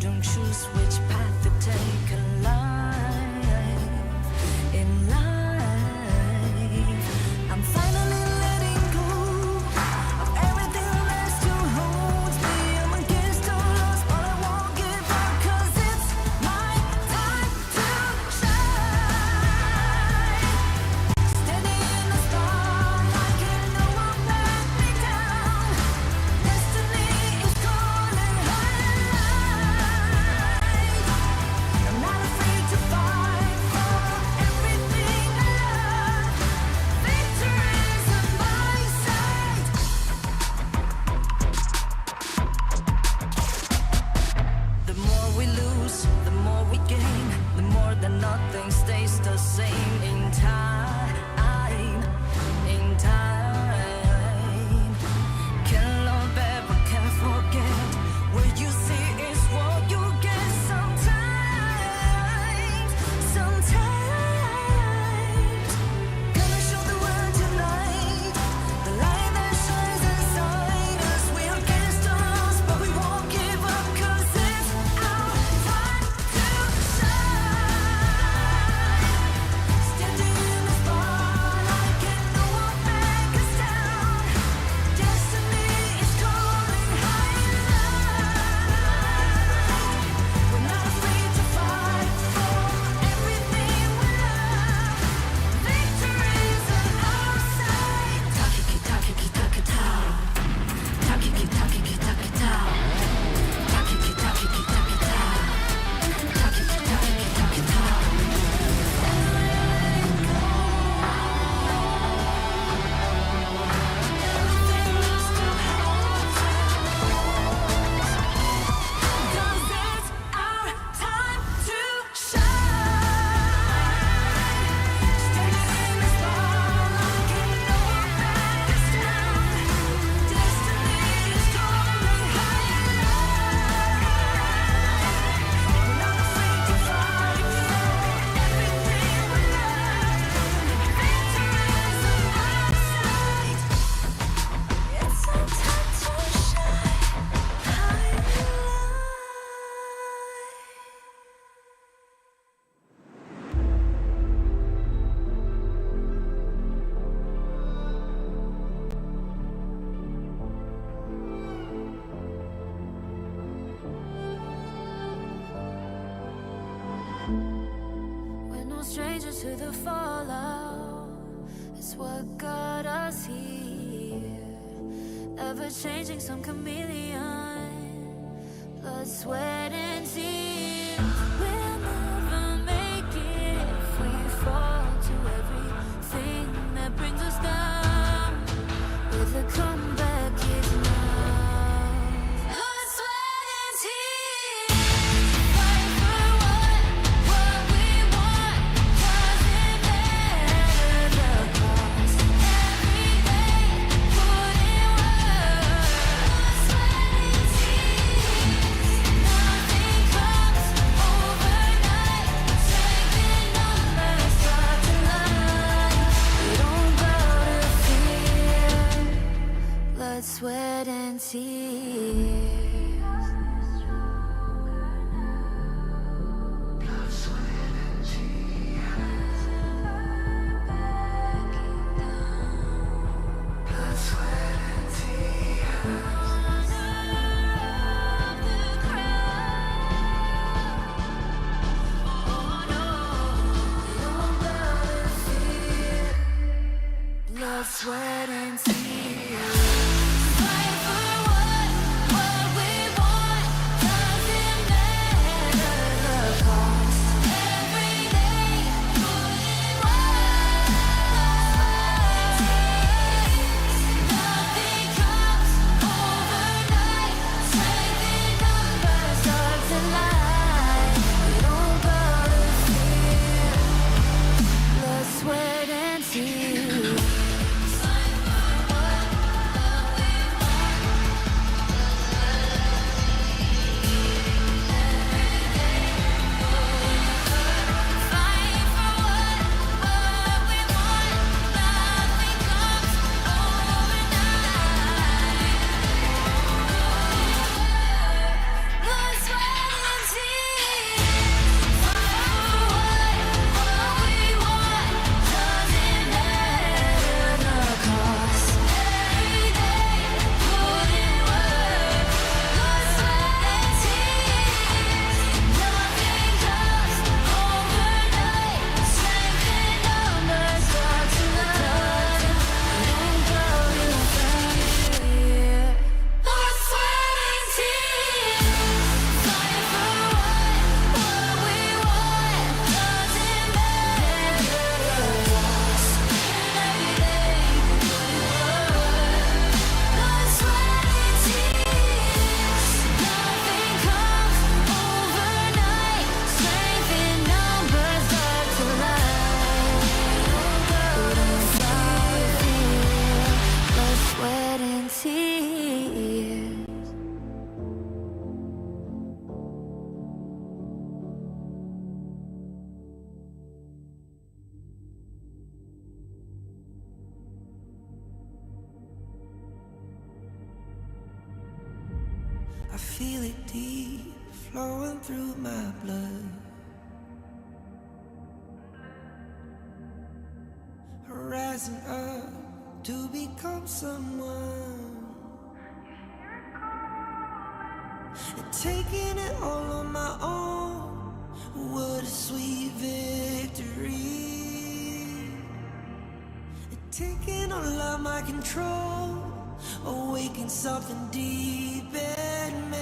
don't choose which path to take in life. I'm finally letting go of everything that still holds me. I'm against all odds, but I won't give up, 'cause it's my time to shine. Standing in the starlight, can no one let me down. Destiny is calling high. I'm not afraid to fight for everything I love. Victory's on my side. The more we lose, the more we gain. The more that nothing stays the same in time. In time. Can't love ever, can't forget. What you see is what you get sometimes. Sometimes. Gonna show the world tonight. The light that shines inside us. We're against the odds, but we won't give up, 'cause it's our time to shine. Standing in the spotlight, can no one back us down. Destiny is calling high. We're not afraid to fight for everything we love. Victory's on our side. Takiki takiki takitao. Takiki takiki takitao. Takiki takiki takitao. Takiki takiki takitao. Everything still holds us. 'Cause it's our time to shine. Standing in the spotlight, can no one back us down. Destiny is calling high. We're not afraid to fight for everything we love. Victory's on our side. It's our time to shine high in light. We're no strangers to the fallout. It's what got us here. Ever changing, some chameleon. Blood, sweat, and tears. We'll never make it if we fall to everything that brings us down. With a comeback is now. Blood, sweat, and tears. Fight for what we want. Doesn't matter the cost. Every day, put in work. Blood, sweat, and tears. Nothing comes overnight. Strength in numbers start to line. We don't bow to fear. Blood, sweat, and tears. Blood, sweat, and tears. Fight for what we want. Doesn't matter the cost. Every day, put in work. Nothing comes overnight. Strength in numbers start to line. We don't bow to fear. Blood, sweat, and tears. Fight for what feel it deep flowing through my blood. Rising up to become someone, and taking it all on my own. What a sweet victory. And taking all of my control, awaken something deep in me.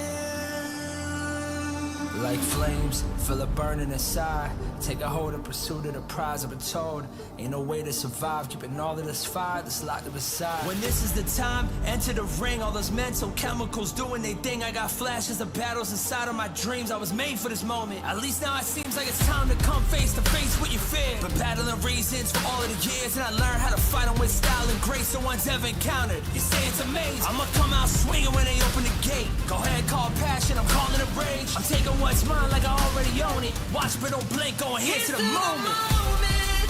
Like flames, feel it burning inside. Take a hold and pursuit of the prize. I've been told ain't no way to survive, keeping all of this fire that's locked up inside. When this is the time, enter the ring. All those mental chemicals doing they thing. I got flashes of battles inside of my dreams. I was made for this moment. At least now it seems like it's time to come face to face with your fear. Been battling reasons for all of the years, and I learned how to fight them with style and grace no one's ever encountered. You say it's amazing, I'ma come out swinging when they open the gate. Go ahead, call passion, I'm calling it rage. I'm taking what's mine like I already own it. Watch but don't blink, going here to the moment.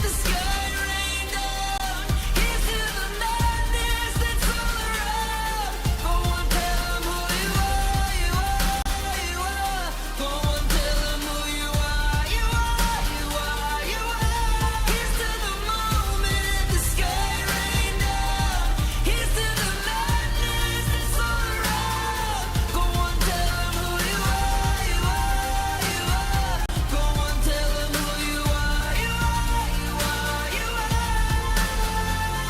The sky rain down. Here's to the madness that's all around. Go on, tell them who you are, you are, you are. Go on, tell them who you are, you are, you are, you are. Here's to the moment, the sky rain down. Here's to the madness that's all around. Go on, tell them who you are, you are, you are. Go on, tell them who you are, you are, you are, you are.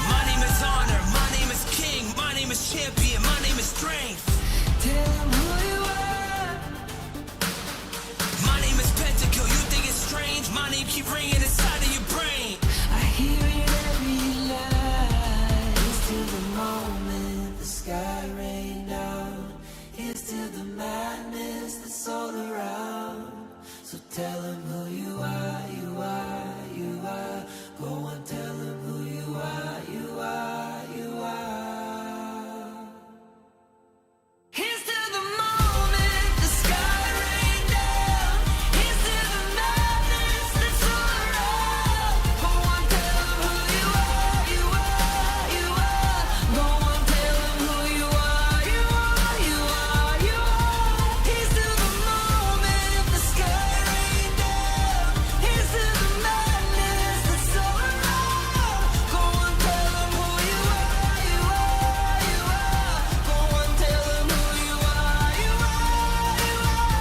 My name is honor, my name is king, my name is champion, my name is strength. Tell them who you are. My name is Pentakill, you think it's strange? My name keep ringing inside of your brain. I hear it every night. Here's to the moment the sky rain down. Here's to the madness that's all around. So tell them who you are, you are, you are. Go on, tell them who you are, you are, you are. Here's to the moment the sky rain down. Here's to the madness that's all around. Go on, tell them who you are, you are, you are. Go on, tell them who you are, you are, you are, you are. Here's to the moment the sky rain down. Here's to the madness that's all around. Go on, tell them who you are, you are, you are. Go on, tell them who you are, you are, you are.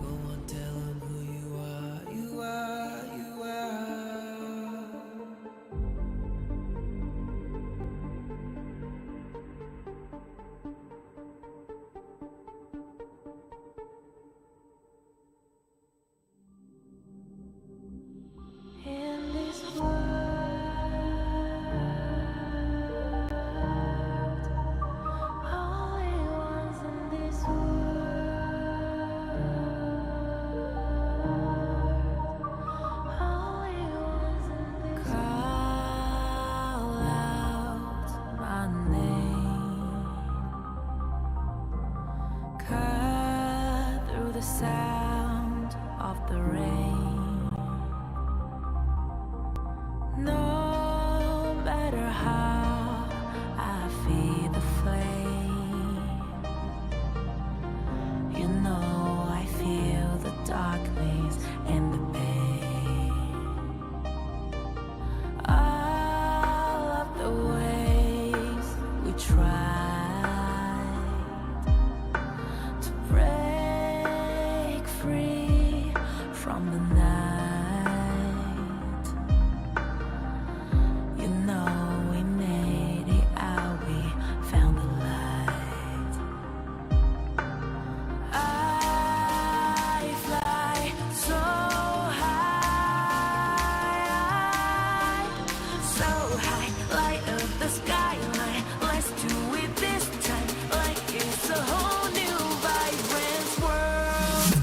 Go on, tell them who you are, you are, you are. In this world, only ones in this world, only ones in this call out my name, cut through the sound of the rain. No matter how I feed the flame, you know I feel the darkness and the pain. All of the ways we tried to break free from the night. You know we made it out, we found the light. I fly so high, light up the skyline. Let's do it this time, like it's a whole new vibrant world.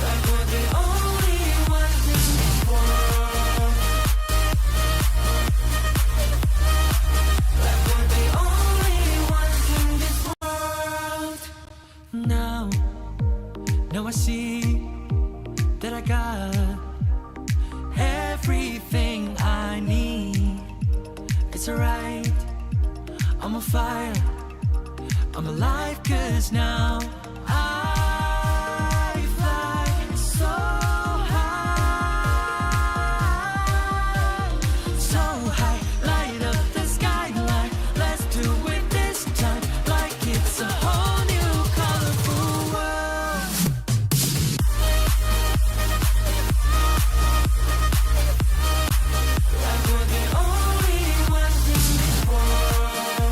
Like we're the only ones in this world. Like we're the only ones in this world. Now I see that I got everything I need. It's alright, I'm on fire, I'm alive, 'cause now I fly so high, so high, light up the skyline. Let's do it this time, like it's a whole new colorful world. Like we're the only ones in this world.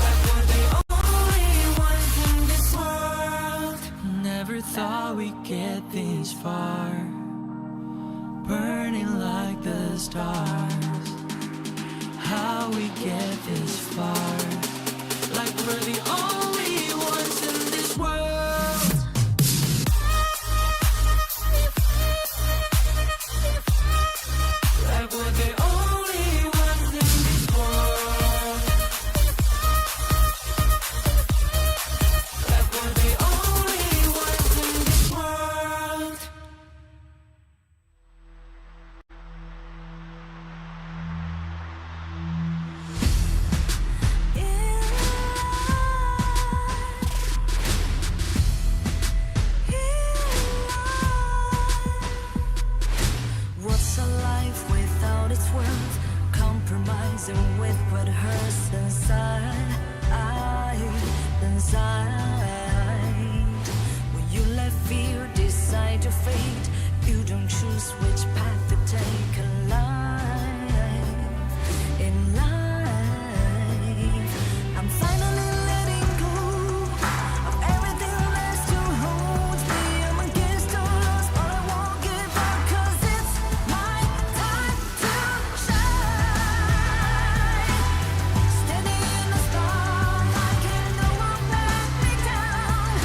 Like we're the only ones in this world. Never thought we'd get this far, burning like the stars. How we get this far, like we're the only ones in this world. Like we're the only ones in this world. Like we're the only ones in this world. What's a life without its worth? Compromising with what hurts inside, inside. When you let fear decide your fate, you don't choose which path to take in life. In life, I'm finally letting go of everything that still holds me. I'm against all odds, but I won't give up, 'cause it's my time to shine. Standing in the spotlight, and no one let me down.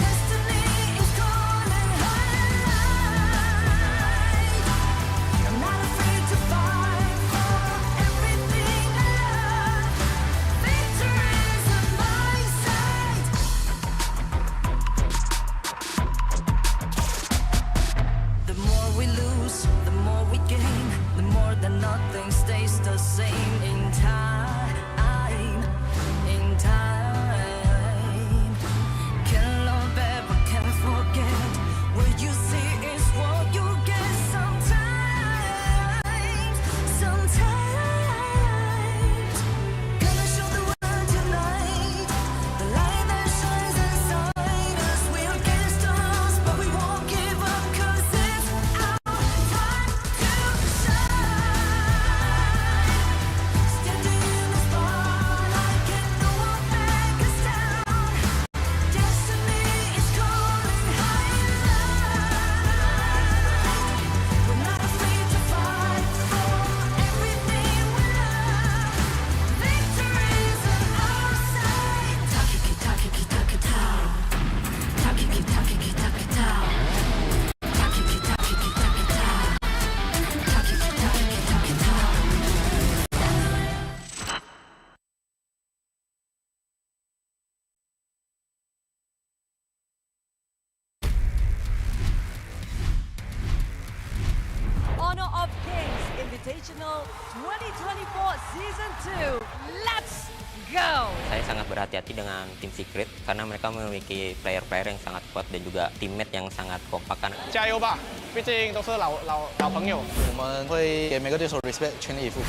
Destiny is calling high. I'm not afraid to fight for everything I love. Victory's on my side. The more we lose, the more we gain. The more that nothing stays the same. In time, in time. Can't love ever, can't forget. What you see is what you get. Sometimes, sometimes. Gonna show the world tonight, the light that shines inside us. We're against the odds, but we won't give up, 'cause it's our time to shine. Standing in the spotlight, can no one back us down. Destiny is calling high in light. We're not afraid to fight for everything we love. Victory's on our side. Takiki takiki takitao. Takiki takiki takitao. Takiki takiki takitao. Takiki takiki takitao. 'Honor of Kings Invitational 2024 Season 2. Let's go! Saya sangat berhati-hati dengan tim Secret karena mereka memiliki player-player yang sangat kuat dan juga teammate yang sangat kompak kan. 加油吧！毕竟都是老朋友。我们会给每个对手 respect， 全力以赴。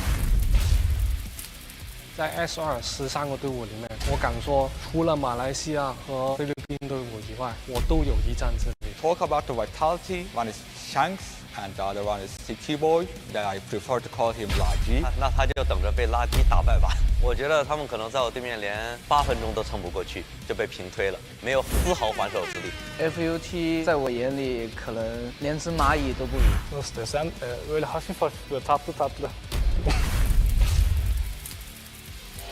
在 S213个队伍里面，我敢说，除了马来西亚和菲律宾队伍以外，我都有一战之力。 Talk about the vitality. One is Shanks, and the other one is CT Boy. That I prefer to call him 垃圾。那他就等着被垃圾打败吧。我觉得他们可能在我对面连8分钟都撑不过去，就被平推了，没有丝毫还手之力。 FUT 在我眼里可能连只蚂蚁都不如。 Stresant, really hashing for the top to top.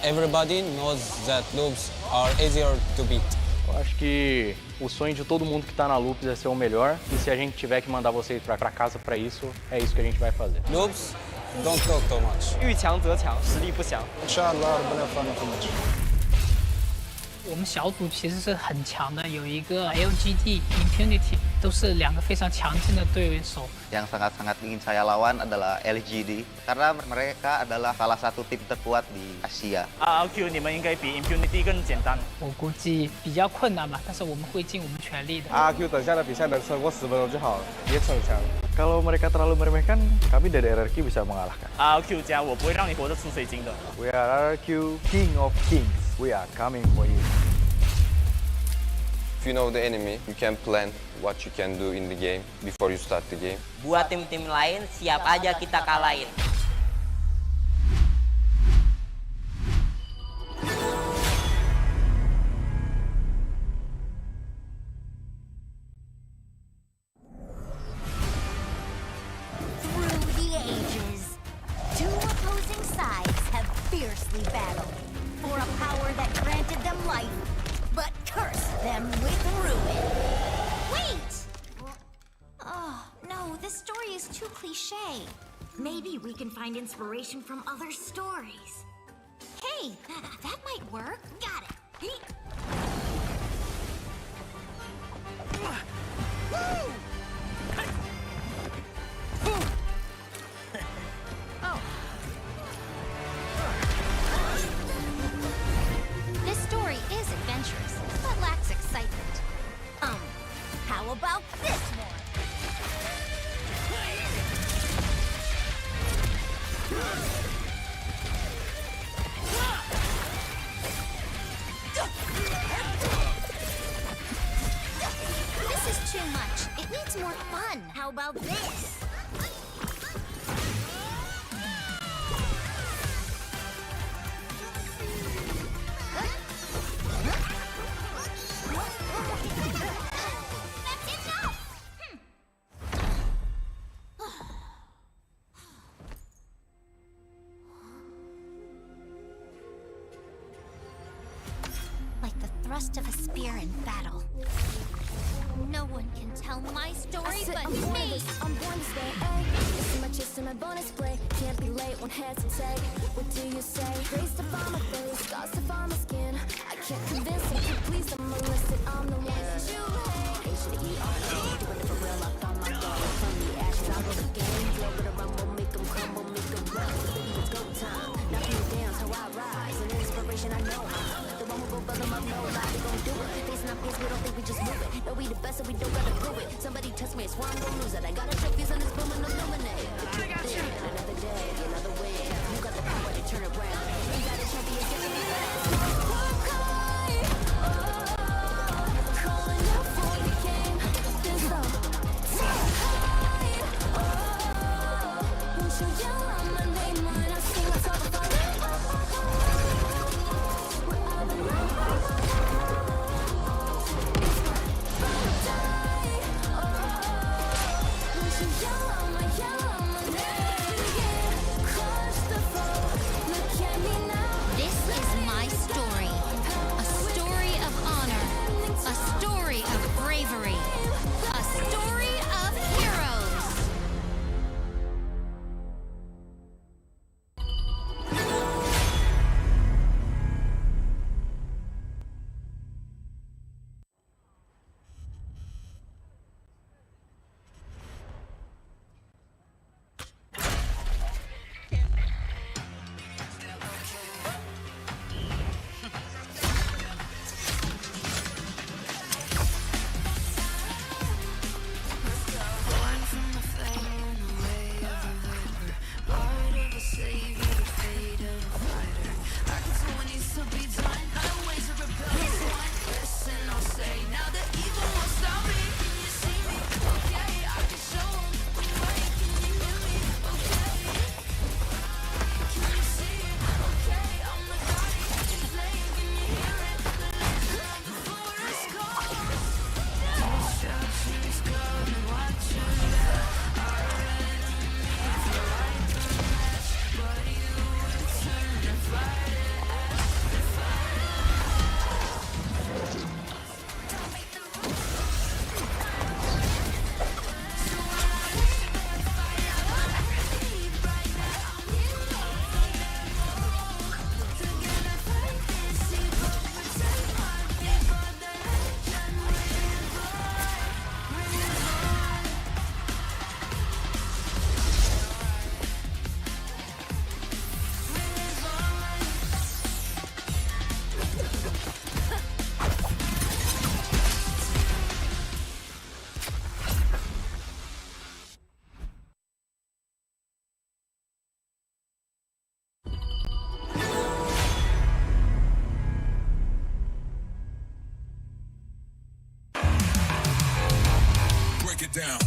Everybody knows that loops are easier to beat. Eu acho que o sonho de todo mundo que está na Loops é ser o melhor. E se a gente tiver que mandar vocês para casa para isso, é isso que a gente vai fazer. Loops, don't talk too much. 遇强则强，实力不详。Inshallah, ربنا يوفقنا في الماتش. 我们小组其实是很强的，有一个 LGD、Impunity， 都是2个非常强劲的对手。Yang sangat-sangat ingin saya lawan adalah LGD karena mereka adalah salah satu tim terkuat di Asia. RRQ 你们应该比 Impunity 更简单。我估计比较困难吧，但是我们会尽我们全力的。RRQ 等下的比赛能撑过10分钟就好了，别逞强。Kalau mereka terlalu meremehkan, kami dari RRQ bisa mengalahkan. RRQ 加我不会让你活得出水晶的。We are RRQ, King of Kings. We are coming for you. If you know the enemy, you can plan what you can do in the game before you start the game. Buat tim-tim lain, siap aja kita kalahin. Through the ages, two opposing sides have fiercely battled for a power that granted them life, but cursed them with ruin. Wait! Oh, no, this story is too cliche. Maybe we can find inspiration from other stories. Hey, that might work. Got it. This story is adventurous, but lacks excitement. How about this one? This is too much. It needs more fun. How about this? That's enough! Like the thrust of a spear in battle. No one can tell my story but me! I'm born to stay, ay. It's my chest and my bonus play. Can't be late, won't hesitate. What do you say? Grace to find my face, scars to find my skin. I can't convince them, please don't molest it. I'm the one that you hate. H-E-R-E, doing it for real, I found my goal. From the ashes, I go the game. Flow with a rumble, make them crumble, make them run. Baby, it's go time. Now can you dance how I rise? An inspiration, I know I'm the one who will build them up, no lie, we gon' do it. Facing our peers, we don't think we just move it. No, we the best and we don't gotta prove it. Somebody test me, I swear I'm gon' lose it. I got a trophies on this boom and illuminate. Another day, another win. You got the power to turn around. You got a champion, giving me that. Calling out for the game. There's no time. Won't you yell out my name when I sing a song of Look at me it down.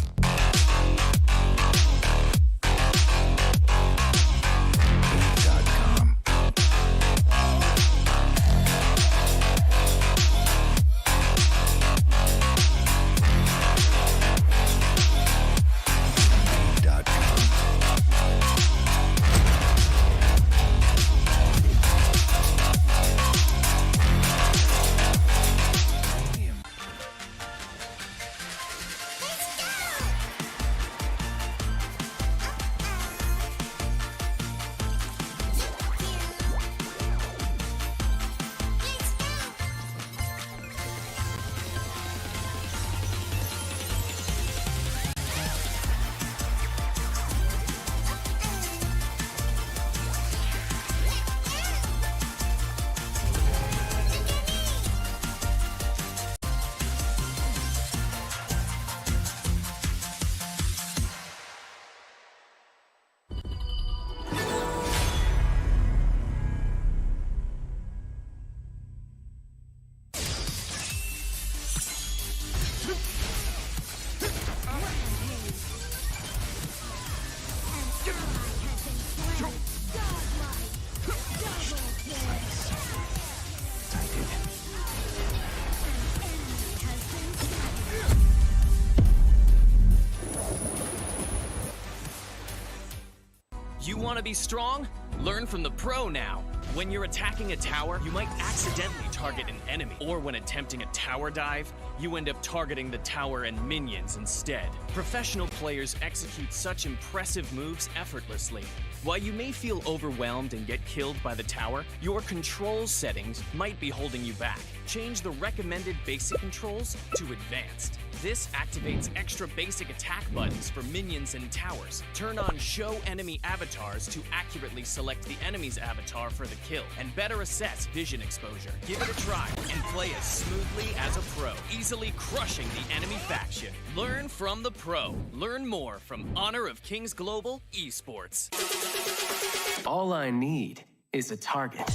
You want to be strong? Learn from the pro now. When you're attacking a tower, you might accidentally target an enemy. Or when attempting a tower dive, you end up targeting the tower and minions instead. Professional players execute such impressive moves effortlessly. While you may feel overwhelmed and get killed by the tower, your control settings might be holding you back. Change the recommended basic controls to advanced. This activates extra basic attack buttons for minions and towers. Turn on show enemy avatars to accurately select the enemy's avatar for the kill, and better assess vision exposure. Give it a try and play as smoothly as a pro, easily crushing the enemy faction. Learn from the pro. Learn more from Honor of Kings Global Esports. All I need is a target.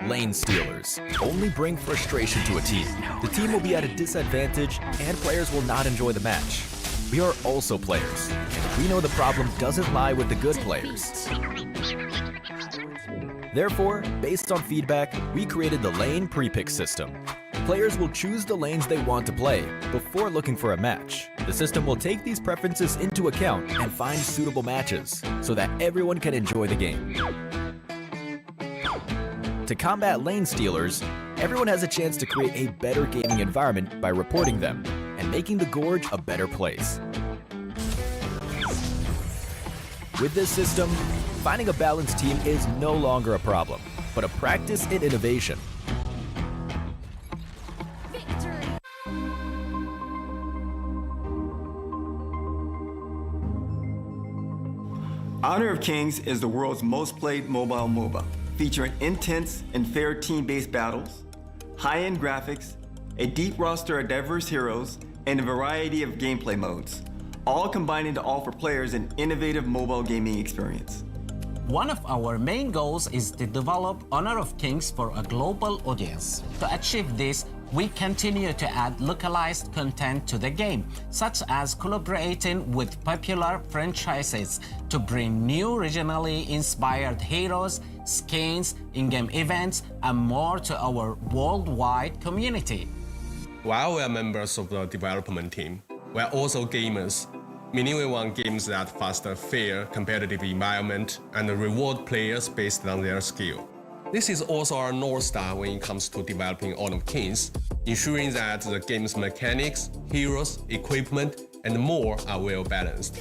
Lane stealers only bring frustration to a team. The team will be at a disadvantage and players will not enjoy the match. We are also players. We know the problem doesn't lie with the good players. Therefore, based on feedback, we created the lane pre-pick system. Players will choose the lanes they want to play before looking for a match. The system will take these preferences into account and find suitable matches so that everyone can enjoy the game. To combat lane stealers, everyone has a chance to create a better gaming environment by reporting them and making the Gorge a better place. With this system, finding a balanced team is no longer a problem, but a practice in innovation. Honor of Kings is the world's most played mobile MOBA, featuring intense and fair team-based battles, high-end graphics, a deep roster of diverse heroes, and a variety of gameplay modes, all combining to offer players an innovative mobile gaming experience. One of our main goals is to develop Honor of Kings for a global audience. To achieve this, we continue to add localized content to the game, such as collaborating with popular franchises to bring new regionally inspired heroes, skins, in-game events, and more to our worldwide community. While we are members of the development team, we are also gamers. meaning we want games that foster fair, competitive environment and reward players based on their skill. This is also our North Star when it comes to developing Honor of Kings, ensuring that the game's mechanics, heroes, equipment, and more are well balanced.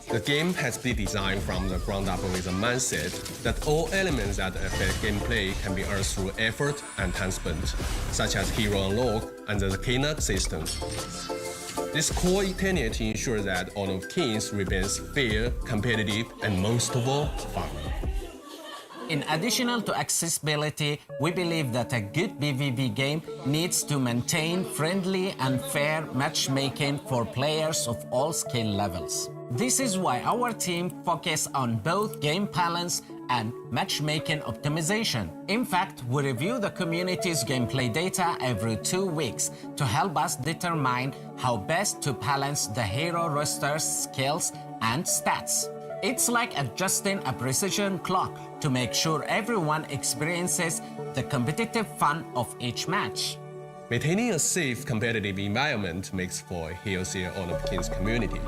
The game has been designed from the ground up with a mindset that all elements that affect gameplay can be earned through effort and time spent, such as hero unlock and the KAGE system. This core tenet ensures that Honor of Kings remains fair, competitive, and most of all, fun. In addition to accessibility, we believe that a good PvP game needs to maintain friendly and fair matchmaking for players of all skill levels. This is why our team focuses on both game balance and matchmaking optimization. In fact, we review the community's gameplay data every 2 weeks to help us determine how best to balance the hero roster's skills and stats. It's like adjusting a precision clock to make sure everyone experiences the competitive fun of each match. Maintaining a safe, competitive environment makes for a healthier Honor of Kings community,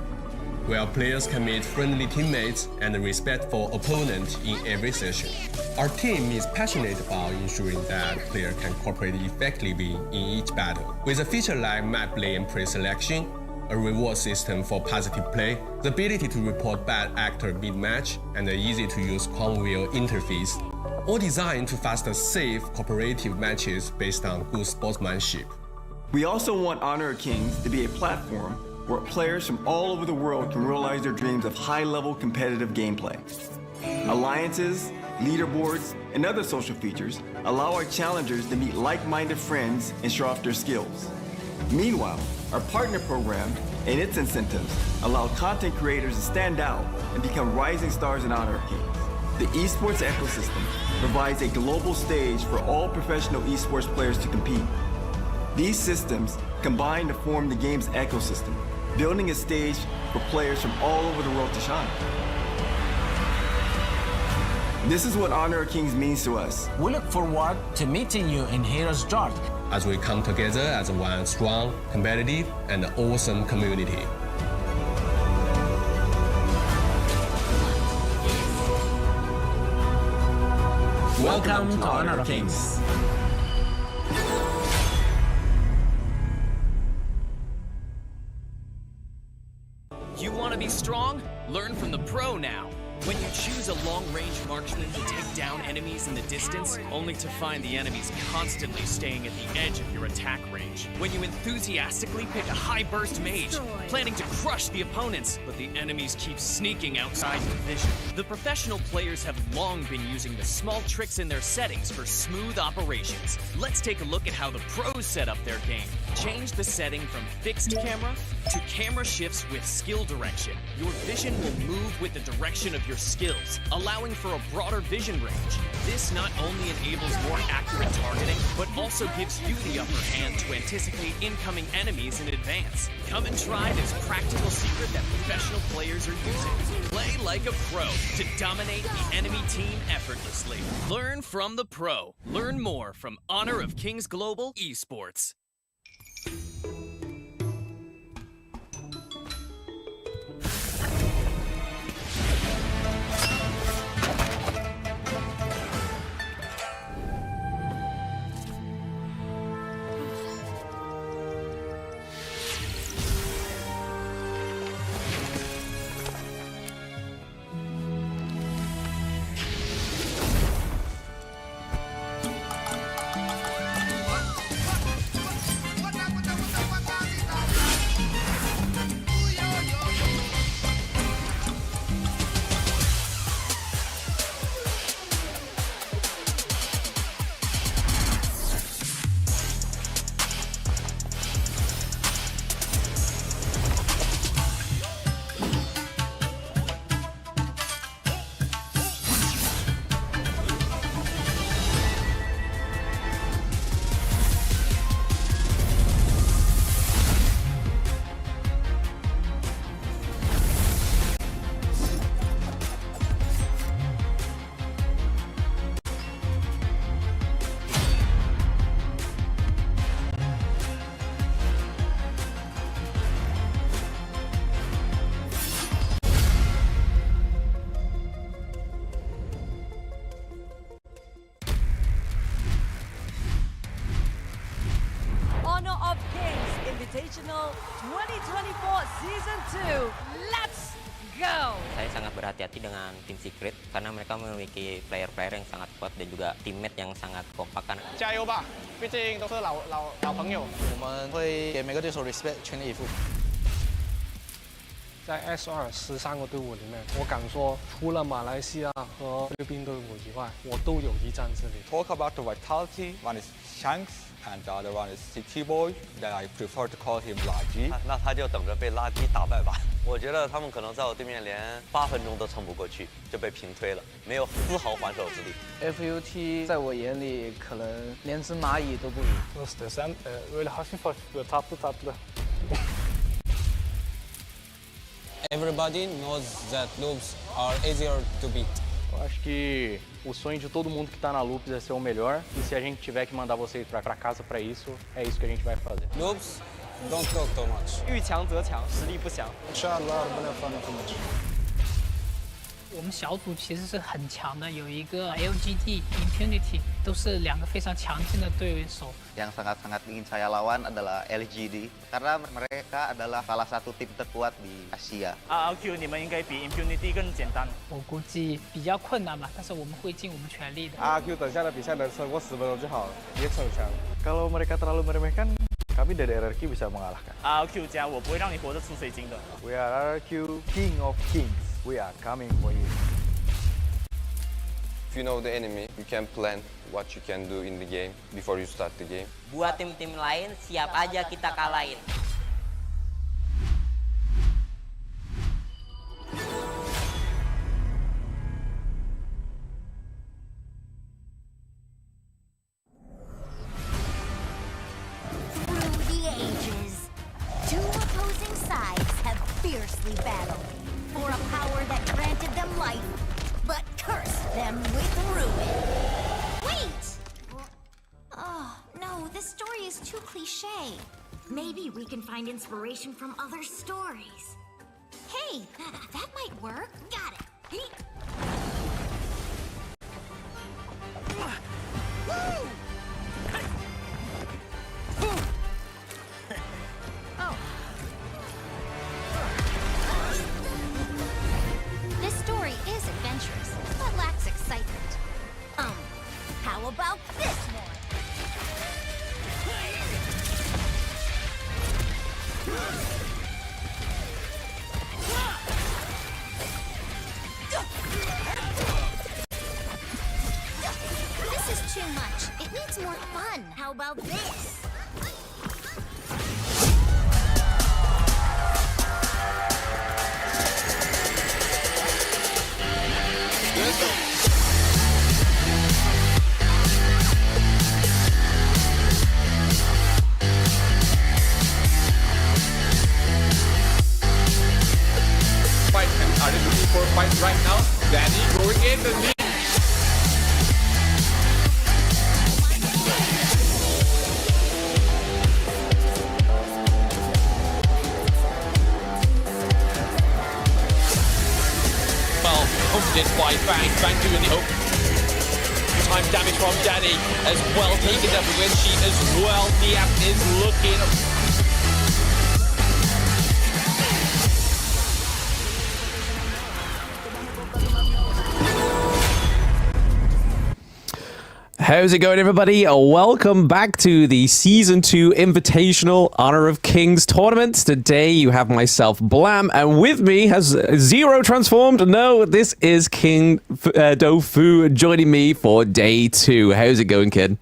where players can meet friendly teammates and respectful opponents in every session. Our team is passionate about ensuring that players can cooperate effectively in each battle. With a feature like map lane pre-selection, a reward system for positive play, the ability to report bad actor mid-match, and an easy-to-use Conwheel interface, all designed to foster safe, cooperative matches based on good sportsmanship. We also want Honor of Kings to be a platform where players from all over the world can realize their dreams of high-level competitive gameplay. Alliances, leaderboards, and other social features allow our challengers to meet like-minded friends and show off their skills. Meanwhile, our partner program and its incentives allow content creators to stand out and become rising stars in Honor of Kings. The esports ecosystem provides a global stage for all professional esports players to compete. These systems combine to form the game's ecosystem, building a stage for players from all over the world to shine. This is what Honor of Kings means to us. We look forward to meeting you in Heroes George as we come together as one strong, competitive, and awesome community. Welcome to Honor of Kings. You want to be strong? Learn from the pro now. When you choose a long-range marksman to take down enemies in the distance, only to find the enemies constantly staying at the edge of your attack range. When you enthusiastically pick a high-burst mage, planning to crush the opponents, but the enemies keep sneaking outside your vision. The professional players have long been using the small tricks in their settings for smooth operations. Let's take a look at how the pros set up their game. Change the setting from fixed camera to camera shifts with skill direction. Your vision will move with the direction of your skills, allowing for a broader vision range. This not only enables more accurate targeting, but also gives you the upper hand to anticipate incoming enemies in advance. Come and try this practical secret that professional players are using. Play like a pro to dominate the enemy team effortlessly. Learn from the pro. Learn more from Honor of Kings Global Esports. 2024 Season 2. Let's go! Saya sangat berhati-hati dengan tim Secret karena mereka memiliki player-player yang sangat kuat dan juga teammate yang sangat kompak kan. 加油吧，毕竟都是老朋友。我们会给每个对手 respect，全力以赴。在 S213个队伍里面，我敢说，除了马来西亚和菲律宾队伍以外，我都有一战之力。 Talk about the vitality. One is Shanks, and the other one is CT Boy. That I prefer to call him Laji. 那他就等着被垃圾打败吧。我觉得他们可能在我对面连8分钟都撑不过去，就被平推了，没有丝毫还手之力。 FUT 在我眼里可能连只蚂蚁都不如。Stem really hard for the top to Everybody knows that loops are easier to beat. Eu acho que o sonho de todo mundo que está na Loops é ser o melhor. E se a gente tiver que mandar vocês para casa para isso, é isso que a gente vai fazer. Loops, don't talk too much. 遇强则强，实力不详。 Inshallah, too much. 我们小组其实是很强的，有一个 LGD Impunity， 都是两个非常强劲的对手。 Yang sangat-sangat ingin saya lawan adalah LGD karena mereka adalah salah satu tim terkuat di Asia. RRQ 你们应该比 Impunity 更简单。我估计比较困难吧，但是我们会尽我们全力的。 RRQ 等下的比赛能撑过10分钟就好了，别逞强。Kalau mereka terlalu meremehkan, kami dari RRQ bisa mengalahkan. RRQ 加，我不会让你活着吃水晶的。 We are RRQ, King of Kings. We are coming for you. If you know the enemy, you can plan what you can do in the game before you start the game. Buat tim-tim lain, siap aja kita kalahin. Through the ages, two opposing sides have fiercely battled for a power that granted them life, but cursed them with ruin. Wait! Oh, no, this story is too cliche. Maybe we can find inspiration from other stories. Hey, that might work. Got it. This story is adventurous, but lacks excitement. How about this one? This is too much. It needs more fun. How about this? Fight, and are they looking for a fight right now? Danny going in the lead. Well, confident by Bang. Bang doing the hook. Time damage from Danny as well, taking up the win sheet as well. Niap is looking. How's it going, everybody? Welcome back to the Season 2 Invitational Honor of Kings tournament. Today you have myself, Blam, and with me has Zero transformed. No, this is King Dofu joining me for day 2. How's it going, kid?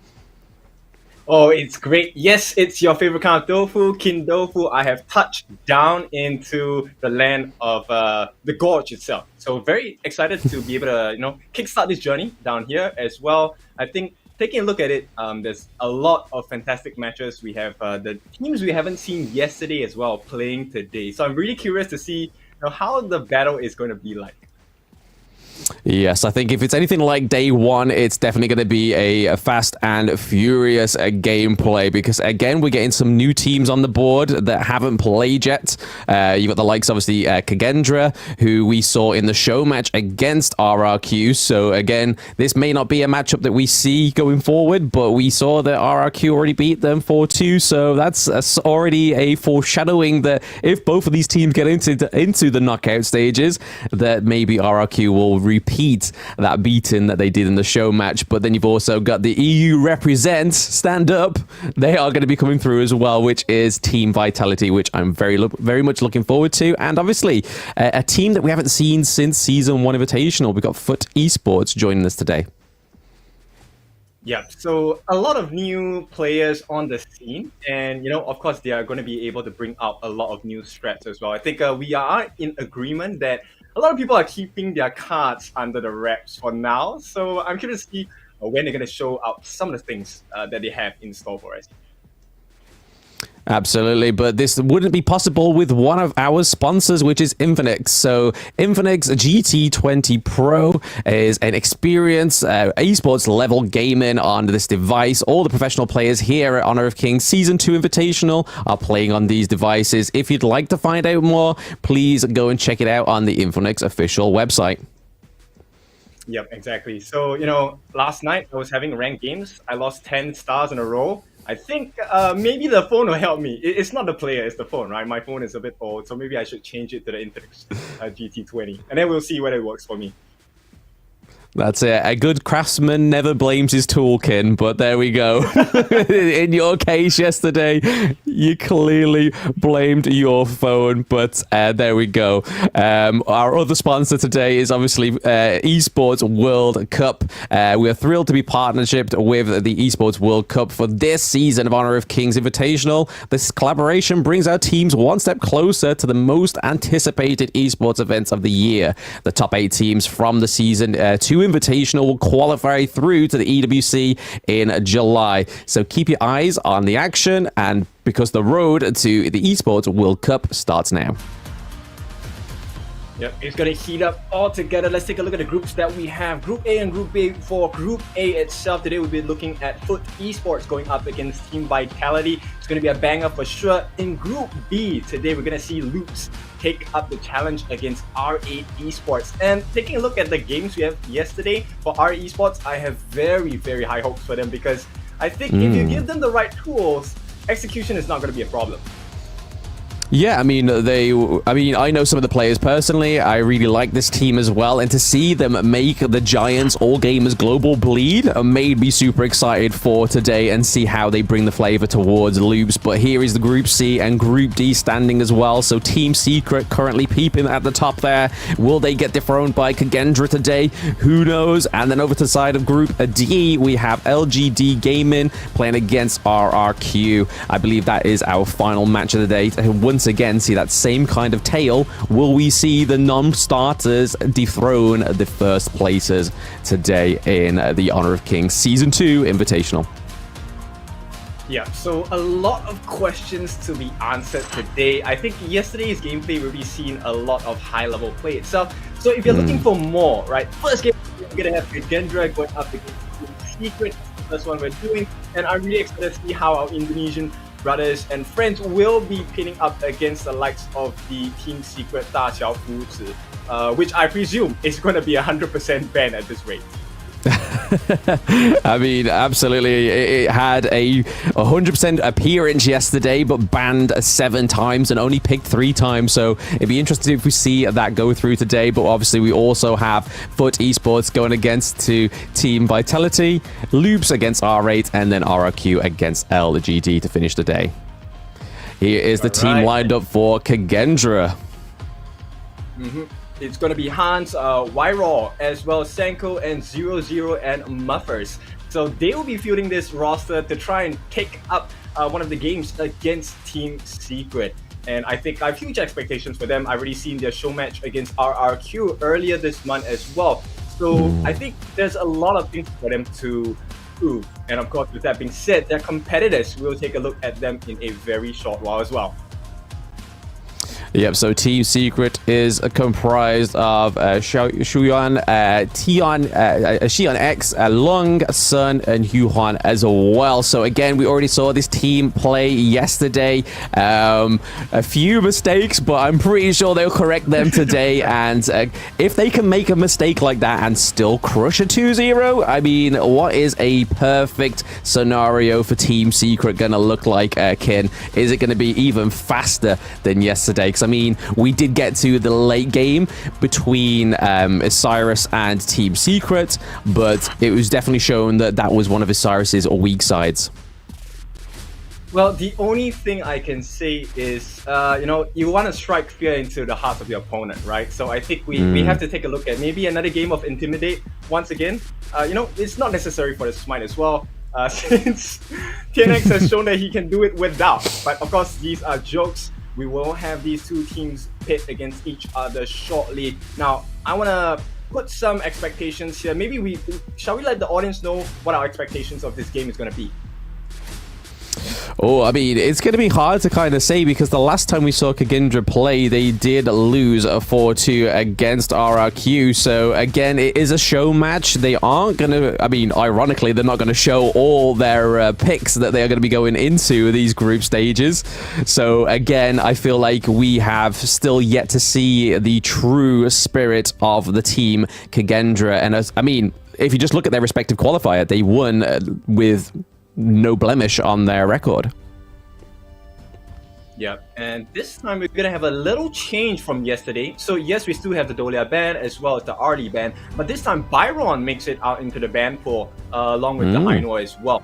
Oh, it's great. Yes, it's your favorite kind of Dofu, King Dofu. I have touched down into the land of the gorge itself. So very excited to be able to, kickstart this journey down here as well. I think taking a look at it, there's a lot of fantastic matches. We have the teams we haven't seen yesterday as well playing today. So I'm really curious to see how the battle is going to be like. Yes, I think if it's anything like day one, it's definitely going to be a fast and furious gameplay because, again, we're getting some new teams on the board that haven't played yet. You've got the likes, obviously, KAGE, who we saw in the show match against RRQ. So, again, this may not be a matchup that we see going forward, but we saw that RRQ already beat them 4-2. So that's already a foreshadowing that if both of these teams get into the knockout stages, that maybe RRQ will repeat that beating that they did in the show match. But then you've also got the EU represent stand up. They are going to be coming through as well, which is Team Vitality, which I'm very much looking forward to. And obviously a team that we haven't seen since Season 1 Invitational. We've got Foot Esports joining us today. Yeah, so a lot of new players on the scene, and of course, they are going to be able to bring out a lot of new strats as well. I think we are in agreement that a lot of people are keeping their cards under the wraps for now. So I'm curious to see when they're going to show out some of the things that they have in store for us. Absolutely, but this wouldn't be possible with one of our sponsors, which is Infinix. So Infinix GT20 Pro is an experienced esports level gaming on this device. All the professional players here at Honor of Kings Season 2 Invitational are playing on these devices. If you'd like to find out more, please go and check it out on the Infinix official website. Yep, exactly. So, last night I was having ranked games. I lost 10 stars in a row. I think maybe the phone will help me. It's not the player, it's the phone, right? My phone is a bit old, so maybe I should change it to the Infinix GT20. And then we'll see whether it works for me. That's it. A good craftsman never blames his toolkin, but there we go. In your case yesterday, you clearly blamed your phone, but there we go. Our other sponsor today is obviously Esports World Cup. We are thrilled to be partnershiped with the Esports World Cup for this season of Honor of Kings Invitational. This collaboration brings our teams one step closer to the most anticipated esports events of the year. The top 8 teams from the season 2 Invitational will qualify through to the EWC in July. So keep your eyes on the action, and because the road to the Esports World Cup starts now. Yep, it's going to heat up all together. Let's take a look at the groups that we have. Group A and Group B. For Group A itself, today we'll be looking at Foot Esports going up against Team Vitality. It's going to be a banger for sure. In Group B, today we're going to see Loops take up the challenge against R8 Esports. And taking a look at the games we have yesterday, for R8 Esports, I have very, very high hopes for them because I think if you give them the right tools, execution is not going to be a problem. Yeah, I mean, I know some of the players personally. I really like this team as well. And to see them make the Giants All Gamers Global bleed made me super excited for today and see how they bring the flavor towards Loops. But here is the Group C and Group D standing as well. So Team Secret currently peeping at the top there. Will they get dethroned by KAGE today? Who knows? And then over to the side of Group D, we have LGD Gaming playing against RRQ. I believe that is our final match of the day. Once again, see that same kind of tale. Will we see the non-starters dethrone the first placers today in the Honor of Kings Season 2 Invitational? Yeah, so a lot of questions to be answered today. I think yesterday's gameplay will be seeing a lot of high-level play itself. So if you're looking for more, right, first game, we're going to have KAGE going up against Team Secret. That's the first one we're doing. And I'm really excited to see how our Indonesian brothers and friends will be pinning up against the likes of the Team Secret Da Xiao Fu Zi, which I presume is going to be 100% banned at this rate. I mean, absolutely. It had a 100% appearance yesterday, but banned 7 times and only picked 3 times. So it'd be interesting if we see that go through today. But obviously, we also have Foot Esports going against to Team Vitality, Loops against R8, and then RRQ against LGD to finish the day. Here is the team lined up for KAGE. It's going to be Hans, Wyraw, as well as Senko and 00 and Muffers. So they will be fielding this roster to try and take up one of the games against Team Secret. And I think I have huge expectations for them. I've already seen their show match against RRQ earlier this month as well. So I think there's a lot of things for them to prove. And of course, with that being said, their competitors, we'll take a look at them in a very short while as well. Yep, so Team Secret is comprised of Shuyan, Xian X, Lung, Sun, and Huan as well. So again, we already saw this team play yesterday. A few mistakes, but I'm pretty sure they'll correct them today. And if they can make a mistake like that and still crush a 2-0, I mean, what is a perfect scenario for Team Secret going to look like, Kin? Is it going to be even faster than yesterday? Because I mean, we did get to the late game between Osiris and Team Secret, but it was definitely shown that that was one of Osiris's weak sides. Well, the only thing I can say is, you want to strike fear into the heart of your opponent, right? So I think we have to take a look at maybe another game of Intimidate once again. It's not necessary for the Smite as well, since TNX has shown that he can do it without. But of course, these are jokes. We will have these two teams pit against each other shortly. Now, I want to put some expectations here. Maybe shall we let the audience know what our expectations of this game is going to be? Oh, I mean, it's going to be hard to kind of say because the last time we saw Kagendra play, they did lose a 4-2 against RRQ. So again, it is a show match. They aren't going to, I mean, ironically, they're not going to show all their picks that they are going to be going into these group stages. So again, I feel like we have still yet to see the true spirit of the team Kagendra. And I mean, if you just look at their respective qualifier, they won with no blemish on their record. Yeah, and this time we're gonna have a little change from yesterday. So yes, we still have the Dolia ban as well as the Arlie ban, but this time Byron makes it out into the ban pool along with the Aino as well.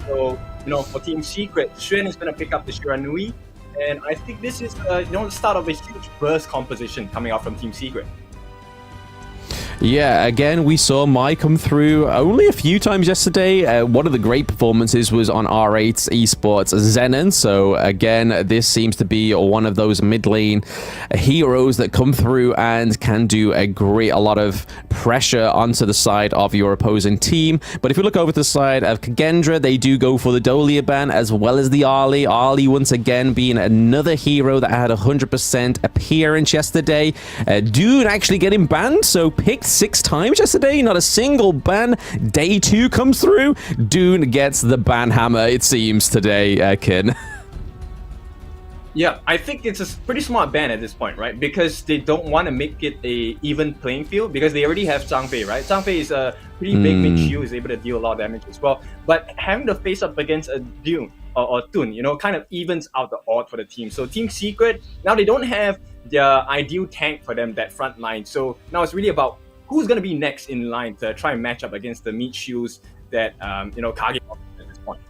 So for Team Secret, Xuan is gonna pick up the Shiranui, and I think this is the start of a huge burst composition coming out from Team Secret. Yeah, again, we saw Mai come through only a few times yesterday. One of the great performances was on R8's esports Zenon. So again, this seems to be one of those mid lane heroes that come through and can do a lot of pressure onto the side of your opposing team. But if you look over to the side of Kagendra, they do go for the Dolia ban as well as the Arlie. Arlie once again being another hero that had 100% appearance yesterday. Dune actually getting banned, so picked 6 times yesterday, not a single ban. Day 2 comes through, Dune gets the ban hammer, it seems, today, Kin. Yeah, I think it's a pretty smart ban at this point, right? Because they don't want to make it a even playing field because they already have Zhang Fei, right? Zhang Fei is a pretty big mid-shield, is able to deal a lot of damage as well. But having to face up against a Dune or Dun, kind of evens out the odd for the team. So Team Secret, now they don't have their ideal tank for them, that front line. So now it's really about who's going to be next in line to try and match up against the meat shields that, KAGE at this point.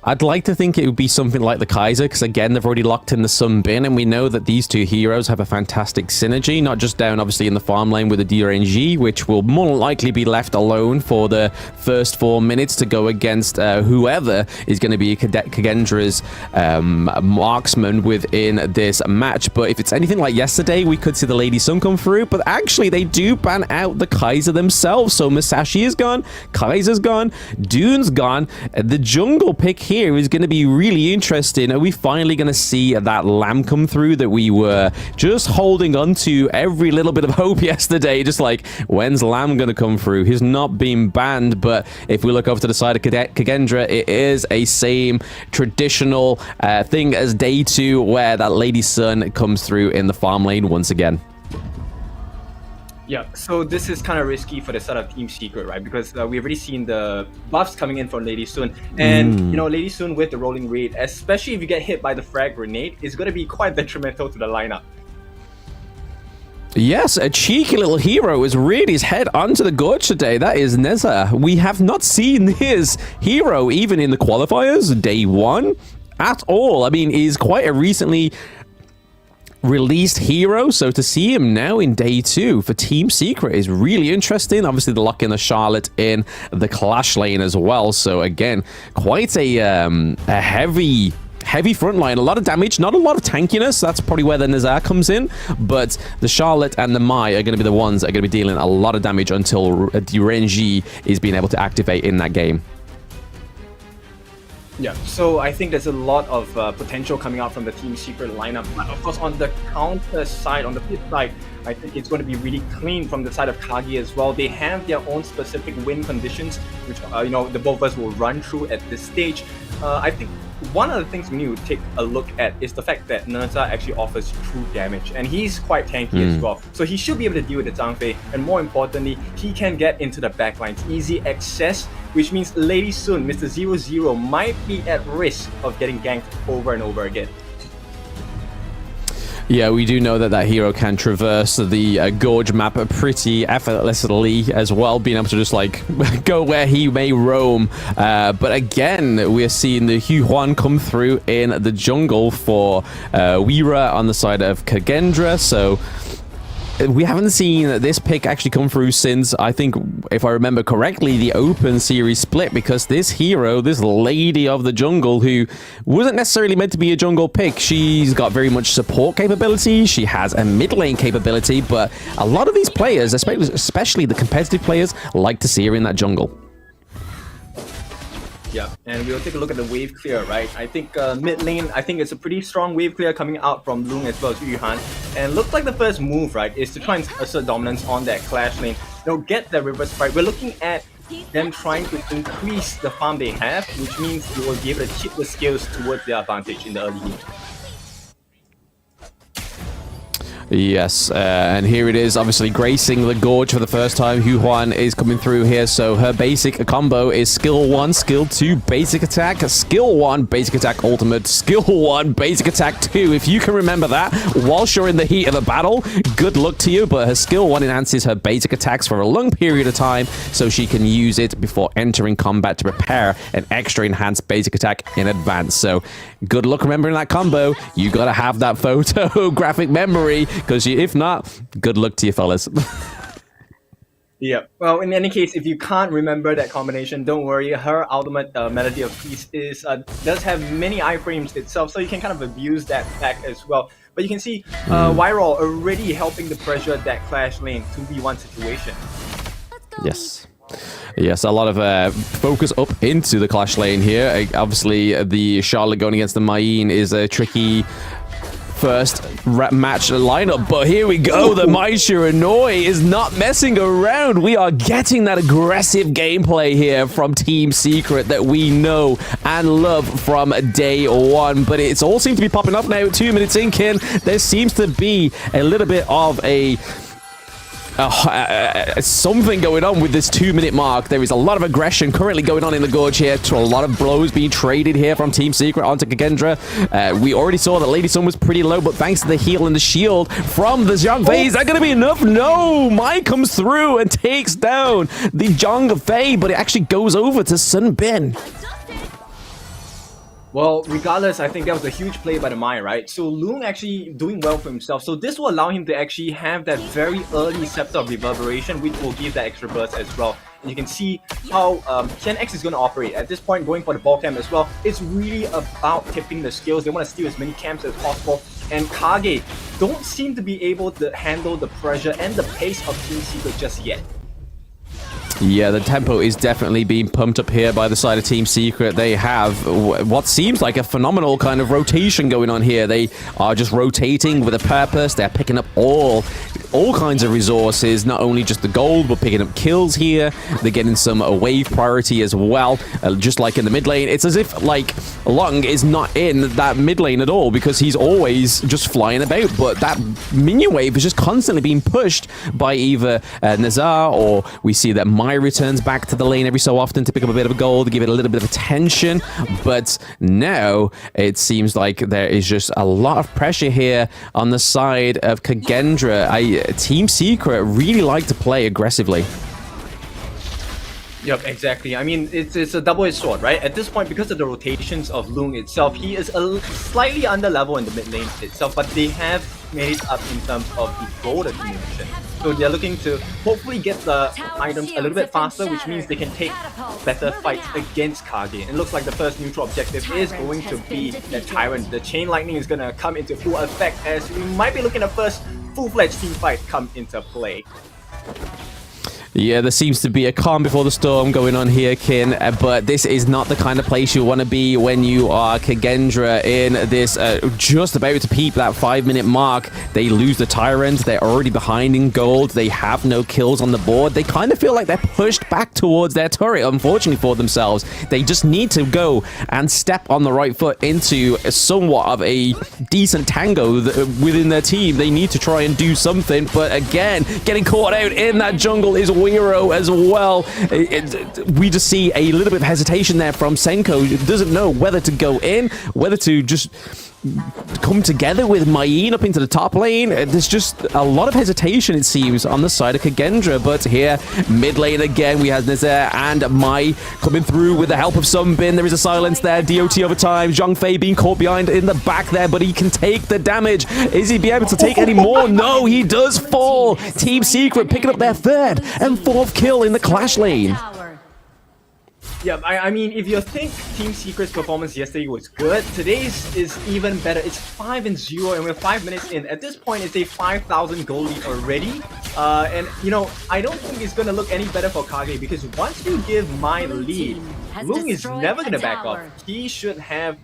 I'd like to think it would be something like the Kaiser, because again, they've already locked in the Sun Bin, and we know that these two heroes have a fantastic synergy, not just down, obviously, in the farm lane with the DRNG, which will more likely be left alone for the first 4 minutes to go against whoever is going to be Kagendra's marksman within this match. But if it's anything like yesterday, we could see the Lady Sun come through, but actually, they do ban out the Kaiser themselves, so Masashi is gone, Kaiser's gone, Dune's gone, the jungle pick here is going to be really interesting. Are we finally going to see that Lamb come through that we were just holding on to every little bit of hope yesterday? Just like, when's Lamb going to come through? He's not been banned, but if we look over to the side of Kagendra, it is a same traditional thing as day 2 where that Lady Sun comes through in the farm lane once again. Yeah, so this is kind of risky for the side of Team Secret, right? Because we've already seen the buffs coming in from Lady Sun. And, Lady Sun with the rolling raid, especially if you get hit by the frag grenade, is going to be quite detrimental to the lineup. Yes, a cheeky little hero has reared his head onto the gorge today. That is Neza. We have not seen his hero even in the qualifiers, day 1, at all. I mean, he's quite a recently released hero, so to see him now in day 2 for Team Secret is really interesting. Obviously, the lock in the Charlotte in the Clash lane as well. So again, quite a heavy front line, a lot of damage, not a lot of tankiness. That's probably where the Nazar comes in, but the Charlotte and the Mai are going to be the ones that are going to be dealing a lot of damage until the Renji is being able to activate in that game. Yeah, so I think there's a lot of potential coming out from the Team Secret lineup. But of course, on the counter side, on the flip side, I think it's going to be really clean from the side of KAGE as well. They have their own specific win conditions, which the both of us will run through at this stage. I think one of the things we need to take a look at is the fact that Neza actually offers true damage, and he's quite tanky as well. So he should be able to deal with the Zhang Fei, and more importantly, he can get into the backlines. Easy access, which means Lady Sun, Mr. 00, might be at risk of getting ganked over and over again. Yeah, we do know that that hero can traverse the Gorge map pretty effortlessly as well, being able to just like go where he may roam. But again, we're seeing the Hu Huan come through in the jungle for Weira on the side of Kagendra. So we haven't seen this pick actually come through since, I think, if I remember correctly, the Open Series split, because this hero, this lady of the jungle, who wasn't necessarily meant to be a jungle pick, she's got very much support capability, she has a mid lane capability, but a lot of these players, especially the competitive players, like to see her in that jungle. Yeah, and we'll take a look at the wave clear, right? I think mid lane, I think it's a pretty strong wave clear coming out from Lung as well as Yuhan. And looks like the first move, right, is to try and assert dominance on that clash lane. They'll get the reverse fight. We're looking at them trying to increase the farm they have, which means they will be able to chip the skills towards their advantage in the early game. Yes, and here it is, obviously gracing the Gorge for the first time. Hu Huan is coming through here, so her basic combo is skill 1, skill 2, basic attack, skill 1, basic attack ultimate, skill 1, basic attack 2. If you can remember that whilst you're in the heat of the battle, good luck to you, but her skill 1 enhances her basic attacks for a long period of time, so she can use it before entering combat to prepare an extra enhanced basic attack in advance. So good luck remembering that combo. You gotta have that photographic memory, because if not, good luck to you, fellas. Yeah, well, in any case, if you can't remember that combination, don't worry. Her ultimate Melody of Peace does have many iframes itself, so you can kind of abuse that fact as well. But you can see Viral already helping to pressure that clash lane 2v1 situation. Yes. Yes, a lot of focus up into the clash lane here. Obviously, the Charlotte going against the Mayin is a tricky first match lineup, but here we go. The Mai Shiranui is not messing around. We are getting that aggressive gameplay here from Team Secret that we know and love from day one, but it's all seems to be popping up now. 2 minutes in, Kin. There seems to be a little bit of a something going on with this 2-minute mark. There is a lot of aggression currently going on in the Gorge here. A lot of blows being traded here from Team Secret onto Kagendra. We already saw that Lady Sun was pretty low, but thanks to the heal and the shield from the Zhang Fei, is that going to be enough? No! Mai comes through and takes down the Zhang Fei, but it actually goes over to Sun Bin. Well, regardless, I think that was a huge play by the Mai, right? So Lung actually doing well for himself. So this will allow him to actually have that very early Scepter of Reverberation, which will give that extra burst as well. And you can see how Ken X is going to operate. At this point, going for the ball camp as well, it's really about tipping the skills. They want to steal as many camps as possible. And KAGE don't seem to be able to handle the pressure and the pace of Team Secret just yet. Yeah, the tempo is definitely being pumped up here by the side of Team Secret. They have what seems like a phenomenal kind of rotation going on here. They are just rotating with a purpose. They're picking up all kinds of resources, not only just the gold, but picking up kills here. They're getting some wave priority as well, just like in the mid lane. It's as if, like, Lung is not in that mid lane at all because he's always just flying about, but that minion wave is just constantly being pushed by either Nazar, or we see that Mai returns back to the lane every so often to pick up a bit of gold, to give it a little bit of attention. But now it seems like there is just a lot of pressure here on the side of Kagendra. Team Secret really like to play aggressively. Yep, exactly. I mean, it's a double-edged sword, right? At this point, because of the rotations of Lung itself, he is slightly under level in the mid lane itself, but they have made it up in terms of the gold accumulation. So they're looking to hopefully get the items a little bit faster, which means they can take better fights against KAGE. It looks like the first neutral objective is going to be the Tyrant. The Chain Lightning is going to come into full effect as we might be looking at the first full-fledged team fight come into play. Yeah, there seems to be a calm before the storm going on here, Kin, but this is not the kind of place you want to be when you are KAGE in this just about to peep that 5-minute mark. They lose the Tyrant, they're already behind in gold, they have no kills on the board. They kind of feel like they're pushed back towards their turret, unfortunately for themselves. They just need to go and step on the right foot into somewhat of a decent tango within their team. They need to try and do something, but again, getting caught out in that jungle is Weiro as well. We just see a little bit of hesitation there from Senko. Doesn't know whether to go in, whether to just come together with Mayeen up into the top lane. There's just a lot of hesitation, it seems, on the side of KAGE. But here, mid lane again, we have Nazair and Mai coming through with the help of Sunbin. There is a silence there. DOT over time. Zhang Fei being caught behind in the back there, but he can take the damage. Is he be able to take any more? No, he does fall. Team Secret picking up their 3rd and 4th kill in the Clash lane. Yeah, I mean, if you think Team Secret's performance yesterday was good, today's is even better. It's 5-0, and we're 5 minutes in. At this point, it's a 5,000 gold lead already. And, you know, I don't think it's going to look any better for KAGE, because once you give my lead, Lung is never going to back off. He should have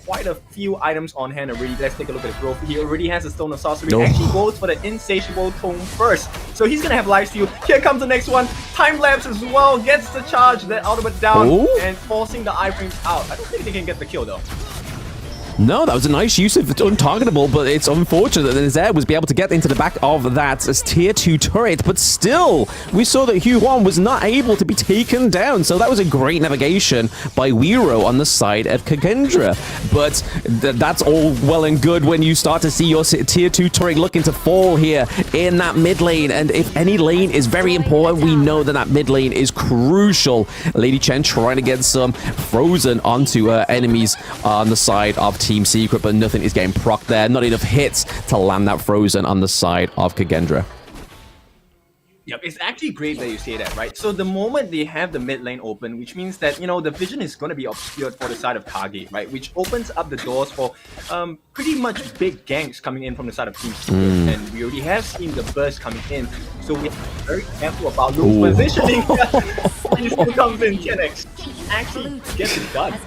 quite a few items on hand already. Let's take a look at the growth. He already has a Stone of Sorcery. Actually goes for the Insatiable Tome first. So he's gonna have lifesteal. Here comes the next one. Time Lapse as well. Gets the charge, that ultimate down, and forcing the iframes out. I don't think they can get the kill though. No, that was a nice use of untargetable, but it's unfortunate that Nazair was able to get into the back of that as tier 2 turret, but still, we saw that Hu Huan was not able to be taken down, so that was a great navigation by Weiro on the side of KAGE. But that's all well and good when you start to see your tier 2 turret looking to fall here in that mid lane, and if any lane is very important, we know that that mid lane is crucial. Lady Chen trying to get some frozen onto enemies on the side of Team Secret, but nothing is getting procced there. Not enough hits to land that frozen on the side of KAGE. Yep, it's actually great that you say that, right? So the moment they have the mid lane open, which means that, you know, the vision is going to be obscured for the side of KAGE, right? Which opens up the doors for pretty much big ganks coming in from the side of Team Secret. And we already have seen the burst coming in. So we have to be very careful about Lung's positioning. He still comes in 10x. Actually gets it done.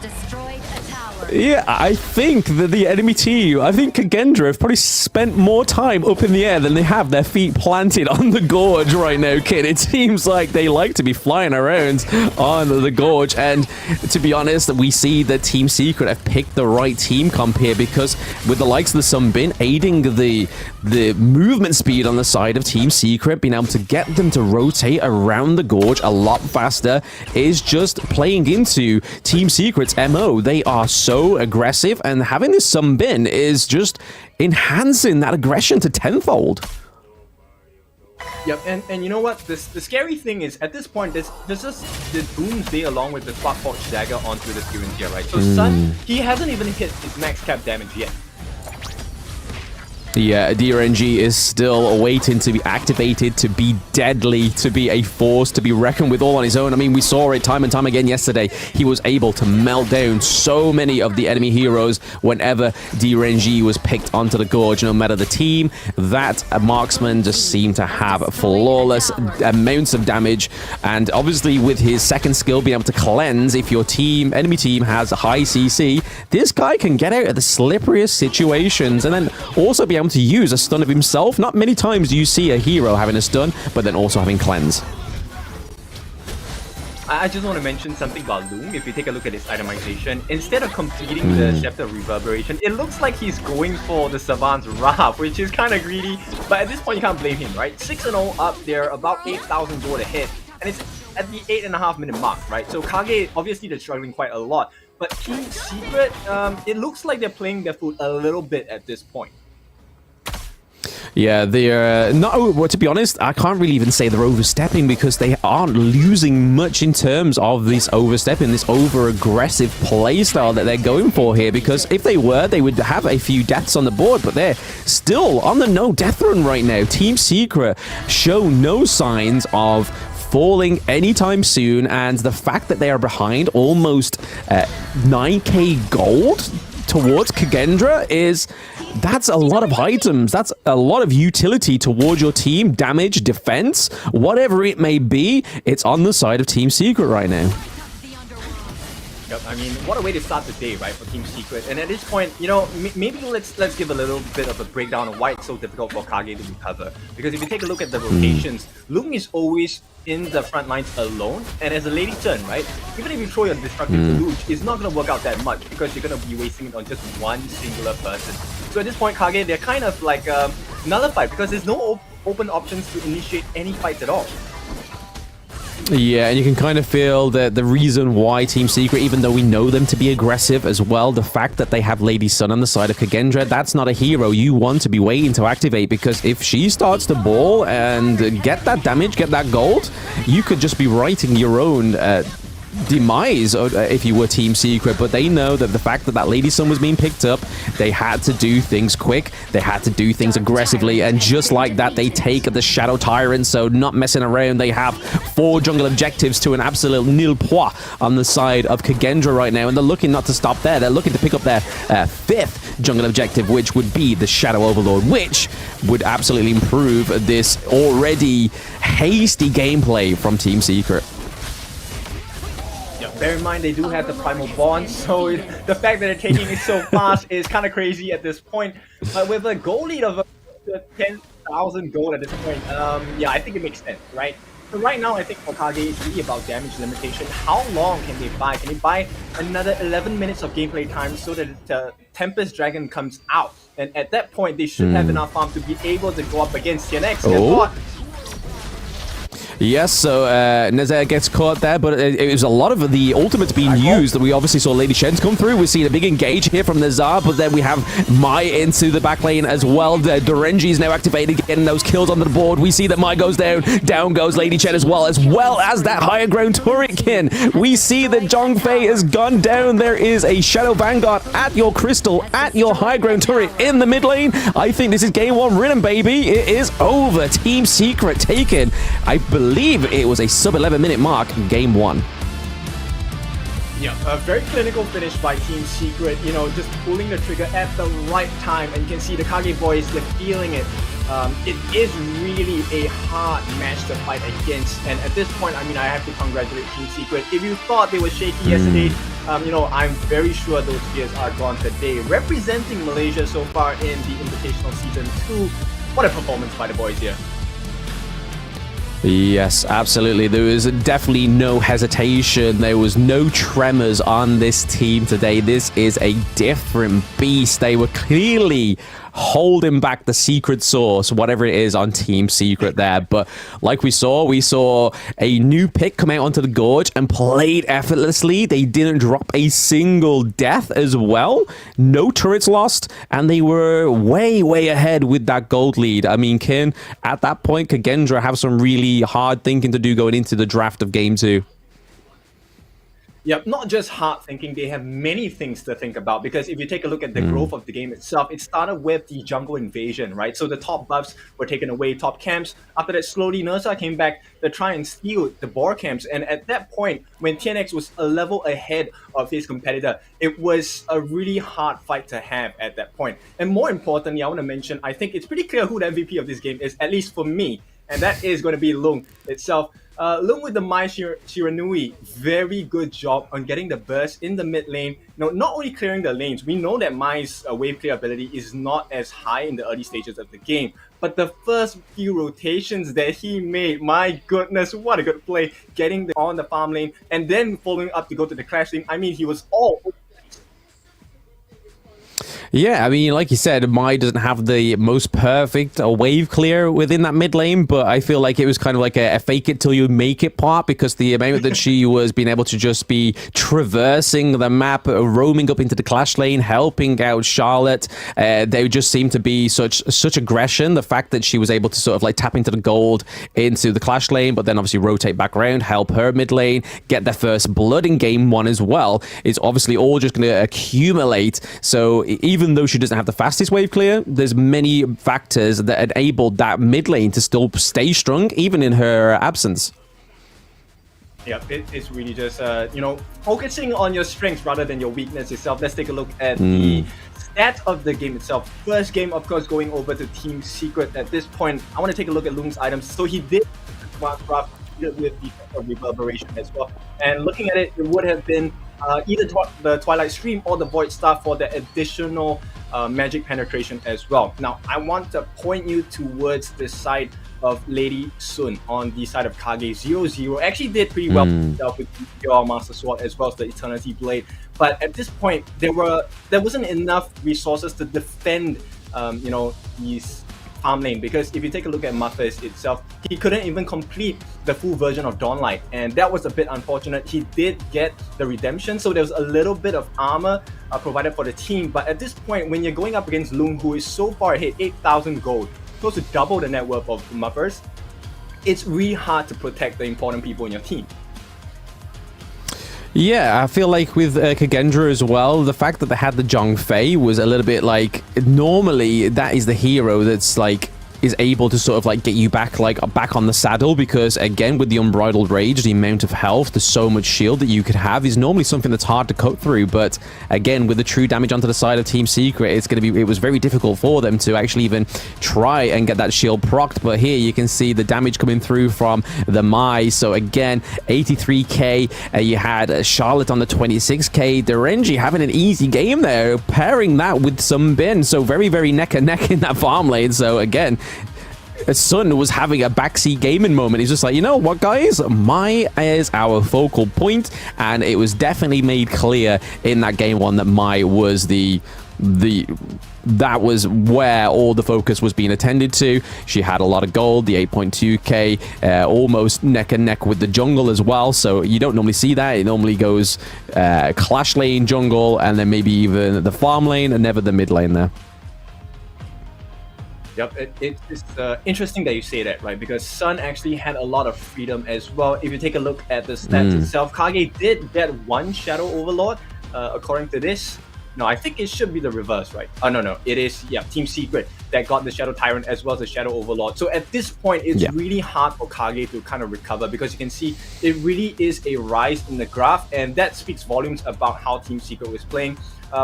Yeah, I think that the enemy team, I think KAGE have probably spent more time up in the air than they have their feet planted on the gorge right now, kid. It seems like they like to be flying around on the gorge, and to be honest, we see that Team Secret have picked the right team comp here, because with the likes of the Sunbin aiding the movement speed on the side of Team Secret, being able to get them to rotate around the gorge a lot faster is just playing into Team Secret's MO. They are so aggressive, and having this Sunbin is just enhancing that aggression to tenfold. Yep, and you know what? The scary thing is, at this point, there's just the Doomsday along with the Sparkforge Dagger onto the Tyrion here, right? So Sun, he hasn't even hit his max cap damage yet. Yeah, DRNG is still waiting to be activated, to be deadly, to be a force to be reckoned with all on his own. I mean, we saw it time and time again yesterday. He was able to melt down so many of the enemy heroes whenever DRNG was picked onto the gorge. No matter the team, that marksman just seemed to have flawless amounts of damage. And obviously with his second skill being able to cleanse, if your enemy team has a high CC, this guy can get out of the slipperiest situations, and then also be able to use a stun of himself. Not many times do you see a hero having a stun, but then also having cleanse. I just want to mention something about Loom. If you take a look at his itemization, instead of completing the Scepter of Reverberation, it looks like he's going for the Savant's Wrath, which is kind of greedy, but at this point you can't blame him, right? 6-0 up there, about 8,000 gold ahead, and it's at the 8.5 minute mark, right? So KAGE, obviously they're struggling quite a lot, but Team Secret, it looks like they're playing their foot a little bit at this point. Yeah, they're not. Well, to be honest, I can't really even say they're overstepping, because they aren't losing much in terms of this overstepping, this over-aggressive playstyle that they're going for here. Because if they were, they would have a few deaths on the board, but they're still on the no-death run right now. Team Secret show no signs of falling anytime soon, and the fact that they are behind almost 9k gold towards Kagendra is that's a lot of items. That's a lot of utility towards your team, damage, defense, whatever it may be. It's on the side of Team Secret right now. Yep, I mean, what a way to start the day, right, for Team Secret. And at this point, you know, maybe let's give a little bit of a breakdown of why it's so difficult for KAGE to recover. Because if you take a look at the rotations, Lung is always in the front lines alone, and as a Lady Chen, right, even if you throw your Destructive Deluge, it's not going to work out that much because you're going to be wasting it on just one singular person. So at this point, KAGE, they're kind of like nullified because there's no open options to initiate any fights at all. Yeah, and you can kind of feel that the reason why Team Secret, even though we know them to be aggressive as well, the fact that they have Lady Sun on the side of Kagendra, that's not a hero you want to be waiting to activate, because if she starts to ball and get that damage, get that gold, you could just be writing your own demise if you were Team Secret. But they know that the fact that that Lady Sun was being picked up, they had to do things quick, they had to do things aggressively, and just like that, they take the Shadow Tyrant. So not messing around, they have 4 jungle objectives to an absolute nil point on the side of Kagendra right now, and they're looking not to stop there. They're looking to pick up their 5th jungle objective, which would be the Shadow Overlord, which would absolutely improve this already hasty gameplay from Team Secret. Bear in mind, they do have the Primal Bond, so the fact that they're taking it so fast is kind of crazy at this point. But with a goal lead of 10,000 gold at this point, yeah, I think it makes sense, right? So right now, I think for KAGE, it's really about damage limitation. How long can they buy? Can they buy another 11 minutes of gameplay time so that the Tempest Dragon comes out? And at that point, they should have enough farm to be able to go up against TNX. Yes, so Nezair gets caught there, but it was a lot of the ultimates being used. We obviously saw Lady Shen's come through. We've seen a big engage here from Nezair, but then we have Mai into the back lane as well. Dorenji is now activated, getting those kills on the board. We see that Mai goes down. Down goes Lady Chen as well as that higher ground turretkin. We see that Zhongfei has gone down. There is a Shadow Vanguard at your crystal, at your high ground turret in the mid lane. I think this is game 1 written, baby. It is over. Team Secret taken, I believe it was a sub 11-minute mark, game 1. Yeah, a very clinical finish by Team Secret, you know, just pulling the trigger at the right time, and you can see the KAGE boys, they're feeling it. It is really a hard match to fight against, and at this point, I mean, I have to congratulate Team Secret. If you thought they were shaky yesterday, you know, I'm very sure those fears are gone today. Representing Malaysia so far in the Invitational Season 2, what a performance by the boys here. Yes, absolutely. There was definitely no hesitation. There was no tremors on this team today. This is a different beast. They were clearly holding back the secret sauce, whatever it is, on Team Secret there. But like we saw a new pick come out onto the Gorge and played effortlessly. They didn't drop a single death as well. No turrets lost, and they were way, way ahead with that gold lead. I mean, Kin, at that point, Kagendra have some really hard thinking to do going into the draft of game 2. Yep, not just hard thinking, they have many things to think about, because if you take a look at the growth of the game itself, it started with the jungle invasion, right? So the top buffs were taken away, top camps. After that, slowly Nursa came back to try and steal the boar camps. And at that point, when TNX was a level ahead of his competitor, it was a really hard fight to have at that point. And more importantly, I want to mention, I think it's pretty clear who the MVP of this game is, at least for me, and that is going to be Lung itself. Lung with the Mai Shiranui, very good job on getting the burst in the mid lane. You know, not only clearing the lanes, we know that Mai's wave clear ability is not as high in the early stages of the game, but the first few rotations that he made, my goodness, what a good play, getting on the farm lane and then following up to go to the clash lane. I mean, he was all over. Yeah, I mean, like you said, Mai doesn't have the most perfect wave clear within that mid lane, but I feel like it was kind of like a fake it till you make it part, because the amount that she was being able to just be traversing the map, roaming up into the clash lane, helping out Charlotte, they just seemed to be such aggression. The fact that she was able to sort of like tap into the gold into the clash lane, but then obviously rotate back around, help her mid lane, get their first blood in game 1 as well, it's obviously all just going to accumulate. So even though she doesn't have the fastest wave clear, there's many factors that enabled that mid lane to still stay strong even in her absence. Yeah, it's really just, focusing on your strengths rather than your weakness itself. Let's take a look at the stats of the game itself. First game, of course, going over to Team Secret. At this point, I want to take a look at Lung's items. So he did Smart Craft with the reverberation as well. And looking at it, it would have been either the Twilight Stream or the Void Star for the additional magic penetration as well. Now, I want to point you towards the side of Lady Sun on the side of Kage 0-0. Actually did pretty well himself with your Master Sword as well as the Eternity Blade. But at this point, there wasn't enough resources to defend, these farm lane, because if you take a look at Muffus itself, he couldn't even complete the full version of Dawnlight, and that was a bit unfortunate. He did get the redemption, so there was a little bit of armor provided for the team, but at this point, when you're going up against Lung, who is so far ahead, 8,000 gold, close to double the net worth of Muffers, it's really hard to protect the important people in your team. Yeah, I feel like with Kagendra as well, the fact that they had the Zhang Fei was a little bit like, normally that is the hero that's like is able to sort of like get you back back on the saddle, because again with the Unbridled Rage, the amount of health, the so much shield that you could have is normally something that's hard to cut through. But again, with the true damage onto the side of Team Secret, it was very difficult for them to actually even try and get that shield procced. But here you can see the damage coming through from the Mai. So again, 83k, you had Charlotte on the 26k, Derenji having an easy game there, pairing that with some Bin, so very, very neck and neck in that farm lane. So again, Sun was having a backseat gaming moment. He's just like, you know what, guys? Mai is our focal point, and it was definitely made clear in that game one that Mai was that was where all the focus was being attended to. She had a lot of gold, the 8.2k, almost neck and neck with the jungle as well. So you don't normally see that. It normally goes clash lane, jungle, and then maybe even the farm lane, and never the mid lane there. Yep, it's interesting that you say that, right? Because Sun actually had a lot of freedom as well. If you take a look at the stats itself, Kage did get one Shadow Overlord, according to this. No, I think it should be the reverse, right? Oh, no, it is, Team Secret that got the Shadow Tyrant as well as the Shadow Overlord. So at this point, it's really hard for Kage to kind of recover, because you can see it really is a rise in the graph, and that speaks volumes about how Team Secret was playing.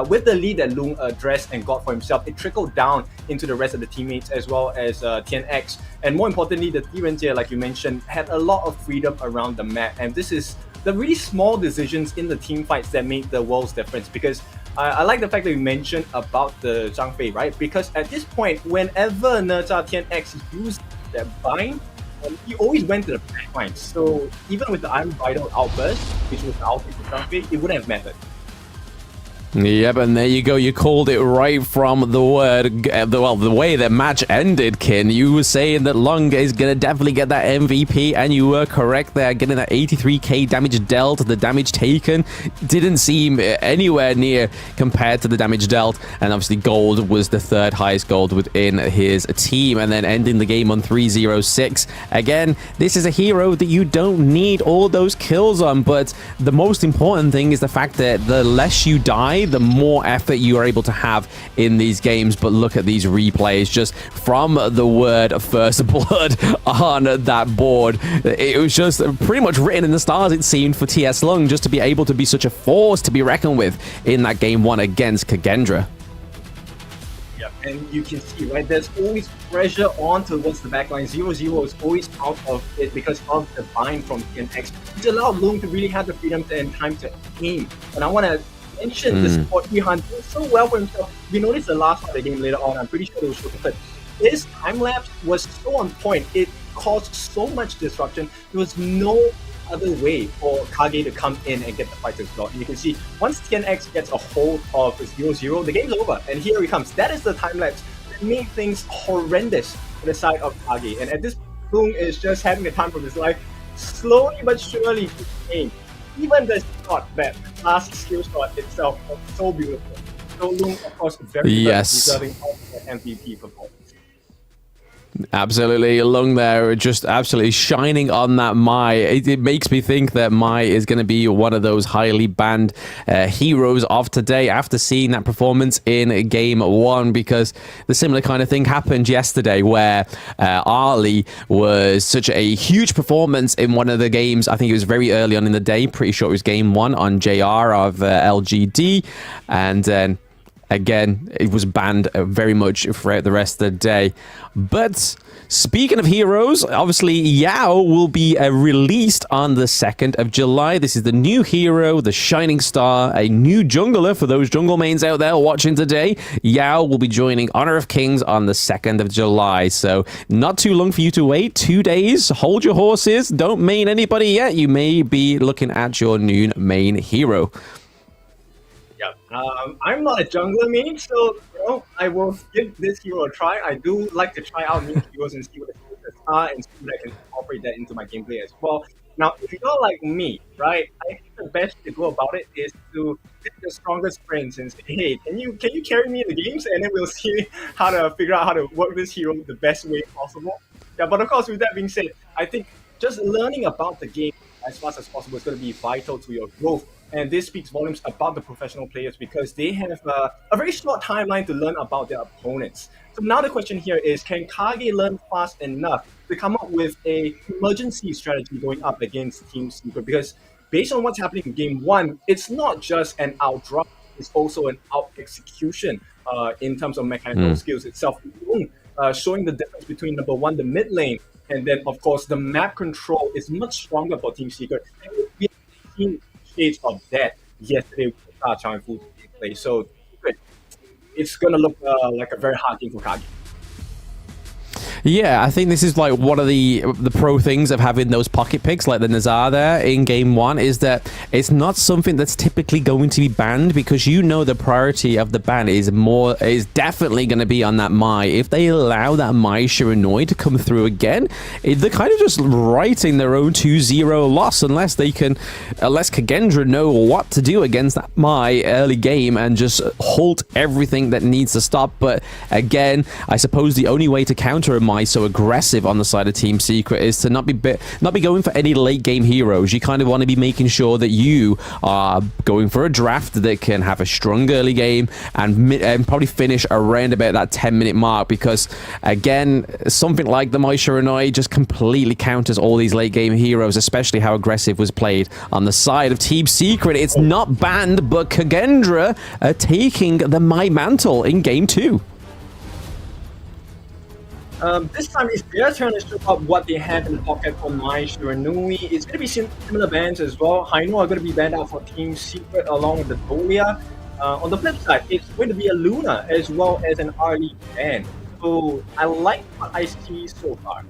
With the lead that Lung addressed and got for himself, it trickled down into the rest of the teammates as well as TNX. And more importantly, the Tirenjie, like you mentioned, had a lot of freedom around the map. And this is the really small decisions in the team fights that made the world's difference. Because I like the fact that you mentioned about the Zhang Fei, right? Because at this point, whenever Nerja TNX used that bind, he always went to the back line. So even with the Unbridled Outburst, which was the ultimate for Zhang Fei, it wouldn't have mattered. Yep, and there you go. You called it right from the word, the way the match ended, Kin. You were saying that Lung is going to definitely get that MVP, and you were correct there. Getting that 83k damage dealt, the damage taken didn't seem anywhere near compared to the damage dealt. And obviously gold was the third highest gold within his team, and then ending the game on 306. Again, this is a hero that you don't need all those kills on, but the most important thing is the fact that the less you die, the more effort you are able to have in these games. But look at these replays, just from the word first blood on that board. It was just pretty much written in the stars, it seemed, for TS Lung just to be able to be such a force to be reckoned with in that game one against Kagendra. Yeah, and you can see, right, there's always pressure on towards the backline. 0-0 is always out of it because of the bind from TNX, which allowed Lung to really have the freedom and time to aim. And I want to mention the support Ihan did so well for himself. We noticed the last part of the game later on. I'm pretty sure it was short, but his time lapse was so on point. It caused so much disruption. There was no other way for Kage to come in and get the fight as well. And you can see once TNX gets a hold of 0-0, the game's over. And here he comes. That is the time lapse that made things horrendous on the side of Kage. And at this point, Lung is just having the time of his life, slowly but surely playing. Even the shot, that last skill shot itself was so beautiful. So Lung, of course, very deserving of the MVP performance. Absolutely, Lung there, just absolutely shining on that Mai. It makes me think that Mai is going to be one of those highly banned heroes of today after seeing that performance in Game 1, because the similar kind of thing happened yesterday where Ali was such a huge performance in one of the games. I think it was very early on in the day, pretty sure it was Game 1 on JR of LGD, and then again, it was banned very much throughout the rest of the day. But speaking of heroes, obviously Yao will be released on the 2nd of July. This is the new hero, the Shining Star, a new jungler for those jungle mains out there watching today. Yao will be joining Honor of Kings on the 2nd of July. So not too long for you to wait. 2 days. Hold your horses. Don't main anybody yet. You may be looking at your new main hero. I'm not a jungler main, so I will give this hero a try. I do like to try out new heroes and see what the features are and see if I can incorporate that into my gameplay as well. Now, if you're like me, right, I think the best way to go about it is to pick the strongest friends and say, hey, can you carry me in the games? And then we'll see how to figure out how to work this hero the best way possible. Yeah, but of course, with that being said, I think just learning about the game as fast as possible is going to be vital to your growth. And this speaks volumes about the professional players because they have a very short timeline to learn about their opponents. So now the question here is, can KAGE learn fast enough to come up with an emergency strategy going up against Team Secret? Because based on what's happening in Game 1, it's not just an outdraw, it's also an out-execution in terms of mechanical skills itself. Showing the difference between number 1, the mid lane, and then, of course, the map control is much stronger for Team Secret. And we have seen shades of that yesterday with Star Chang Fu play. So it's going to look like a very hard game for KAGE. Yeah, I think this is like one of the pro things of having those pocket picks like the Nazar there in Game 1 is that it's not something that's typically going to be banned because you know the priority of the ban is definitely going to be on that Mai. If they allow that Mai Shiranui to come through again, they're kind of just writing their own 2-0 loss unless Kagendra know what to do against that Mai early game and just halt everything that needs to stop. But again, I suppose the only way to counter a Mai so aggressive on the side of Team Secret is to not be going for any late game heroes. You kind of want to be making sure that you are going for a draft that can have a strong early game and probably finish around about that 10-minute mark, because again, something like the Mai Shiranui just completely counters all these late game heroes, especially how aggressive was played on the side of Team Secret. It's not banned, but Kagendra are taking the Mai mantle in Game 2. This time it's their turn to show up what they have in the pocket for Mai Shiranui. It's going to be similar bans as well. Haino are going to be banned out for Team Secret along with the Dolia. On the flip side, it's going to be a Luna as well as an RE ban. So I like what I see so far.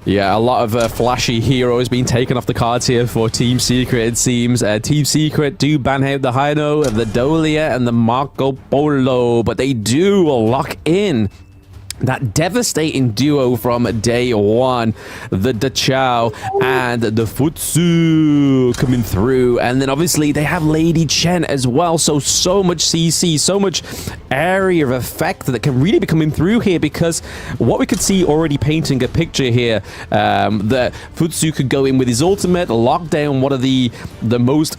Yeah, a lot of flashy heroes being taken off the cards here for Team Secret, it seems. Team Secret do ban out the Haino, the Dolia, and the Marco Polo, but they do lock in that devastating duo from day 1, the Dachao and the Futsu coming through. And then obviously they have Lady Chen as well. So much CC, so much area of effect that can really be coming through here, because what we could see already painting a picture here, that Futsu could go in with his ultimate, lock down one of the most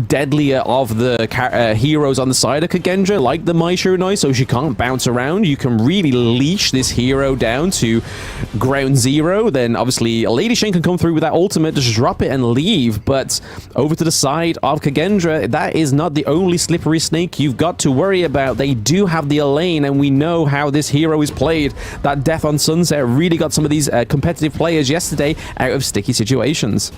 deadlier of the heroes on the side of Kagendra, like the Mai Shiranui, so she can't bounce around. You can really leash this hero down to ground zero. Then obviously Lady Shen can come through with that ultimate, just drop it and leave. But over to the side of Kagendra, that is not the only slippery snake you've got to worry about. They do have the Elaine, and we know how this hero is played. That Death on Sunset really got some of these competitive players yesterday out of sticky situations.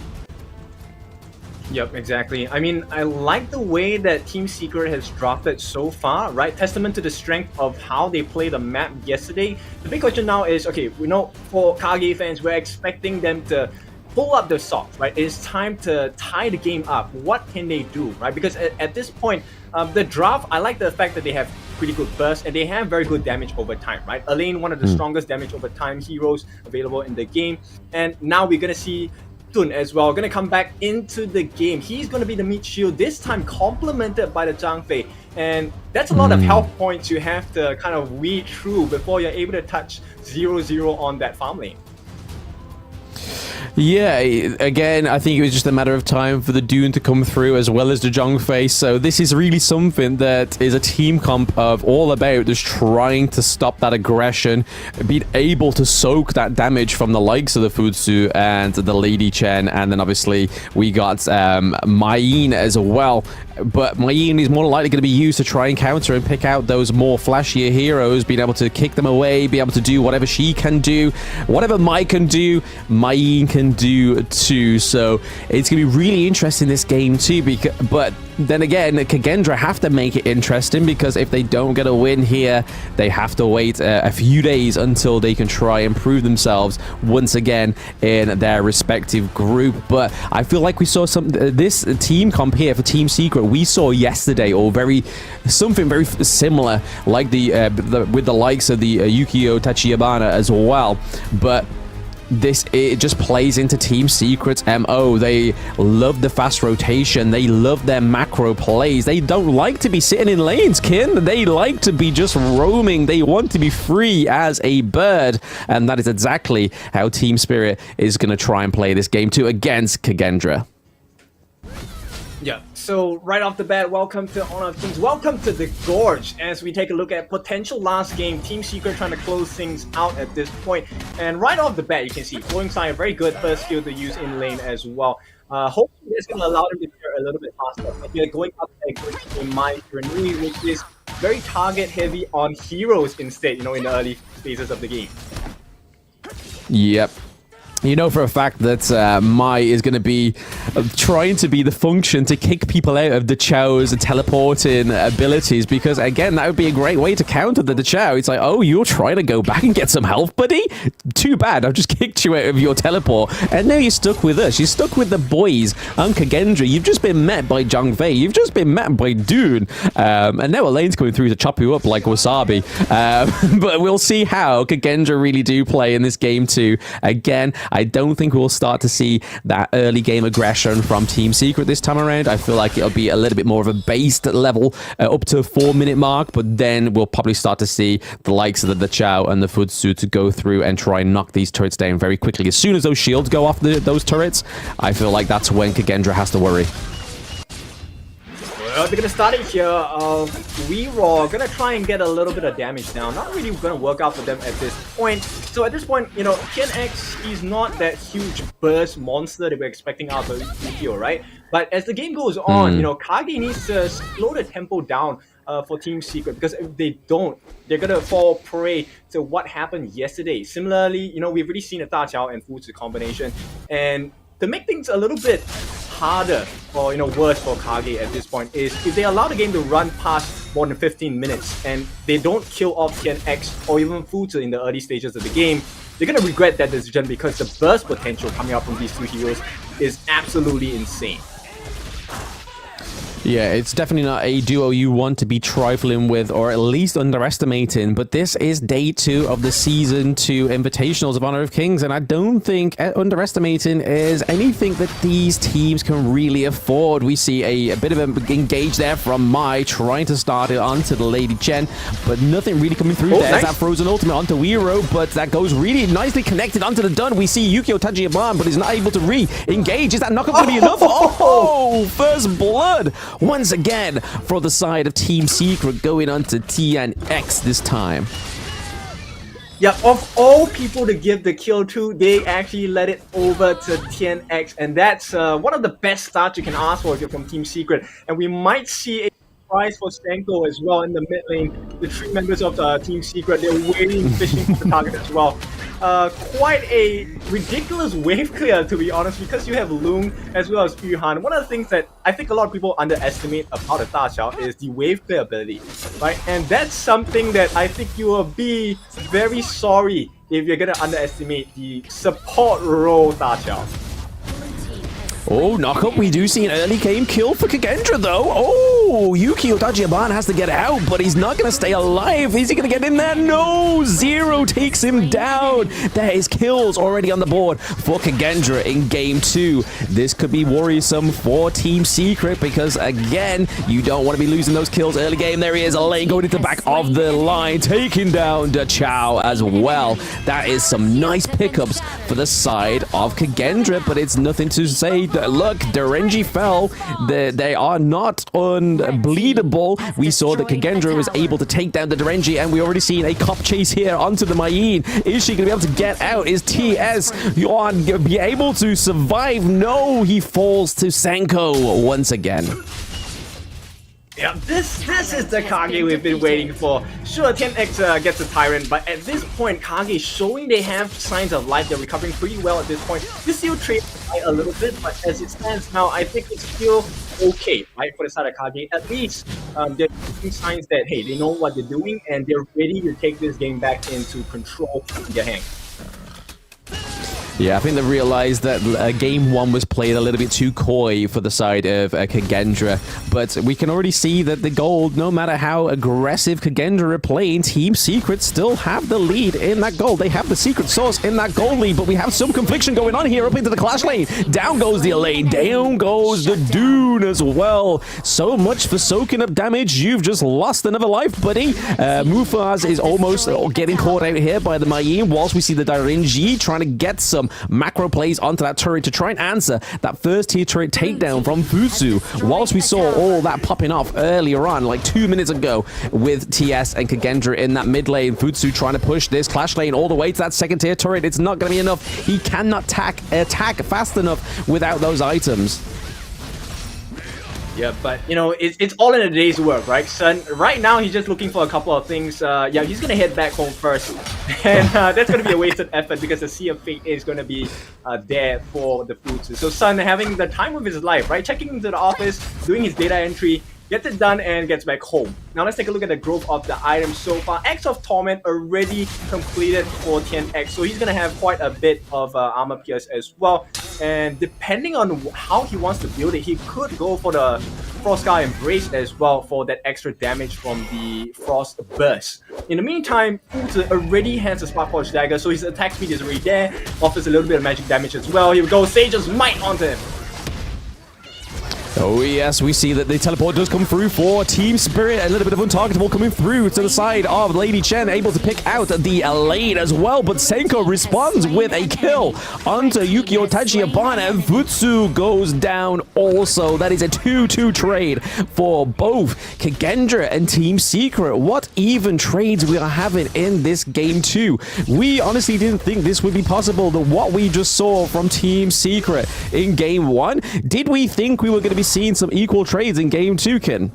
Yep, exactly. I mean, I like the way that Team Secret has drafted so far, right? Testament to the strength of how they played the map yesterday. The big question now is, okay, we know for KAGE fans, we're expecting them to pull up their socks, right? It's time to tie the game up. What can they do, right? Because at this point, the draft, I like the fact that they have pretty good burst and they have very good damage over time, right? Elaine, one of the strongest damage over time heroes available in the game. And now we're going to see Tun as well, going to come back into the game. He's going to be the meat shield, this time complemented by the Zhang Fei. And that's a lot of health points you have to kind of weed through before you're able to touch 0-0 on that farm lane. Yeah, again, I think it was just a matter of time for the Dune to come through as well as the Zhongfei. So this is really something that is a team comp of all about just trying to stop that aggression, being able to soak that damage from the likes of the Futsu and the Lady Chen, and then obviously we got Mayin as well. But Mayin is more likely going to be used to try and counter and pick out those more flashier heroes, being able to kick them away, be able to do whatever she can do. Whatever Mai can do, Mayin can do too. So it's going to be really interesting this game too. But then again, KAGE have to make it interesting, because if they don't get a win here, they have to wait a few days until they can try and prove themselves once again in their respective group. But I feel like we saw this team comp here for Team Secret we saw yesterday, or something very similar, like with the likes of the Yukio Tachibana as well. But it just plays into Team Secret's MO. They love the fast rotation. They love their macro plays. They don't like to be sitting in lanes, Kin. They like to be just roaming. They want to be free as a bird. And that is exactly how Team Spirit is going to try and play this game too against KAGE. Yeah, so right off the bat, welcome to Honor of Kings, welcome to the Gorge, as we take a look at potential last game, Team Secret trying to close things out at this point. And right off the bat, you can see Flowing Sign, a very good first skill to use in lane as well. Hopefully it's going to allow them to clear a little bit faster. Like you're going up against a Mai Grenouille, which is very target heavy on heroes instead, in the early phases of the game. Yep. You know for a fact that Mai is going to be trying to be the function to kick people out of the Chao's teleporting abilities, because again, that would be a great way to counter the Chao. It's like, oh, you're trying to go back and get some health, buddy? Too bad, I've just kicked you out of your teleport, and now you're stuck with us. You're stuck with the boys on KAGE. You've just been met by Zhongfei. You've just been met by Dune. And now Elaine's coming through to chop you up like wasabi. But we'll see how KAGE really do play in this game too. Again, I don't think we'll start to see that early game aggression from Team Secret this time around. I feel like it'll be a little bit more of a based level up to a 4-minute mark, but then we'll probably start to see the likes of the Chao and the Futsu to go through and try and knock these turrets down very quickly. As soon as those shields go off those turrets, I feel like that's when KAGE has to worry. Well, they're going to start it here. Weeraw going to try and get a little bit of damage now. Not really going to work out for them at this point. So at this point, TNX, he's not that huge burst monster that we're expecting out of Yukio, right? But as the game goes on, KAGE needs to slow the tempo down for Team Secret, because if they don't, they're going to fall prey to what happened yesterday. Similarly, we've already seen a Da Chao and Futsu combination, and to make things a little bit harder or worse for KAGE at this point is if they allow the game to run past more than 15 minutes and they don't kill off TNX or even Futsu in the early stages of the game, they're going to regret that decision, because the burst potential coming out from these two heroes is absolutely insane. Yeah, it's definitely not a duo you want to be trifling with, or at least underestimating. But this is day 2 of the Season 2 Invitationals of Honor of Kings, and I don't think underestimating is anything that these teams can really afford. We see a bit of an engage there from Mai, trying to start it onto the Lady Chen, but nothing really coming through there. Nice. That frozen ultimate onto Weero, but that goes really nicely connected onto the Dun. We see Yukio Tachibana, but he's not able to re-engage. Is that knockup going to be enough? Oh, first blood! Once again, for the side of Team Secret, going on to TNX this time. Yeah, of all people to give the kill to, they actually let it over to TNX, and that's one of the best starts you can ask for if you're from Team Secret. And we might see a surprise for Senko as well in the mid lane. The 3 members of Team Secret, they're waiting, fishing for the target as well. Quite a ridiculous wave clear, to be honest, because you have Loon as well as Yuhan. One of the things that I think a lot of people underestimate about the Da Chao is the wave clear ability, right? And that's something that I think you will be very sorry if you're gonna underestimate the support role Da Chao. Oh, knockup. We do see an early game kill for KAGE though. Oh, Oh, Yuki Otachiabana has to get out, but he's not going to stay alive. Is he going to get in there? No! Zero takes him down. There is kills already on the board for Kagendra in game 2. This could be worrisome for Team Secret because, again, you don't want to be losing those kills early game. There he is, Elaine going into the back of the line, taking down Dachao as well. That is some nice pickups for the side of Kagendra, but it's nothing to say that, look, Derenji fell. They are not unbleedable. We saw that Kagendra was able to take down the Derenji, and we already seen a cop chase here onto the Mayin. Is she going to be able to get out? Is TS going to be able to survive? No, he falls to Senko once again. Yeah, this is the Kage we've been waiting for. Sure, 10X gets a Tyrant, but at this point, Kage showing they have signs of life. They're recovering pretty well at this point. This still trade a little bit, but as it stands now, I think it's still okay, right, for the side of Kage. At least they're giving signs that, hey, they know what they're doing, and they're ready to take this game back into control in their hands. Yeah, I think they realized that game 1 was played a little bit too coy for the side of Kagendra, but we can already see that the gold, no matter how aggressive Kagendra are playing, Team Secret still have the lead in that gold. They have the secret source in that gold lead, but we have some confliction going on here up into the clash lane. Down goes the Elaine, down goes the Dune as well. So much for soaking up damage. You've just lost another life, buddy. Mufaz is almost getting caught out here by the Mayin, whilst we see the Dairenji trying to get some macro plays onto that turret to try and answer that first tier turret takedown from Futsu. Whilst we saw all that popping off earlier on, like 2 minutes ago, with TS and Kagendra in that mid lane, Futsu trying to push this clash lane all the way to that second tier turret. It's not going to be enough. He cannot attack fast enough without those items. Yeah, but you know, it's all in a day's work, right, Sun? Right now, he's just looking for a couple of things. Yeah, he's gonna head back home first, and that's gonna be a wasted effort because the Sea of Fate is gonna be there for the Futsu. So Sun having the time of his life, right? Checking into the office, doing his data entry, gets it done and gets back home. Now let's take a look at the growth of the items so far. X of Torment already completed for 10X, so he's gonna have quite a bit of armor pierce as well. And depending on how he wants to build it, he could go for the Frostscar Embrace as well for that extra damage from the Frost Burst. In the meantime, Futsu already has a Spark Forge Dagger, so his attack speed is already there, offers a little bit of magic damage as well. Here we go, Sage's Might onto him. Oh yes, we see that the teleport does come through for Team Spirit. A little bit of untargetable coming through to the side of Lady Chen, able to pick out the Elaine as well, but Senko responds with a kill onto Yukio Tachiabana, and Futsu goes down also. That is a 2-2 trade for both Kagendra and Team Secret. What even trades we are having in this game 2. We honestly didn't think this would be possible. What we just saw from Team Secret in game 1, did we think we were going to be seeing some equal trades in game 2, Ken?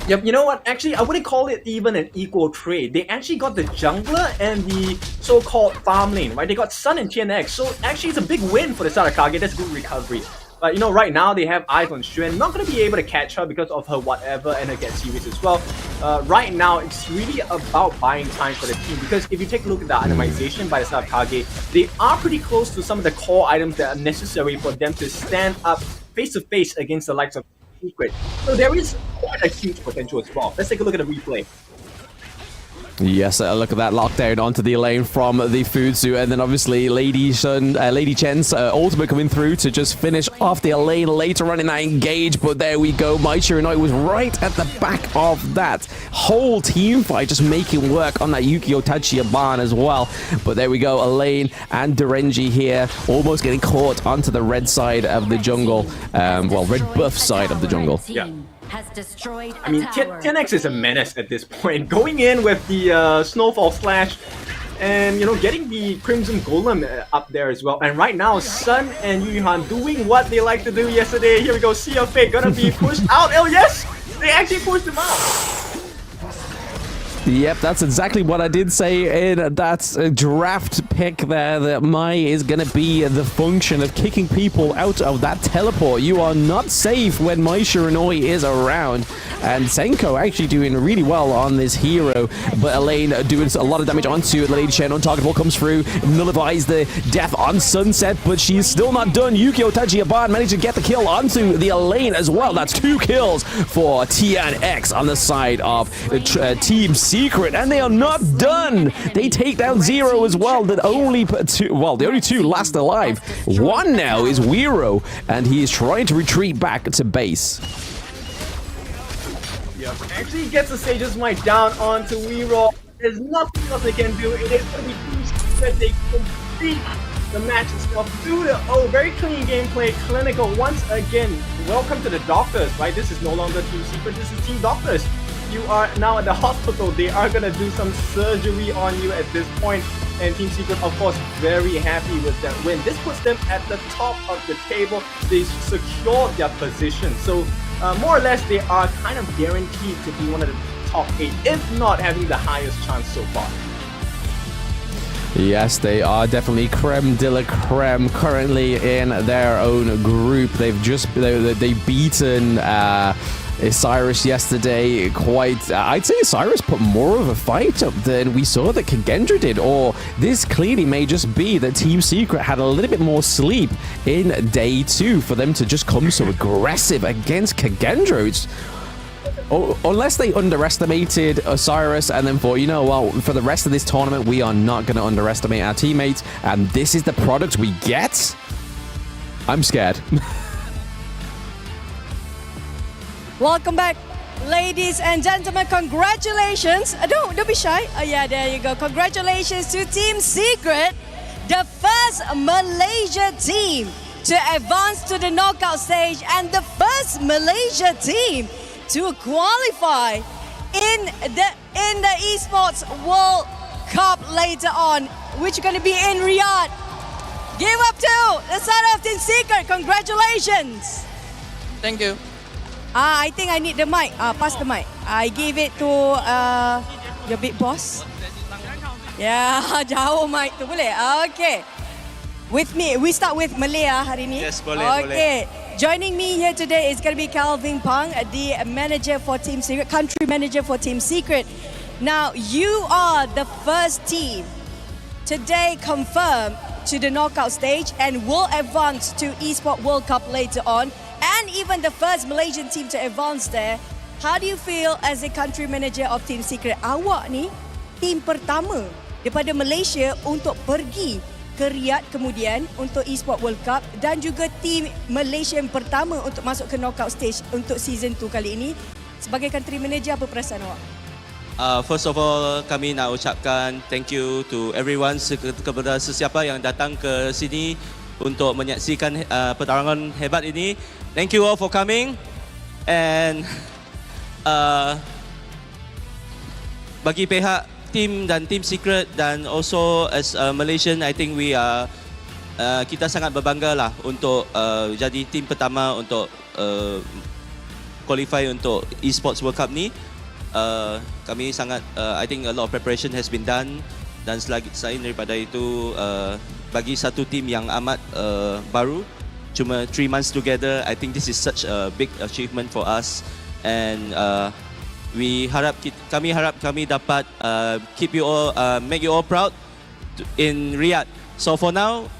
Yep, you know what? Actually, I wouldn't call it even an equal trade. They actually got the jungler and the so-called farm lane, right? They got Sun and TNX, so actually it's a big win for the side of Kage. That's good recovery. But you know, right now they have eyes on Xuan. Not going to be able to catch her because of her whatever and her get series as well. Right now, it's really about buying time for the team, because if you take a look at the itemization by the side of Kage, they are pretty close to some of the core items that are necessary for them to stand up face-to-face against the likes of Secret. So there is quite a huge potential as well. Let's take a look at the replay. Yes, look at that lockdown onto the Elaine from the Futsu, and then obviously Lady Chen's ultimate coming through to just finish off the Elaine later on in that engage. But there we go, Mai Shiranui was right at the back of that whole team fight, just making work on that Yukio Tachiabana as well. But there we go, Elaine and Derenji here, almost getting caught onto the red side of the jungle, well, red buff side of the jungle. Yeah. I mean, 10X is a menace at this point. Going in with the Snowfall Slash and, you know, getting the Crimson Golem up there as well. And right now, Sun and Yuhan doing what they like to do yesterday. Here we go, Sea of Fate gonna be pushed out. Oh yes! They actually pushed him out! Yep, that's exactly what I did say in that draft pick there, that Mai is going to be the function of kicking people out of that teleport. You are not safe when Mai Shiranui is around. And Senko actually doing really well on this hero, but Elaine doing a lot of damage onto the Lady Shen. Untargetable comes through, nullifies the death on Sunset, but she's still not done. Yukio Tachiaban managed to get the kill onto the Elaine as well. That's 2 kills for Tian X on the side of Team Secret, and they are not done. They take down Zero as well. The only two last alive. One now is Wiro, and he is trying to retreat back to base. Yep. Actually gets the Sage's Might down onto Wiro. There's nothing else they can do. It is going to be Team Secret. They complete the match itself 2-0. Very clean gameplay, clinical. Once again, welcome to the doctors, right? This is no longer Team Secret, this is Team Doctors. You are now at the hospital. They are going to do some surgery on you at this point. And Team Secret, of course, very happy with that win. This puts them at the top of the table. They secured their position. So more or less, they are kind of guaranteed to be one of the top 8, if not having the highest chance so far. Yes, they are definitely creme de la creme currently in their own group. They've beaten Cyrus yesterday quite... I'd say Cyrus put more of a fight up than we saw that Kagendra did, or this clearly may just be that Team Secret had a little bit more sleep in day 2 for them to just come so aggressive against Kagendra. Unless they underestimated Osiris and then thought, you know what, for the rest of this tournament, we are not going to underestimate our teammates, and this is the product we get, I'm scared. Welcome back, ladies and gentlemen. Congratulations. Don't be shy. Oh, yeah, there you go. Congratulations to Team Secret, the first Malaysia team to advance to the knockout stage and the first Malaysia team to qualify in the Esports World Cup later on, which is going to be in Riyadh. Give up to the side of Team Secret. Congratulations. Thank you. I think I need the mic. Pass the mic. I give it to your big boss. Yeah, jauh mic tu boleh. Okay. With me, we start with Malaya hari ni. Yes, boleh. Okay. Joining me here today is going to be Calvin Pang, the manager for Team Secret, country manager for Team Secret. Now, you are the first team today confirmed to the knockout stage and will advance to Esports World Cup later on, and even the first Malaysian team to advance there. How do you feel as a country manager of Team Secret? Awak ni tim pertama daripada Malaysia untuk pergi ke Riyadh kemudian untuk Esports World Cup, dan juga tim Malaysia yang pertama untuk masuk ke knockout stage untuk season 2 kali ini. Sebagai country manager, apa perasaan awak? First of all, kami nak ucapkan thank you to everyone, kepada sesiapa yang datang ke sini untuk menyaksikan pertarungan hebat ini. Thank you all for coming. And bagi pihak tim dan Team Secret dan also as a Malaysian, I think we are kita sangat berbangga lah untuk jadi tim pertama untuk qualify untuk Esports World Cup ni. Kami sangat I think a lot of preparation has been done, dan selain daripada itu bagi satu tim yang amat baru, cuma 3 months together, I think this is such a big achievement for us, and kami harap kami dapat keep you all, make you all proud in Riyadh. So for now,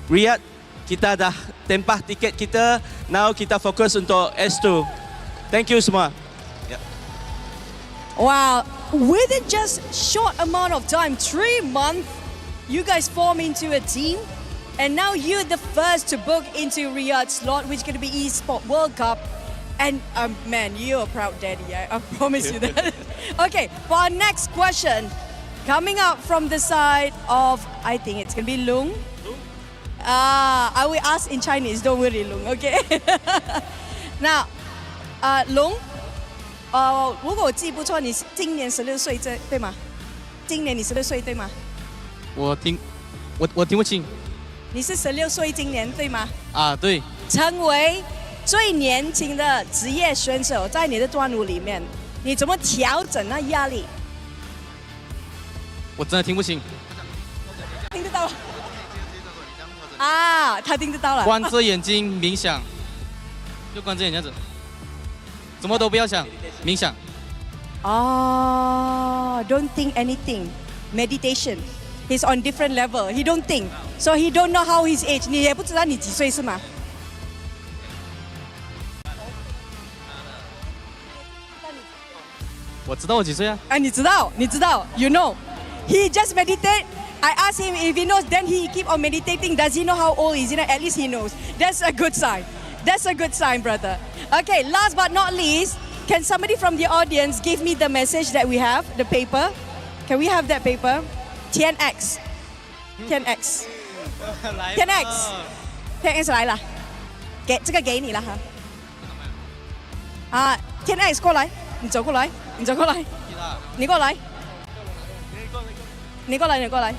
Riyadh kita dah tempah tiket kita. Now kita fokus untuk S2. Thank you semua. Yeah. Wow, within just short amount of time, 3 months, you guys form into a team, and now you're the first to book into Riyadh slot, which is going to be Esports World Cup. And man, you're a proud daddy, I promise you that. Okay, for our next question, coming up from the side of, I think it's going to be Lung. I will ask in Chinese, don't worry, Lung, okay? Now, Lung, 如果我记不错，你今年16岁，对吗？今年你16岁，对吗？我听不清。你是16岁今年，对吗？对。成为最年轻的职业选手，在你的段路里面，你怎么调整那压力？我真的听不清。听得到了。啊，他听得到了。关着眼睛冥想，就关着眼这样子，什么都不要想，冥想。Oh, don't think anything. Meditation. He's on different level. He don't think. So he don't know how his age. 你也不知道你几岁是吗？我知道我几岁啊？啊，你知道 you know. He just meditate. I asked him if he knows, then he keep on meditating. Does he know how old is he? At least he knows. That's a good sign. That's a good sign, brother. Okay, last but not least, can somebody from the audience give me the message that we have, the paper? Can we have that paper? 10x. 10x. 10x. 10x 来了，这个给你了哈。啊 ，10x 过来，你走过来，你走过来，你过来，你过来，你过来。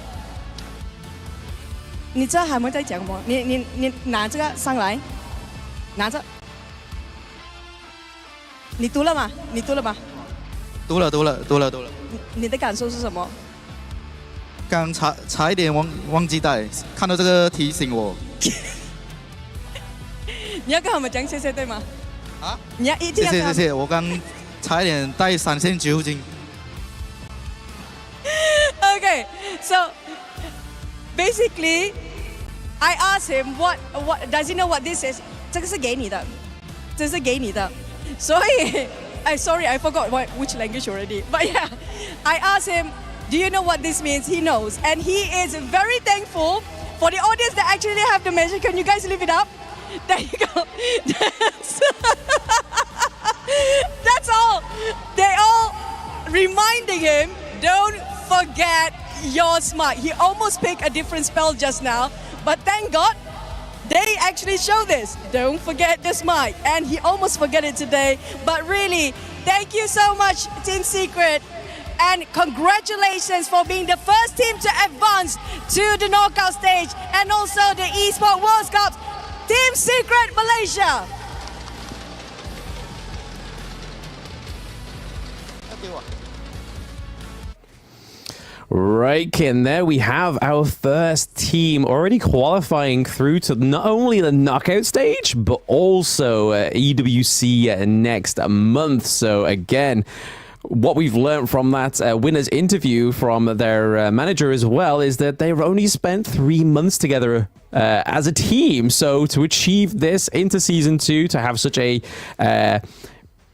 你知道他们在讲什么？你拿这个上来，拿着。你读了吗？你读了吗？读了。你的感受是什么？刚差一点忘记带，看到这个提醒我。你要跟他们讲谢谢对吗？啊？你要一定要谢谢，我刚差一点带3线酒精。Okay, so basically, I asked him what does he know what this is? 这个是给你的，这是给你的。所以，sorry, I forgot which language already. But yeah, I asked him, do you know what this means? He knows, and he is very thankful for the audience that actually have the message. Can you guys leave it up? There you go. That's all. They all reminding him, don't forget your smite. He almost picked a different spell just now, but thank God they actually show this. Don't forget the smite. And he almost forgot it today. But really, thank you so much, Team Secret. And congratulations for being the first team to advance to the knockout stage and also the Esports World Cup. Team Secret Malaysia. Right, Kin, there we have our first team already qualifying through to not only the knockout stage, but also EWC next month. So again, what we've learned from that winner's interview from their manager as well is that they've only spent 3 months together as a team. So to achieve this into Season 2, to have such a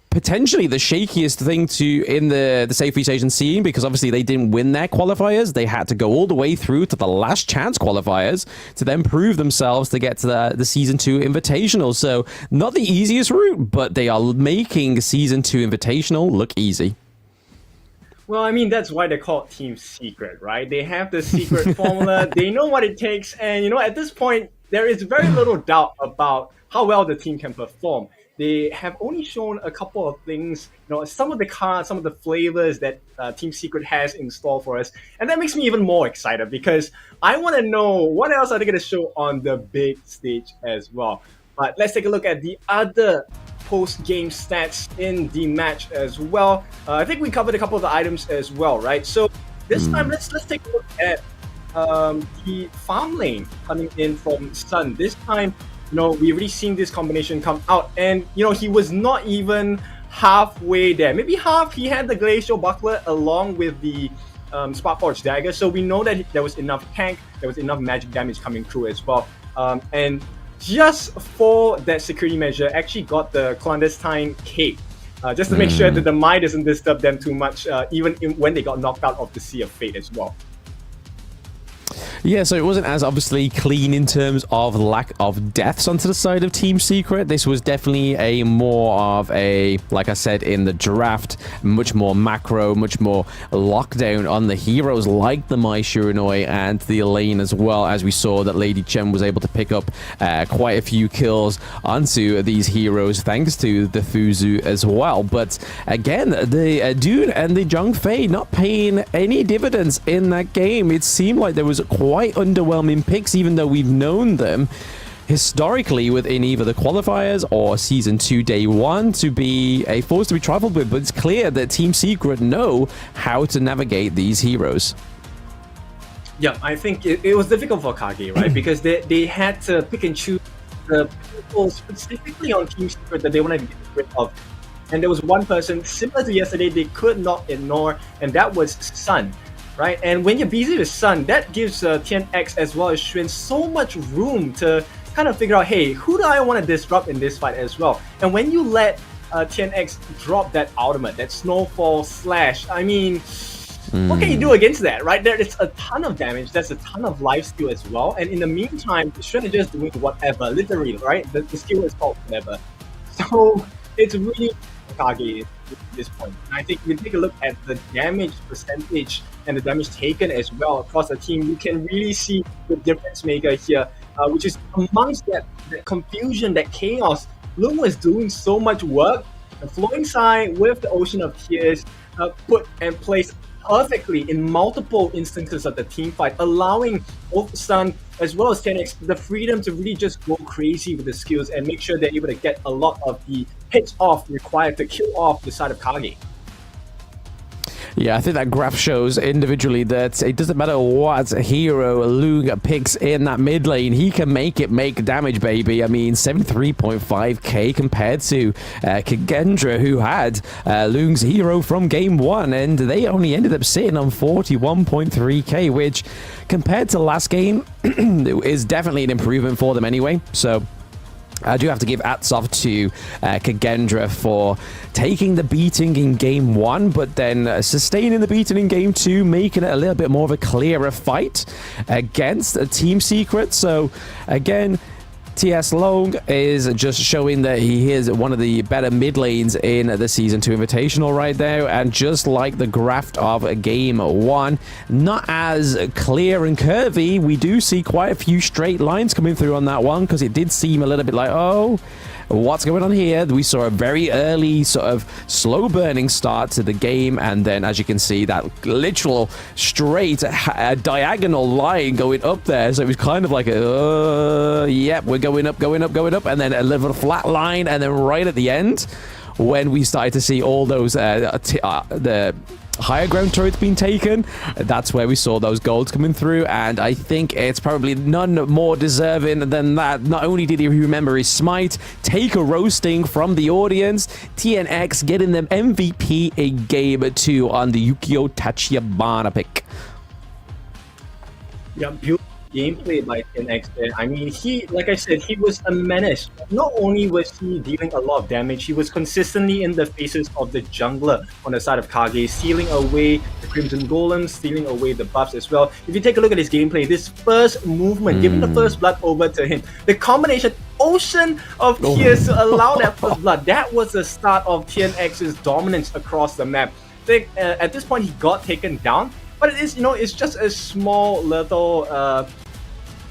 potentially the shakiest thing in the Safe East Asian scene, because obviously they didn't win their qualifiers. They had to go all the way through to the last chance qualifiers to then prove themselves to get to the Season 2 Invitational. So not the easiest route, but they are making Season 2 Invitational look easy. Well, I mean, that's why they're called Team Secret, right? They have the secret formula. They know what it takes. And, at this point, there is very little doubt about how well the team can perform. They have only shown a couple of things, some of the cards, some of the flavors that Team Secret has in store for us. And that makes me even more excited because I want to know what else are they going to show on the big stage as well. But let's take a look at the other post-game stats in the match as well. I think we covered a couple of the items as well, right? So this time, let's take a look at the farm lane coming in from Sun. This time, we've already seen this combination come out, and he was not even halfway there. Maybe half. He had the Glacial Buckler along with the Sparkforge Dagger, so we know that there was enough tank, there was enough magic damage coming through as well. And just for that security measure, actually got the Clandestine Cape, just to make sure that the Mai doesn't disturb them too much, even when they got knocked out of the Sea of Fate as well. Yeah, so it wasn't as obviously clean in terms of lack of deaths onto the side of Team Secret. This was definitely a more of a, like I said in the draft, much more macro, much more lockdown on the heroes like the Mai Shiranui and the Elaine as well, as we saw that Lady Chen was able to pick up quite a few kills onto these heroes thanks to the Fuzu as well. But again, the Dune and the Zhongfei not paying any dividends in that game. It seemed like there was quite underwhelming picks, even though we've known them historically within either the qualifiers or Season 2 Day 1 to be a force to be trifled with. But it's clear that Team Secret know how to navigate these heroes. Yeah, I think it was difficult for KAGE, right? Because they had to pick and choose the people specifically on Team Secret that they wanted to get rid of. And there was one person, similar to yesterday, they could not ignore, and that was Sun, right? And when you're busy with Sun, that gives TNX as well as Xuan so much room to kind of figure out, hey, who do I want to disrupt in this fight as well? And when you let TNX drop that ultimate, that Snowfall Slash, I mean, what can you do against that, right? There is a ton of damage, there's a ton of life steal as well, and in the meantime, Xuan is just doing whatever, literally, right? The skill is called whatever. So it's really KAGE at this point. And I think if you take a look at the damage percentage and the damage taken as well across the team, you can really see the difference maker here, which is amongst that confusion, that chaos. Lung was doing so much work. The flowing side with the Ocean of Tears put and placed perfectly in multiple instances of the team fight, allowing both Sun as well as TNX the freedom to really just go crazy with the skills and make sure they're able to get a lot of the hits off required to kill off the side of KAGE. Yeah, I think that graph shows individually that it doesn't matter what hero Lung picks in that mid lane, he can make damage, baby. I mean, 73.5k compared to KAGE, who had Lung's hero from game 1, and they only ended up sitting on 41.3k, which compared to last game is definitely an improvement for them anyway. So I do have to give hats off to KAGE for taking the beating in game 1, but then sustaining the beating in game 2, making it a little bit more of a clearer fight against Team Secret. So again, TS Long is just showing that he is one of the better mid lanes in the Season 2 Invitational right there, and just like the graph of Game 1, not as clear and curvy. We do see quite a few straight lines coming through on that one, because it did seem a little bit like, oh, what's going on here? We saw a very early sort of slow burning start to the game, and then as you can see, that literal straight diagonal line going up there. So it was kind of like yep, we're going up, and then a little flat line, and then right at the end, when we started to see all those the higher ground turrets being taken, that's where we saw those golds coming through. And I think it's probably none more deserving than that. Not only did he remember his smite, take a roasting from the audience, TNX getting them MVP in game 2 on the Yukio Tachibana pick. Yeah, beautiful gameplay by TNX there. I mean, he, like I said, he was a menace. Not only was he dealing a lot of damage, he was consistently in the faces of the jungler on the side of KAGE, stealing away the Crimson Golems, stealing away the buffs as well. If you take a look at his gameplay, this first movement, giving the first blood over to him, the combination Ocean of Tears to allow that first blood, that was the start of TNX's dominance across the map. I think at this point he got taken down, but it is, it's just a small little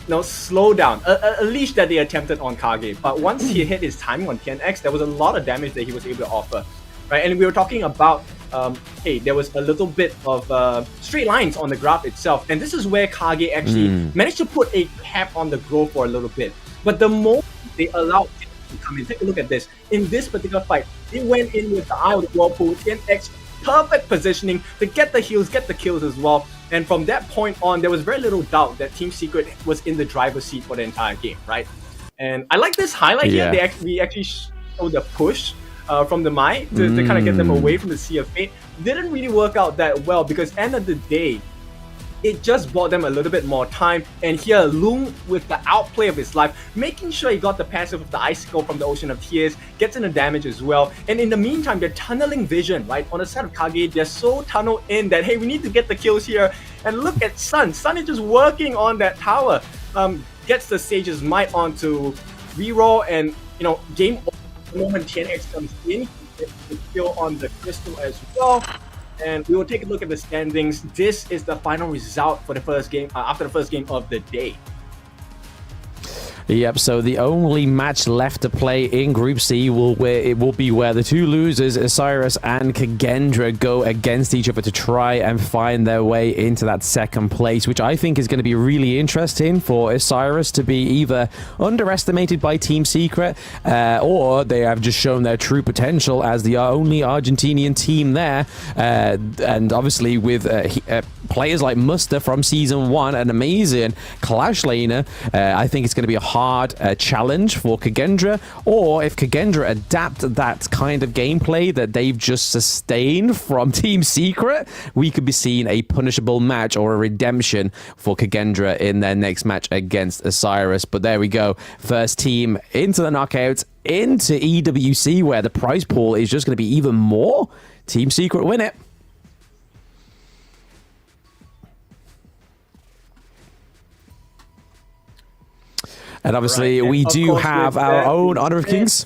slowdown, a leash that they attempted on KAGE. But once he hit his timing on TNX, there was a lot of damage that he was able to offer, right? And we were talking about, hey, there was a little bit of straight lines on the graph itself, and this is where KAGE actually managed to put a cap on the growth for a little bit. But the moment they allowed TNX to come in, take a look at this. In this particular fight, they went in with the Eye of the Whirlpool, TNX perfect positioning to get the heals, get the kills as well. And from that point on, there was very little doubt that Team Secret was in the driver's seat for the entire game, right? And I like this highlight here. We actually showed the push from the Mai to kind of get them away from the Sea of Fate. Didn't really work out that well, because end of the day, it just bought them a little bit more time. And here, Lung, with the outplay of his life, making sure he got the passive of the Icicle from the Ocean of Tears, gets in the damage as well. And in the meantime, they're tunneling vision, right? On the side of KAGE, they're so tunneled in that, hey, we need to get the kills here. And look at Sun. Sun is just working on that tower. Gets the Sage's Might onto reroll, and, game over. The moment TNX comes in, he gets the kill on the Crystal as well. And we will take a look at the standings. This is the final result for the first game, after the first game of the day. Yep, so the only match left to play in Group C will be where the two losers, Osiris and Kagendra, go against each other to try and find their way into that second place, which I think is going to be really interesting for Osiris to be either underestimated by Team Secret or they have just shown their true potential as the only Argentinian team there. And obviously with players like Muster from Season 1, an amazing Clash laner, I think it's going to be a hard challenge for Kagendra, or if Kagendra adapt that kind of gameplay that they've just sustained from Team Secret, we could be seeing a punishable match or a redemption for Kagendra in their next match against Osiris. But there we go. First team into the knockouts, into EWC, where the prize pool is just going to be even more. Team Secret win it. And obviously, right. we Of do course, have with our that own being Honor of said- Kings.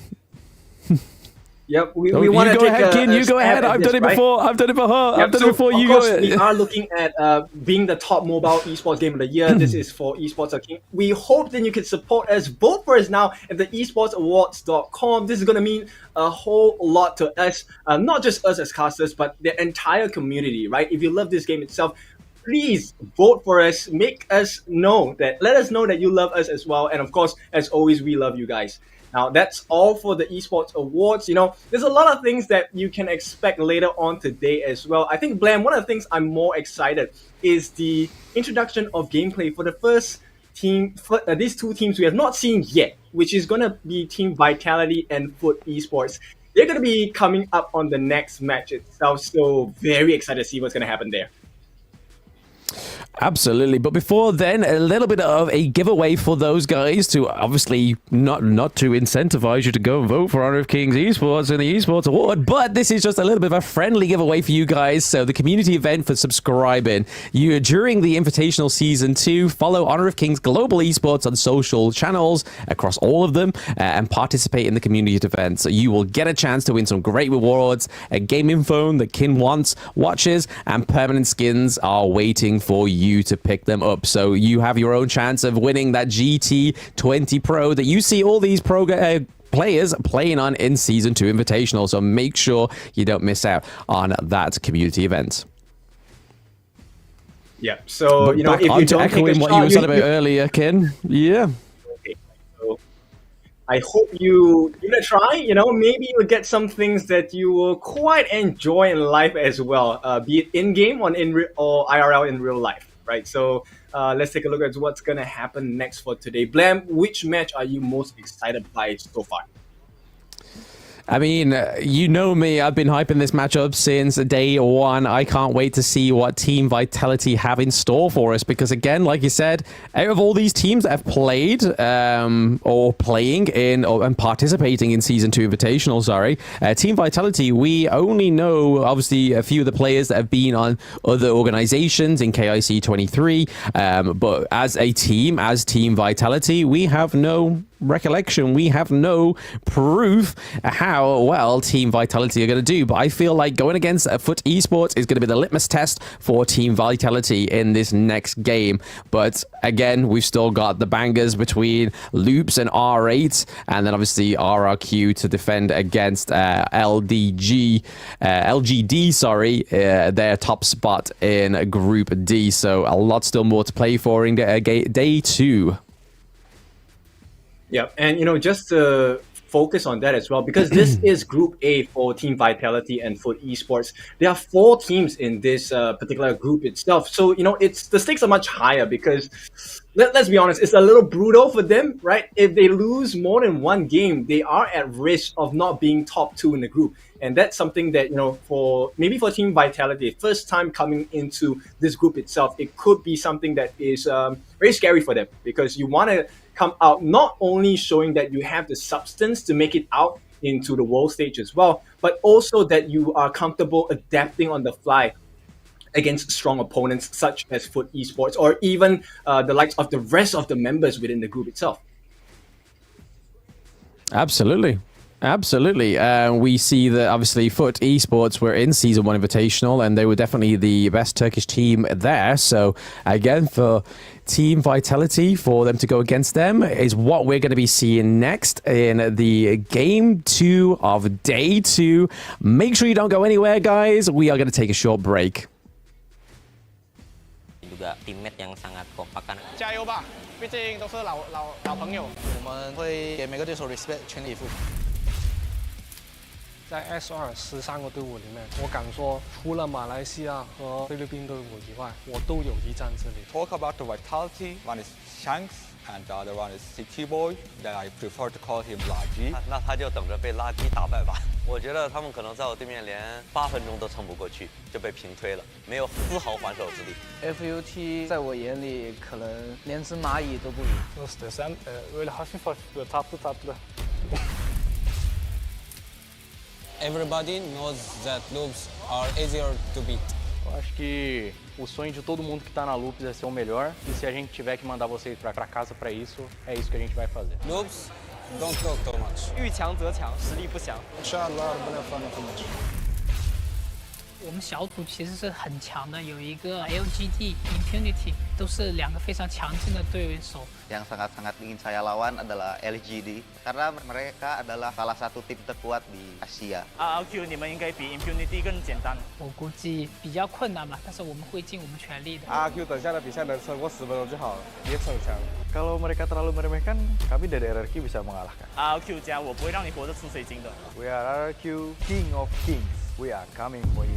Yep, we You want to go take ahead, Kin. You go stab ahead. at I've this, done it right? before. I've done it before. Yep, I've done so it before. of You course, go we ahead. are looking at being the top mobile esports game of the year. This is for Esports of King. We hope that you can support us. Vote for us now at the esportsawards.com. This is going to mean a whole lot to us, not just us as casters, but the entire community, right? If you love this game itself, please vote for us. Make us know that. Let us know that you love us as well. And of course, as always, we love you guys. Now, that's all for the Esports Awards. You know, there's a lot of things that you can expect later on today as well. I think, Blam, one of the things I'm more excited is the introduction of gameplay for the first team, for these two teams we have not seen yet, which is going to be Team Vitality and Foot Esports. They're going to be coming up on the next match itself, so very excited to see what's going to happen there. Absolutely. But before then, a little bit of a giveaway for those guys to obviously not to incentivize you to go and vote for Honor of Kings Esports in the Esports Award, but this is just a little bit of a friendly giveaway for you guys. So the community event for subscribing. You, during the Invitational Season 2, follow Honor of Kings Global Esports on social channels across all of them and participate in the community event. So you will get a chance to win some great rewards, a gaming phone that Kin wants, watches, and permanent skins are waiting for you to pick them up. So you have your own chance of winning that GT20 Pro that you see all these players playing on in Season 2 Invitational. So make sure you don't miss out on that community event. Yeah, so, But you know, back if you on to don't take a echoing what shot, you were saying about earlier, Kin. Yeah. Okay, so I hope you give it a try. You know, maybe you'll get some things that you will quite enjoy in life as well, be it in-game or IRL in real life, right? So let's take a look at what's going to happen next for today. Blam, which match are you most excited by so far? I mean, you know me. I've been hyping this matchup since day one. I can't wait to see what Team Vitality have in store for us. Because again, like you said, out of all these teams that have played or playing in and participating in Season 2 Invitational, Team Vitality, we only know obviously a few of the players that have been on other organizations in KIC 23. But as a team, as Team Vitality, we have no recollection. We have no proof how well Team Vitality are going to do. But I feel like going against Foot Esports is going to be the litmus test for Team Vitality in this next game. But again, we've still got the bangers between Loops and R8, and then obviously RRQ to defend against LGD, their top spot in Group D. So a lot still more to play for in day 2. Yeah, and you know, just to focus on that as well, because this is Group A for Team Vitality and Foot Esports. There are 4 teams in this particular group itself, so you know, the stakes are much higher because let's be honest, it's a little brutal for them, right? If they lose more than one game, they are at risk of not being top 2 in the group. And that's something that, you know, for Team Vitality, first time coming into this group itself, it could be something that is very scary for them, because you want to come out not only showing that you have the substance to make it out into the world stage as well, but also that you are comfortable adapting on the fly against strong opponents such as Foot Esports, or even the likes of the rest of the members within the group itself. Absolutely. Absolutely. We see that obviously Foot Esports were in Season 1 Invitational and they were definitely the best Turkish team there. So again, for Team Vitality, for them to go against them is what we're going to be seeing next in the Game 2 of Day 2. Make sure you don't go anywhere, guys. We are going to take a short break. Juga teammate yang sangat kompak kan. 加油吧，毕竟都是老朋友。我们会给每个对手 respect， 全力以赴。在 S213个队伍里面，我敢说，除了马来西亚和菲律宾队伍以外，我都有一战之力。 Talk about the vitality. One is Shanks and the other one is CT Boy. That I prefer to call him Laji. 那他就等着被垃圾打败吧。我觉得他们可能在我对面连8分钟都撑不过去，就被平推了，没有丝毫还手之力。FUT 在我眼里可能连只蚂蚁都不如。 Nasıl desem, öyle hafif böyle tatlı. Everybody knows that loops are easier to beat. Eu acho que o sonho de todo mundo que está na Loops é ser o melhor. E se a gente tiver que mandar vocês para casa para isso, é isso que a gente vai fazer. Loops, don't talk too much. 遇强则强，实力不详。 İnşallah ربنا يوفقنا في الماتش. 我们小组其实是很强的，有一个 LGD Impunity， 都是两个非常强劲的对手。 Yang sangat-sangat ingin saya lawan adalah LGD karena mereka adalah salah satu tim terkuat di Asia. RRQ 你们应该比 Impunity 更简单。我估计比较困难吧，但是我们会尽我们全力的。 RRQ 等下的比赛能撑过10分钟就好了，别逞强。Kalau mereka terlalu meremehkan, kami dari RRQ bisa mengalahkan. RRQ 加我不会让你活得出水晶的。 We are RRQ, King of Kings. We are coming for you.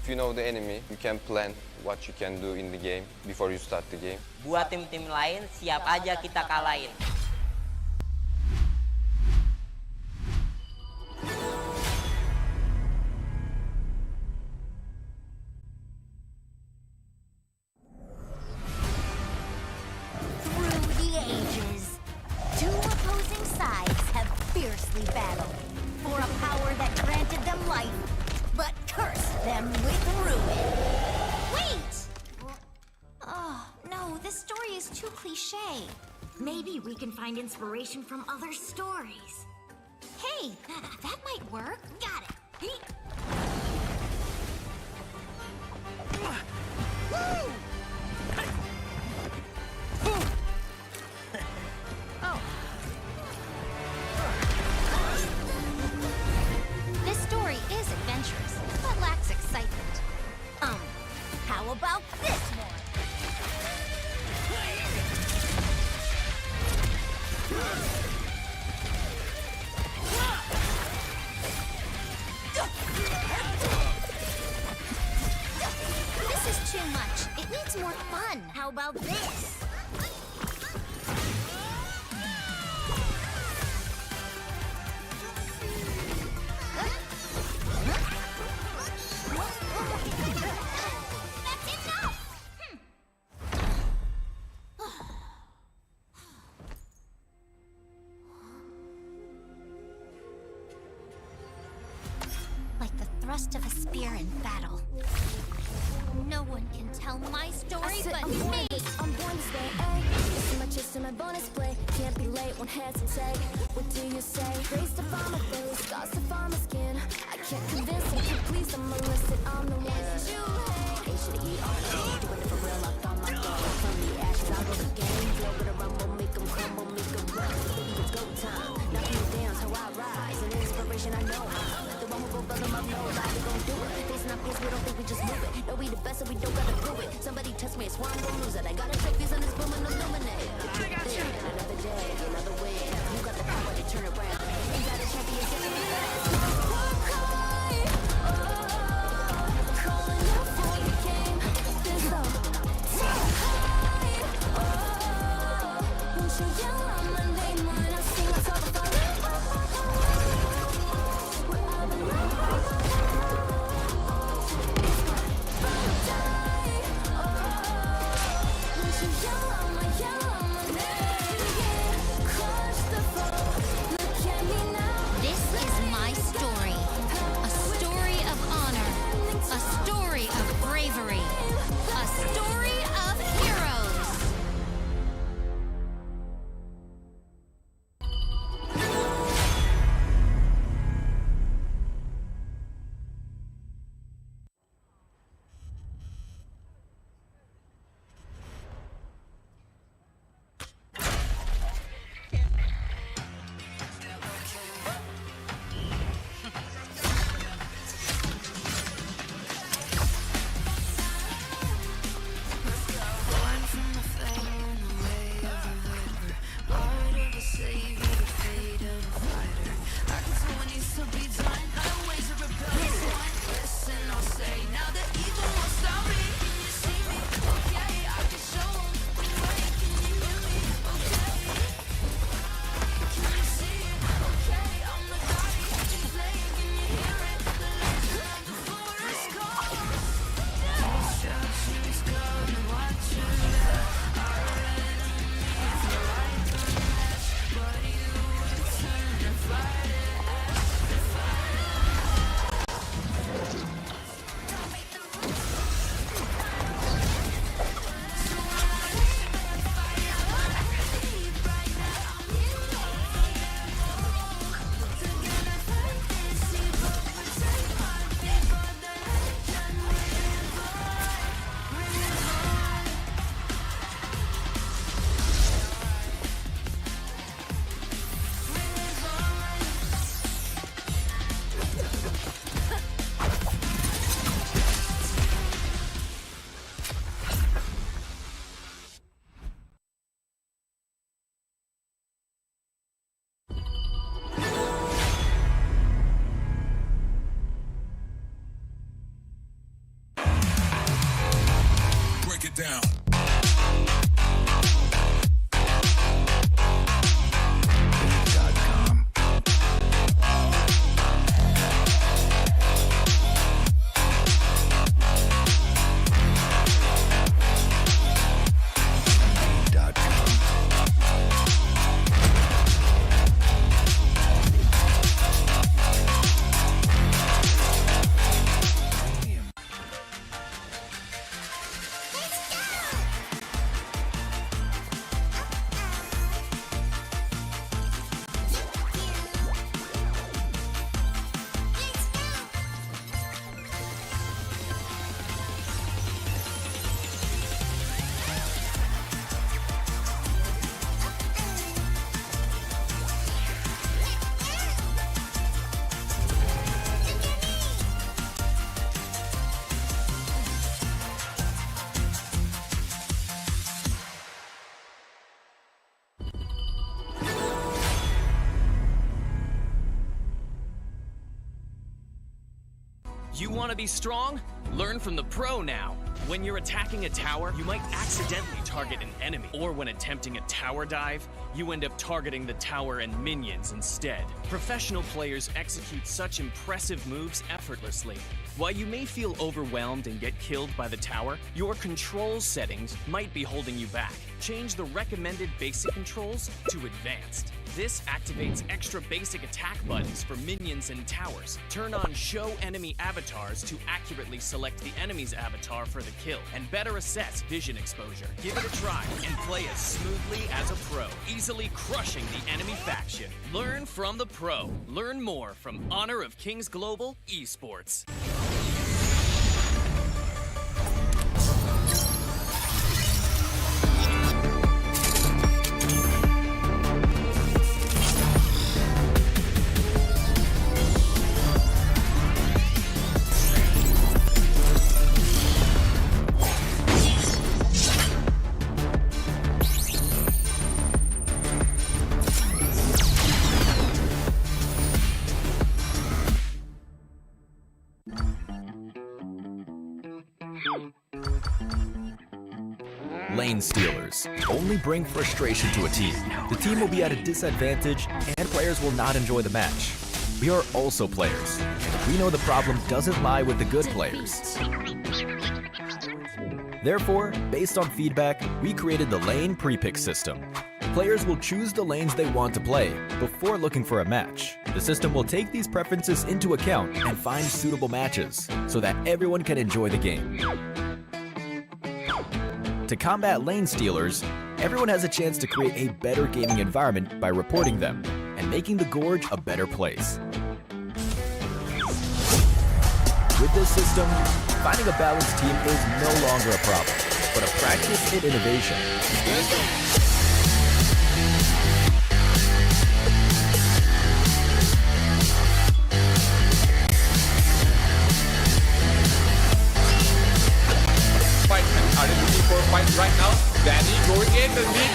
If you know the enemy, you can plan what you can do in the game before you start the game. Buat tim-tim lain, siap aja kita kalahin. Through the ages, two opposing sides have fiercely battled for a power that granted them life, but cursed them with ruin. Wait! Oh, no, this story is too cliche. Maybe we can find inspiration from other stories. Hey, that might work. Got it. Oh. This story is adventurous, but lacks excitement. How about this one? This is too much. It needs more fun. How about this? That's enough! Like the thrust of a spear in battle. No one can tell my story but me! I'm born this way, ayy. This is my chest and my bonus play. Can't be late, won't hesitate. What do you say? Grace to find my face, scars to find my skin. I can't convince them, can please, I'm illicit, I'm the one that you hate. Ain't shit to eat all day, doing it for real, I found my goal. From the ashes, I go the game. Flow with a rumble, make them crumble, make them run. Baby, it's go time. Knock me down, how I rise. An inspiration, I know how. The one who go bottom up, no lie, we gon' do it. Facing our peers, we don't think we just move it. No, we the best, and we don't gotta prove it. Somebody test me, I swear I'm gon' lose it. I gotta check these on this boom and illuminate. Another day, another way. You got the power to turn around. You got a champion, giving me that. Calling out for the game. There's no won't you yell out my name when I sing a song of get down. You want to be strong? Learn from the pro now. When you're attacking a tower, you might accidentally target an enemy. Or when attempting a tower dive, you end up targeting the tower and minions instead. Professional players execute such impressive moves effortlessly. While you may feel overwhelmed and get killed by the tower, your controls settings might be holding you back. Change the recommended basic controls to advanced. This activates extra basic attack buttons for minions and towers. Turn on show enemy avatars to accurately select the enemy's avatar for the kill, and better assess vision exposure. Give it a try and play as smoothly as a pro, easily crushing the enemy faction. Learn from the pro. Learn more from Honor of Kings Global Esports. Lane stealers only bring frustration to a team. The team will be at a disadvantage and players will not enjoy the match. We are also players, and we know the problem doesn't lie with the good players. Therefore, based on feedback, we created the lane pre-pick system. Players will choose the lanes they want to play before looking for a match. The system will take these preferences into account and find suitable matches so that everyone can enjoy the game. To combat lane stealers, everyone has a chance to create a better gaming environment by reporting them and making the Gorge a better place. With this system, finding a balanced team is no longer a problem, but a practice in innovation. Are they looking for a fight right now? Danny going in the lead.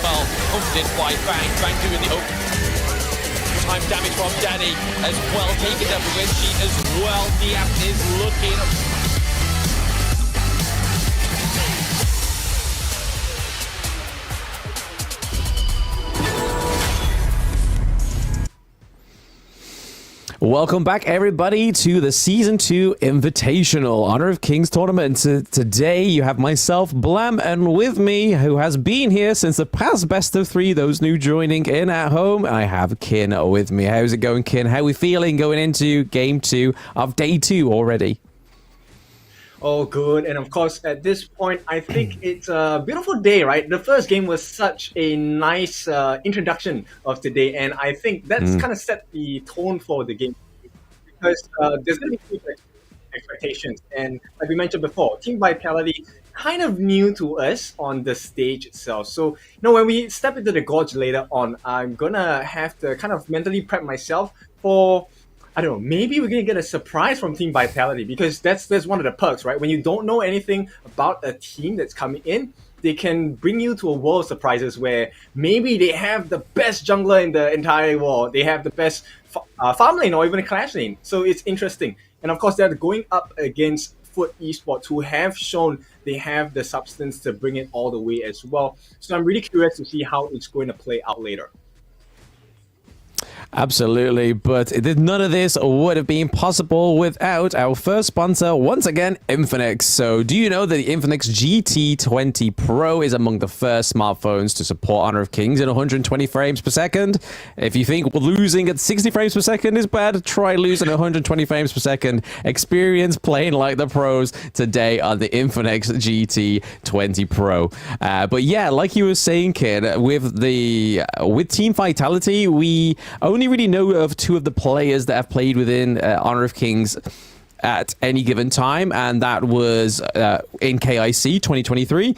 Well, opened in by Bang doing the hook. Time damage from Danny as well, taking down the win sheet as well. Niap is looking. Welcome back, everybody, to the Season 2 Invitational Honor of Kings tournament. Today, you have myself, Blam, and with me, who has been here since the past best of 3, those new joining in at home, I have Kin with me. How's it going, Kin? How are we feeling going into Game 2 of Day 2 already? Oh, good. And of course, at this point, I think it's a beautiful day, right? The first game was such a nice introduction of today. And I think that's kind of set the tone for the game. Because there's going to be huge expectations. And like we mentioned before, Team Vitality kind of new to us on the stage itself. So, when we step into the Gorge later on, I'm going to have to kind of mentally prep myself for... I don't know, maybe we're going to get a surprise from Team Vitality, because that's one of the perks, right? When you don't know anything about a team that's coming in, they can bring you to a world of surprises where maybe they have the best jungler in the entire world, they have the best farm lane or even a clash lane. So it's interesting. And of course, they're going up against Foot Esports, who have shown they have the substance to bring it all the way as well. So I'm really curious to see how it's going to play out later. Absolutely, but none of this would have been possible without our first sponsor, once again, Infinix. So do you know that the Infinix GT20 Pro is among the first smartphones to support Honor of Kings in 120 frames per second? If you think losing at 60 frames per second is bad, try losing at 120 frames per second. Experience playing like the pros today on the Infinix GT20 Pro. But yeah, like you were saying, Kid, with Team Vitality, we only really know of two of the players that have played within Honor of Kings at any given time, and that was in KIC 2023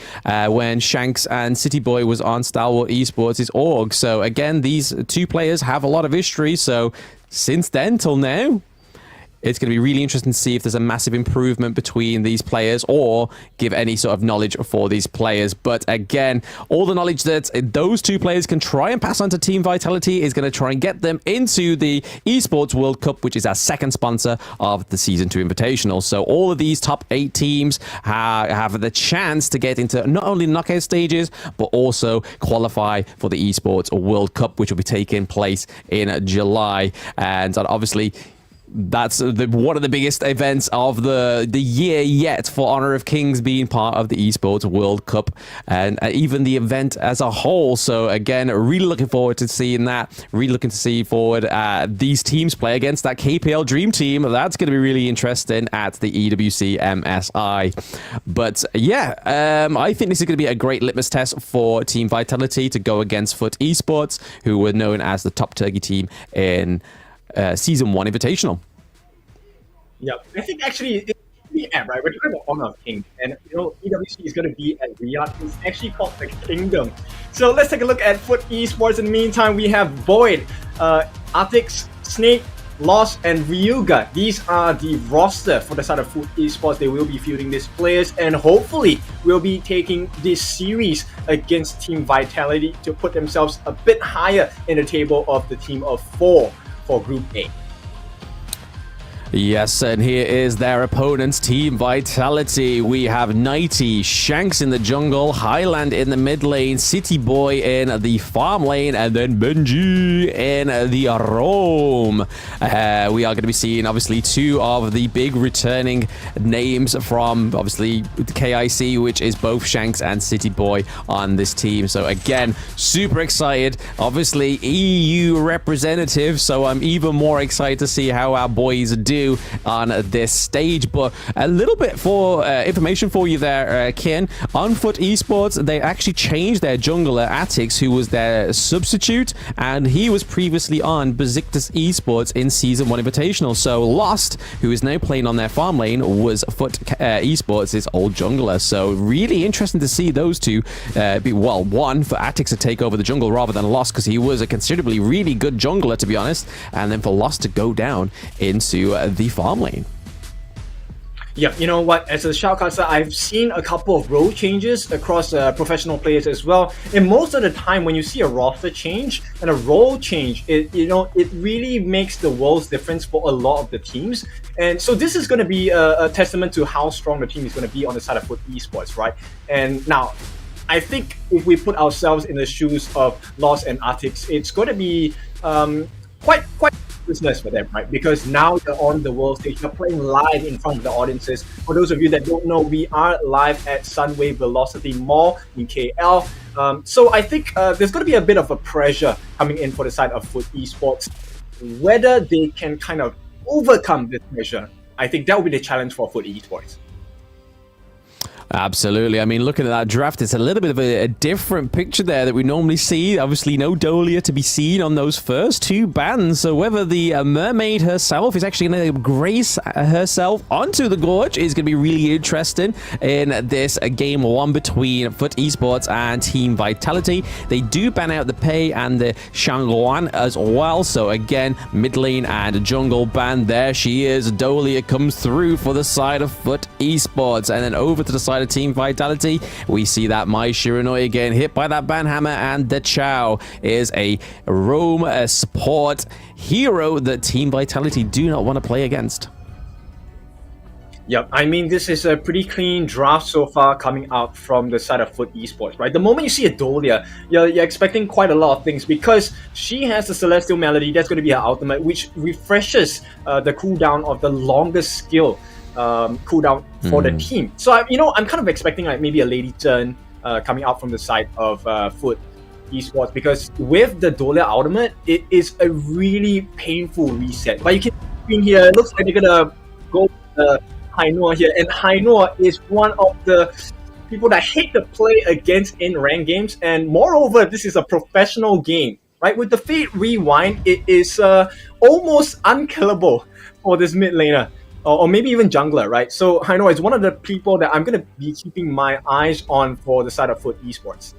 when Shanks and City Boy was on Stalwart Esports' org. So again, these two players have a lot of history. So since then till now, it's going to be really interesting to see if there's a massive improvement between these players or give any sort of knowledge for these players. But again, all the knowledge that those two players can try and pass on to Team Vitality is going to try and get them into the Esports World Cup, which is our second sponsor of the Season 2 Invitational. So all of these top 8 teams have the chance to get into not only knockout stages, but also qualify for the Esports World Cup, which will be taking place in July. And obviously, that's one of the biggest events of the year yet for Honor of Kings, being part of the Esports World Cup and even the event as a whole. So again, really looking forward to seeing that. Really looking to see forward these teams play against that KPL Dream Team. That's going to be really interesting at the EWC MSI. But yeah, I think this is going to be a great litmus test for Team Vitality to go against Foot Esports, who were known as the top turkey team in Season 1 Invitational. Yeah, I think actually it's the app, right? We're talking about Honor of Kings, and EWC is going to be at Riyadh. It's actually called the Kingdom. So let's take a look at Foot Esports. In the meantime, we have Void, Artix, Snake, Lost, and Ryuga. These are the roster for the side of Foot Esports. They will be fielding these players, and hopefully will be taking this series against Team Vitality to put themselves a bit higher in the table of the team of 4 for Group A. Yes, and here is their opponents, Team Vitality. We have Nighty, Shanks in the jungle, Highland in the mid lane, City Boy in the farm lane, and then Benji in the roam. We are going to be seeing, obviously, 2 of the big returning names from, obviously, the KIC, which is both Shanks and City Boy on this team. So, again, super excited. Obviously, EU representative, so I'm even more excited to see how our boys do on this stage. But a little bit for information for you there, Ken. On Foot Esports, they actually changed their jungler, Atix, who was their substitute, and he was previously on Besiktas Esports in Season 1 Invitational. So Lost, who is now playing on their farm lane, was Foot Esports' old jungler. So really interesting to see those two one for Atix to take over the jungle rather than Lost, because he was a considerably really good jungler, to be honest, and then for Lost to go down into the farm lane. Yeah, you know what? As a shoutcaster, I've seen a couple of role changes across professional players as well. And most of the time, when you see a roster change and a role change, it really makes the world's difference for a lot of the teams. And so this is going to be a testament to how strong the team is going to be on the side of Foot Esports, right? And now, I think if we put ourselves in the shoes of Lost and Artix, it's going to be quite business for them, right? Because now they're on the world stage, they're playing live in front of the audiences. For those of you that don't know, we are live at Sunway Velocity Mall in KL. So I think there's going to be a bit of a pressure coming in for the side of Foot Esports. Whether they can kind of overcome this pressure, I think that will be the challenge for Foot Esports. Absolutely. I mean, looking at that draft, it's a little bit of a different picture there that we normally see. Obviously, no Dolia to be seen on those first 2 bans. So whether the mermaid herself is actually going to grace herself onto the gorge is going to be really interesting in this game 1 between Foot Esports and Team Vitality. They do ban out the Pei and the Shangluan as well. So again, mid lane and jungle ban. There she is. Dolia comes through for the side of Foot Esports. And then over to the side of Team Vitality. We see that Mai Shiranui again hit by that banhammer, and the Chow is a roam support hero that Team Vitality do not want to play against. Yep, I mean, this is a pretty clean draft so far coming out from the side of Foot Esports, right? The moment you see Adolia, you're expecting quite a lot of things because she has the Celestial Melody. That's going to be her ultimate, which refreshes the cooldown of the longest skill cooldown for the team. So, I'm kind of expecting like maybe a Lady Zhen coming out from the side of Foot Esports, because with the Dolia ultimate, it is a really painful reset. But you can see here, it looks like they're going to go Hainoa here, and Hainoa is one of the people that hate to play against in ranked games, and moreover, this is a professional game, right? With the Fate Rewind, it is almost unkillable for this mid laner, or maybe even jungler, right? So Hainoa is one of the people that I'm going to be keeping my eyes on for the side of Foot Esports.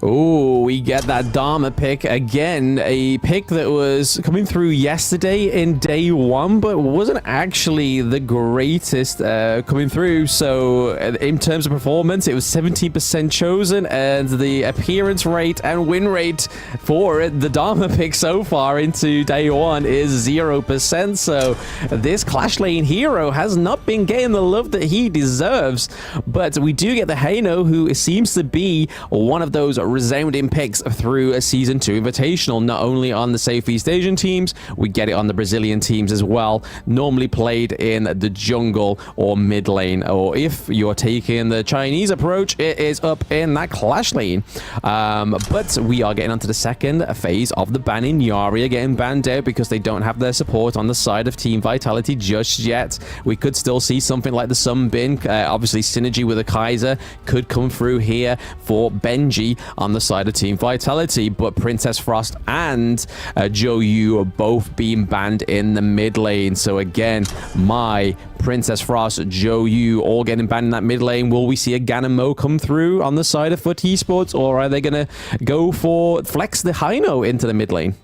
Oh, we get that Dharma pick again, a pick that was coming through yesterday in day one, but wasn't actually the greatest coming through. So in terms of performance, it was 17% chosen, and the appearance rate and win rate for the Dharma pick so far into day one is 0%. So this Clash Lane hero has not been getting the love that he deserves, but we do get the Haino, who seems to be one of those resounding picks through a Season 2 Invitational, not only on the Southeast Asian teams, we get it on the Brazilian teams as well, normally played in the jungle or mid lane, or if you're taking the Chinese approach, it is up in that Clash Lane. But we are getting onto the second phase of the banning. Yaria getting banned out because they don't have their support on the side of Team Vitality just yet. We could still see something like the Sunbin, obviously synergy with a Kaiser could come through here for Benji on the side of Team Vitality, but Princess Frost and Zhou Yu are both being banned in the mid lane. So again, my Princess Frost, Zhou Yu all getting banned in that mid lane. Will we see a Ganamo come through on the side of Foot Esports, or are they going to go for flex the Haino into the mid lane?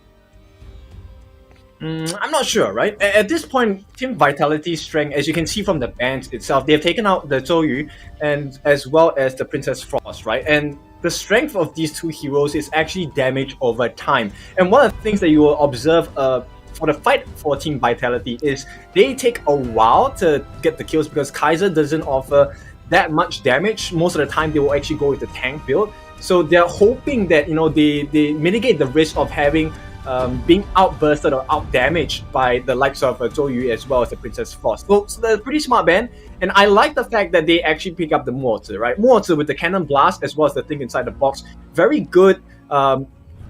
I'm not sure, right? At this point, Team Vitality's strength, as you can see from the bans itself, they've taken out the Zhou Yu and as well as the Princess Frost, right? And the strength of these two heroes is actually damage over time. And one of the things that you will observe for the fight for Team Vitality is they take a while to get the kills because Kaiser doesn't offer that much damage. Most of the time, they will actually go with the tank build. So they're hoping that, they mitigate the risk of having being outbursted or outdamaged by the likes of Zhou Yu as well as the Princess Frost. So they're pretty smart ban, and I like the fact that they actually pick up the Muozi, right? Muozi with the Cannon Blast as well as the thing inside the box. Very good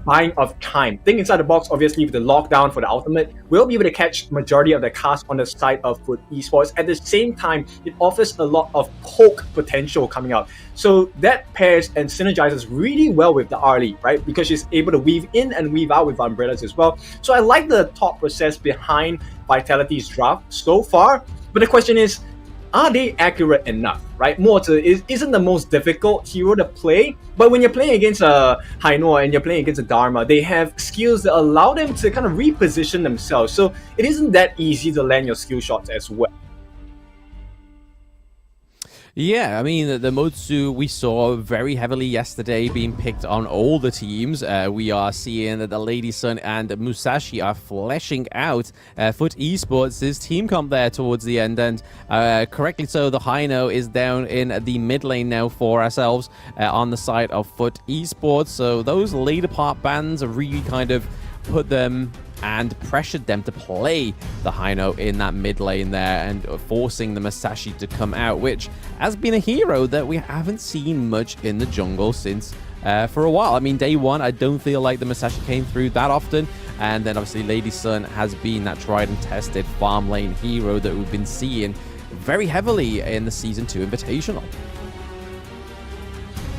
buying of time. Thing inside the box, obviously with the lockdown for the ultimate, will be able to catch majority of the cast on the side of Foot Esports. At the same time, it offers a lot of poke potential coming out. So that pairs and synergizes really well with the Arlie, right? Because she's able to weave in and weave out with umbrellas as well. So I like the thought process behind Vitality's draft so far. But the question is, are they accurate enough, right? Muozi isn't the most difficult hero to play, but when you're playing against a Hainoa and you're playing against a Dharma, they have skills that allow them to kind of reposition themselves. So it isn't that easy to land your skill shots as well. Yeah, I mean, the Motsu we saw very heavily yesterday being picked on all the teams. We are seeing that the Lady Sun and Musashi are fleshing out Foot Esports' team comp there towards the end. And correctly so, the Haino is down in the mid lane now for ourselves on the side of Foot Esports. So those later part bans have really kind of put them and pressured them to play the Haino in that mid lane there and forcing the Musashi to come out, which has been a hero that we haven't seen much in the jungle since for a while. I mean, day one, I don't feel like the Musashi came through that often, and then obviously Lady Sun has been that tried and tested farm lane hero that we've been seeing very heavily in the Season 2 Invitational.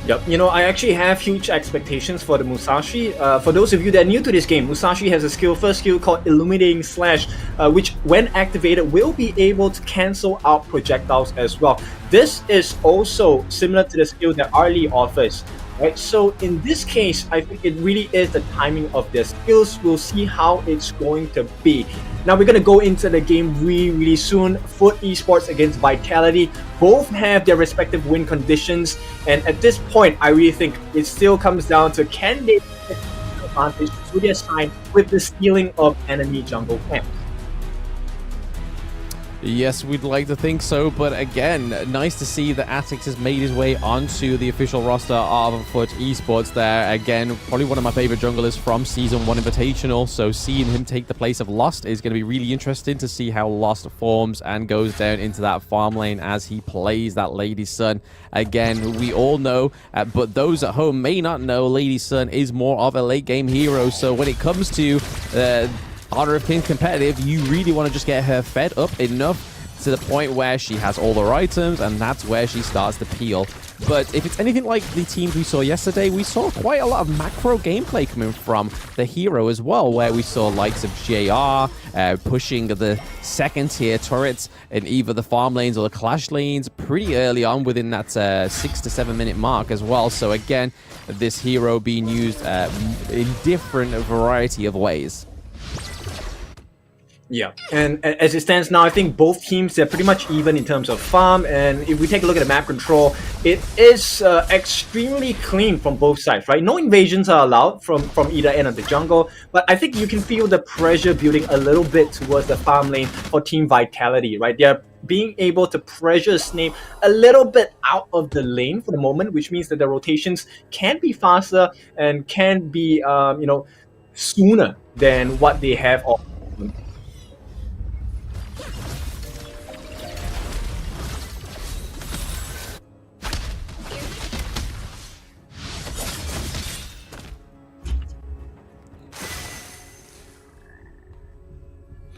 Yep, I actually have huge expectations for the Musashi. For those of you that are new to this game, Musashi has a first skill called Illuminating Slash. which when activated will be able to cancel out projectiles as well. This is also similar to the skill that Arlie offers. Right, so in this case, I think it really is the timing of their skills. We'll see how it's going to be. Now we're going to go into the game really soon. Foot Esports against Vitality. Both have their respective win conditions. And at this point, I really think it still comes down to can they take advantage to their side with the stealing of enemy jungle camps. Yes, we'd like to think so, but again, nice to see that Atix has made his way onto the official roster of Foot Esports there. Again, probably one of my favorite junglers from Season 1 Invitational, so seeing him take the place of Lost is going to be really interesting to see how Lost forms and goes down into that farm lane as he plays that Lady Sun. Again, we all know, but those at home may not know, Lady Sun is more of a late game hero, so when it comes to Honor of Kings competitive, you really want to just get her fed up enough to the point where she has all her items, and that's where she starts to peel. But if it's anything like the teams we saw yesterday, we saw quite a lot of macro gameplay coming from the hero as well, where we saw likes of JR pushing the second tier turrets in either the farm lanes or the clash lanes pretty early on within that 6 to 7 minute mark as well. So again, this hero being used in different variety of ways. Yeah, and as it stands now, I think both teams, they're pretty much even in terms of farm, and if we take a look at the map control, it is extremely clean from both sides, right? No invasions are allowed from either end of the jungle, but I think you can feel the pressure building a little bit towards the farm lane for Team Vitality, right? They're being able to pressure Snape a little bit out of the lane for the moment, which means that the rotations can be faster and can be, sooner than what they have.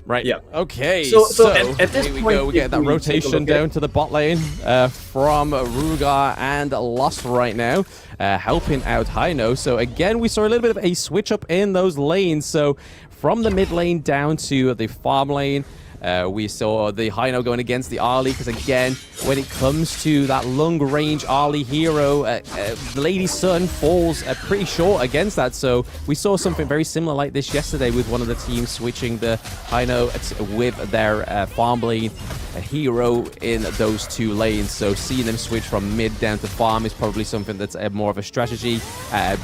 Right. Yeah. Okay. So at this here we point, go. We get that rotation down to the bot lane from Rugar and Lost right now, helping out Hino. So again, we saw a little bit of a switch up in those lanes. So from the mid lane down to the farm lane, we saw the Hino going against the Arlie, because again, when it comes to that long-range Arlie hero, Lady Sun falls pretty short against that. So we saw something very similar like this yesterday with one of the teams switching the Hino with their farm lane hero in those two lanes. So seeing them switch from mid down to farm is probably something that's more of a strategy,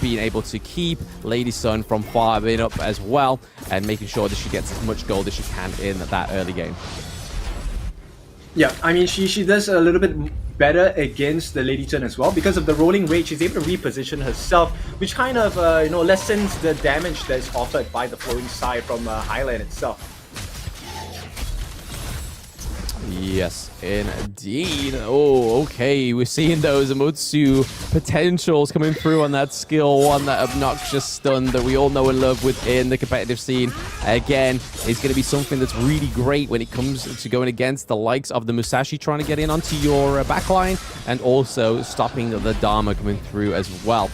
being able to keep Lady Sun from farming up as well and making sure that she gets as much gold as she can in that early game. Yeah, I mean, she does a little bit better against the Lady Sun as well. Because of the rolling rate, she's able to reposition herself, which kind of, lessens the damage that's offered by the flowing side from Highland itself. Yes, indeed. Oh, okay. We're seeing those Amutsu potentials coming through on that skill one, that obnoxious stun that we all know and love within the competitive scene. Again, it's going to be something that's really great when it comes to going against the likes of the Musashi trying to get in onto your backline, and also stopping the Dharma coming through as well.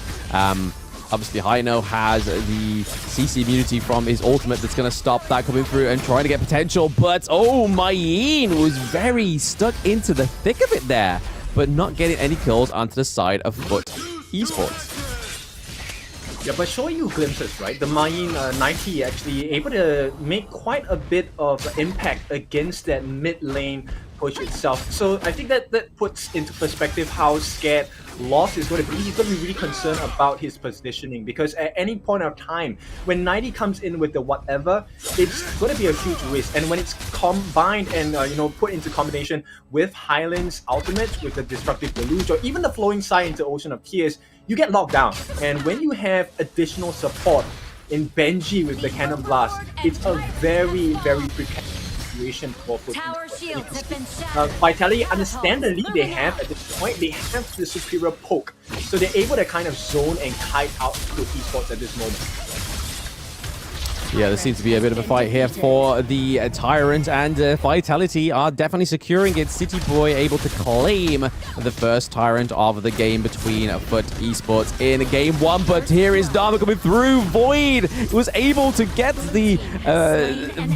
Obviously, Hino has the CC immunity from his ultimate that's going to stop that coming through and trying to get potential. But, oh, Mayin was very stuck into the thick of it there, but not getting any kills onto the side of Foot Esports. Yeah, but showing you glimpses, right? The Mayin 90 actually able to make quite a bit of impact against that mid lane push itself. So I think that puts into perspective how scared Lost is going to be. He's going to be really concerned about his positioning, because at any point of time, when 90 comes in with the whatever, it's going to be a huge risk. And when it's combined and put into combination with Highland's ultimate, with the destructive deluge, or even the flowing side into Ocean of Tears, you get locked down. And when you have additional support in Benji with the Cannon Blast, it's a very, very precarious situation for Foot Esports. Vitality, understandably, they have at this point, they have the superior poke, so they're able to kind of zone and kite out Foot Esports at this moment. Yeah, there seems to be a bit of a fight here for the Tyrant, and Vitality are definitely securing it. City Boy able to claim the first Tyrant of the game between Foot Esports in game 1, but here is Dharma coming through. Void was able to get the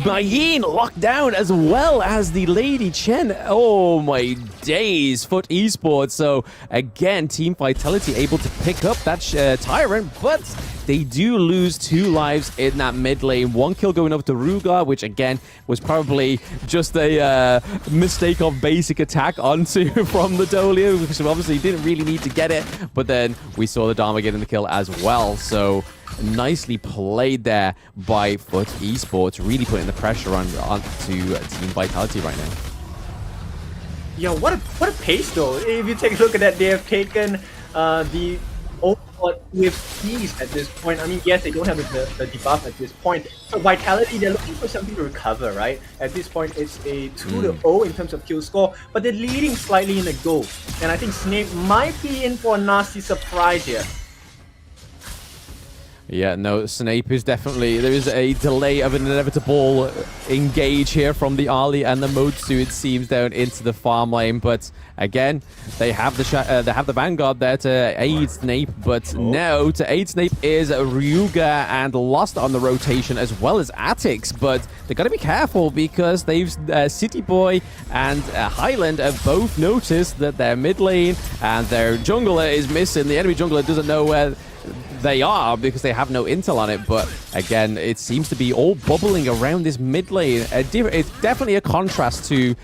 Mayin locked down as well as the Lady Chen. Oh my days, Foot Esports. So again, Team Vitality able to pick up that Tyrant, but they do lose 2 lives in that mid lane. 1 kill going up to Rugar, which again was probably just a mistake of basic attack onto from the Dolia, because we obviously didn't really need to get it. But then we saw the Dharma getting the kill as well. So nicely played there by Foot Esports, really putting the pressure on to Team Vitality right now. Yeah, what a pace though. If you take a look at that, they have taken the overlord with ease at this point. I mean, yes, they don't have the debuff at this point. So Vitality, they're looking for something to recover, right? At this point, it's a 2-0 in terms of kill score, but they're leading slightly in the goal. And I think Snape might be in for a nasty surprise here. Yeah, no, Snape is definitely... There is a delay of an inevitable engage here from the Ali and the Motsu, it seems, down into the farm lane. But again, they have the Vanguard there to aid Snape. But now, to aid Snape is Ryuga, and Lost on the rotation, as well as Atix. But they've got to be careful, because they've City Boy and Highland have both noticed that their mid lane and their jungler is missing. The enemy jungler doesn't know where they are, because they have no intel on it. But again, it seems to be all bubbling around this mid lane. It's definitely a contrast to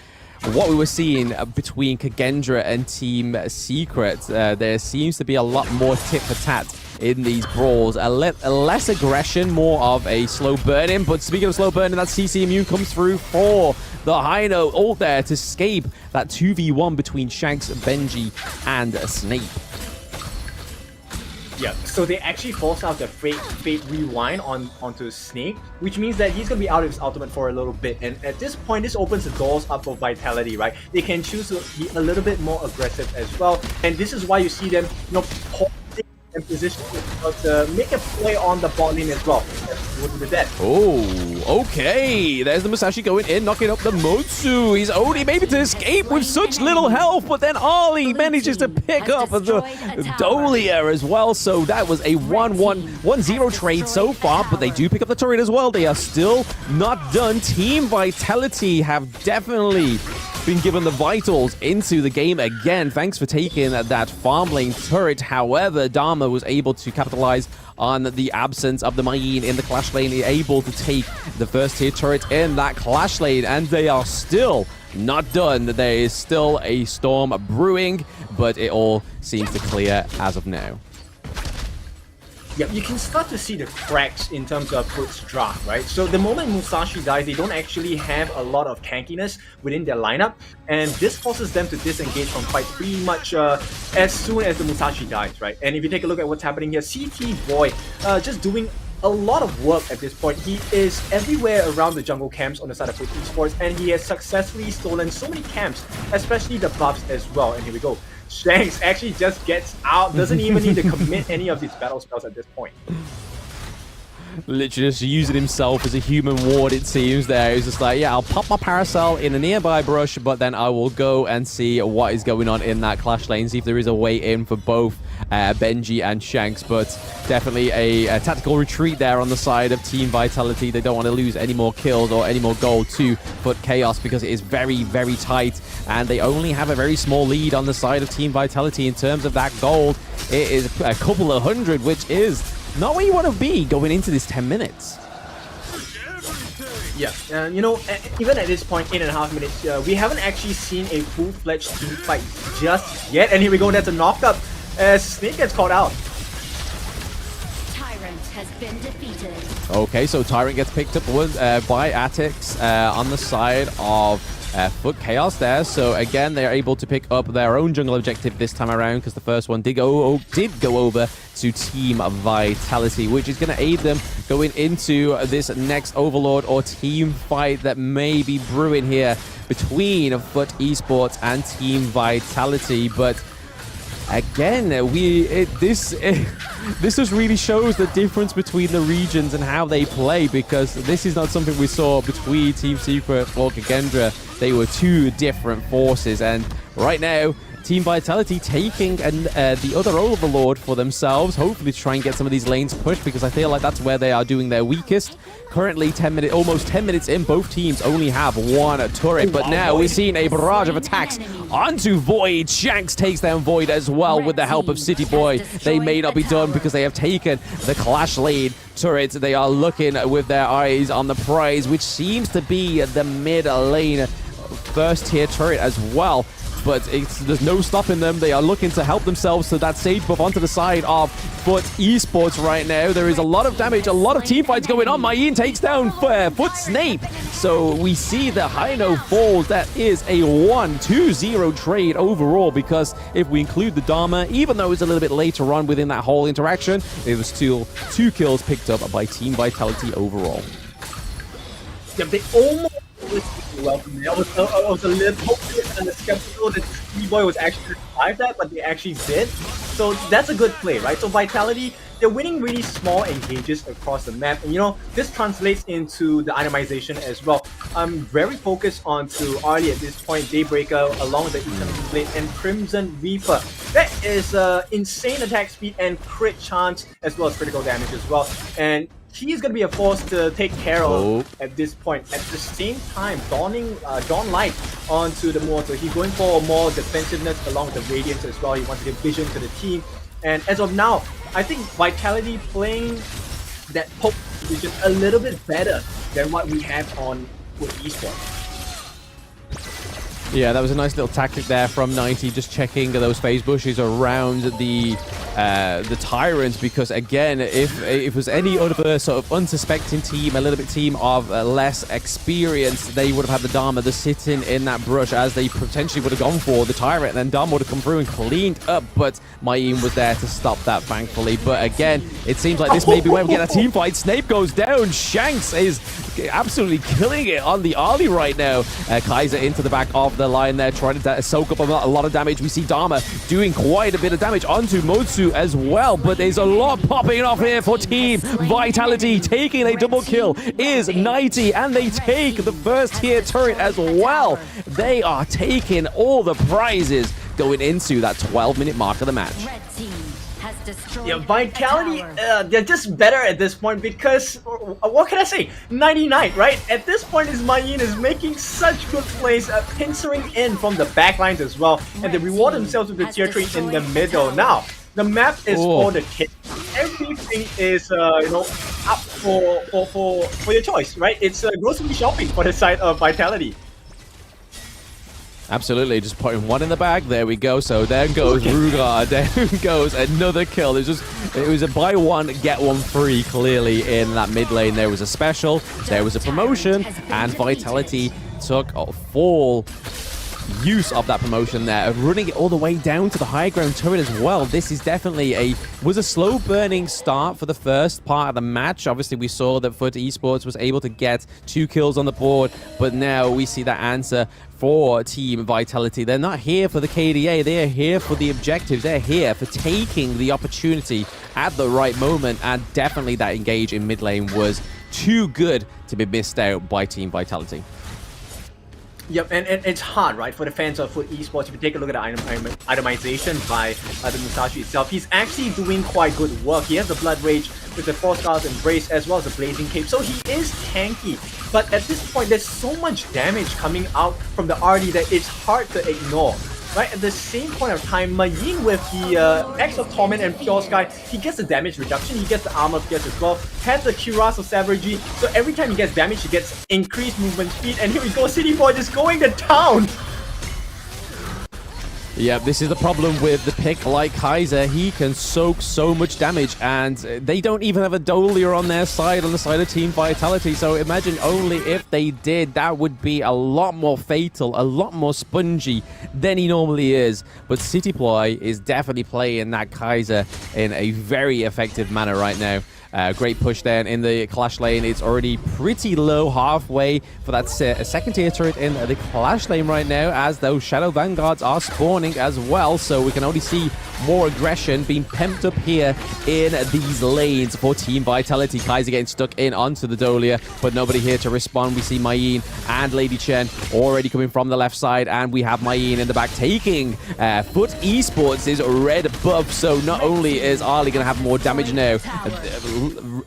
what we were seeing between Kagendra and Team Secret. There seems to be a lot more tit for tat in these brawls. Less aggression, more of a slow burn-in. But speaking of slow burn-in, that CC immune comes through for the high note ult there to escape that 2v1 between Shanks, Benji, and Snape. Yeah, so they actually force out the Fate Rewind onto Snake, which means that he's going to be out of his ultimate for a little bit. And at this point, this opens the doors up for Vitality, right? They can choose to be a little bit more aggressive as well. And this is why you see them, pausing and positioning themselves to make a play on the bot lane as well. Go to the death. Oh, okay. There's the Musashi going in, knocking up the Motsu. He's only maybe to escape with such little health, but then Ali manages to pick up the Dolia as well. So that was a 1-1-1-0 trade so far, but they do pick up the turret as well. They are still not done. Team Vitality have definitely been given the vitals into the game again, thanks for taking that farm lane turret. However, Dharma was able to capitalize on the absence of the Mayin in the Clash lane, able to take the first tier turret in that Clash lane, and they are still not done. There is still a storm brewing, but it all seems to clear as of now. Yeah, you can start to see the cracks in terms of Foot's draft, right? So the moment Musashi dies, they don't actually have a lot of tankiness within their lineup, and this forces them to disengage from fight pretty much as soon as the Musashi dies, right? And if you take a look at what's happening here, CT Boy just doing a lot of work at this point. He is everywhere around the jungle camps on the side of Foot Esports, and he has successfully stolen so many camps, especially the buffs as well. And here we go. Shanks actually just gets out, doesn't even need to commit any of these battle spells at this point. Literally just using himself as a human ward, it seems there. He's just like, yeah, I'll pop my Parasol in a nearby brush, but then I will go and see what is going on in that Clash lane, see if there is a way in for both Benji and Shanks. But definitely a tactical retreat there on the side of Team Vitality. They don't want to lose any more kills or any more gold to Foot Chaos, because it is very, very tight, and they only have a very small lead on the side of Team Vitality in terms of that gold. It is a couple of hundred, which is not where you want to be going into this 10 minutes. Yeah, and even at this point, 8.5 minutes, we haven't actually seen a full-fledged team fight just yet. And here we go, that's a knock-up as Snake gets caught out. Tyrant has been defeated. Okay, so Tyrant gets picked up by Atix on the side of Foot Chaos there. So again, they're able to pick up their own jungle objective this time around, because the first one did go over to Team Vitality, which is going to aid them going into this next Overlord or team fight that may be brewing here between Foot Esports and Team Vitality. But again, this just really shows the difference between the regions and how they play, because this is not something we saw between Team Secret or Kagendra. They were two different forces, and right now, Team Vitality taking the other Overlord for themselves, hopefully to try and get some of these lanes pushed, because I feel like that's where they are doing their weakest. Currently, almost 10 minutes in, both teams only have one turret, but now we're seeing a barrage of attacks onto Void. Shanks takes down Void as well with the help of City Boy. They may not be done because they have taken the Clash Lane turret. They are looking with their eyes on the prize, which seems to be the mid lane first tier turret as well. But there's no stopping them. They are looking to help themselves to that sage buff onto the side of Foot Esports right now. There is a lot of damage, a lot of team fights going on. Mayin takes down Foot Snape. So we see the Hino fall. That is a 1-2-0 trade overall, because if we include the Dharma, even though it was a little bit later on within that whole interaction, it was still 2 kills picked up by Team Vitality overall. Yeah, they almost welcome. I was a little hopeless and skeptical that Boy was actually going to survive that, but they actually did. So that's a good play, right? So Vitality, they're winning really small engages across the map, and this translates into the itemization as well. I'm very focused onto Arlie at this point, Daybreaker along the Eternity Blade and Crimson Reaper. That is insane attack speed and crit chance as well as critical damage as well. And he's going to be a force to take care of at this point. At the same time, Dawn Light onto the mortar. He's going for more defensiveness along with the Radiance as well. He wants to give vision to the team. And as of now, I think Vitality playing that poke position a little bit better than what we have on Foot Esports. Yeah, that was a nice little tactic there from 90, just checking those phase bushes around the Tyrant, because again, if it was any other sort of unsuspecting team, a little bit team of less experience, they would have had the Dharma just sitting in that brush, as they potentially would have gone for the Tyrant, and then Dharma would have come through and cleaned up, but Mayin was there to stop that, thankfully. But again, it seems like this may be where we get a team fight. Snape goes down. Shanks is absolutely killing it on the Arlie right now. Kaiser into the back of the line there, trying to soak up a lot of damage. We see Dharma doing quite a bit of damage onto Motsu as well, but there's a lot popping off here for Team Vitality. Taking a double kill is 90, and they take the first tier turret as well. They are taking all the prizes going into that 12-minute mark of the match. Yeah, Vitality, they're just better at this point because, what can I say, 99, right? At this point, Mayin is making such good plays, pincering in from the backlines as well, and they reward themselves with the tier 3 in the middle. Now, the map is for the kids. Everything is, up for your choice, right? It's grocery shopping for the side of Vitality. Absolutely, just putting one in the bag. There we go. So there goes Rugar. There goes another kill. It was a buy one, get one free, clearly, in that mid lane. There was a special, there was a promotion, and Vitality took full use of that promotion there, running it all the way down to the high ground turret as well. This is definitely was a slow burning start for the first part of the match. Obviously, we saw that Foot Esports was able to get 2 kills on the board, but now we see that answer for Team Vitality. They're not here for the KDA, they are here for the objectives. They're here for taking the opportunity at the right moment, and definitely that engage in mid lane was too good to be missed out by Team Vitality. Yep, and it's hard, right, for the fans of Foot Esports. If you take a look at the itemization by the Musashi itself, he's actually doing quite good work. He has the Blood Rage with the 4-star Embrace as well as the Blazing Cape, so he is tanky. But at this point, there's so much damage coming out from the RD that it's hard to ignore. Right, at the same point of time, Mayin with the Axe of Torment and Pure Sky, he gets the damage reduction, he gets the armor pierce as well, has the Cuirass of Savagery, so every time he gets damage, he gets increased movement speed, and here we go, City Boy just going to town! Yeah, this is the problem with the pick like Kaiser. He can soak so much damage, and they don't even have a Dolia on their side, on the side of Team Vitality. So imagine only if they did, that would be a lot more fatal, a lot more spongy than he normally is. But City Boy is definitely playing that Kaiser in a very effective manner right now. Great push there in the Clash lane. It's already pretty low, halfway for that second tier turret in the Clash lane right now, as those Shadow Vanguards are spawning happening as well, so we can only see more aggression being pumped up here in these lanes for Team Vitality. Kaiser getting stuck in onto the Dolia, but nobody here to respond. We see Mayeen and Lady Chen already coming from the left side, and we have Mayeen in the back taking Foot Esports' red buff, so not only is Ali going to have more damage now,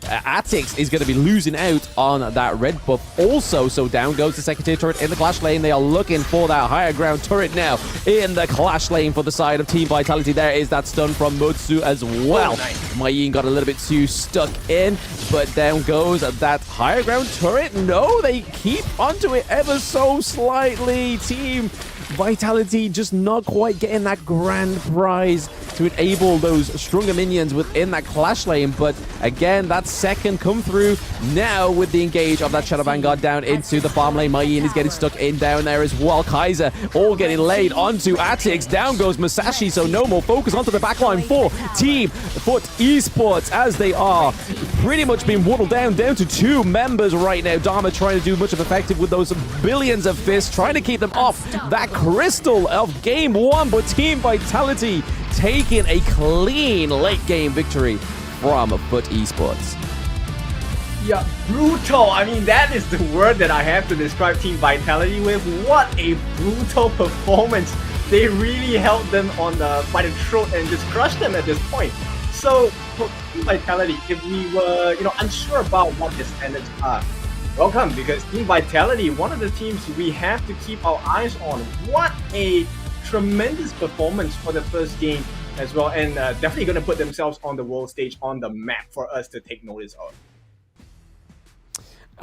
Atix is going to be losing out on that red buff also, so down goes the second tier turret in the Clash lane. They are looking for that higher ground turret now in the Clash lane for the side of Team Vitality. There is that stun from Mutsu as well. Mayeen got a little bit too stuck in, but down goes that higher ground turret. No, they keep onto it ever so slightly. Team Vitality just not quite getting that grand prize to enable those stronger minions within that Clash lane. But again, that second come through now with the engage of that Shadow Vanguard down into the farm lane. Mayeen is getting stuck in down there as well. Kaiser all getting laid onto Atix. Down goes Masashi, so no more focus onto the backline for Team Foot Esports, as they are pretty much being whittled down to 2 members right now. Dharma trying to do much of effective with those billions of fists, trying to keep them off that crystal of game 1, but Team Vitality taking a clean late game victory from Foot Esports. Yeah, brutal. I mean, that is the word that I have to describe Team Vitality with. What a brutal performance. They really held them on by the throat and just crushed them at this point. So, for Team Vitality, if we were, unsure about what their standards are, welcome, because Team Vitality, one of the teams we have to keep our eyes on. What a tremendous performance for the first game as well, and definitely going to put themselves on the world stage, on the map for us to take notice of.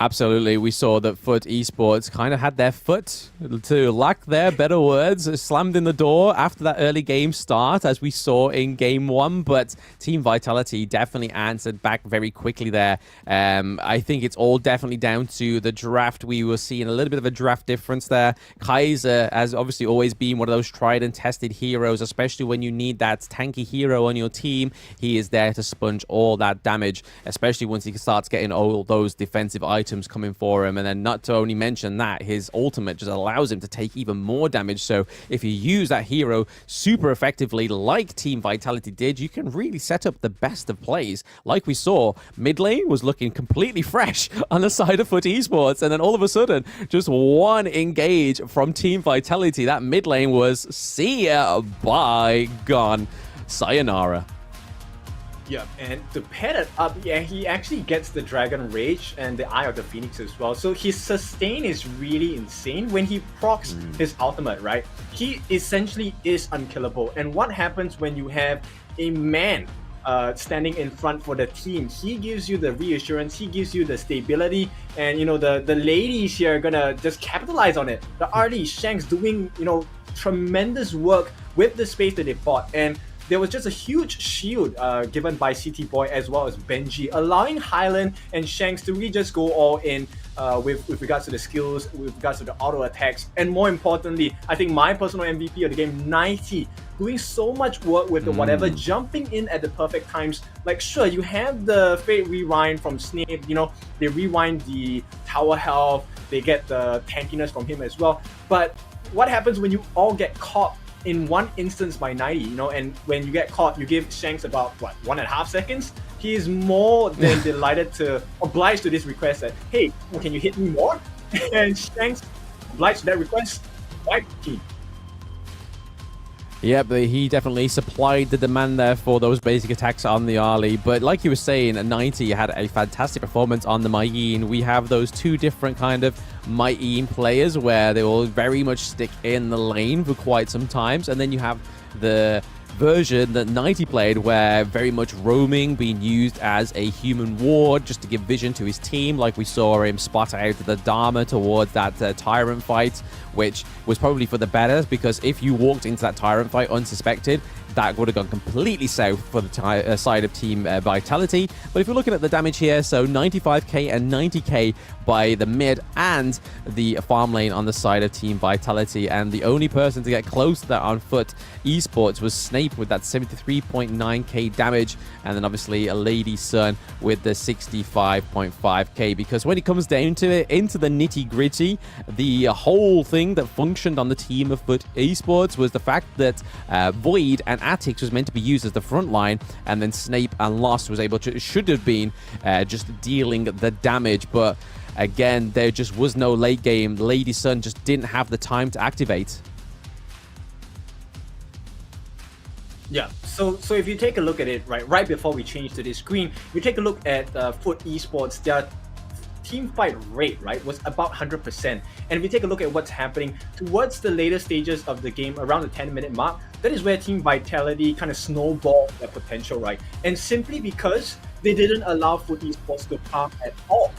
Absolutely. We saw that Foot Esports kind of had their foot, to lack their better words, slammed in the door after that early game start, as we saw in game 1. But Team Vitality definitely answered back very quickly there. I think it's all definitely down to the draft. We were seeing a little bit of a draft difference there. Kaiser has obviously always been one of those tried and tested heroes, especially when you need that tanky hero on your team. He is there to sponge all that damage, especially once he starts getting all those defensive items coming for him. And then not to only mention that, his ultimate just allows him to take even more damage. So if you use that hero super effectively like Team Vitality did, you can really set up the best of plays. Like we saw, mid lane was looking completely fresh on the side of Foot Esports, and then all of a sudden, just one engage from Team Vitality. That mid lane was see ya, bye, gone, sayonara. Yeah, and to pair it up, yeah, he actually gets the Dragon Rage and the Eye of the Phoenix as well. So his sustain is really insane. When he procs his ultimate, right, he essentially is unkillable. And what happens when you have a man standing in front for the team? He gives you the reassurance, he gives you the stability, and the ladies here are gonna just capitalize on it. The RD, Shanks doing tremendous work with the space that they bought, and there was just a huge shield given by CT Boy as well as Benji, allowing Highland and Shanks to really just go all in with regards to the skills, with regards to the auto attacks, and more importantly, I think my personal MVP of the game, 90, doing so much work with the whatever, jumping in at the perfect times. Like, sure, you have the Fate Rewind from Snape, they rewind the tower health, they get the tankiness from him as well, but what happens when you all get caught in one instance by 90, and when you get caught, you give Shanks about, 1.5 seconds? He is more than delighted to oblige to this request that, hey, can you hit me more? And Shanks obliged to that request, right? Yeah, but he definitely supplied the demand there for those basic attacks on the Ali. But like you were saying, 90 had a fantastic performance on the Mayeen. We have those two different kind of Mayeen players where they will very much stick in the lane for quite some times. And then you have the version that 90 played where very much roaming, being used as a human ward just to give vision to his team, like we saw him spot out the Dharma towards that Tyrant fight, which was probably for the better, because if you walked into that Tyrant fight unsuspected, that would have gone completely south for the side of Team Vitality. But if you're looking at the damage here, so 95k and 90k by the mid and the farm lane on the side of Team Vitality, and the only person to get close to that on Foot Esports was Snake. Snape with that 73.9k damage, and then obviously a Lady Sun with the 65.5k. Because when it comes down to it, into the nitty-gritty, the whole thing that functioned on the team of Foot Esports was the fact that Void and Atix was meant to be used as the front line, and then Snape and Lost was able to, should have been just dealing the damage. But again, there just was no late game. Lady Sun just didn't have the time to activate. Yeah, so if you take a look at it, right before we change to this screen, you take a look at Foot Esports, their team fight rate, right, was about 100%. And if you take a look at what's happening towards the later stages of the game, around the 10-minute mark, that is where Team Vitality kind of snowballed their potential, right? And simply because they didn't allow Foot Esports to farm at all.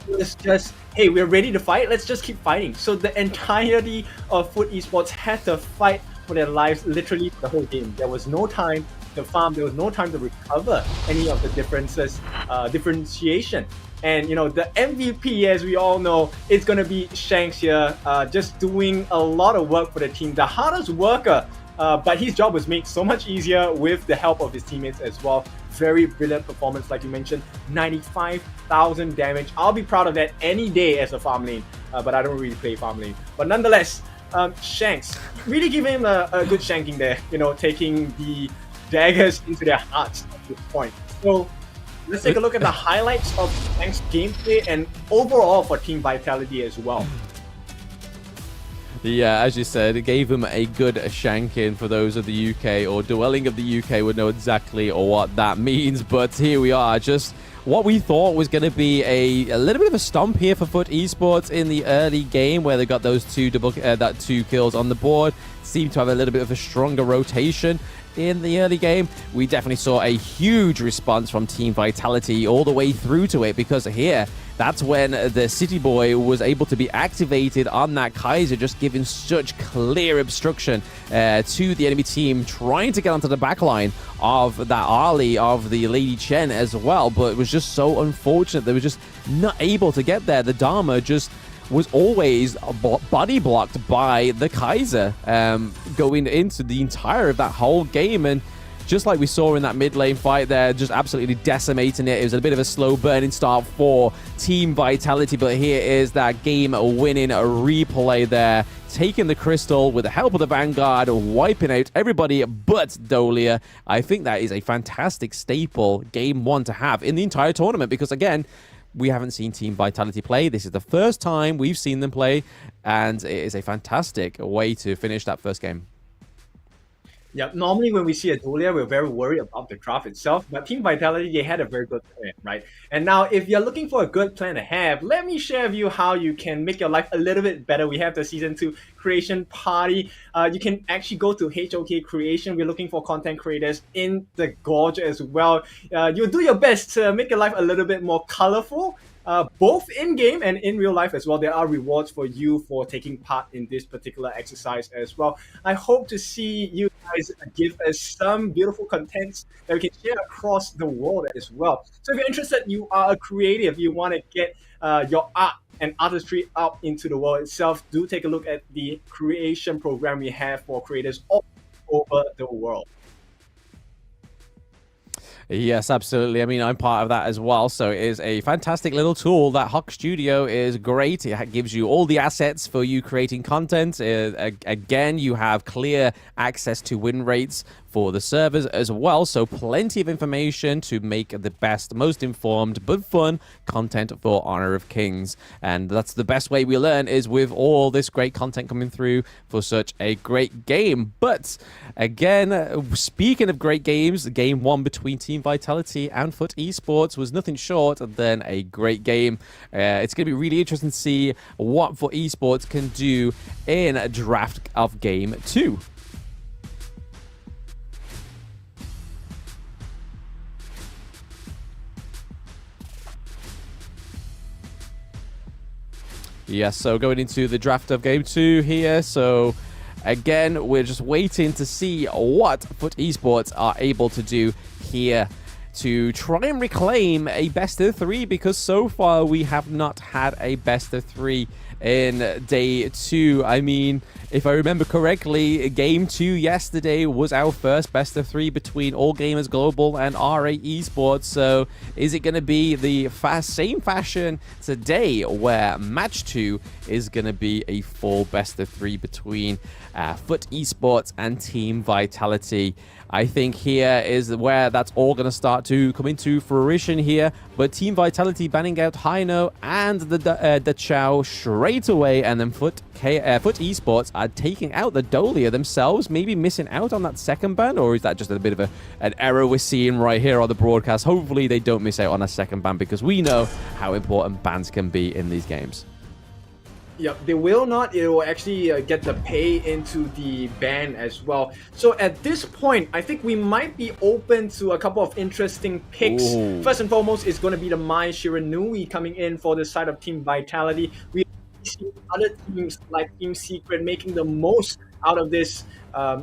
It was just, hey, we're ready to fight, let's just keep fighting. So the entirety of Foot Esports had to fight for their lives literally the whole game. There was no time to farm, there was no time to recover any of the differences, differentiation. And you know, the MVP, as we all know, it's gonna be Shanks here, just doing a lot of work for the team, the hardest worker, but his job was made so much easier with the help of his teammates as well. Very brilliant performance, like you mentioned, 95,000 damage. I'll be proud of that any day as a farm lane, but I don't really play farm lane. But nonetheless, Shanks, really giving him a good shanking there, you know, taking the daggers into their hearts at this point. So let's take a look at the highlights of Shanks' gameplay and overall for Team Vitality as well. Yeah, as you said, it gave him a good shanking. For those of the UK or dwelling of the UK would know exactly what that means. But here we are, just what we thought was going to be a little bit of a stomp here for Foot Esports in the early game, where they got those two kills on the board. Seemed to have a little bit of a stronger rotation in the early game. We definitely saw a huge response from Team Vitality all the way through to it, because here, that's when the City Boy was able to be activated on that Kaiser, just giving such clear obstruction to the enemy team, trying to get onto the back line of that Ali of the Lady Chen as well. But it was just so unfortunate they were just not able to get there. The Dharma just was always body blocked by the Kaiser going into the entire of that whole game. And just like we saw in that mid lane fight there, just absolutely decimating it. It was a bit of a slow burning start for Team Vitality, but here is that game-winning replay there, taking the crystal with the help of the Vanguard, wiping out everybody but Dolia. I think that is a fantastic staple game one to have in the entire tournament, because again, we haven't seen Team Vitality play. This is the first time we've seen them play, and it is a fantastic way to finish that first game. Yeah, normally when we see a Dolia, we're very worried about the draft itself, but Team Vitality, they had a very good plan, right? And now, if you're looking for a good plan to have, let me share with you how you can make your life a little bit better. We have the Season 2 Creation Party. You can actually go to HOK Creation. We're looking for content creators in the Gorge as well. You do your best to make your life a little bit more colorful, both in-game and in real life as well. There are rewards for you for taking part in this particular exercise as well. I hope to see you guys give us some beautiful contents that we can share across the world as well. So if you're interested, you are a creative, you want to get your art and artistry out into the world itself, do take a look at the creation program we have for creators all over the world. Yes, absolutely. I mean, I'm part of that as well. So it is a fantastic little tool. That Hawk Studio is great. It gives you all the assets for you creating content. Again, you have clear access to win rates for the servers as well. So plenty of information to make the best, most informed, but fun content for Honor of Kings. And that's the best way we learn, is with all this great content coming through for such a great game. But again, speaking of great games, game one between Team Vitality and Foot Esports was nothing short than a great game. It's going to be really interesting to see what Foot Esports can do in a draft of game two. Yes, so going into the draft of game two here. So again, we're just waiting to see what Foot Esports are able to do here to try and reclaim a best of three, because so far we have not had a best of three in day 2. I mean, if I remember correctly, game 2 yesterday was our first best of 3 between All Gamers Global and RA Esports. So is it going to be the same fashion today, where match 2 is going to be a full best of 3 between Foot Esports and Team Vitality? I think here is where that's all going to start to come into fruition here. But Team Vitality banning out Hino and the Chow straight away, and then Foot Esports are taking out the Dolia themselves, maybe missing out on that second ban, or is that just a bit of an error we're seeing right here on the broadcast? Hopefully they don't miss out on a second ban, because we know how important bans can be in these games. Yep, they will not. It will actually get the pay into the ban as well. So at this point, I think we might be open to a couple of interesting picks. Ooh. First and foremost is going to be the Mai Shiranui coming in for the side of Team Vitality. We see other teams like Team Secret making the most out of this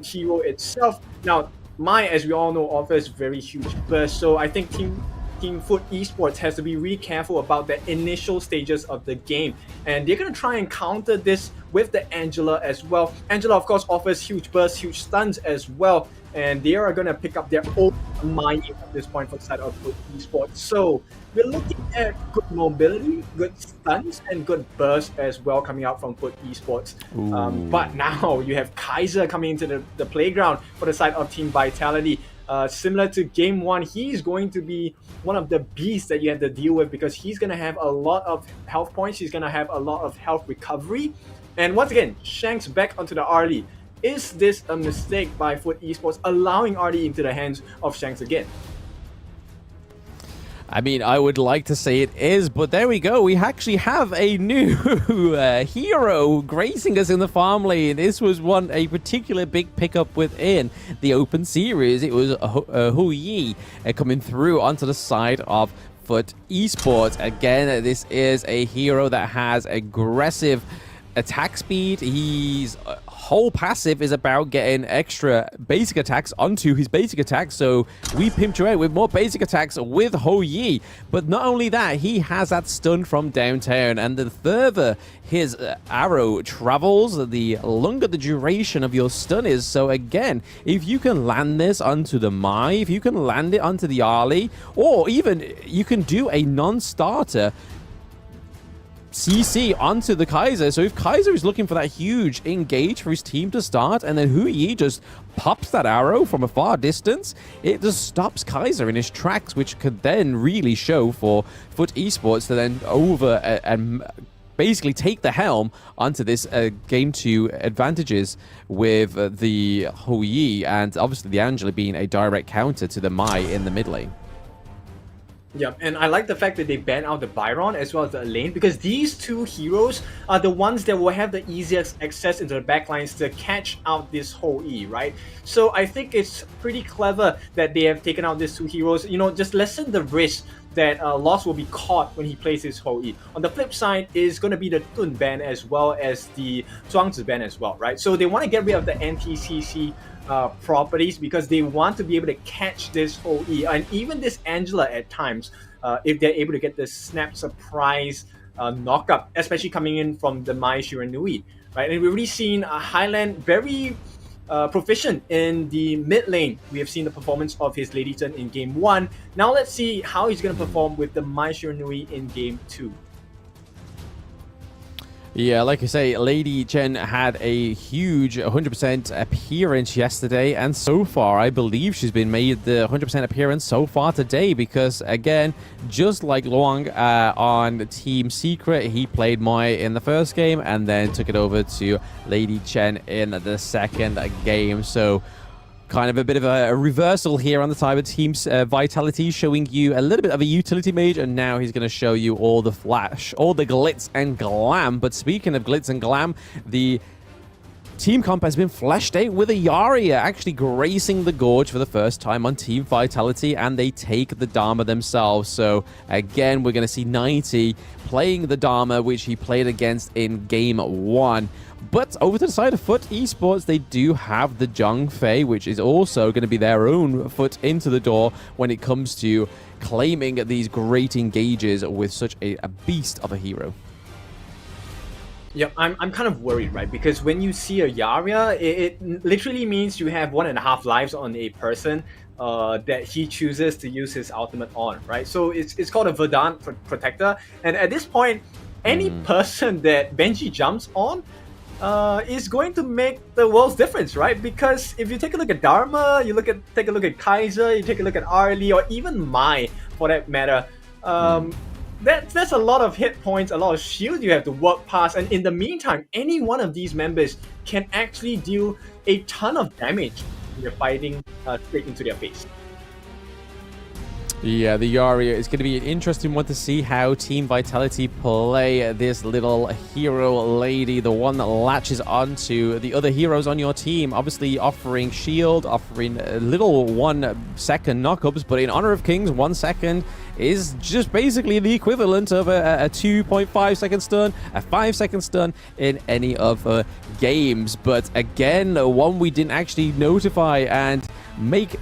hero itself. Now, Mai, as we all know, offers very huge burst. So I think Team Foot Esports has to be really careful about the initial stages of the game, and they're going to try and counter this with the Angela as well. Angela, of course, offers huge bursts, huge stuns as well, and they are going to pick up their own mining at this point for the side of Foot Esports. So we're looking at good mobility, good stuns, and good bursts as well coming out from Foot Esports. But now you have Kaiser coming into the playground for the side of Team Vitality. Similar to game 1, he's going to be one of the beasts that you have to deal with, because he's going to have a lot of health points, he's going to have a lot of health recovery. And once again, Shanks back onto the Arlie. Is this a mistake by Foot Esports allowing Arlie into the hands of Shanks again? I mean, I would like to say it is, but there we go. We actually have a new hero gracing us in the farm lane. This was a particular big pickup within the Open Series. It was Hu Yi coming through onto the side of Foot Esports. Again, this is a hero that has aggressive attack speed. His whole passive is about getting extra basic attacks onto his basic attacks, so we pimped you out with more basic attacks with Ho Yi. But not only that, he has that stun from downtown, and the further his arrow travels, the longer the duration of your stun is. So again, if you can land this onto the Mai, if you can land it onto the Ali, or even you can do a non-starter CC onto the Kaiser. So if Kaiser is looking for that huge engage for his team to start, and then Hu Yi just pops that arrow from a far distance, it just stops Kaiser in his tracks, which could then really show for Foot Esports to then over and basically take the helm onto this game 2 advantages with the Hu Yi, and obviously the Angela being a direct counter to the Mai in the mid lane. Yeah, and I like the fact that they ban out the Byron as well as the Elaine, because these two heroes are the ones that will have the easiest access into the backlines to catch out this whole E, right? So I think it's pretty clever that they have taken out these two heroes, you know, just lessen the risk that Lost will be caught when he plays his whole E. On the flip side is going to be the Tun ban as well as the Zhuangzi ban as well, right? So they want to get rid of the NTCC properties, because they want to be able to catch this whole E, and even this Angela at times, if they're able to get the snap surprise knockup, especially coming in from the Mai Shiranui, right? And we've already seen Highland very proficient in the mid lane. We have seen the performance of his Lady Chen in game 1. Now let's see how he's going to perform with the Mai Shiranui in game 2. Yeah, like I say, Lady Chen had a huge 100% appearance yesterday, and so far, I believe she's been made the 100% appearance so far today, because, again, just like Luang on Team Secret, he played Mai in the first game, and then took it over to Lady Chen in the second game, so kind of a bit of a reversal here on the side of Team's Vitality, showing you a little bit of a utility mage, and now he's going to show you all the flash, all the glitz and glam. But speaking of glitz and glam, the team comp has been fleshed out with a Yaria actually gracing the Gorge for the first time on Team Vitality, and they take the Dharma themselves. So again, we're going to see 90 playing the Dharma, which he played against in game 1. But over to the side of Foot Esports, they do have the Zhang Fei, which is also going to be their own foot into the door when it comes to claiming these great engages with such a beast of a hero. Yep, I'm kind of worried, right? Because when you see a Yaria, it literally means you have 1.5 lives on a person that he chooses to use his ultimate on, right? So it's called a Verdant Protector, and at this point, any person that Benji jumps on is going to make the world's difference, right? Because if you take a look at Dharma, take a look at Kaiser, you take a look at Arlie, or even Mai, for that matter. That's a lot of hit points, a lot of shield you have to work past, and in the meantime, any one of these members can actually deal a ton of damage when you're fighting straight into their face. Yeah, the Yaria is going to be an interesting one to see how Team Vitality play this little hero lady, the one that latches onto the other heroes on your team, obviously offering shield, offering little 1 second knockups, but in Honor of Kings, 1 second is just basically the equivalent of a 2.5 second stun, a 5 second stun in any other games. But again, one we didn't actually notify and make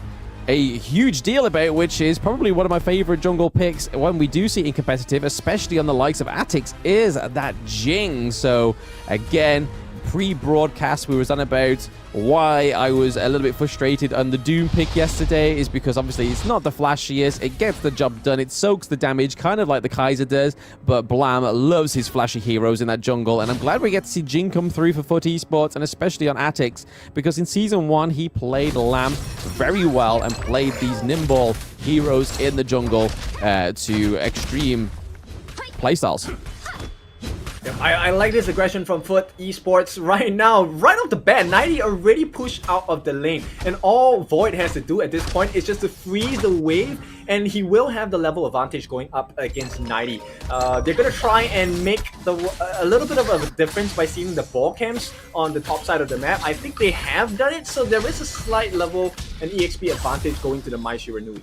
a huge deal about, which is probably one of my favorite jungle picks when we do see in competitive, especially on the likes of Atix, is that Jing. So again, pre-broadcast we was on about why I was a little bit frustrated on the Doom pick yesterday is because obviously it's not the flashiest, it gets the job done, it soaks the damage kind of like the Kaiser does, but Blam loves his flashy heroes in that jungle, and I'm glad we get to see Jing come through for FUT Esports, and especially on Atix, because in Season 1 he played Lamb very well and played these nimble heroes in the jungle to extreme playstyles. I like this aggression from FUT Esports right now. Right off the bat, 90 already pushed out of the lane. And all Void has to do at this point is just to freeze the wave, and he will have the level advantage going up against 90. They're going to try and make a little bit of a difference by seeing the ball camps on the top side of the map. I think they have done it, so there is a slight level and EXP advantage going to the Mai Shiranui.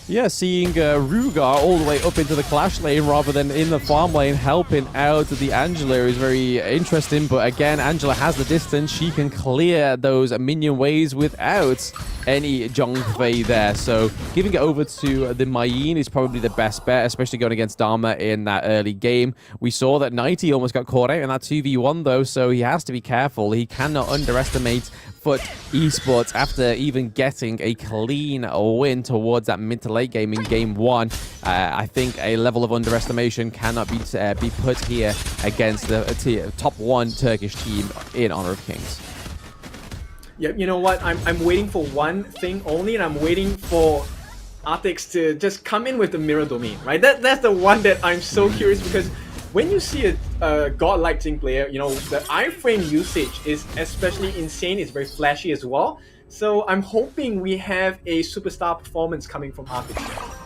Yeah, seeing Rugar all the way up into the Clash lane rather than in the farm lane helping out the Angela is very interesting. But again, Angela has the distance. She can clear those minion waves without any Zhongfei there. So giving it over to the Mayin is probably the best bet, especially going against Dharma in that early game. We saw that 90 almost got caught out in that 2v1 though, so he has to be careful. He cannot underestimate FUT Esports after even getting a clean win towards that mid to late game in game 1. I think a level of underestimation cannot be put here against the top 1 Turkish team in Honor of Kings. Yeah, you know what? I'm waiting for one thing only, and I'm waiting for Atix to just come in with the mirror domain, right? That's the one that I'm so curious, because when you see a godlike Jing player, you know, the iframe usage is especially insane. It's very flashy as well. So I'm hoping we have a superstar performance coming from Atix.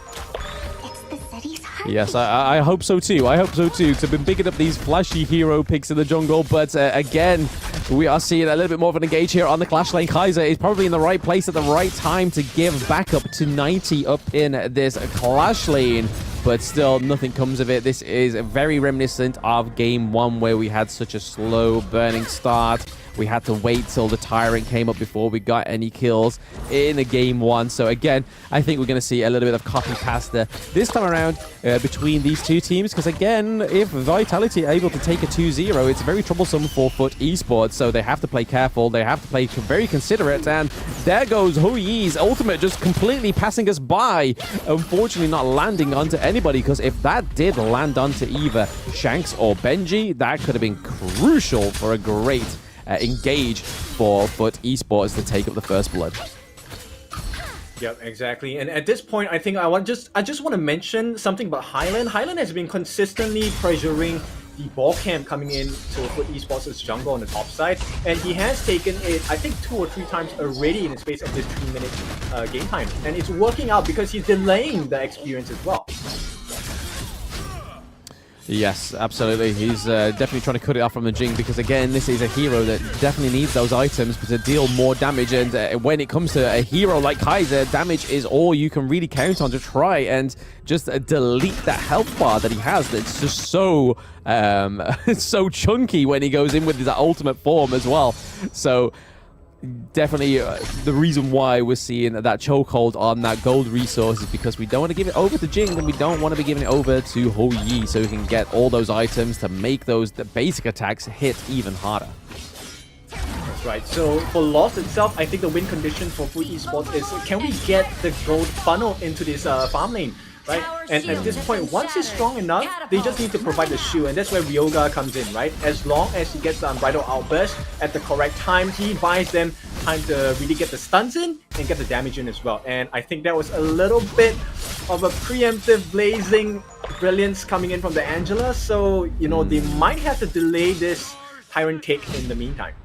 Yes, I hope so too. I hope so too. So I've been picking up these flashy hero picks in the jungle, but again, we are seeing a little bit more of an engage here on the Clash lane. Kaiser is probably in the right place at the right time to give backup to 90 up in this Clash lane, but still nothing comes of it. This is very reminiscent of game 1 where we had such a slow burning start. We had to wait till the Tyrant came up before we got any kills in the game 1. So again, I think we're going to see a little bit of copy pasta this time around between these two teams, because again, if Vitality are able to take a 2-0, it's very troublesome for FUT Esports, so they have to play careful, they have to play very considerate, and there goes Hui's ultimate just completely passing us by, unfortunately not landing onto anybody, because if that did land onto either Shanks or Benji, that could have been crucial for a great engage for FUT Esports to take up the first blood. Yep, exactly. And at this point, I think I just want to mention something about Highland. Highland has been consistently pressuring the ball camp coming in to FUT Esports' jungle on the top side, and he has taken it, I think, 2 or 3 times already in the space of this 3-minute game time. And it's working out because he's delaying the experience as well. Yes, absolutely. He's definitely trying to cut it off from the Jing, because again, this is a hero that definitely needs those items to deal more damage, and when it comes to a hero like Kaiser, damage is all you can really count on to try and just delete that health bar that he has that's just so so chunky when he goes in with his ultimate form as well. So definitely the reason why we're seeing that chokehold on that gold resource is because we don't want to give it over to Jing, and we don't want to be giving it over to Ho Yi, so we can get all those items to make the basic attacks hit even harder. That's right. So for Lost itself, I think the win condition for Fui Esports is, can we get the gold funnel into this farm lane? Right? And at this point, once he's strong enough, they just need to provide the shield, and that's where Ryoga comes in, right? As long as he gets the Unbridled Outburst at the correct time, he buys them time to really get the stuns in and get the damage in as well. And I think that was a little bit of a preemptive blazing brilliance coming in from the Angela, so, you know, they might have to delay this Tyrant take in the meantime.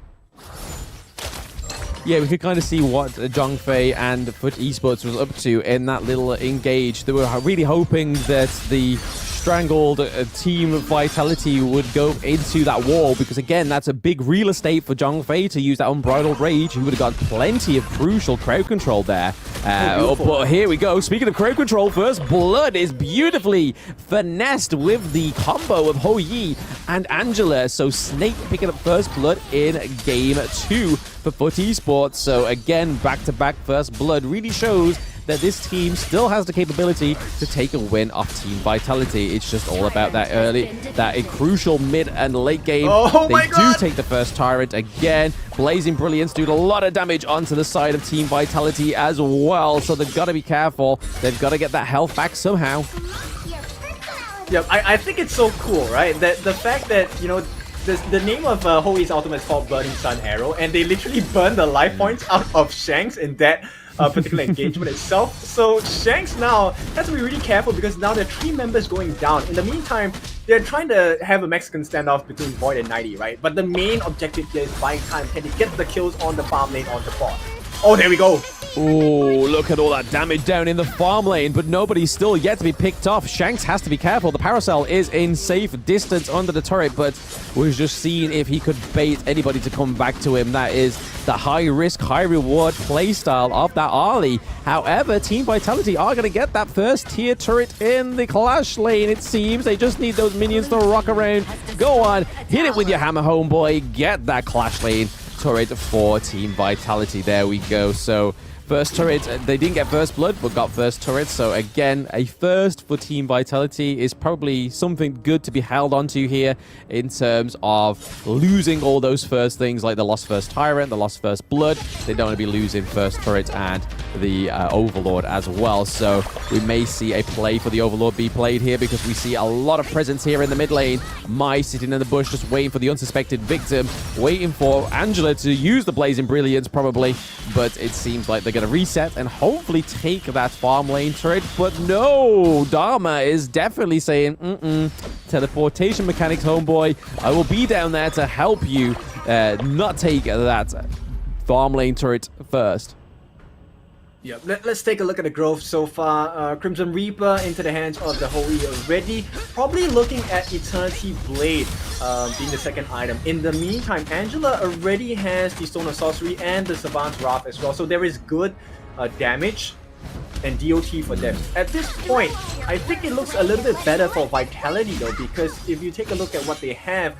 Yeah, we could kind of see what Zhongfei and Foot Esports was up to in that little engage. They were really hoping that the strangled Team Vitality would go into that wall, because again, that's a big real estate for Zhongfei to use that Unbridled Rage. He would have got plenty of crucial crowd control there. But here we go. Speaking of crowd control, First Blood is beautifully finessed with the combo of Ho Yi and Angela. So Snake picking up First Blood in game 2 for Foot Esports. So again, back-to-back First Blood really shows that this team still has the capability to take a win off Team Vitality. It's just all about that crucial mid and late game. They do take the first Tyrant again. Blazing Brilliance doing a lot of damage onto the side of Team Vitality as well, so they've got to be careful. They've got to get that health back somehow. Yeah, I think it's so cool, right? That the fact that, you know, the name of Ho Yi's ultimate is called Burning Sun Arrow, and they literally burn the life points out of Shanks in that particular engagement itself. So Shanks now has to be really careful, because now there are 3 members going down. In the meantime, they're trying to have a Mexican standoff between Void and 90, right? But the main objective here is buying time. Can they get the kills on the farm lane on the bot? Oh, there we go. Oh, look at all that damage down in the farm lane, but nobody's still yet to be picked off. Shanks has to be careful. The Paracel is in safe distance under the turret, but we're just seeing if he could bait anybody to come back to him. That is the high-risk, high-reward playstyle of that Arlie. However, Team Vitality are going to get that first tier turret in the Clash lane, it seems. They just need those minions to rock around. Go on, hit it with your hammer, homeboy. Get that Clash lane turret for Team Vitality. There we go. So first turret, they didn't get First Blood, but got first turret. So again, a first for Team Vitality is probably something good to be held onto here in terms of losing all those first things, like the lost first Tyrant, the lost first Blood. They don't want to be losing first turret and the Overlord as well. So we may see a play for the Overlord be played here, because we see a lot of presence here in the mid lane. Mai sitting in the bush, just waiting for the unsuspected victim, waiting for Angela to use the Blazing Brilliance probably, but it seems like they're going to reset and hopefully take that farm lane turret. But no, Dharma is definitely saying, teleportation mechanics, homeboy. I will be down there to help you not take that farm lane turret first. Yeah, let's take a look at the growth so far. Crimson Reaper into the hands of the Ho Yi already. Probably looking at Eternity Blade being the second item. In the meantime, Angela already has the Stone of Sorcery and the Savant's Wrath as well. So there is good damage and DOT for them. At this point, I think it looks a little bit better for Vitality though, because if you take a look at what they have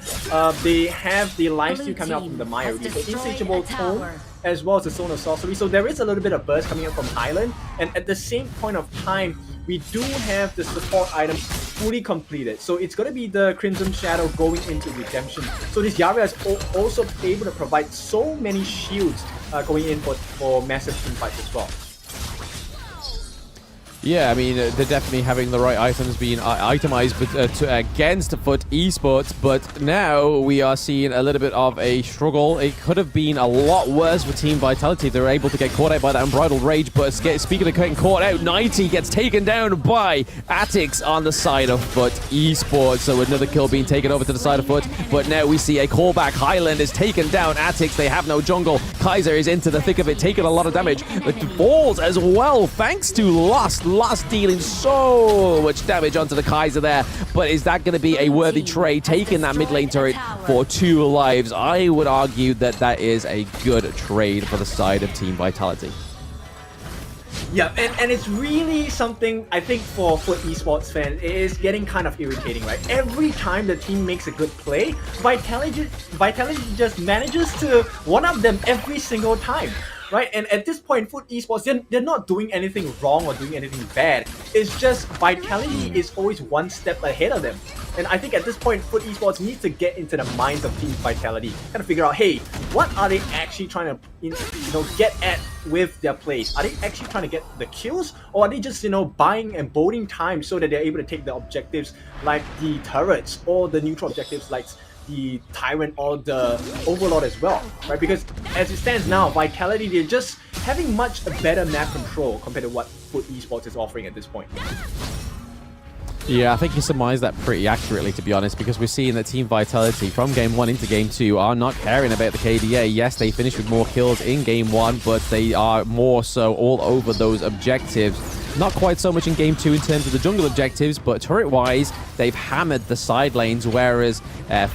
the lifesteal coming out from the Maya, so Insatiable Tome, as well as the Stone of Sorcery. So there is a little bit of burst coming up from Highland, and at the same point of time, we do have the support item fully completed. So it's going to be the Crimson Shadow going into Redemption. So this Yara is also able to provide so many shields going in for massive team fights as well. Yeah, I mean, they're definitely having the right items being itemized against Foot Esports, but now we are seeing a little bit of a struggle. It could have been a lot worse for Team Vitality. They were able to get caught out by that Unbridled Rage, but speaking of getting caught out, 90 gets taken down by Atix on the side of Foot Esports. So another kill being taken over to the side of Foot, but now we see a callback. Highland is taken down. Atix, they have no jungle. Kaiser is into the thick of it, taking a lot of damage. It falls as well, thanks to Lost dealing so much damage onto the Kaiser there. But is that going to be a worthy trade, taking that mid lane turret for 2 lives? I would argue that that is a good trade for the side of Team Vitality. Yeah, and it's really something I think for esports fans, it is getting kind of irritating, right? Every time the team makes a good play, Vitality just manages to one-up them every single time. Right, and at this point, Foot Esports, they're not doing anything wrong or doing anything bad. It's just Vitality is always one step ahead of them. And I think at this point, Foot Esports needs to get into the minds of Team Vitality, kind of figure out, hey, what are they actually trying to, get at with their plays? Are they actually trying to get the kills, or are they just, buying and boarding time so that they're able to take the objectives like the turrets or the neutral objectives like the Tyrant or the Overlord as well, right? Because as it stands now, Vitality, they're just having much better map control compared to what Foot Esports is offering at this point. Yeah, I think you surmised that pretty accurately, to be honest, because we're seeing that Team Vitality from Game 1 into Game 2 are not caring about the KDA. Yes, they finished with more kills in Game 1, but they are more so all over those objectives. Not quite so much in Game 2 in terms of the jungle objectives, but turret-wise, they've hammered the side lanes, whereas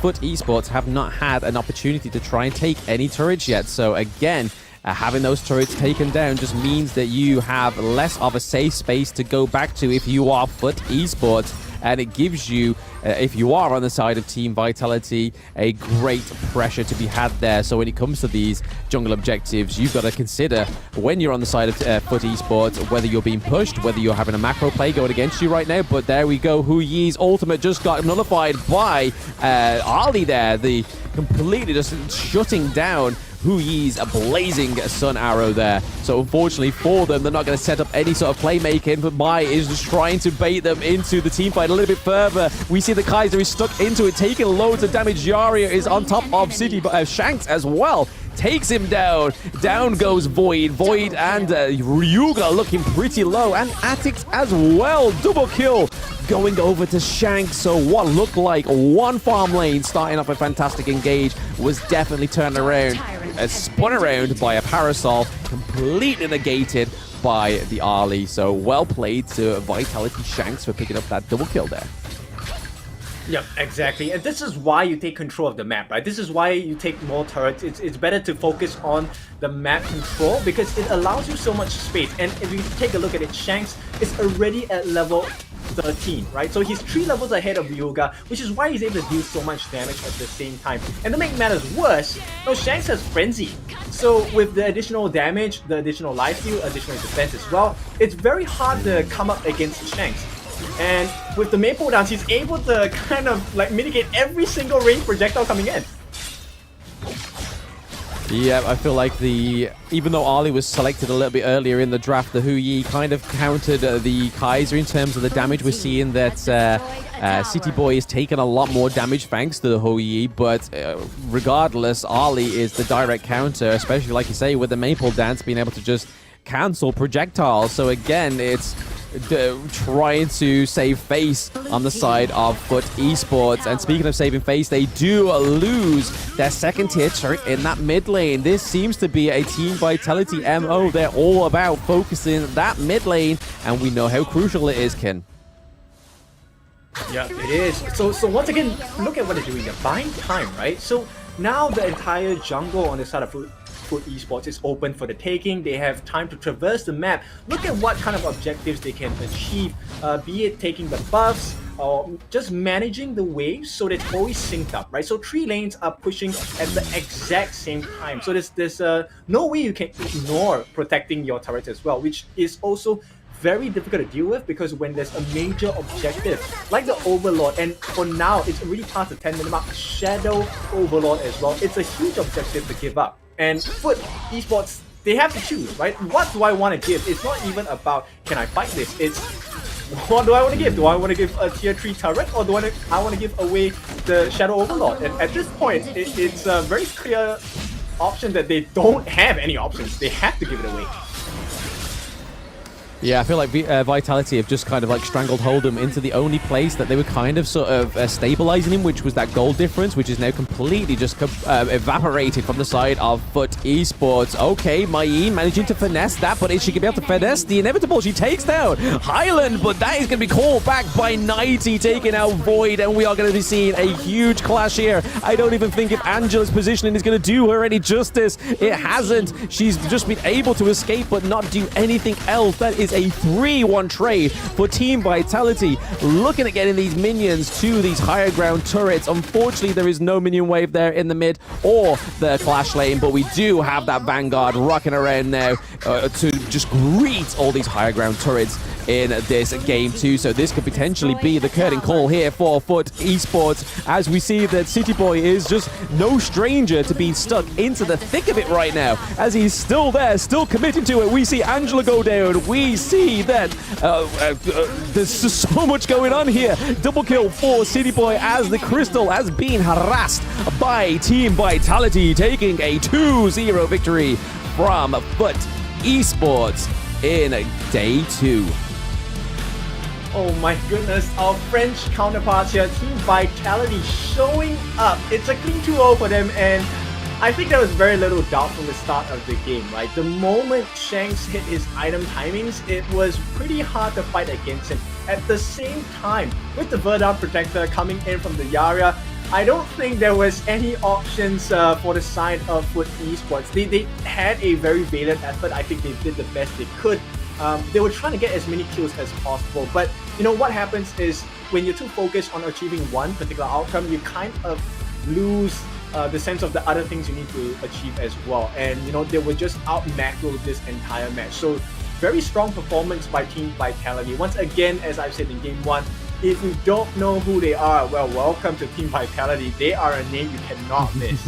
Foot Esports have not had an opportunity to try and take any turrets yet. So again, having those turrets taken down just means that you have less of a safe space to go back to if you are Foot Esports. And it gives you, if you are on the side of Team Vitality, a great pressure to be had there. So when it comes to these jungle objectives, you've got to consider when you're on the side of Foot Esports, whether you're being pushed, whether you're having a macro play going against you right now. But there we go. Hu Yi's ultimate just got nullified by Ali there. The completely just shutting down Hu Yi's a blazing sun arrow there. So unfortunately for them, they're not going to set up any sort of playmaking, but Mai is just trying to bait them into the team fight a little bit further. We see the Kaiser is stuck into it, taking loads of damage. Yaria is on top of Shanks as well. Takes him down. Down goes Void. Void and Ryuga looking pretty low. And Atix as well. Double kill going over to Shanks. So what looked like one farm lane starting off a fantastic engage was definitely turned around. Spun around by a Parasol. Completely negated by the Ali. So well played to Vitality Shanks for picking up that double kill there. Yep, exactly. And this is why you take control of the map, right? This is why you take more turrets. It's better to focus on the map control because it allows you so much space. And if you take a look at it, Shanks is already at level 13, right? So he's 3 levels ahead of Ryuga, which is why he's able to deal so much damage at the same time. And to make matters worse, Shanks has Frenzy. So with the additional damage, the additional lifesteal, additional defense as well, it's very hard to come up against Shanks. And with the maple dance, he's able to kind of like mitigate every single range projectile coming in. Yeah, I feel like even though Ali was selected a little bit earlier in the draft, the Hu Yi kind of countered the Kaiser in terms of the damage. We're seeing that City Boy is taking a lot more damage thanks to the Hu Yi, but regardless, Ali is the direct counter, especially like you say with the maple dance being able to just cancel projectiles. So again, it's trying to save face on the side of Foot Esports. And speaking of saving face, they do lose their second tier turret in that mid lane. This seems to be a Team Vitality MO. They're all about focusing that mid lane, and we know how crucial it is, Ken. Yeah, it is. So once again, look at what they're doing. They're buying time, right? So now the entire jungle on the side of Foot Esports is open for the taking. They have time to traverse the map. Look at what kind of objectives they can achieve, be it taking the buffs or just managing the waves so that it's always synced up, right? So 3 lanes are pushing at the exact same time. So there's no way you can ignore protecting your turrets as well, which is also very difficult to deal with because when there's a major objective like the Overlord, and for now it's already past the 10-minute mark, Shadow Overlord as well, it's a huge objective to give up. And Foot Esports, they have to choose, right? What do I want to give? It's not even about, can I fight this? It's, what do I want to give? Do I want to give a tier 3 turret, or do I want to give away the Shadow Overlord? And at this point, it's a very clear option that they don't have any options. They have to give it away. Yeah, I feel like Vitality have just kind of like strangled Hold'em into the only place that they were kind of sort of stabilizing him, which was that goal difference, which is now completely just evaporated from the side of Foot Esports. Okay, Mai managing to finesse that, but is she going to be able to finesse the inevitable? She takes down Highland, but that is going to be called back by 90, taking out Void, and we are going to be seeing a huge clash here. I don't even think if Angela's positioning is going to do her any justice. It hasn't. She's just been able to escape, but not do anything else. That is a 3-1 trade for Team Vitality, looking at getting these minions to these higher ground turrets. Unfortunately, there is no minion wave there in the mid or the clash lane, but we do have that Vanguard rocking around now to just greet all these higher ground turrets in this game too. So this could potentially be the curtain call here for Foot Esports, as we see that City Boy is just no stranger to being stuck into the thick of it right now, as he's still there, still committed to it. We see Angela go down. We see that there's just so much going on here. Double kill for City Boy as the Crystal has been harassed by Team Vitality, taking a 2-0 victory from Foot Esports in day 2. Oh my goodness, our French counterparts here, Team Vitality showing up. It's a clean 2-0 for them, and I think there was very little doubt from the start of the game, right? The moment Shanks hit his item timings, it was pretty hard to fight against him. At the same time, with the Verdun Protector coming in from the Zarya, I don't think there was any options for the side of Foot Esports. They had a very valiant effort. I think they did the best they could. They were trying to get as many kills as possible, but you know what happens is when you're too focused on achieving one particular outcome, you kind of lose the sense of the other things you need to achieve as well. And you know, they were just out macro this entire match. So very strong performance by Team Vitality. Once again, as I've said in game 1, if you don't know who they are, well, welcome to Team Vitality. They are a name you cannot miss.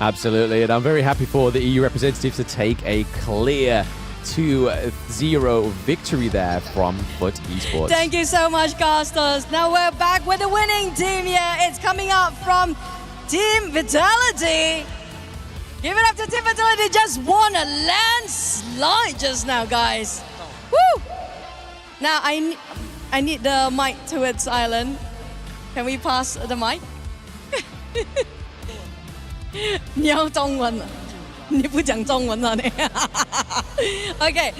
Absolutely, and I'm very happy for the EU representatives to take a clear 2-0 victory there from Foot Esports. Thank you so much, Casters. Now we're back with the winning team here. It's coming up from Team Vitality. Give it up to Team Vitality. Just won a landslide just now, guys. Woo! Now I need the mic towards Island. Can we pass the mic? 你要中文啊？你不讲中文啊你？Okay,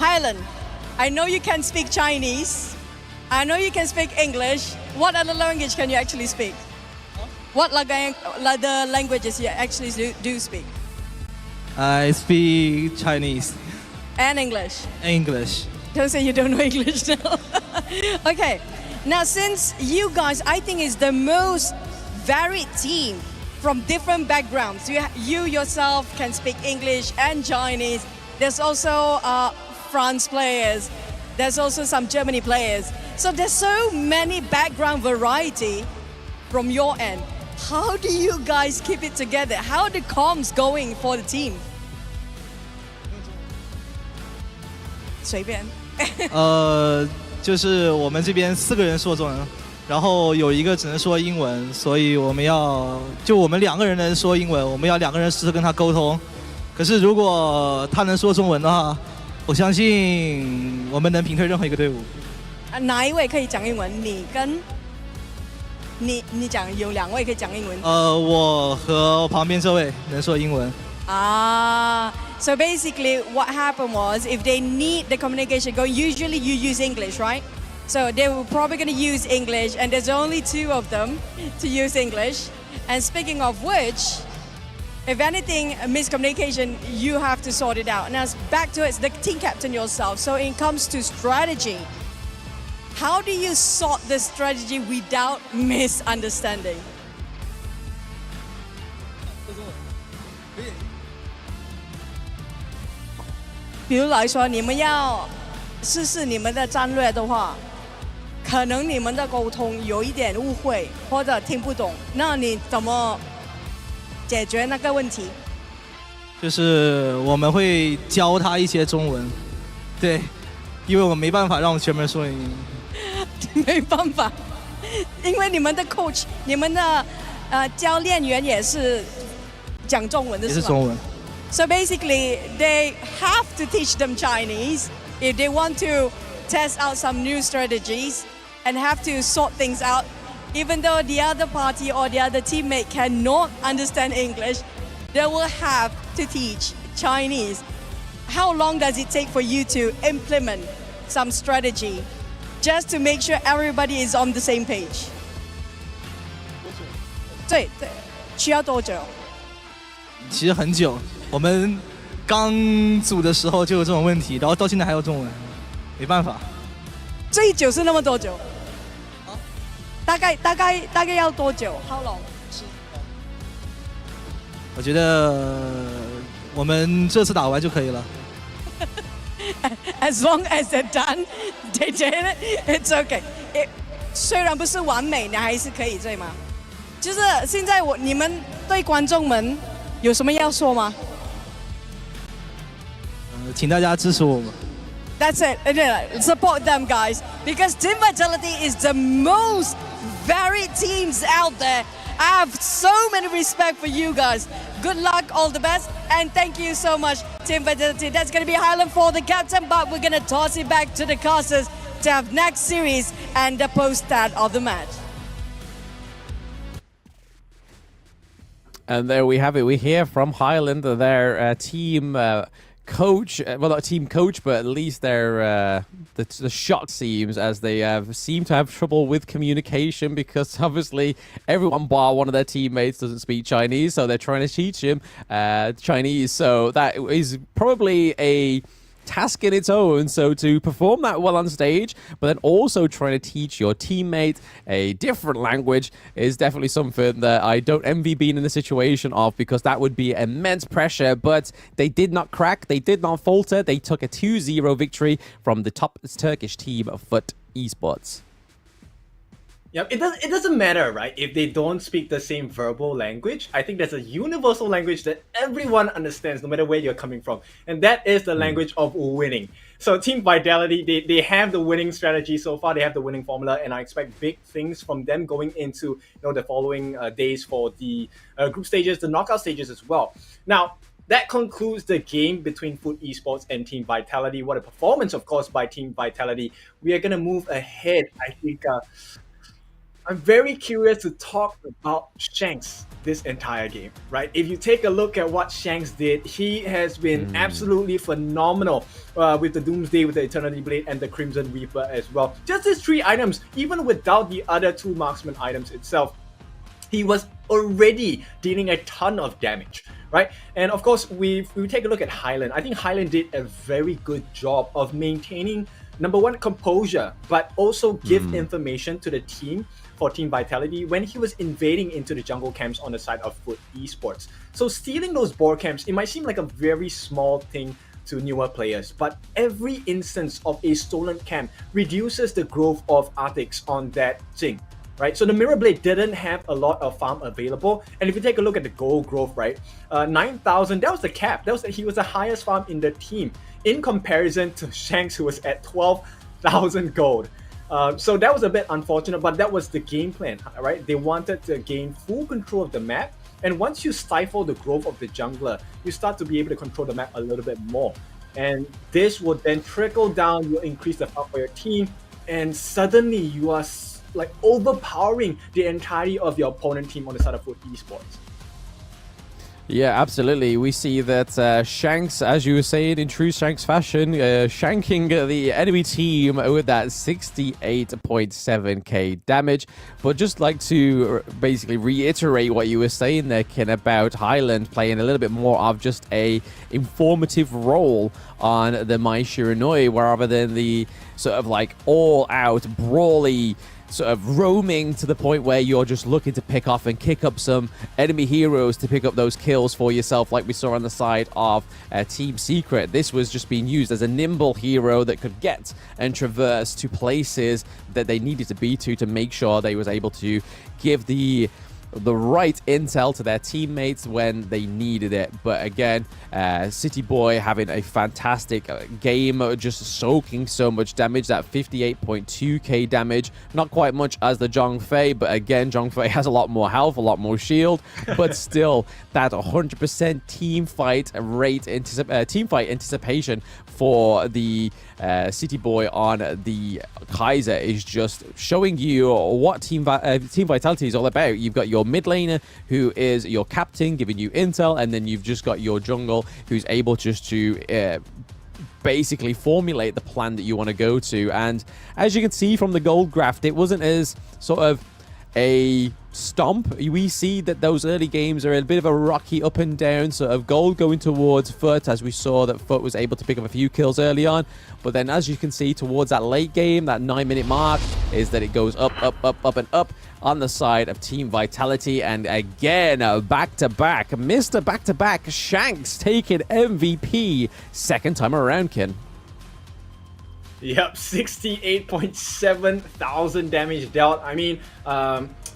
Highland, I know you can speak Chinese. I know you can speak English. What other language can you actually speak? What the languages you actually do speak? I speak Chinese. And English. English. Don't say you don't know English now. Okay, now since you guys, I think, is the most varied team from different backgrounds. You yourself can speak English and Chinese. There's also France players. There's also some Germany players. So there's so many background variety from your end. How do you guys keep it together? How are the comms going for the team? 随便。就是我们这边4个人说中文。然后有一个只能说英文，所以我们2个人能说英文，我们要2个人试着跟他沟通。可是如果他能说中文的话，我相信我们能平推任何一个队伍。哪一位可以讲英文？你跟你讲有2位可以讲英文。我和旁边这位能说英文。So basically what happened was, if they need the communication going, usually you use English, right? So they were probably going to use English, and there's only 2 of them to use English. And speaking of which, if anything, miscommunication, you have to sort it out. Now back to it, the team captain yourself. So it comes to strategy. How do you sort the strategy without misunderstanding? 比如来说，你们要试试你们的战略的话，可能你们的沟通有一点误会或者听不懂，那你怎么解决那个问题？就是我们会教他一些中文，对，因为我们没办法让全部人说英语。没办法，因为你们的 coach、你们的教练员也是讲中文的，是吧？也是中文。So basically, they have to teach them Chinese if they want to test out some new strategies and have to sort things out. Even though the other party or the other teammate cannot understand English, they will have to teach Chinese. How long does it take for you to implement some strategy just to make sure everybody is on the same page? 对，需要多久？其实很久，我们刚组的时候就有这种问题，然后到现在还有中文，没办法。最久是那么多久？大概要多久 ？How long？ 我觉得我们这次打完就可以了。As long as they're done, they did it. It's okay. 虽然不是完美，你还是可以，对吗？就是现在你们对观众们有什么要说吗？请大家支持我们。That's it. Support them, guys, because Team Vitality is the most varied teams out there. I have so many respect for you guys. Good luck, all the best, and thank you so much, Team Vitality. That's going to be Highland for the captain, but we're going to toss it back to the casters to have next series and the post-stat of the match. And there we have it. We hear from Highland, their team coach. Well, not team coach, but at least their the shot teams, as they seem to have trouble with communication because obviously everyone bar one of their teammates doesn't speak Chinese, so they're trying to teach him Chinese. So that is probably a task in its own. So to perform that well on stage, but then also trying to teach your teammate a different language is definitely something that I don't envy being in the situation of, because that would be immense pressure. But they did not crack, they did not falter. They took a 2-0 victory from the top Turkish team of Foot Esports. Yep, it doesn't matter, right? If they don't speak the same verbal language, I think there's a universal language that everyone understands, no matter where you're coming from, and that is the language of winning. So Team Vitality, they have the winning strategy so far. They have the winning formula, and I expect big things from them going into the following days for the group stages, the knockout stages as well. Now, that concludes the game between Foot Esports and Team Vitality. What a performance, of course, by Team Vitality. We are going to move ahead, I think. I'm very curious to talk about Shanks this entire game, right? If you take a look at what Shanks did, he has been absolutely phenomenal with the Doomsday, with the Eternity Blade, and the Crimson Reaper as well. Just these 3 items, even without the other 2 marksman items itself, he was already dealing a ton of damage, right? And of course, we take a look at Highland. I think Highland did a very good job of maintaining, number one, composure, but also give information to the team for Team Vitality when he was invading into the jungle camps on the side of Foot Esports. So stealing those boar camps, it might seem like a very small thing to newer players, but every instance of a stolen camp reduces the growth of Arctics on that thing, right? So the Mirror Blade didn't have a lot of farm available, and if you take a look at the gold growth, right, 9,000, that was the cap. He was the highest farm in the team in comparison to Shanks, who was at 12,000 gold. So that was a bit unfortunate, but that was the game plan, right? They wanted to gain full control of the map, and once you stifle the growth of the jungler, you start to be able to control the map a little bit more. And this would then trickle down, you'll increase the farm for your team, and suddenly you are like overpowering the entirety of your opponent team on the side of Foot Esports. Yeah, absolutely. We see that Shanks, as you were saying, in true Shanks fashion, shanking the enemy team with that 68.7k damage. But just like to basically reiterate what you were saying there, Ken, about Highland playing a little bit more of just a informative role on the Mai Shiranui, rather than the sort of like all-out brawly sort of roaming to the point where you're just looking to pick off and kick up some enemy heroes to pick up those kills for yourself, like we saw on the side of Team Secret. This was just being used as a nimble hero that could get and traverse to places that they needed to be to make sure they was able to give the the right intel to their teammates when they needed it. But again, City Boy having a fantastic game, just soaking so much damage, that 58.2k damage. Not quite much as the Zhongfei, but again, Zhongfei has a lot more health, a lot more shield, but still that 100% team fight anticipation for the City Boy on the Kaiser is just showing you what team vitality is all about. You've got your mid laner, who is your captain, giving you intel, and then you've just got your jungle, who's able just to basically formulate the plan that you want to go to. And as you can see from the gold graph, it wasn't as sort of a stomp. We see that those early games are a bit of a rocky up and down, sort of gold going towards Foot, as we saw that Foot was able to pick up a few kills early on. But then as you can see towards that late game, that 9-minute mark, is that it goes up, and up on the side of Team Vitality. And again, back-to-back, Mr. Back-to-back, Shanks taking MVP second time around, Kin. Yep, 68.7 thousand damage dealt. I mean,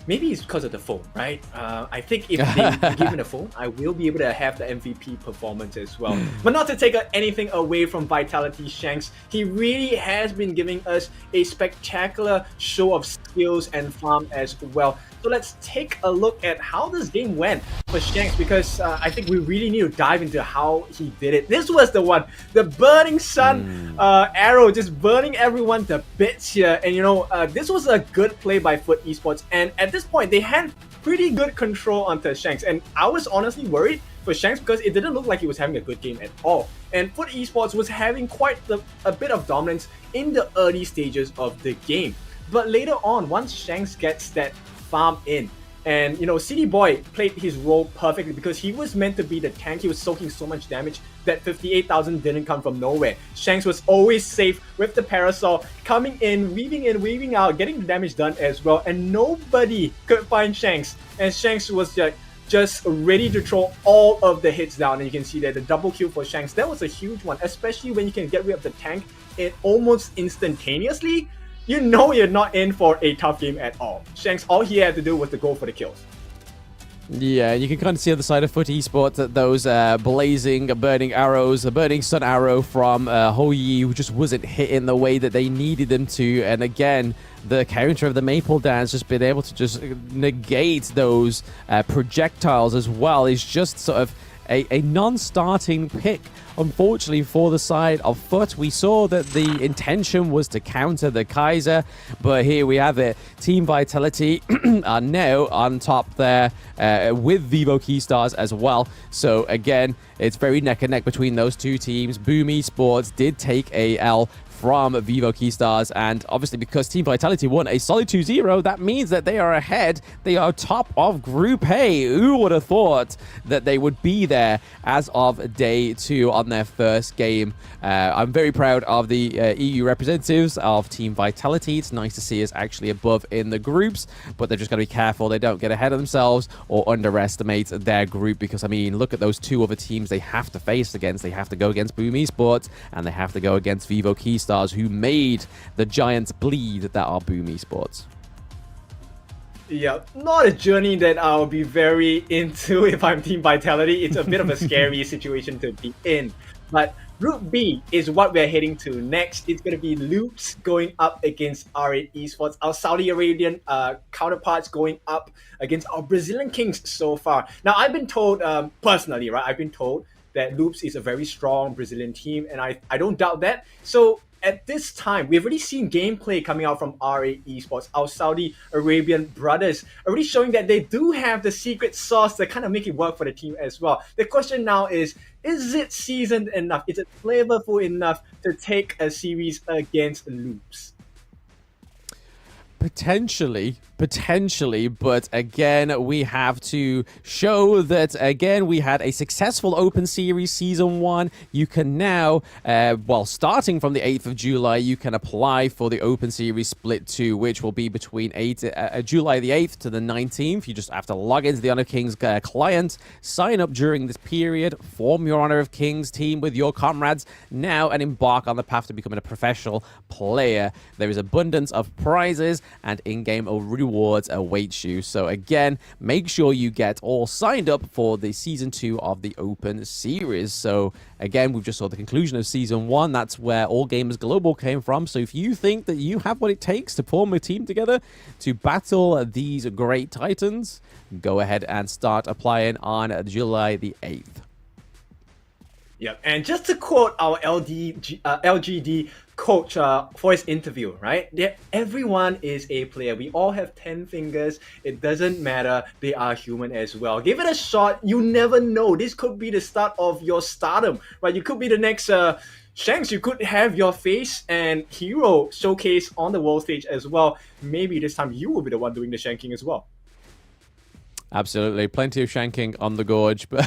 maybe it's because of the phone, right? I think if they give me the phone, I will be able to have the MVP performance as well. But not to take anything away from Vitality Shanks, he really has been giving us a spectacular show of skills and farm as well. So let's take a look at how this game went for Shanks, because I think we really need to dive into how he did it. This was the one, the Burning Sun arrow, just burning everyone to bits here. And you know, this was a good play by Foot Esports. And at this point, they had pretty good control onto Shanks. And I was honestly worried for Shanks because it didn't look like he was having a good game at all. And Foot Esports was having quite a bit of dominance in the early stages of the game. But later on, once Shanks gets that farm in, and you know, City Boy played his role perfectly because he was meant to be the tank. He was soaking so much damage that 58,000 didn't come from nowhere. Shanks was always safe with the Parasol, coming in, weaving out, getting the damage done as well, and nobody could find Shanks. And Shanks was just ready to throw all of the hits down. And you can see that the double kill for Shanks, that was a huge one, especially when you can get rid of the tank almost instantaneously. You know you're not in for a tough game at all. Shanks, all he had to do was to go for the kills. Yeah, you can kind of see on the side of Foot Esports that those blazing, burning arrows, the burning sun arrow from Ho Yi just wasn't hitting the way that they needed them to. And again, the counter of the Maple Dance just been able to just negate those projectiles as well. Is just sort of a non-starting pick, unfortunately, for the side of Foot. We saw that the intention was to counter the Kaiser, but here we have it. Team Vitality are now on top there with Vivo Keystars as well. So again, it's very neck and neck between those two teams. Boom Esports did take a L from Vivo Keystars, and obviously because Team Vitality won a solid 2-0, that means that they are ahead. They are top of Group A. Who would have thought that they would be there as of day 2 on their first game? I'm very proud of the EU representatives of Team Vitality. It's nice to see us actually above in the groups, but they've just got to be careful they don't get ahead of themselves or underestimate their group, because I mean, look at those two other teams they have to face against. They have to go against Boom Esports, and they have to go against Vivo Keystars, who made the Giants bleed that are Boom Esports. Yeah, not a journey that I'll be very into if I'm Team Vitality. It's a bit of a scary situation to be in. But Group B is what we're heading to next. It's going to be Loops going up against R8 Esports, our Saudi Arabian counterparts going up against our Brazilian Kings so far. Now, I've been told, personally, right, I've been told that Loops is a very strong Brazilian team, and I don't doubt that. So at this time, we've already seen gameplay coming out from R8 Esports, our Saudi Arabian brothers, already showing that they do have the secret sauce to kind of make it work for the team as well. The question now is it seasoned enough? Is it flavorful enough to take a series against Loops? Potentially, but again, we have to show that, again, we had a successful Open Series Season 1. You can now, starting from the 8th of July, you can apply for the Open Series Split 2, which will be between July the 8th to the 19th. You just have to log into the Honor of Kings client, sign up during this period, form your Honor of Kings team with your comrades now, and embark on the path to becoming a professional player. There is abundance of prizes, and in-game rewards awaits you. So again, make sure you get all signed up for the Season 2 of the Open Series. So again, we've just saw the conclusion of Season 1. That's where All Gamers Global came from. So if you think that you have what it takes to form a team together to battle these great titans, go ahead and start applying on July the 8th. Yep, and just to quote our LGD coach for his interview, right? Everyone is a player. We all have 10 fingers. It doesn't matter. They are human as well. Give it a shot. You never know. This could be the start of your stardom, right? You could be the next Shanks. You could have your face and hero showcase on the world stage as well. Maybe this time you will be the one doing the shanking as well. Absolutely. Plenty of shanking on the Gorge, but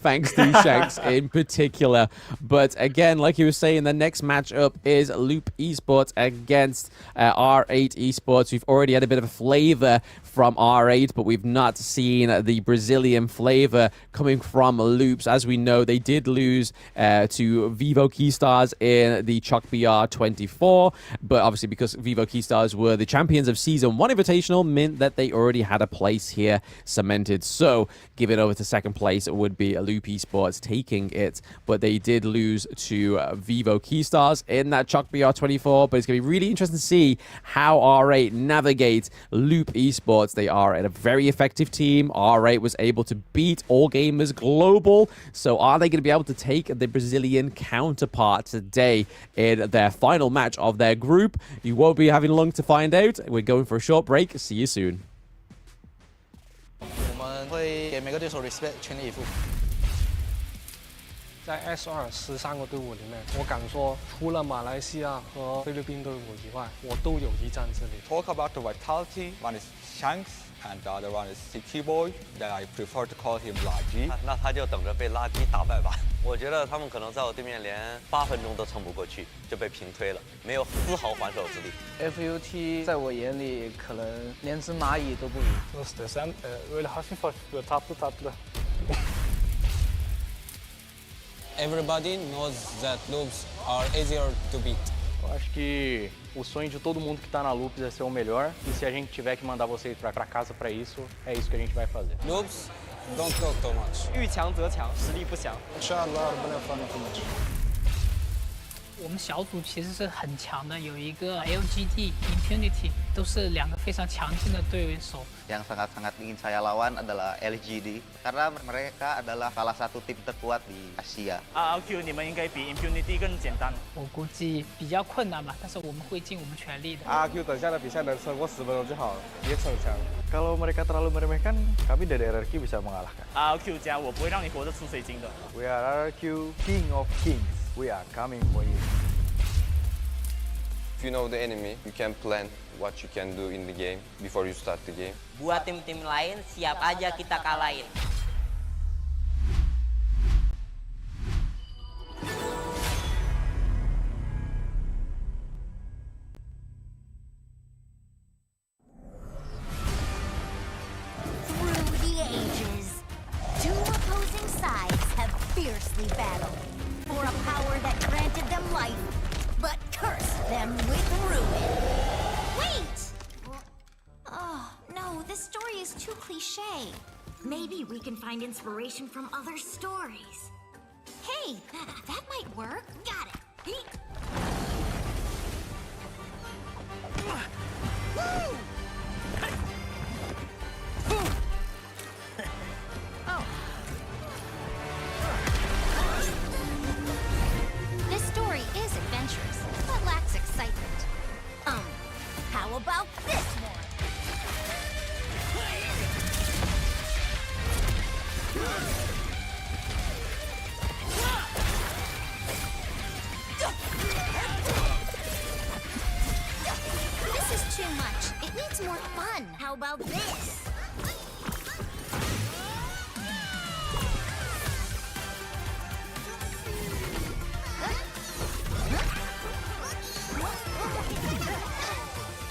thanks to Shanks in particular. But again, like you were saying, the next matchup is Loop Esports against R8 Esports. We've already had a bit of a flavor from R8, but we've not seen the Brazilian flavor coming from Loops. As we know, they did lose to Vivo Keystars in the Chalk BR 24, but obviously because Vivo Keystars were the champions of Season 1 Invitational, meant that they already had a place here cemented. So give it over to second place would be Loop Esports taking it, but they did lose to Vivo Keystars in that Chalk BR 24. But it's going to be really interesting to see how R8 navigate Loop Esports. They are a very effective team. R8 was able to beat All Gamers Global. So are they going to be able to take the Brazilian counterpart today in their final match of their group? You won't be having long to find out. We're going for a short break. See you soon. 我们会给每个对手 respect， 全力以赴。在 S213个队伍里面，我敢说，除了马来西亚和菲律宾队伍以外，我都有一战之力。 Talk about the vitality. One is Shanks, and the other one is CT Boy. That I prefer to call him 垃圾。那他就等着被垃圾打败吧。我觉得他们可能在我对面连8分钟都撑不过去，就被平推了，没有丝毫还手之力。 FUT 在我眼里可能连只蚂蚁都不如。Nasıl desem öyle hafif hafif böyle tatlı tatlı. Everybody knows that loops are easier to beat. Eu acho que o sonho de todo mundo que está na Loops é ser o melhor. E se a gente tiver que mandar vocês para casa para isso, é isso que a gente vai fazer. Loops, don't talk too much. 遇强则强，实力不详。 我们小组其实是很强的，有一个 LGD Impunity， 都是两个非常强劲的对手。 Yang sangat-sangat ingin saya lawan adalah LGD karena mereka adalah salah satu tim terkuat di Asia. RRQ 你们应该比 Impunity 更简单。我估计比较困难吧，但是我们会尽我们全力的。 RRQ 等下的比赛能撑过10分钟就好了，别逞强。Kalau mereka terlalu meremehkan, kami dari RRQ bisa mengalahkan. RRQ 加我不会让你活着出水晶的。 We are RRQ, King of Kings. We are coming for you. If you know the enemy, you can plan what you can do in the game before you start the game. Buat tim-tim lain, siap aja kita kalahin. Through the ages, two opposing sides have fiercely battled for a power that granted them life, but cursed them with ruin. Wait! Oh, no, this story is too cliché. Maybe we can find inspiration from other stories. Hey, that might work. Got it. Woo! Oh. This story is adventurous, but lacks excitement. How about this one? This is too much. It needs more fun. How about this?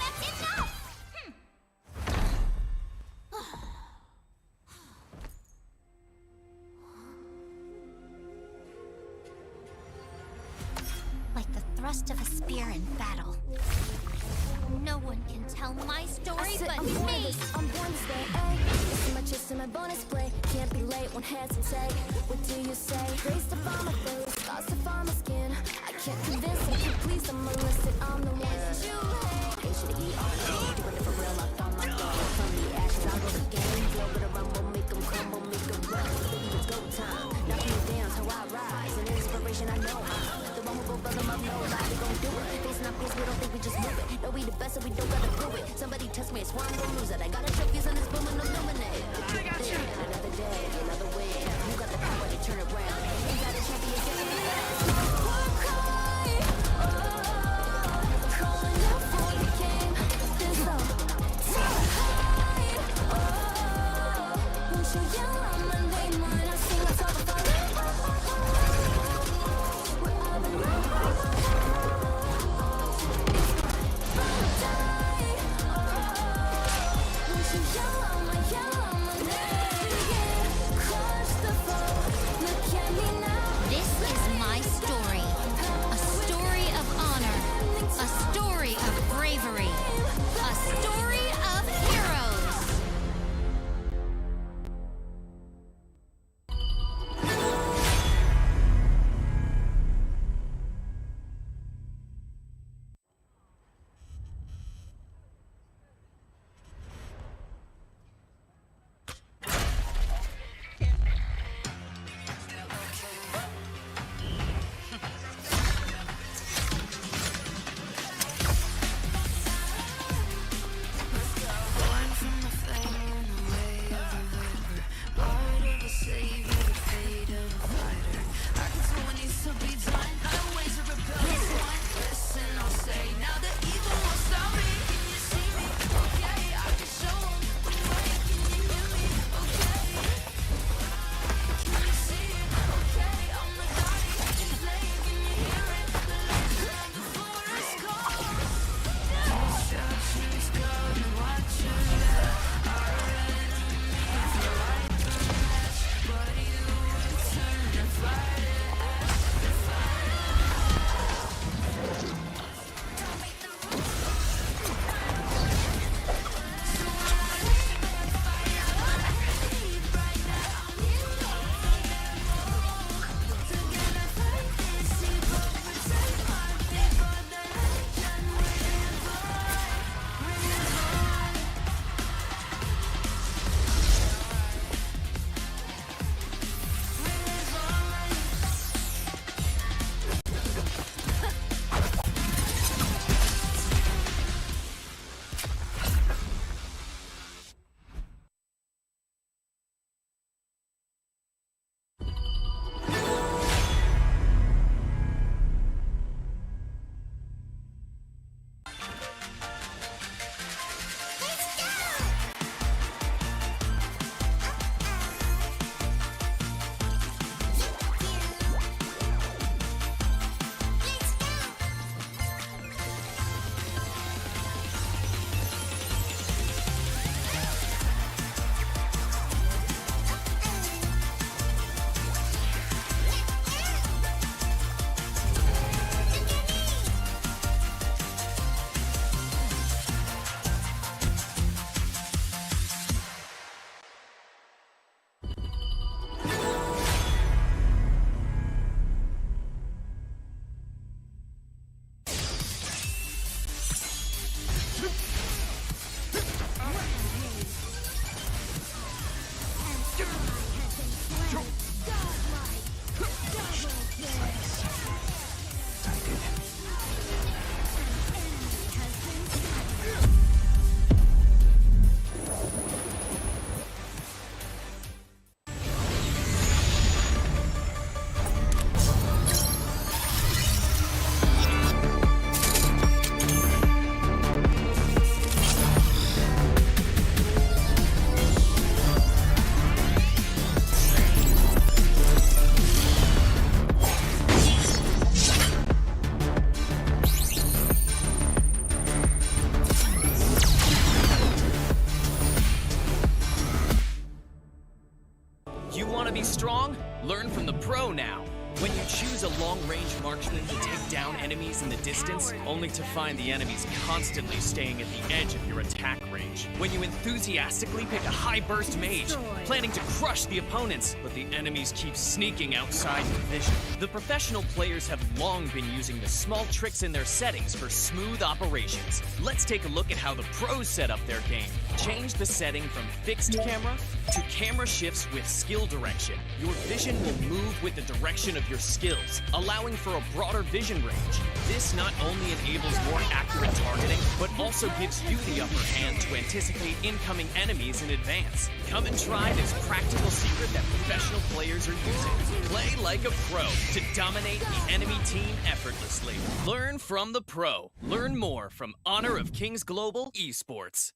That's enough! Like the thrust of a spear in battle. No one tell my story but I'm me. I'm born to stay. This is my chest and my bonus play. Can't be late, won't hesitate. What do you say? Grace to find my face, scars to find my skin. I can't convince them, keep please, I'm illicit. I'm the one that you hate. H-to-E-R-E, doing it for real, locked on my door. From the ashes, I'll go the game. Flow with a rumble, make them crumble, make them run. Baby, it's go time. Knock me down, how I rise. An inspiration, I know I'm the one who go build them up, nobody gon' do it. Facing our peers, we don't think we just move it. No, we the best, so we don't gotta prove it. Somebody test me, I swear I'm gon' lose it. I got a trophies on this boom and illuminate. I got you. Another day, another way. You got the power to turn it around. You got a champion, calling out for the game. This song, so high. Won't you yell out my name when I sing a song about it? Yell out my name, yeah. Crush the foe. Look at me choose a long-range marksman to take down enemies in the distance, only to find the enemies constantly staying at the edge of your attack range. When you enthusiastically pick a high-burst mage, planning to crush the opponents, but the enemies keep sneaking outside your vision. The professional players have long been using the small tricks in their settings for smooth operations. Let's take a look at how the pros set up their game. Change the setting from fixed camera to camera shifts with skill direction. Your vision will move with the direction of your skills, allowing for a broader vision range. This not only enables more accurate targeting, but also gives you the upper hand to anticipate incoming enemies in advance. Come and try this practical secret that professional players are using. Play like a pro to dominate the enemy team effortlessly. Learn from the pro. Learn more from Honor of Kings Global Esports.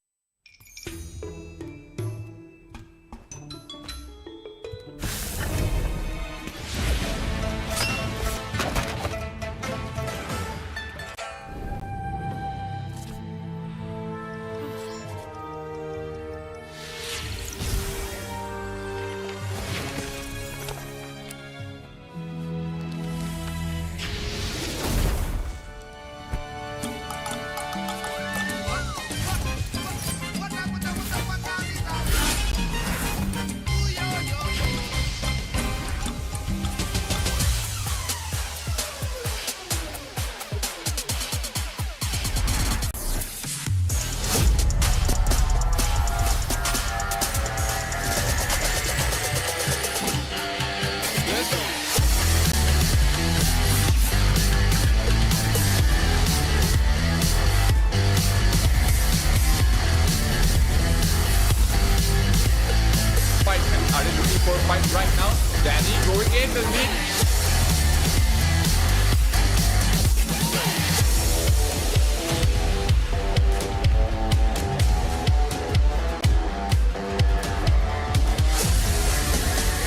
Right now, Danny going in the lead.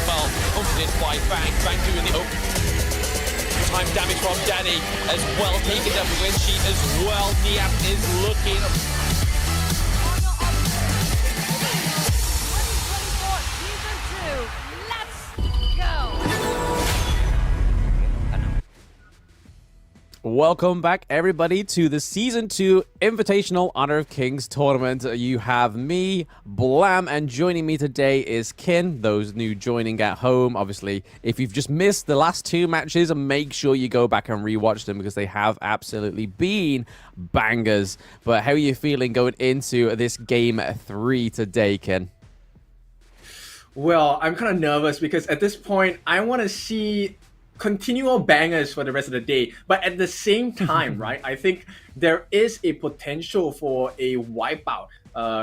Well, comes in by Bang. Bang doing the hook. Time damage from Danny as well, taking up the win sheet as well. Niap is looking. Welcome back, everybody, to the Season 2 Invitational Honor of Kings tournament. You have me, Blam, and joining me today is Kin, those new joining at home. Obviously, if you've just missed the last two matches, make sure you go back and rewatch them because they have absolutely been bangers. But how are you feeling going into this Game 3 today, Kin? Well, I'm kind of nervous because at this point, I want to see continual bangers for the rest of the day. But at the same time, right, I think there is a potential for a wipeout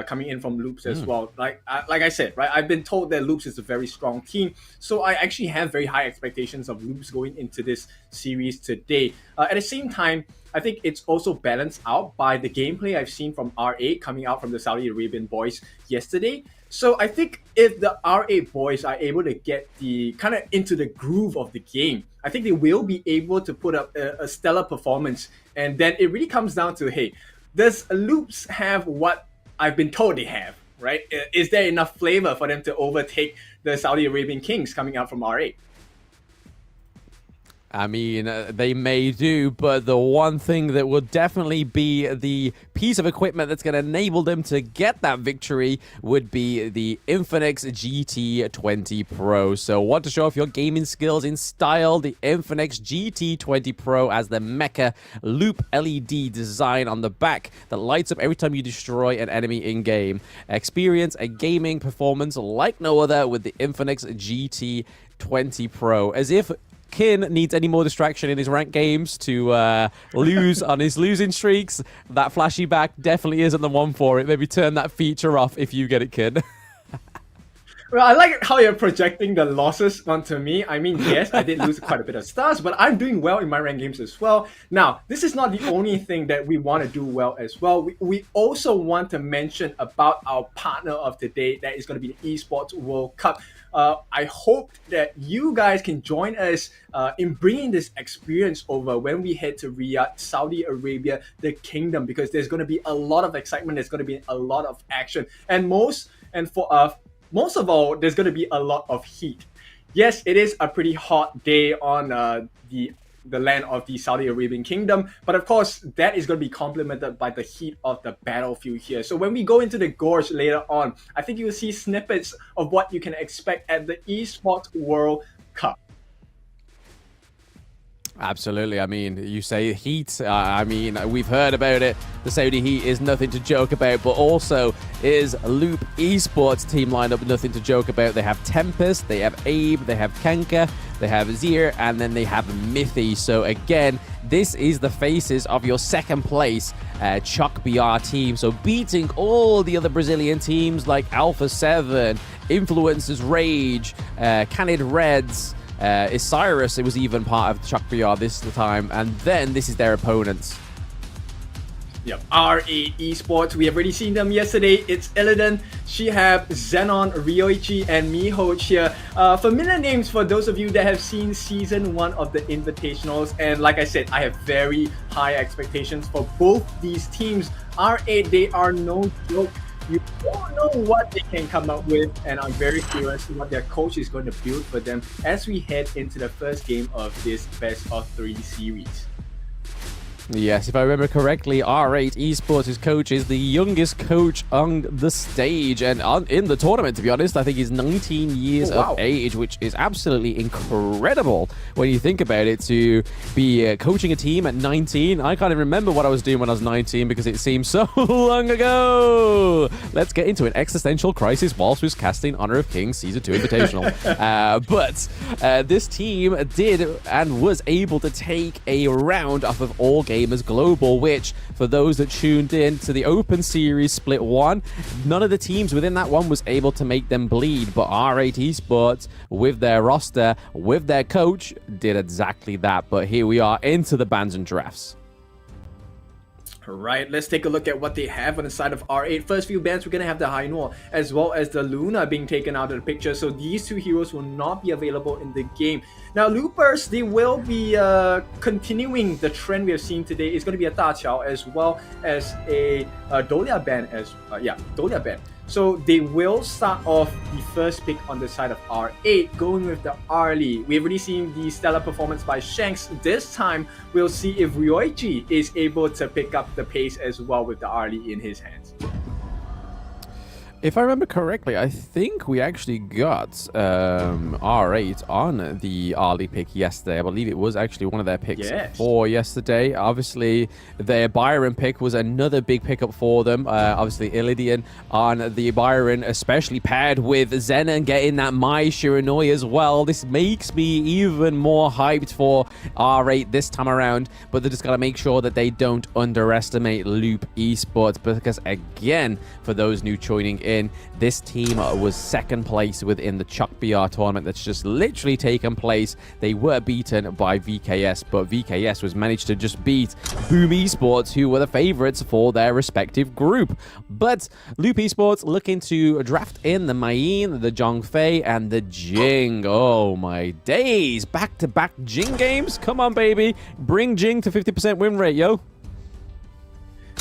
coming in from Loops as well. Like I said, right, I've been told that Loops is a very strong team. So I actually have very high expectations of Loops going into this series today. At the same time, I think it's also balanced out by the gameplay I've seen from R8 coming out from the Saudi Arabian boys yesterday. So I think if the R8 boys are able to get the kind of into the groove of the game, I think they will be able to put up a stellar performance. And then it really comes down to, hey, does Loops have what I've been told they have, right? Is there enough flavor for them to overtake the Saudi Arabian Kings coming out from R8? I mean, they may do, but the one thing that will definitely be the piece of equipment that's going to enable them to get that victory would be the Infinix GT20 Pro. So want to show off your gaming skills in style? The Infinix GT20 Pro has the mecha loop LED design on the back that lights up every time you destroy an enemy in-game. Experience a gaming performance like no other with the Infinix GT20 Pro. As if Kin needs any more distraction in his ranked games to lose on his losing streaks, that flashy back definitely isn't the one for it. Maybe turn that feature off if you get it, Kin. Well, I like how you're projecting the losses onto me. I mean, yes, I did lose quite a bit of stars, but I'm doing well in my ranked games as well. Now, this is not the only thing that we want to do well as well. We also want to mention about our partner of today, that is going to be the Esports World Cup. I hope that you guys can join us in bringing this experience over when we head to Riyadh, Saudi Arabia, the kingdom, because there's going to be a lot of excitement. There's going to be a lot of action. And most of all, there's going to be a lot of heat. Yes, it is a pretty hot day on the land of the Saudi Arabian Kingdom, but of course that is going to be complemented by the heat of the battlefield here. So when we go into the gorge later on, I think you will see snippets of what you can expect at the Esports World Cup. Absolutely. I mean, you say heat. I mean, we've heard about it. The Saudi heat is nothing to joke about, but also is Loop Esports team lineup nothing to joke about. They have Tempest, they have Abe, they have Kenka, they have Zir, and then they have Mithy. So again, this is the faces of your second place Chuck BR team. So beating all the other Brazilian teams like Alpha 7, Influencers Rage, Candid Reds, Cyrus, it was even part of Chuck BR this time, and then this is their opponents. Yep, R8 Esports. We have already seen them yesterday. It's Illidan, Shihab, Xenon, Ryoichi, and Miho here. Familiar names for those of you that have seen Season 1 of the Invitationals. And like I said, I have very high expectations for both these teams. R8, they are no joke. You don't know what they can come up with, and I'm very curious what their coach is going to build for them as we head into the first game of this best of 3 series. Yes, if I remember correctly, R8 Esports' coach is the youngest coach on the stage and in the tournament, to be honest. I think he's 19 years of age, which is absolutely incredible when you think about it, to be coaching a team at 19. I can't even remember what I was doing when I was 19 because it seems so long ago. Let's get into an existential crisis whilst we're casting Honor of Kings Season 2 Invitational. But this team did and was able to take a round off of All Gamers Global, which, for those that tuned in to the Open Series Split 1, none of the teams within that one was able to make them bleed, but R8 Esports, with their roster, with their coach, did exactly that. But here we are into the bans and drafts. Alright, let's take a look at what they have on the side of R8. First few bans, we're going to have the Hainor as well as the Luna being taken out of the picture. So these two heroes will not be available in the game. Now, Loopers, they will be continuing the trend we have seen today. It's going to be a Da Qiao as well as a Dolia ban. Dolia ban. So they will start off the first pick on the side of R8, going with the Arlie. We've already seen the stellar performance by Shanks. This time, we'll see if Ryoichi is able to pick up the pace as well with the Arlie in his hands. If I remember correctly, I think we actually got R8 on the Arlie pick yesterday. I believe it was actually one of their picks for yesterday. Obviously, their Byron pick was another big pickup for them. Obviously, Illidan on the Byron, especially paired with Zenon getting that Mai Shiranui as well. This makes me even more hyped for R8 this time around, but they just got to make sure that they don't underestimate Loop Esports, because again, for those new joining in, this team was second place within the Chuck BR tournament that's just literally taken place. They were beaten by VKS, but VKS was managed to just beat Boom Esports, who were the favorites for their respective group. But Loop Esports looking to draft in the Mayin, the Zhongfei, and the Jing. Oh my days, back-to-back Jing games. Come on, baby, bring Jing to 50% win rate, yo.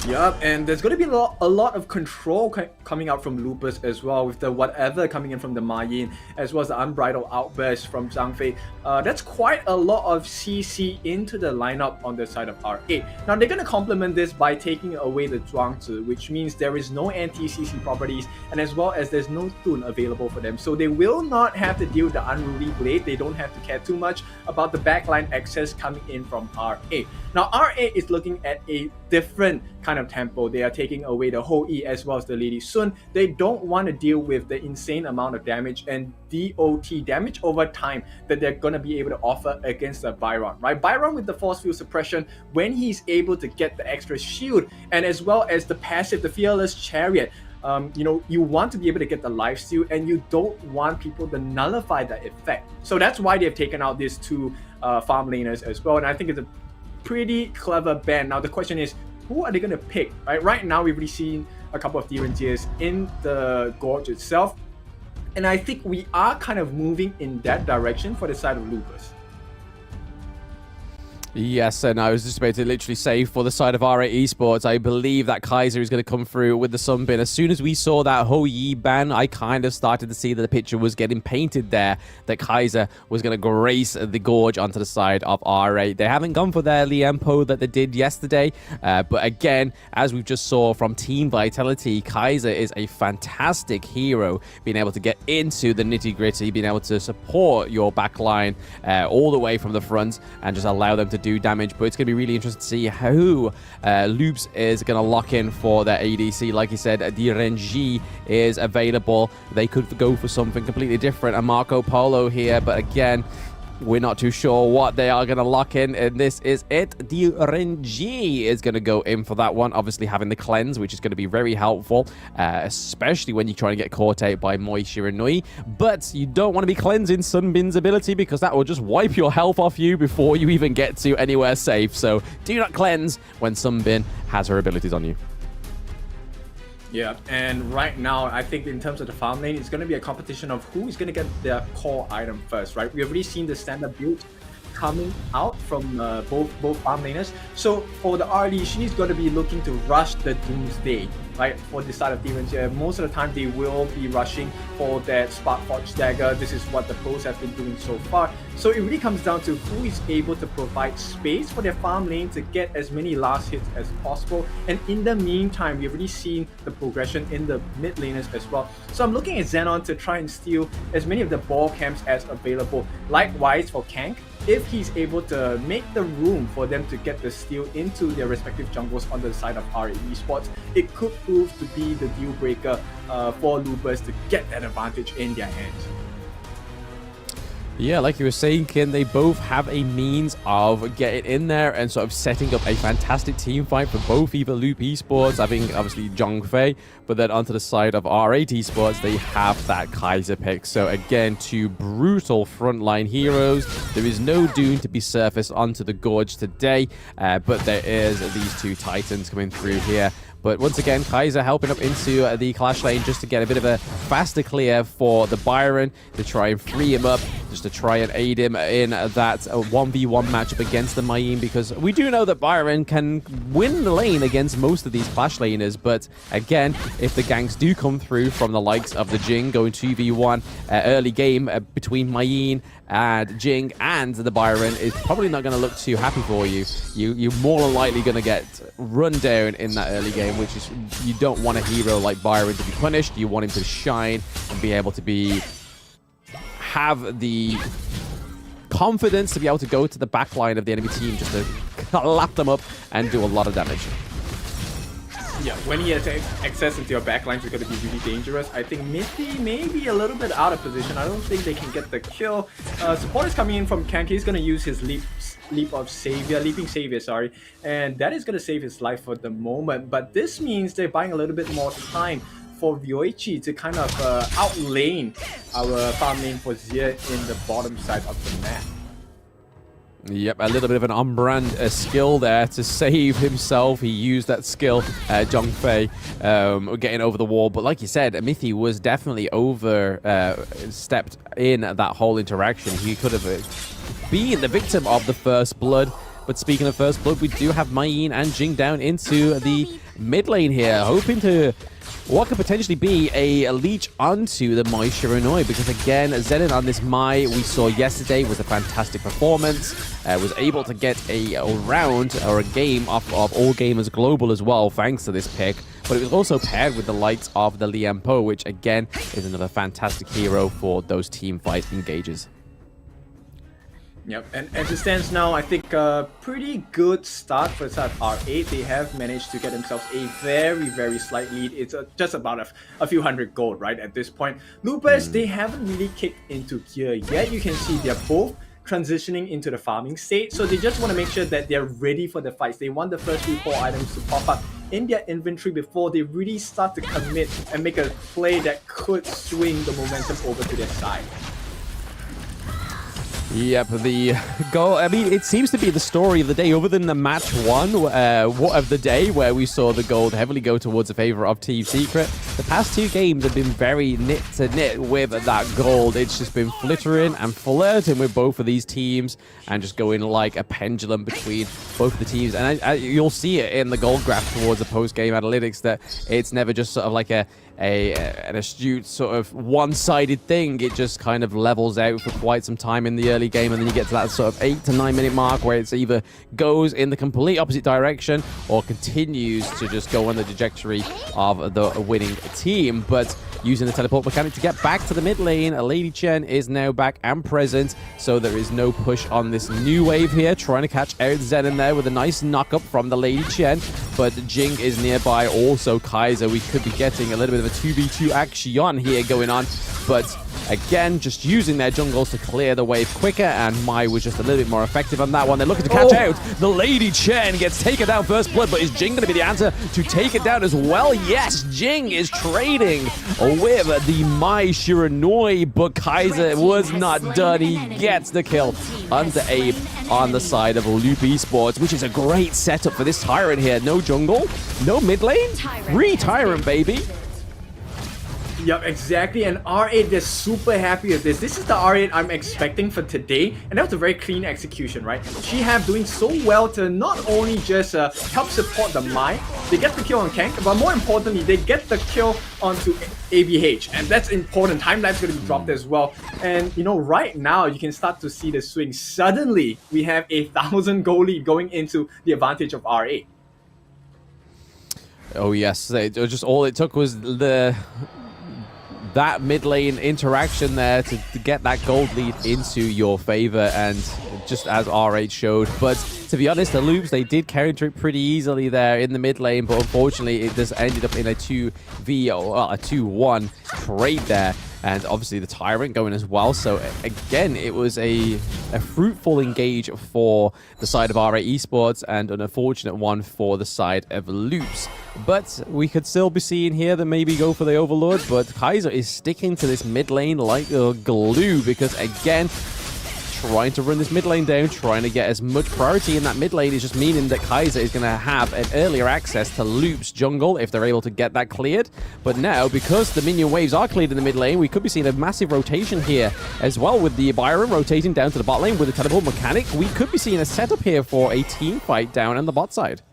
Yup, and there's going to be a lot of control coming out from Lupus as well, with the whatever coming in from the Mayin, as well as the Unbridled Outburst from Zhang Fei. That's quite a lot of CC into the lineup on the side of R8. Now, they're going to complement this by taking away the Zhuangzi, which means there is no anti-CC properties, and as well as there's no Thun available for them. So they will not have to deal with the Unruly Blade. They don't have to care too much about the backline access coming in from R8. Now, R8 is looking at a different kind of tempo. They are taking away the Ho E as well as the Lady Sun. They don't want to deal with the insane amount of damage and DOT, damage over time, that they're going to be able to offer against the Byron, right? Byron with the force field suppression, when he's able to get the extra shield, and as well as the passive, the Fearless Chariot, you want to be able to get the lifesteal, and you don't want people to nullify the effect. So that's why they've taken out these two farm laners as well, and I think it's a pretty clever ban. Now the question is, who are they going to pick? Right now we've already seen a couple of DRNGs in the Gorge itself, and I think we are kind of moving in that direction for the side of Lupus. Yes, and I was just about to literally say for the side of R8 Esports, I believe that Kaiser is going to come through with the Sunbin. As soon as we saw that Ho Yi ban, I kind of started to see that the picture was getting painted there, that Kaiser was going to grace the Gorge onto the side of R8. They haven't gone for their Liempo that they did yesterday, but again, as we just saw from Team Vitality, Kaiser is a fantastic hero, being able to get into the nitty-gritty, being able to support your backline all the way from the front and just allow them to do damage. But it's going to be really interesting to see who Loops is going to lock in for their ADC. Like you said, the RNG is available. They could go for something completely different. A Marco Polo here, but again, we're not too sure what they are going to lock in, and this is it. The RNG is going to go in for that one. Obviously, having the cleanse, which is going to be very helpful, especially when you're trying to get caught out by Moi Shiranui. But you don't want to be cleansing Sunbin's ability, because that will just wipe your health off you before you even get to anywhere safe. So do not cleanse when Sunbin has her abilities on you. Yeah, and right now, I think in terms of the farm lane, it's going to be a competition of who is going to get their core item first, right? We've already seen the standard build coming out from both farm laners. So for the RD, she's going to be looking to rush the Doomsday, right? For the side of Demons, most of the time they will be rushing for that Spark Forge Dagger. This is what the pros have been doing so far. So it really comes down to who is able to provide space for their farm lane to get as many last hits as possible. And in the meantime, we've already seen the progression in the mid laners as well. So I'm looking at Xenon to try and steal as many of the ball camps as available. Likewise for Kank, if he's able to make the room for them to get the steal into their respective jungles on the side of R8 Esports, it could prove to be the deal breaker for Loopers to get that advantage in their hands. Yeah, like you were saying, Kin, they both have a means of getting in there and sort of setting up a fantastic team fight for both either Loop Esports, having obviously Zhongfei, but then onto the side of R8 Esports, they have that Kaiser pick. So again, two brutal frontline heroes. There is no Dune to be surfaced onto the Gorge today, but there is these two Titans coming through here. But once again, Kaiser helping up into the Clash lane just to get a bit of a faster clear for the Byron to try and free him up, just to try and aid him in that 1v1 matchup against the Mayim, because we do know that Byron can win the lane against most of these Clash laners. But again, if the ganks do come through from the likes of the Jing going 2v1 early game between Mayim and Jing and the Byron, is probably not going to look too happy for you. You're more than likely going to get run down in that early game, which is, you don't want a hero like Byron to be punished. You want him to shine and be able to have the confidence to be able to go to the back line of the enemy team just to lap them up and do a lot of damage. Yeah, when he has access into your backlines, it's going to be really dangerous. I think Mithy may be a little bit out of position. I don't think they can get the kill. Support is coming in from Kank. He's going to use his Leaping Savior, sorry. And that is going to save his life for the moment. But this means they're buying a little bit more time for Ryoichi to kind of outlane our farm lane for Zia in the bottom side of the map. Yep, a little bit of an on-brand skill there to save himself. He used that skill, Zhongfei, getting over the wall. But like you said, Mithy was definitely stepped in that whole interaction. He could have been the victim of the first blood. But speaking of first blood, we do have Mayim and Jing down into the mid lane here, hoping to what could potentially be a leech onto the Mai Shiranui, because again, Zenon on this Mai we saw yesterday was a fantastic performance, was able to get a round or a game off of All Gamers Global as well, thanks to this pick. But it was also paired with the likes of the Liempo, which again is another fantastic hero for those team fight engages. Yep, and as it stands now, I think a pretty good start for the side of R8. They have managed to get themselves a very, very slight lead. It's just about a few hundred gold, right, at this point. Loopers, they haven't really kicked into gear yet. You can see they're both transitioning into the farming state, so they just want to make sure that they're ready for the fights. They want the first few core items to pop up in their inventory before they really start to commit and make a play that could swing the momentum over to their side. Yep, the goal. I mean, it seems to be the story of the day, other than the match one of the day, where we saw the gold heavily go towards the favor of Team Secret. The past 2 games have been very knit to knit with that gold. It's just been flittering and flirting with both of these teams and just going like a pendulum between both of the teams. And you'll see it in the gold graph towards the post-game analytics that it's never just sort of like an astute sort of one-sided thing. It just kind of levels out for quite some time in the early game, and then you get to that sort of 8 to 9 minute mark where it's either goes in the complete opposite direction or continues to just go on the trajectory of the winning team. But using the teleport mechanic to get back to the mid lane, Lady Chen is now back and present, so there is no push on this new wave here, trying to catch out Zen in there with a nice knock-up from the Lady Chen, but Jing is nearby. Also Kaiser, we could be getting a little bit of a 2v2 action here going on, but again, just using their jungles to clear the wave quicker, and Mai was just a little bit more effective on that one. They're looking to catch out. The Lady Chen gets taken down first blood, but is Jing going to be the answer to take it down as well? Yes, Jing is trading with the Mai Shiranui, but Kaiser was not done. He gets the kill under Abe on the side of Loop Esports, which is a great setup for this Tyrant here. No jungle, no mid lane, re-Tyrant, baby. Yep, exactly, and R8, they're super happy with this. This is the R8 I'm expecting for today, and that was a very clean execution, right? She have doing so well to not only just help support the Mai, they get the kill on Kang, but more importantly, they get the kill onto ABH, and that's important. Time lapse going to be dropped as well, and you know, right now, you can start to see the swing. Suddenly, we have a 1,000 goal lead going into the advantage of R8. Oh yes, just all it took was that mid lane interaction there to get that gold lead into your favor, and just as R8 showed. But to be honest, the Loops, they did counter it pretty easily there in the mid lane, but unfortunately it just ended up in a 2v or a 2-1 trade there, and obviously the Tyrant going as well. So again, it was a fruitful engage for the side of R8 Esports, and an unfortunate one for the side of Loops. But we could still be seeing here that maybe go for the Overlord, but Kaiser is sticking to this mid lane like glue, because again, trying to run this mid lane down, trying to get as much priority in that mid lane is just meaning that Kaiser is going to have an earlier access to Loop's jungle if they're able to get that cleared. But now, because the minion waves are cleared in the mid lane, we could be seeing a massive rotation here as well, with the Byron rotating down to the bot lane with the teleport mechanic. We could be seeing a setup here for a team fight down on the bot side.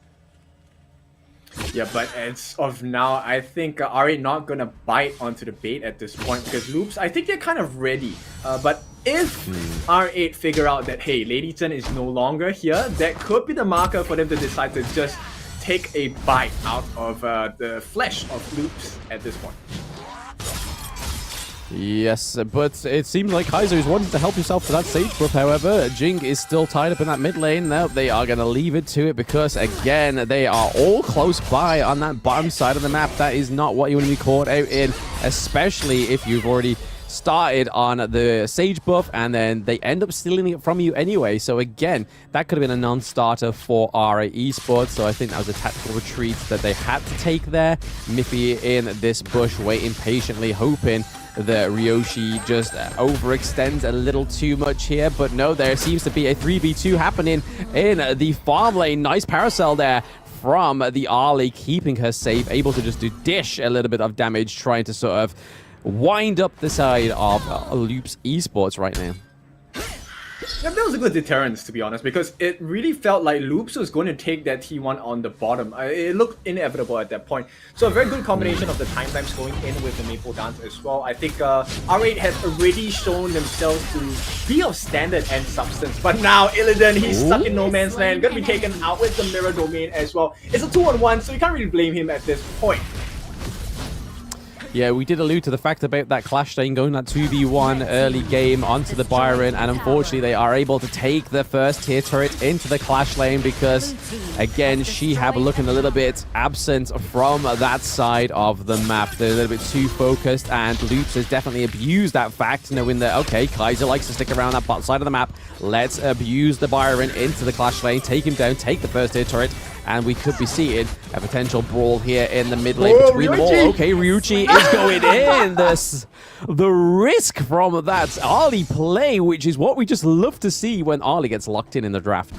Yeah, but as of now, I think R8 not gonna bite onto the bait at this point, because Loops, I think they're kind of ready. But if R8 figure out that, hey, Lady Chen is no longer here, that could be the marker for them to decide to just take a bite out of the flesh of Loops at this point. Yes, but it seems like Kaiser is wanting to help himself for that Sage buff. However, Jing is still tied up in that mid lane. Now they are going to leave it to it, because again, they are all close by on that bottom side of the map. That is not what you want to be caught out in, especially if you've already started on the Sage buff and then they end up stealing it from you anyway. So again, that could have been a non-starter for R8 Esports. So I think that was a tactical retreat that they had to take there. Miffy in this bush, waiting patiently, hoping that Ryoshi just overextends a little too much here. But no, there seems to be a 3v2 happening in the farm lane. Nice paracel there from the Arlie, keeping her safe, able to just dish a little bit of damage, trying to sort of wind up the side of Loops Esports right now. Yeah, that was a good deterrence, to be honest, because it really felt like Loops was going to take that T1 on the bottom. It looked inevitable at that point. So a very good combination of the time times going in with the Maple Dance as well. I think R8 has already shown themselves to be of standard and substance. But now Illidan, he's stuck in no man's land, going to be taken out with the Mirror Domain as well. It's a 2-on-1, so you can't really blame him at this point. Yeah, we did allude to the fact about that Clash lane going that 2v1 early game onto the Byron, and unfortunately they are able to take the first tier turret into the Clash lane, because again, Shihab looking a little bit absent from that side of the map. They're a little bit too focused, and Loops has definitely abused that fact, knowing that, okay, Kaiser likes to stick around that bot side of the map. Let's abuse the Byron into the Clash lane, take him down, take the first tier turret, and we could be seeing a potential brawl here in the mid lane between them all. Okay, Ryuichi is going in. The risk from that Arlie play, which is what we just love to see when Arlie gets locked in the draft.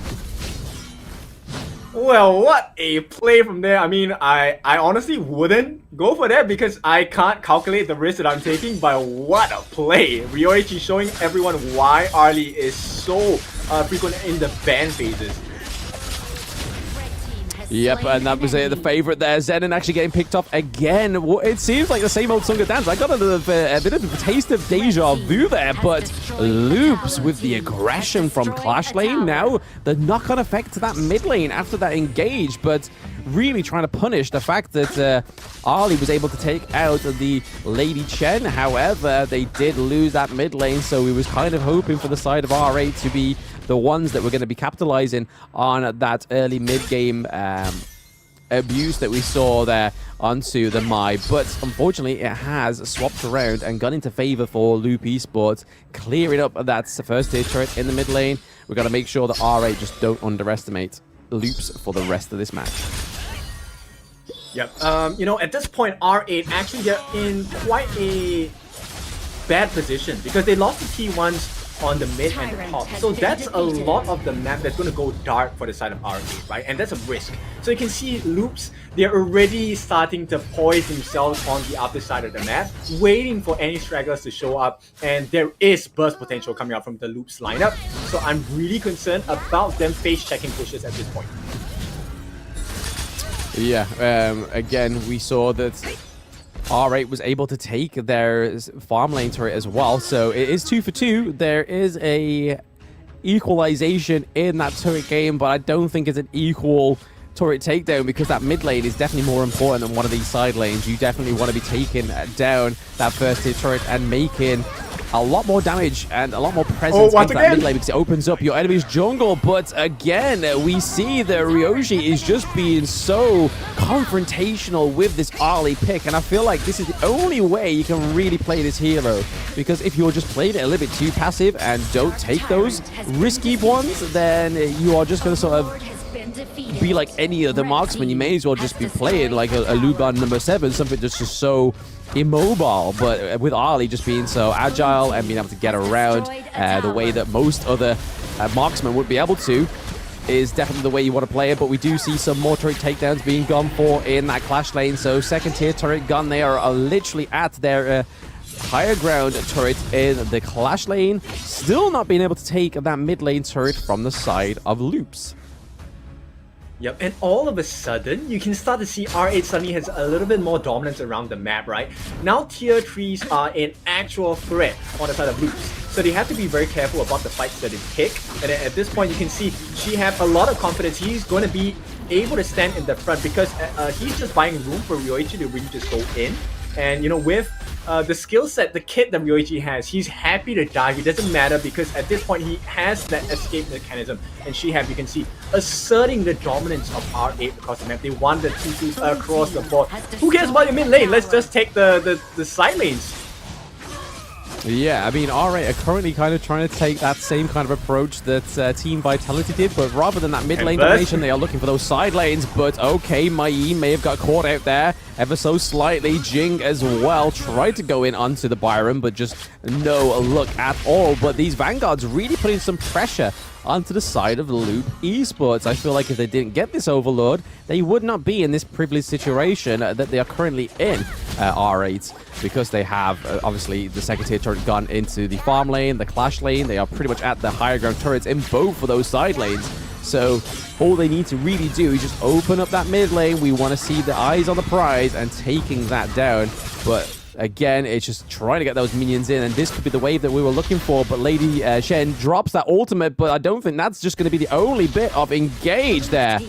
Well, what a play from there. I mean, I honestly wouldn't go for that because I can't calculate the risk that I'm taking, but what a play. Ryoichi showing everyone why Arlie is so frequent in the ban phases. Yep, and that was the favorite there. Zenon actually getting picked up again. It seems like the same old Sunga dance. I got a bit of a taste of deja vu there, but Loops with the aggression from Clash Lane. Now, the knock-on effect to that mid lane after that engage, but really trying to punish the fact that Arlie was able to take out the Lady Chen. However, they did lose that mid lane, so we was kind of hoping for the side of R8 to be the ones that were going to be capitalizing on that early mid-game abuse that we saw there onto the Mai. But unfortunately, it has swapped around and gone into favor for Loop Esports, clearing up that first tier turret in the mid lane. We've got to make sure that R8 just don't underestimate Loops for the rest of this match. Yep. You know, at this point, R8 actually they're in quite a bad position because they lost the T1s on the mid and the top. So that's a lot of the map that's going to go dark for the side of R8, right? And that's a risk. So you can see Loops, they're already starting to poise themselves on the upper side of the map, waiting for any stragglers to show up. And there is burst potential coming out from the Loops lineup. So I'm really concerned about them face checking pushes at this point. Yeah, again, we saw that R8 was able to take their farm lane turret as well, so it is 2 for 2. There is a equalization in that turret game, but I don't think it's an equal turret takedown because that mid lane is definitely more important than one of these side lanes. You definitely want to be taking down that first tier turret and making a lot more damage and a lot more presence into that mid lane because it opens up your enemy's jungle. But again, we see that Ryoji is just being so confrontational with this Arlie pick, and I feel like this is the only way you can really play this hero, because if you're just playing it a little bit too passive and don't take those risky ones, then you are just going to sort of be like any other marksman. You may as well just be playing like a Luban number 7, something that's just so immobile. But with Arlie just being so agile and being able to get around the way that most other marksmen would be able to, is definitely the way you want to play it. But we do see some more turret takedowns being gone for in that Clash lane. So second tier turret gun, they are literally at their higher ground turret in the Clash lane, still not being able to take that mid lane turret from the side of Loops. Yep, and all of a sudden, you can start to see R8 suddenly has a little bit more dominance around the map, right? Now tier 3s are in actual threat on the side of Loops, so they have to be very careful about the fights that they pick. And then at this point, you can see she have a lot of confidence. He's going to be able to stand in the front because he's just buying room for Ryoichi to really just go in. And you know, with the skill set, the kit that Ryoichi has, he's happy to dive. It doesn't matter because at this point he has that escape mechanism, and she have, you can see, asserting the dominance of R8 across the map. They want the 2-2s across the board. Who cares about your mid lane? Let's just take the side lanes. Yeah, I mean, R8 are currently kind of trying to take that same kind of approach that Team Vitality did, but rather than that mid lane domination, they are looking for those side lanes. But okay, Mai may have got caught out there ever so slightly. Jing as well tried to go in onto the Byron, but just no luck at all. But these Vanguards really putting some pressure onto the side of Loop Esports. I feel like if they didn't get this overload, they would not be in this privileged situation that they are currently in, R8, because they have obviously the second tier turret gone into the farm lane, the Clash lane. They are pretty much at the higher ground turrets in both of those side lanes. So all they need to really do is just open up that mid lane. We want to see the eyes on the prize and taking that down. But again, it's just trying to get those minions in, and this could be the wave that we were looking for. But Lady Shen drops that ultimate, but I don't think that's just going to be the only bit of engage there.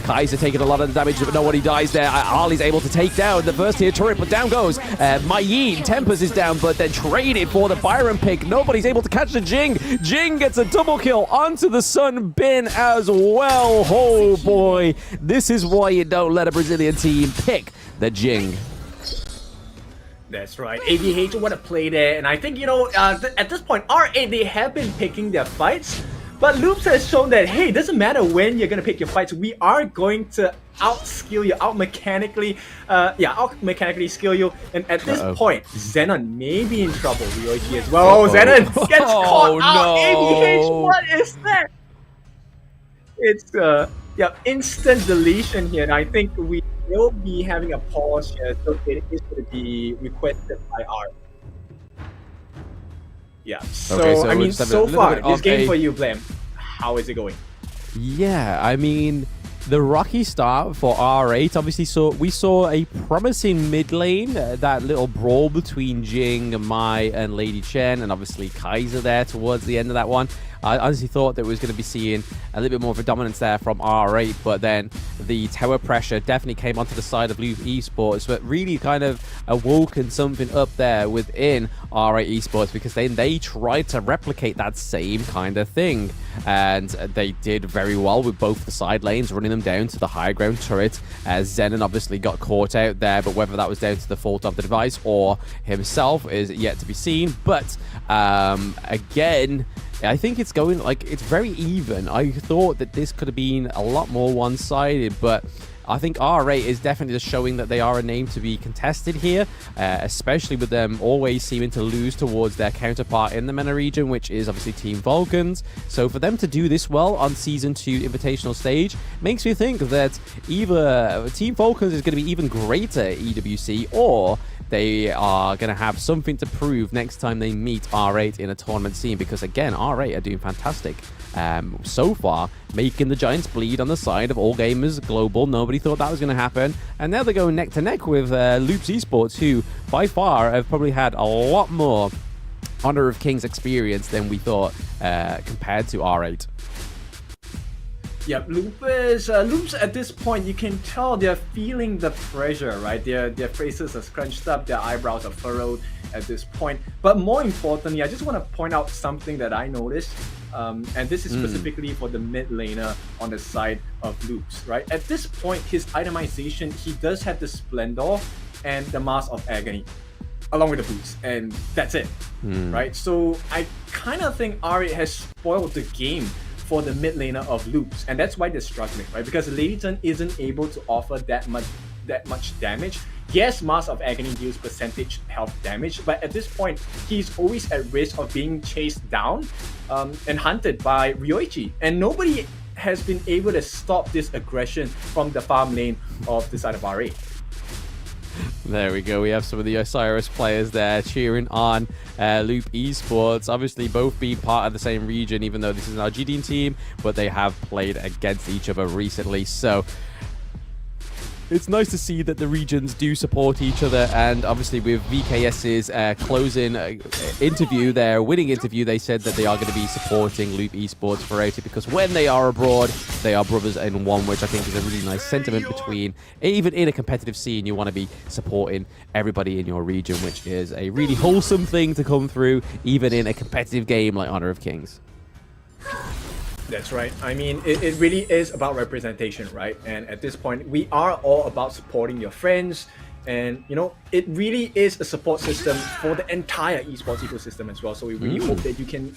Kaiser taking a lot of damage, but nobody dies there. Arlie's able to take down the first tier turret, but down goes Mai Yi. Tempest is down, but then traded for the Byron pick. Nobody's able to catch the Jing. Jing gets a double kill onto the Sun Bin as well. Oh boy, this is why you don't let a Brazilian team pick the Jing. That's right. AVH, what a play there. And I think, you know, at this point, R8, they have been picking their fights. But Loops has shown that, hey, it doesn't matter when you're going to pick your fights. We are going to out-skill you, out-mechanically skill you. And at this point, Xenon may be in trouble. Ryoichi as well. Oh, Xenon gets caught out. ABH, what is that? It's instant deletion here. And I think we will be having a pause here. So it is going to be requested by R. Yeah, so, Okay, so I mean, just have a so little far, bit this of game a- for you, Blam, how is it going? Yeah, I mean, the rocky start for R8. Obviously, we saw a promising mid lane, that little brawl between Jing, Mai, and Lady Chen, and obviously Kaiser there towards the end of that one. I honestly thought that we was going to be seeing a little bit more of a dominance there from R8, but then the tower pressure definitely came onto the side of Loop Esports, but really kind of awoken something up there within R8 Esports, because then they tried to replicate that same kind of thing, and they did very well with both the side lanes, running them down to the high ground turret, as Zenon obviously got caught out there, but whether that was down to the fault of the device or himself is yet to be seen. But again, I think it's going, like, it's very even. I thought that this could have been a lot more one-sided, but I think R8 is definitely just showing that they are a name to be contested here, especially with them always seeming to lose towards their counterpart in the MENA region, which is obviously Team Vulcans. So for them to do this well on Season 2 Invitational stage makes me think that either Team Vulcans is going to be even greater at EWC, or they are going to have something to prove next time they meet R8 in a tournament scene, because again, R8 are doing fantastic so far, making the Giants bleed on the side of All Gamers Global. Nobody thought that was going to happen, and now they're going neck to neck with Loops Esports, who by far have probably had a lot more Honor of Kings experience than we thought compared to R8. Yep, Loops at this point, you can tell they're feeling the pressure, right? Their faces are scrunched up, their eyebrows are furrowed at this point. But more importantly, I just want to point out something that I noticed, and this is specifically for the mid laner on the side of Loops, right? At this point, his itemization, he does have the Splendor and the Mask of Agony, along with the boots, and that's it, right? So I kind of think R8 has spoiled the game for the mid laner of Loops, and that's why they're struggling, right? Because Lady Chen isn't able to offer that much damage. Yes, Mask of Agony deals percentage health damage, but at this point, he's always at risk of being chased down and hunted by Ryoichi, and nobody has been able to stop this aggression from the farm lane of the side of R8. There we go. We have some of the Osiris players there cheering on Loop Esports. Obviously, both being part of the same region, even though this is an Argentine team, but they have played against each other recently. So it's nice to see that the regions do support each other, and obviously with VKS's closing interview, their winning interview, they said that they are going to be supporting Loop Esports throughout it, because when they are abroad, they are brothers in one, which I think is a really nice sentiment between, even in a competitive scene, you want to be supporting everybody in your region, which is a really wholesome thing to come through, even in a competitive game like Honor of Kings. That's right. I mean, it really is about representation, right? And at this point, we are all about supporting your friends. And, you know, it really is a support system for the entire esports ecosystem as well. So we really hope that you can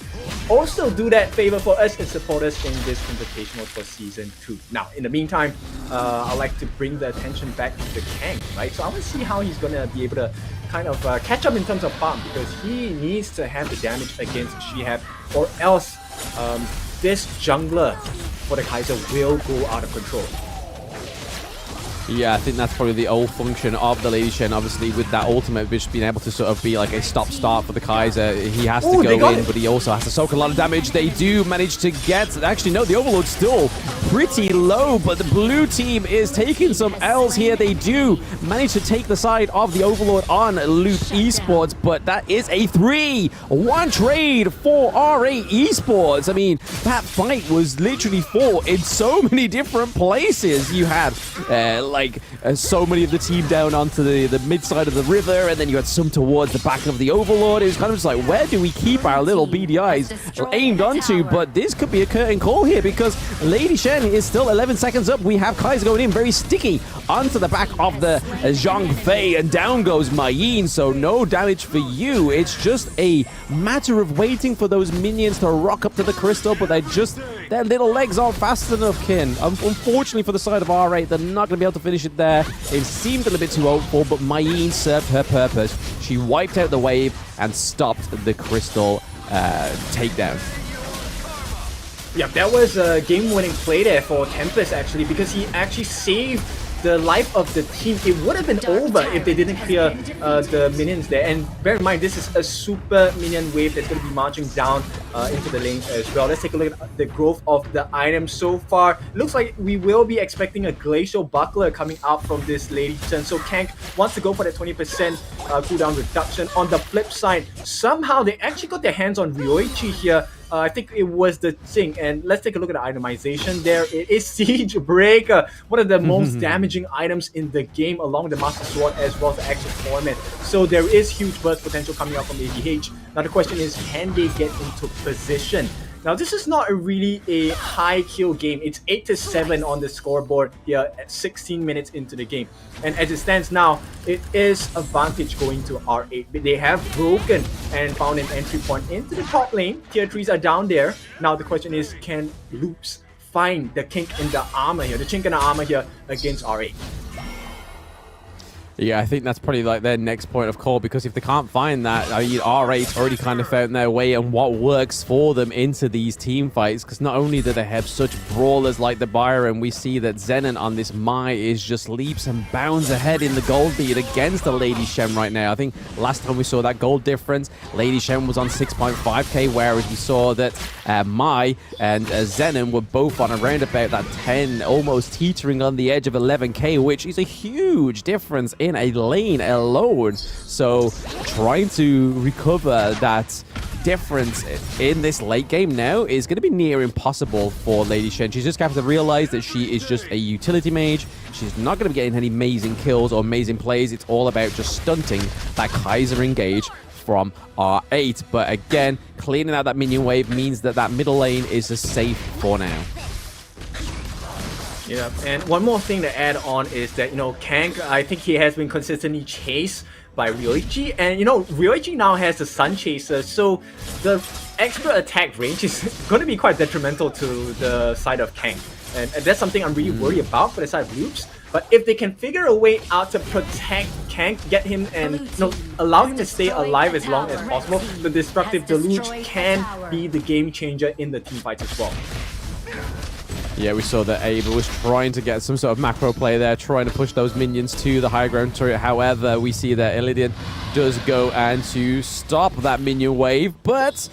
also do that favor for us and support us in this Invitational for Season 2. Now, in the meantime, I'd like to bring the attention back to Kang, right? So I want to see how he's going to be able to kind of catch up in terms of farm, because he needs to have the damage against Shihab, or else this jungler for the Kaiser will go out of control. Yeah, I think that's probably the old function of the Lady Chen, obviously, with that ultimate, just being able to sort of be like a stop-start for the Kaiser. He has to go in, but he also has to soak a lot of damage. They do manage to get... Actually, no, the Overlord's still pretty low, but the blue team is taking some L's here. They do manage to take the side of the Overlord on Loop Esports, but that is a 3-1 trade for R8 Esports. I mean, that fight was literally fought in so many different places. You had... like so many of the team down onto the mid side of the river, and then you had some towards the back of the Overlord. It was kind of just like, where do we keep our little BDIs aimed onto? But this could be a curtain call here because Lady Shen is still 11 seconds up. We have Kaiser going in very sticky onto the back of the Zhang Fei, and down goes Mai Yin, so no damage for you. It's just a matter of waiting for those minions to rock up to the crystal, but their little legs aren't fast enough, Kin. Unfortunately for the side of R8, they're not going to be able to finish it there. It seemed a little bit too hopeful, but Mai Yin served her purpose. She wiped out the wave and stopped the crystal takedown. Yeah, that was a game-winning play there for Tempest, actually, because he actually saved the life of the team. It would have been over if they didn't clear the minions there. And bear in mind, this is a super minion wave that's going to be marching down into the lane as well. Let's take a look at the growth of the items so far. Looks like we will be expecting a Glacial Buckler coming out from this Lady Chen. So Kank wants to go for that 20% cooldown reduction. On the flip side, somehow they actually got their hands on Ryoichi here. I think it was the thing, and let's take a look at the itemization there. It is Siege Breaker, one of the most damaging items in the game, along with the Master Sword as well as the Action Torment. So there is huge burst potential coming out from ADH. Now the question is, can they get into position? Now this is not really a high kill game. It's 8-7 on the scoreboard here at 16 minutes into the game. And as it stands now, it is advantage going to R8. They have broken and found an entry point into the top lane. Tier 3s are down there. Now the question is, can Loops find the kink in the armor here, the chink in the armor here against R8? Yeah, I think that's probably like their next point of call, because if they can't find that, I mean, R8 already kind of found their way and what works for them into these team fights, because not only do they have such brawlers like the Byron, we see that Zenon on this Mai is just leaps and bounds ahead in the gold lead against the Lady Shen right now. I think last time we saw that gold difference, Lady Shen was on 6.5k, whereas we saw that Mai and Zenon were both on around about that 10, almost teetering on the edge of 11k, which is a huge difference in a lane alone. So trying to recover that difference in this late game now is going to be near impossible for Lady Shen. She's just got to realize that she is just a utility mage. She's not going to be getting any amazing kills or amazing plays. It's all about just stunting that Kaiser engage from R8. But again, cleaning out that minion wave means that that middle lane is safe for now. Yeah, and one more thing to add on is that, Kank, I think he has been consistently chased by Ryoichi, and Ryoichi now has the Sun Chaser, so the extra attack range is going to be quite detrimental to the side of Kank, and that's something I'm really worried about for the side of Loops. But if they can figure a way out to protect Kank, get him and allow him to stay alive as long as possible, the Destructive Deluge can be the game changer in the team fights as well. Yeah, we saw that Ava was trying to get some sort of macro play there, trying to push those minions to the high ground turret. However, we see that Illidian does go and to stop that minion wave, but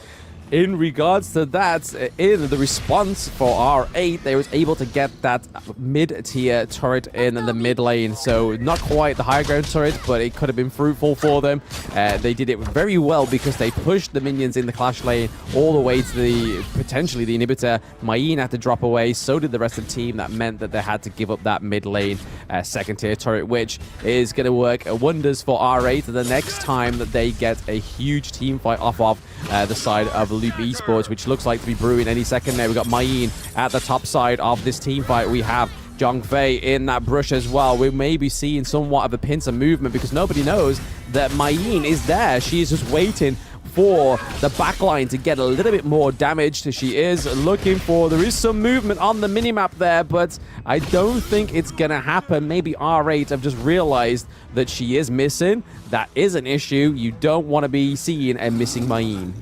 in regards to that, in the response for R8, they was able to get that mid-tier turret in the mid lane. So not quite the high ground turret, but it could have been fruitful for them. They did it very well because they pushed the minions in the clash lane all the way to potentially the inhibitor. Mai Yin had to drop away, so did the rest of the team. That meant that they had to give up that mid lane second tier turret, which is going to work wonders for R8 the next time that they get a huge team fight off of the side of Loop Esports, which looks like to be brewing any second now. We've got Mai Yin at the top side of this team fight. We have Zhang Fei in that brush as well. We may be seeing somewhat of a pincer movement because nobody knows that Mai Yin is there. She is just waiting for the backline to get a little bit more damage. She is looking for, there is some movement on the minimap there, but I don't think it's gonna happen. Maybe R8 have just realized that she is missing. That is an issue. You don't want to be seeing a missing Mai Yin.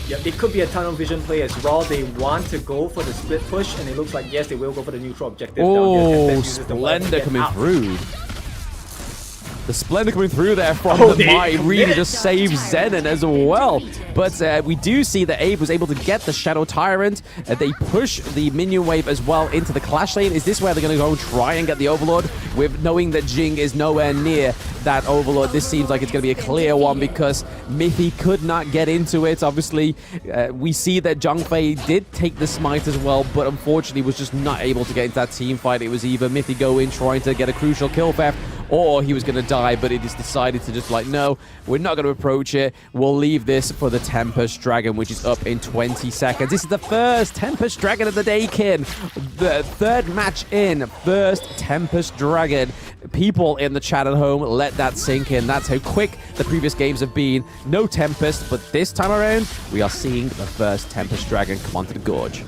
Yeah, it could be a tunnel vision play as well. They want to go for the split push, and it looks like, yes, they will go for the neutral objective. Oh, Splendor coming through. The Splendor coming through there from the Mai really just saves Zenon as well. But we do see that Abe was able to get the Shadow Tyrant. They push the minion wave as well into the Clash lane. Is this where they're going to go and try and get the Overlord? With knowing that Jing is nowhere near that Overlord, this seems like it's going to be a clear one because Miffy could not get into it. Obviously, we see that Zhang Fei did take the smite as well, but unfortunately was just not able to get into that team fight. It was either Miffy go in trying to get a crucial kill theft, or he was going to die, but he just decided to just like, no, we're not going to approach it. We'll leave this for the Tempest Dragon, which is up in 20 seconds. This is the first Tempest Dragon of the day, Kin. The third match in, first Tempest Dragon. People in the chat at home, let that sink in. That's how quick the previous games have been. No Tempest, but this time around, we are seeing the first Tempest Dragon come onto the Gorge.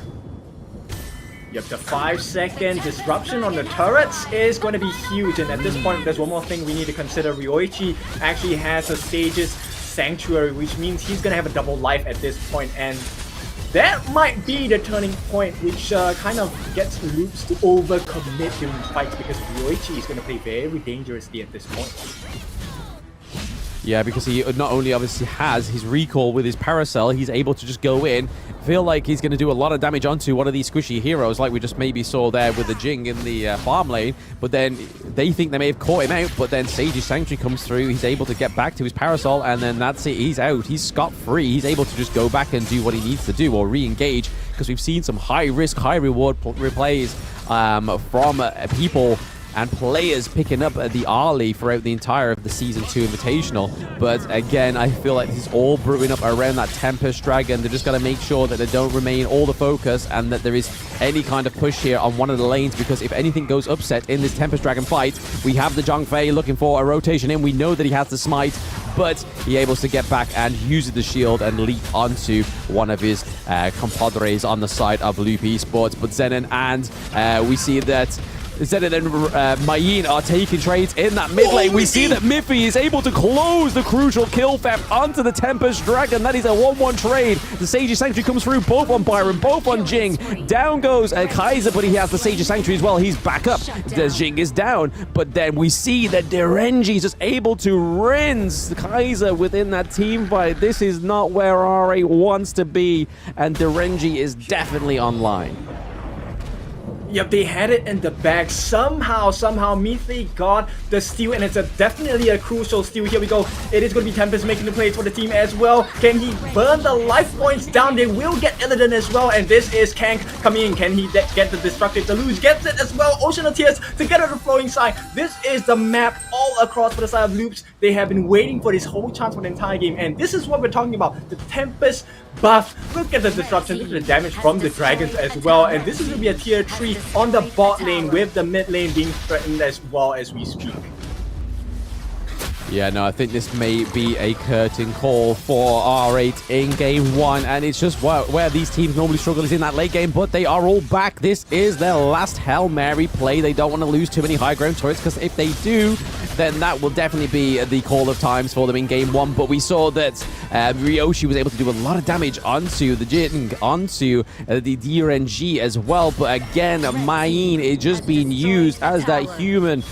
Yep, the 5-second disruption on the turrets is going to be huge, and at this point, there's one more thing we need to consider. Ryoichi actually has a Sage's Sanctuary, which means he's going to have a double life at this point, and that might be the turning point, which kind of gets Loops to overcommit during fights, because Ryoichi is going to play very dangerously at this point. Yeah, because he not only obviously has his recall with his Paracel, he's able to just go in, feel like he's going to do a lot of damage onto one of these squishy heroes, like we just maybe saw there with the Jing in the farm lane, but then they think they may have caught him out, but then Sage's Sanctuary comes through, he's able to get back to his Parasol, and then that's it, he's out, he's scot-free, he's able to just go back and do what he needs to do, or re-engage, because we've seen some high-risk, high-reward replays from people and players picking up the Arlie throughout the entire of the Season 2 Invitational. But again, I feel like this is all brewing up around that Tempest Dragon. They're just got to make sure that they don't remain all the focus and that there is any kind of push here on one of the lanes, because if anything goes upset in this Tempest Dragon fight, we have the Zhang Fei looking for a rotation in. We know that he has the smite, but he able to get back and use the shield and leap onto one of his compadres on the side of Loop Esports. But Zenon and we see that Zenon and Mayin are taking trades in that mid lane. We see that Miffy is able to close the crucial kill theft onto the Tempest Dragon. That is a 1-1 trade. The Sage's Sanctuary comes through both on Byron, both on Jing. Down goes Kaiser, but he has the Sage's Sanctuary as well. He's back up. The Jing is down. But then we see that Derenji is just able to rinse Kaiser within that team fight. This is not where RA wants to be, and Derenji is definitely online. Yep, they had it in the bag. Somehow, Miffy got the steal, and it's definitely a crucial steal. Here we go. It is going to be Tempest making the plays for the team as well. Can he burn the life points down? They will get Illidan as well, and this is Kank coming in. Can he get the Destructive? The Luz gets it as well. Ocean of Tears to get on the flowing side. This is the map all across for the side of Loops. They have been waiting for this whole chance for the entire game, and this is what we're talking about. The Tempest buff. Look at the disruption, look at the damage from the dragons as well, and this is going to be a tier 3 on the bot lane, with the mid lane being threatened as well as we speak. Yeah, no, I think this may be a curtain call for R8 in game 1, and it's just where these teams normally struggle is in that late game, but they are all back. This is their last Hail Mary play. They don't want to lose too many high ground turrets, because if they do, then that will definitely be the call of times for them in game 1. But we saw that Ryoshi was able to do a lot of damage onto the Jing, onto the DRNG as well. But again, Mayin is just being used as that human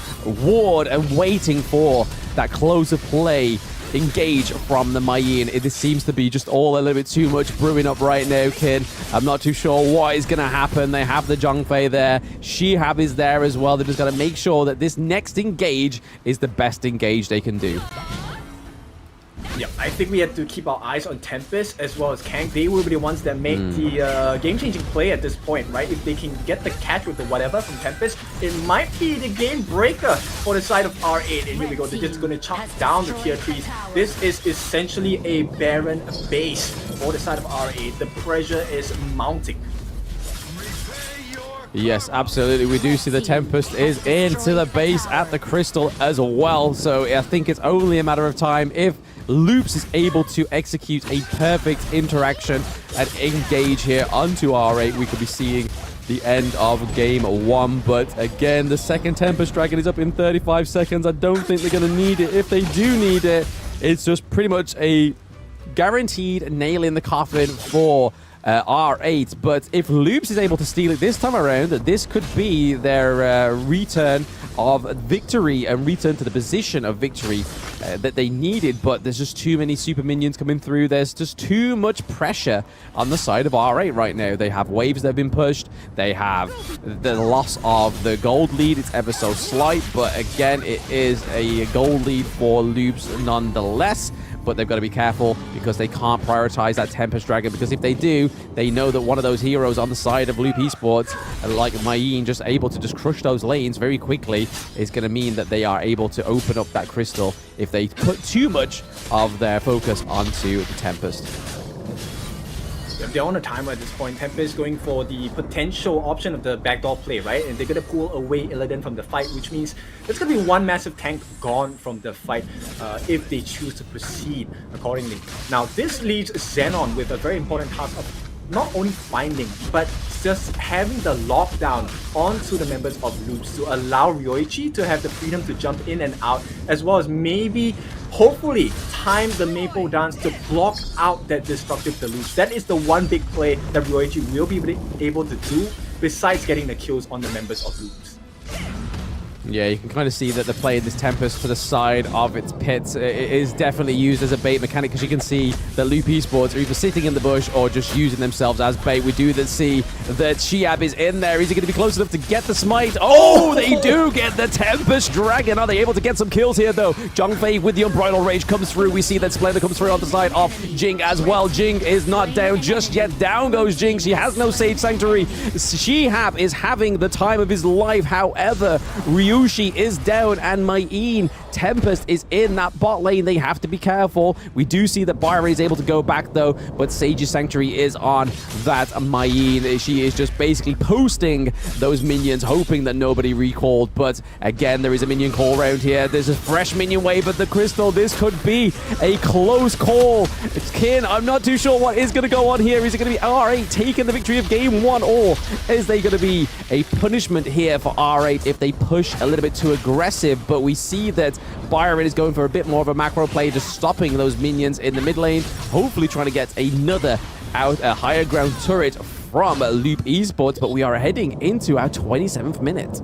ward and waiting for that closer play engage from the Mayin. It seems to be just all a little bit too much brewing up right now, kid. I'm not too sure what is going to happen. They have the Zhang Fei there. Shihab is there as well. They're just got to make sure that this next engage is the best engage they can do. Yeah, I think we have to keep our eyes on Tempest as well as Kank. They will be the ones that make the game-changing play at this point, right? If they can get the catch with the whatever from Tempest, it might be the game breaker for the side of R8. And here we go, they're just going to chop down the tier 3s. This is essentially a barren base for the side of R8. The pressure is mounting. Yes, absolutely. We do see the Tempest is into the base at the Crystal as well. So I think it's only a matter of time if Loops is able to execute a perfect interaction and engage here onto R8. We could be seeing the end of game 1. But again, the second Tempest Dragon is up in 35 seconds. I don't think they're going to need it. If they do need it, it's just pretty much a guaranteed nail in the coffin for R8. But if Loops is able to steal it this time around, this could be their return of victory and return to the position of victory that they needed, but there's just too many super minions coming through. There's just too much pressure on the side of R8 right now. They have waves that have been pushed. They have the loss of the gold lead. It's ever so slight, but again, it is a gold lead for Loops nonetheless. But they've got to be careful because they can't prioritize that Tempest Dragon, because if they do, they know that one of those heroes on the side of Loop Esports, like Mayeen, just able to just crush those lanes very quickly, is going to mean that they are able to open up that crystal if they put too much of their focus onto the Tempest. They're on a timer at this point. Tempest going for the potential option of the backdoor play, right? And they're going to pull away Illidan from the fight, which means there's going to be one massive tank gone from the fight if they choose to proceed accordingly. Now, this leaves Xenon with a very important task of not only finding, but just having the lockdown onto the members of Loops to allow Ryoichi to have the freedom to jump in and out, as well as maybe, hopefully, time the Maple Dance to block out that destructive deluge. That is the one big play that Ryoichi will be able to do, besides getting the kills on the members of Loops. Yeah, you can kind of see that they're playing this Tempest to the side of its pit. It is definitely used as a bait mechanic, because you can see that Loop Esports are either sitting in the bush or just using themselves as bait. We do then see that Shiab is in there. Is he going to be close enough to get the smite? Oh, they do get the Tempest Dragon. Are they able to get some kills here, though? Zhongfei with the Unbridled Rage comes through. We see that Splendor comes through on the side of Jing as well. Jing is not down just yet. Down goes Jing. She has no Sage Sanctuary. Shiab is having the time of his life. However, Ryushi is down, and Mayeen Tempest is in that bot lane. They have to be careful. We do see that Byron is able to go back, though, but Sage's Sanctuary is on that Mayeen. She is just basically posting those minions, hoping that nobody recalled. But again, there is a minion call around here. There's a fresh minion wave at the crystal. This could be a close call. Kin, I'm not too sure what is going to go on here. Is it going to be R8 taking the victory of game one, or is there going to be a punishment here for R8 if they push a little bit too aggressive? But we see that Byron is going for a bit more of a macro play, just stopping those minions in the mid lane, hopefully trying to get another a higher ground turret from Loop Esports. But we are heading into our 27th minute.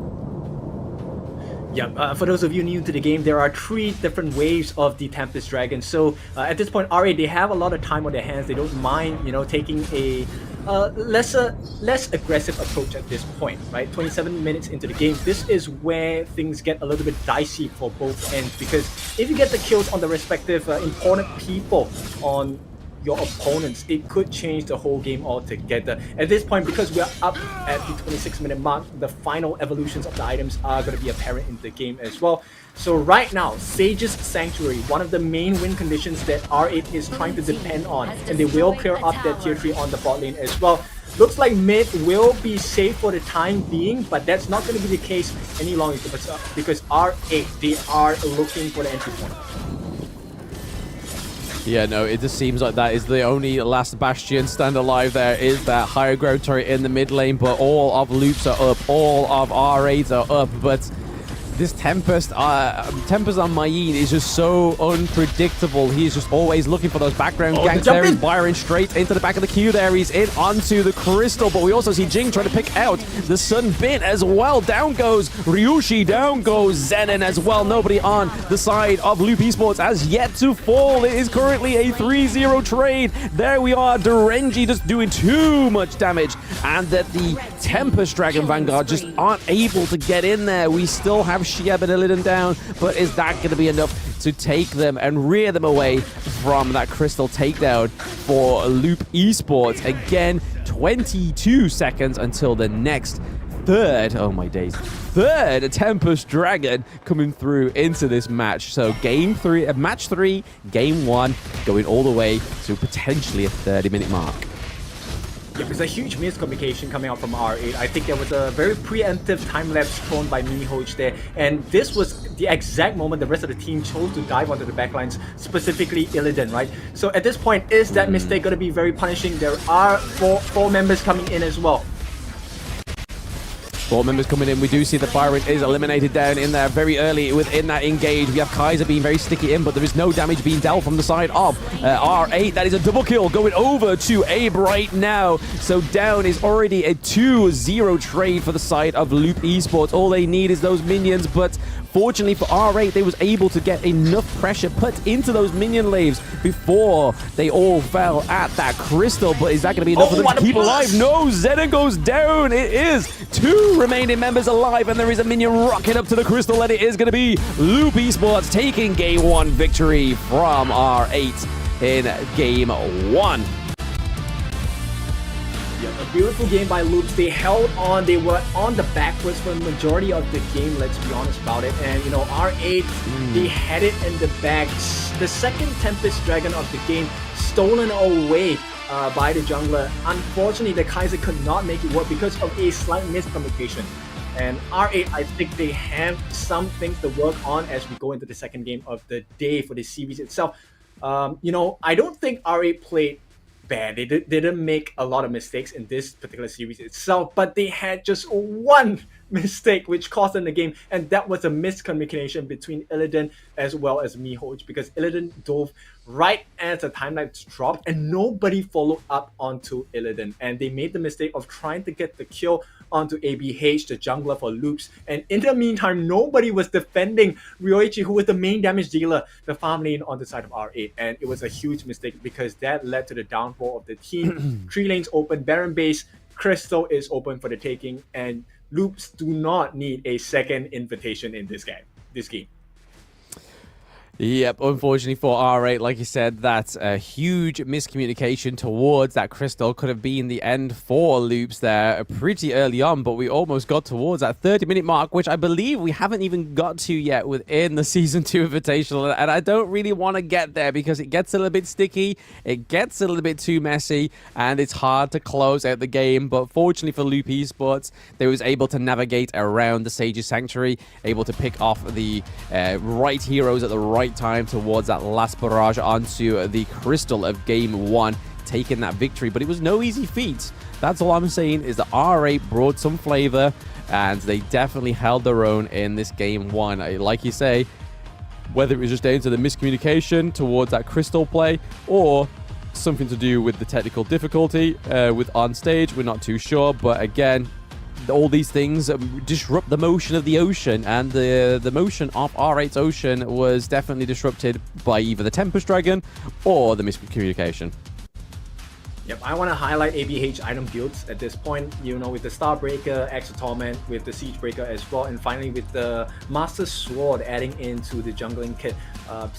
Yeah, for those of you new to the game, there are 3 different waves of the Tempest Dragon. So at this point, R8, they have a lot of time on their hands. They don't mind, you know, taking a less aggressive approach at this point, right? 27 minutes into the game, this is where things get a little bit dicey for both ends, because if you get the kills on the respective important people on your opponents, it could change the whole game altogether. At this point, because we are up at the 26-minute mark, the final evolutions of the items are going to be apparent in the game as well. So right now, Sage's Sanctuary, one of the main win conditions that R8 is trying to depend on, and they will clear up that tier 3 on the bot lane as well. Looks like mid will be safe for the time being, but that's not going to be the case any longer, because R8, they are looking for the entry point. Yeah, no, it just seems like that is the only last bastion stand alive. There is that higher ground turret in the mid lane, but all of Loops are up, all of R8 are up, but this Tempest on Mayeen is just so unpredictable. He's just always looking for those background ganks. There is Byron straight into the back of the queue there. He's in onto the crystal, but we also see Jing trying to pick out the Sun Bin as well. Down goes Ryushi, down goes Zenon as well. Nobody on the side of Loop Esports has yet to fall. It is currently a 3-0 trade. There we are, Derenji just doing too much damage, and that the Tempest Dragon Vanguard just aren't able to get in there. We still have Shiab and Illidan down, but is that going to be enough to take them and rear them away from that crystal takedown for Loop Esports? Again, 22 seconds until the next third Tempest Dragon coming through into this match. So match 3, game 1, going all the way to potentially a 30-minute mark. Yeah, there's a huge miscommunication coming out from R8. I think there was a very preemptive time-lapse thrown by Mihoj there, and this was the exact moment the rest of the team chose to dive onto the backlines, specifically Illidan, right? So at this point, is that mistake going to be very punishing? There are four members coming in as well. Four members coming in. We do see that Byron is eliminated down in there very early within that engage. We have Kaiser being very sticky in, but there is no damage being dealt from the side of R8. That is a double kill going over to Abe right now. So down is already a 2-0 trade for the side of Loop Esports. All they need is those minions, but fortunately for R8, they was able to get enough pressure put into those minion waves before they all fell at that crystal. But is that going to be enough for them to keep alive? No, Zenon goes down. It is 2 remaining members alive, and there is a minion rocking up to the crystal, and it is going to be Loop Esports taking Game 1 victory from R8 in Game 1. A beautiful game by Loops. They held on. They were on the back foot for the majority of the game, let's be honest about it. And, you know, R8, they had it in the bag. The second Tempest Dragon of the game stolen away by the jungler. Unfortunately, the Kaiser could not make it work because of a slight miscommunication. And R8, I think they have some things to work on as we go into the second game of the day for the series itself. You know, I don't think R8 played bad. They didn't make a lot of mistakes in this particular series itself, but they had just one mistake which cost them the game, and that was a miscommunication between Illidan as well as Mihoj, because Illidan dove right as the timeline dropped and nobody followed up onto Illidan, and they made the mistake of trying to get the kill onto ABH, the jungler for Loops, and in the meantime nobody was defending Ryoichi, who was the main damage dealer, the farm lane on the side of R8, and it was a huge mistake because that led to the downfall of the team. 3 lanes open, Baron base, Crystal is open for the taking, and Loops do not need a second invitation in this game. Yep, unfortunately for R8, like you said, that's a huge miscommunication towards that crystal. Could have been the end for Loops there pretty early on, but we almost got towards that 30-minute mark, which I believe we haven't even got to yet within the Season 2 Invitational, and I don't really want to get there because it gets a little bit sticky, it gets a little bit too messy, and it's hard to close out the game. But fortunately for Loop Esports, they was able to navigate around the Sage's Sanctuary, able to pick off the right heroes at the right time towards that last barrage onto the crystal of Game 1, taking that victory. But it was no easy feat. That's all I'm saying, is that R8 brought some flavor, and they definitely held their own in this Game 1. Like you say, whether it was just down to the miscommunication towards that crystal play, or something to do with the technical difficulty with on stage, we're not too sure. But again, all these things disrupt the motion of the ocean, and the motion of R8's ocean was definitely disrupted by either the Tempest Dragon or the miscommunication. Yep, I want to highlight ABH item builds at this point, you know, with the Starbreaker, Axe of Torment, with the Siegebreaker as well, and finally with the Master Sword adding into the jungling kit.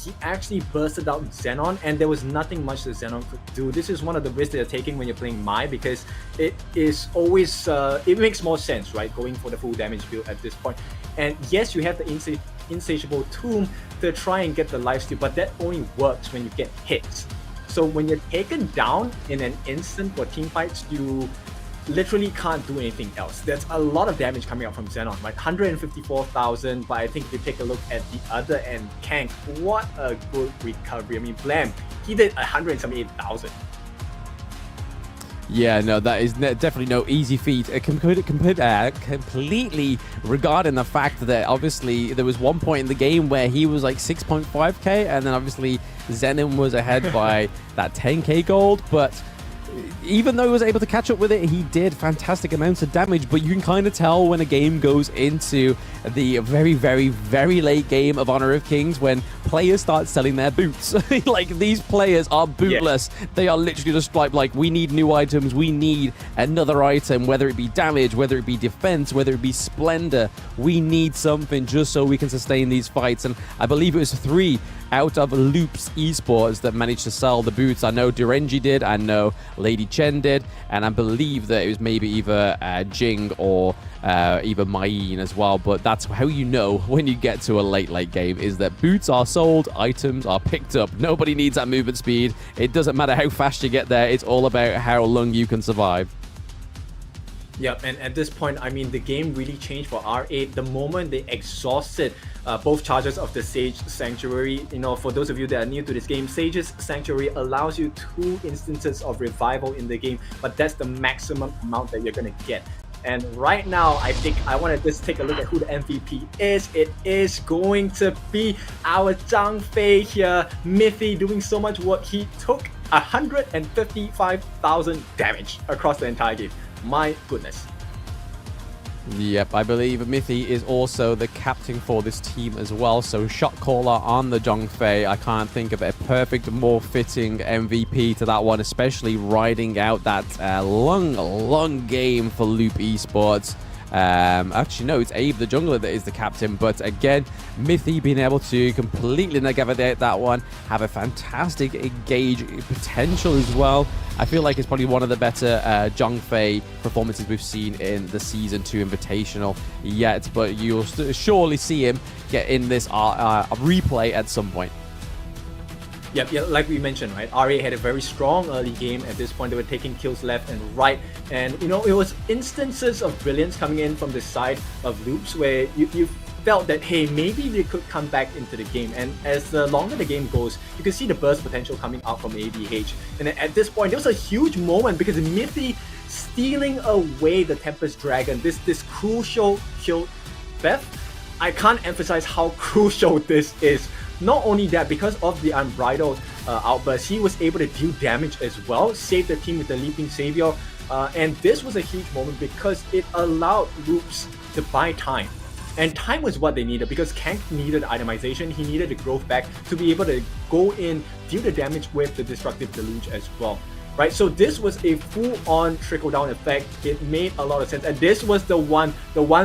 He actually bursted out Xenon, and there was nothing much that Xenon could do. This is one of the risks they're taking when you're playing Mai, because it is always, it makes more sense, right, going for the full damage build at this point. And yes, you have the Insatiable Tomb to try and get the lifesteal, but that only works when you get hits. So when you're taken down in an instant for teamfights, you literally can't do anything else. There's a lot of damage coming out from Xenon, right? 154,000, but I think if you take a look at the other end, Kank, what a good recovery. I mean, Blam, he did 178,000. Yeah, no, that is definitely no easy feat. Completely regarding the fact that obviously there was one point in the game where he was like 6.5k, and then obviously Xenon was ahead by that 10k gold, but even though he was able to catch up with it, he did fantastic amounts of damage. But you can kind of tell when a game goes into the very, very, very late game of Honor of Kings when players start selling their boots. Like, these players are bootless. Yeah. They are literally just like, we need new items, we need another item, whether it be damage, whether it be defense, whether it be splendor. We need something just so we can sustain these fights. And I believe it was 3 out of Loops Esports that managed to sell the boots. I know Durenji did, I know Lady Chen did, and I believe that it was maybe either Jing or either Mayin as well. But that's how you know when you get to a late game, is that boots are sold, items are picked up. Nobody needs that movement speed. It doesn't matter how fast you get there, it's all about how long you can survive. Yep, and at this point, I mean, the game really changed for R8 the moment they exhausted both charges of the Sage Sanctuary. You know, for those of you that are new to this game, Sage's Sanctuary allows you 2 instances of revival in the game, but that's the maximum amount that you're going to get. And right now, I think I want to just take a look at who the MVP is. It is going to be our Zhang Fei here. Mithy doing so much work. He took 155,000 damage across the entire game. My goodness. Yep, I believe Mithy is also the captain for this team as well. So shot caller on the Zhang Fei. I can't think of a perfect, more fitting MVP to that one, especially riding out that long game for Loop Esports. Actually, no, it's Abe the jungler that is the captain, but again, Mithy being able to completely navigate that one, have a fantastic engage potential as well. I feel like it's probably one of the better Zhang Fei performances we've seen in the Season 2 Invitational yet, but you'll surely see him get in this replay at some point. Yeah, like we mentioned, right? RA had a very strong early game. At this point, they were taking kills left and right. And, you know, it was instances of brilliance coming in from the side of Loops where you felt that, hey, maybe they could come back into the game. And as the longer the game goes, you can see the burst potential coming out from ABH. And at this point, there was a huge moment because Mithy stealing away the Tempest Dragon, this crucial kill. Beth, I can't emphasize how crucial this is. Not only that, because of the unbridled outburst, he was able to deal damage as well, save the team with the Leaping Savior, and this was a huge moment because it allowed Loops to buy time. And time was what they needed because Kank needed itemization, he needed the growth back to be able to go in, deal the damage with the Destructive Deluge as well. Right, so this was a full-on trickle-down effect. It made a lot of sense, and this was the one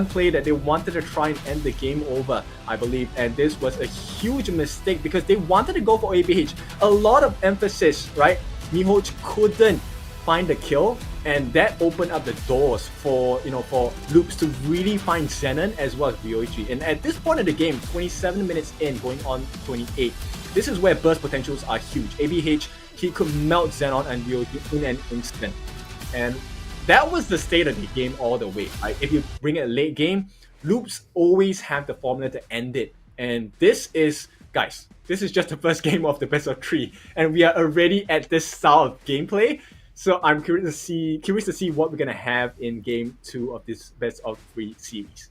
play that they wanted to try and end the game over, I believe. And this was a huge mistake because they wanted to go for ABH. A lot of emphasis, right? Mihoj couldn't find the kill, and that opened up the doors for for Loops to really find Zenon as well as Ryoichi. And at this point of the game, 27 minutes in, going on 28, this is where burst potentials are huge. ABH, he could melt Zenon and Ryoichi in an instant. And that was the state of the game all the way. Right? If you bring it late game, Loops always have the formula to end it. And this is, guys, this is just the first game of the best of 3. And we are already at this style of gameplay. So I'm curious to see what we're going to have in game 2 of this best of 3 series.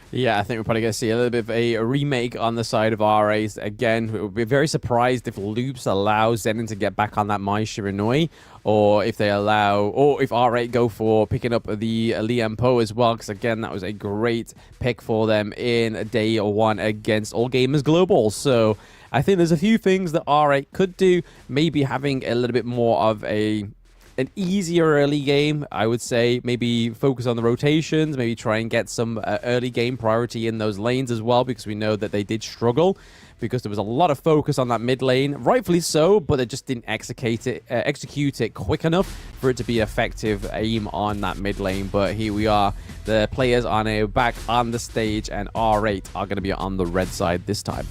Yeah, I think we're probably going to see a little bit of a remake on the side of RAs. Again, we'll be very surprised if Loops allow Zenon to get back on that Mai Shiranui, or if they allow, or if RA go for picking up the Liam Poe as well, because again, that was a great pick for them in day 1 against All Gamers Global. So I think there's a few things that RA could do, maybe having a little bit more of an easier early game, I would say. Maybe focus on the rotations, maybe try and get some early game priority in those lanes as well, because we know that they did struggle because there was a lot of focus on that mid lane, rightfully so, but they just didn't execute it quick enough for it to be effective aim on that mid lane. But here we are, the players are now back on the stage, and R8 are going to be on the red side this time.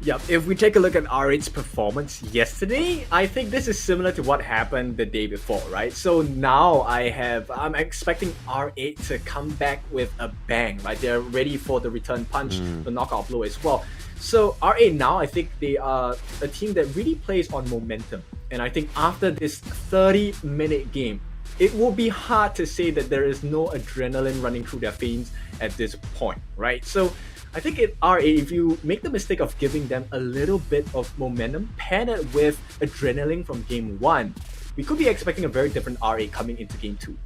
Yeah, if we take a look at R8's performance yesterday, I think this is similar to what happened the day before, right? So now I'm expecting R8 to come back with a bang, right? They're ready for the return punch, the knockout blow as well. So R8 now, I think they are a team that really plays on momentum. And I think after this 30-minute game, it will be hard to say that there is no adrenaline running through their veins at this point, right? So I think at RA, if you make the mistake of giving them a little bit of momentum, paired it with adrenaline from game 1, we could be expecting a very different RA coming into game 2.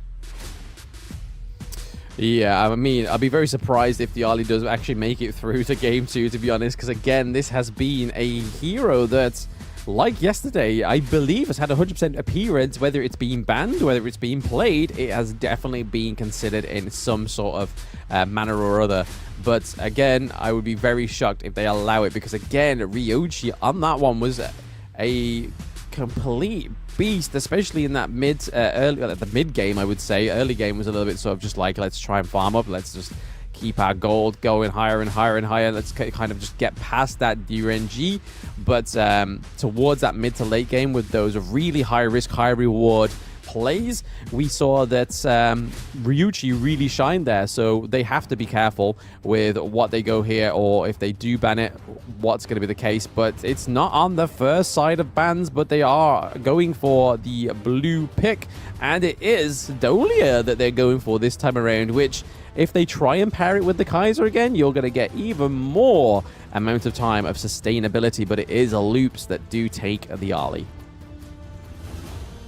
Yeah, I mean, I'll be very surprised if the Arlie does actually make it through to game 2, to be honest, because again, this has been a hero that's, like yesterday, I believe has had 100% appearance, whether it's being banned, whether it's being played, it has definitely been considered in some sort of manner or other. But again, I would be very shocked if they allow it, because again, Ryoichi on that one was a complete beast, especially in that the mid game, I would say. Early game was a little bit sort of just like, let's try and farm up, let's just keep our gold going higher and higher and higher. Let's kind of just get past that DRNG. But towards that mid to late game with those really high risk, high reward plays. We saw that Ryuchi really shined there, so they have to be careful with what they go here, or if they do ban it, what's going to be the case. But it's not on the first side of bans, but they are going for the blue pick, and it is Dolia that they're going for this time around, which if they try and pair it with the Kaiser again, you're going to get even more amount of time of sustainability, but it is loops that do take the Ali.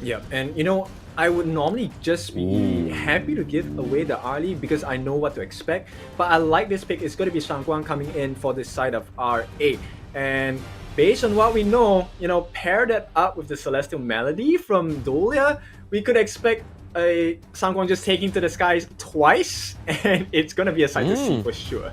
Yeah, and you know, I would normally just be happy to give away the Ali because I know what to expect, but I like this pick. It's going to be Shangguan coming in for this side of R8, and based on what we know, you know, pair that up with the Celestial Melody from Dolia, we could expect a Shangguan just taking to the skies twice, and it's going to be a sight to see for sure.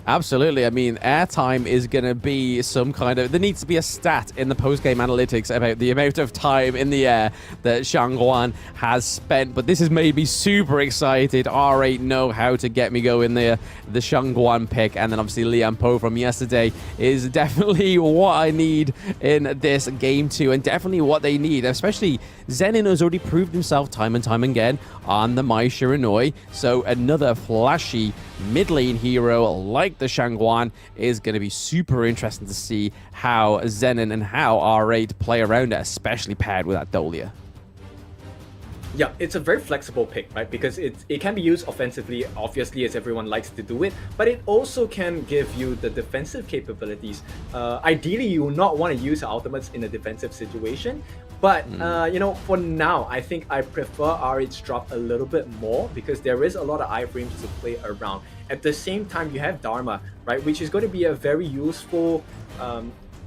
Absolutely. I mean, airtime is going to be some kind of... There needs to be a stat in the post-game analytics about the amount of time in the air that Shangguan has spent. But this has made me super excited. R8 know how to get me going there. The Shangguan pick, and then obviously Lian Po from yesterday is definitely what I need in this game too, and definitely what they need. Especially Zenin has already proved himself time and time again on the Mai Shiranui. So another flashy mid lane hero like the Shangguan is going to be super interesting to see how Zenin and how R8 play around it, especially paired with that Dolia. Yeah, it's a very flexible pick, right? Because it can be used offensively, obviously, as everyone likes to do it, but it also can give you the defensive capabilities. Ideally, you will not want to use ultimates in a defensive situation, but you know, for now, I think I prefer R8's drop a little bit more because there is a lot of iframes to play around. At the same time, you have Dharma, right, which is going to be a very useful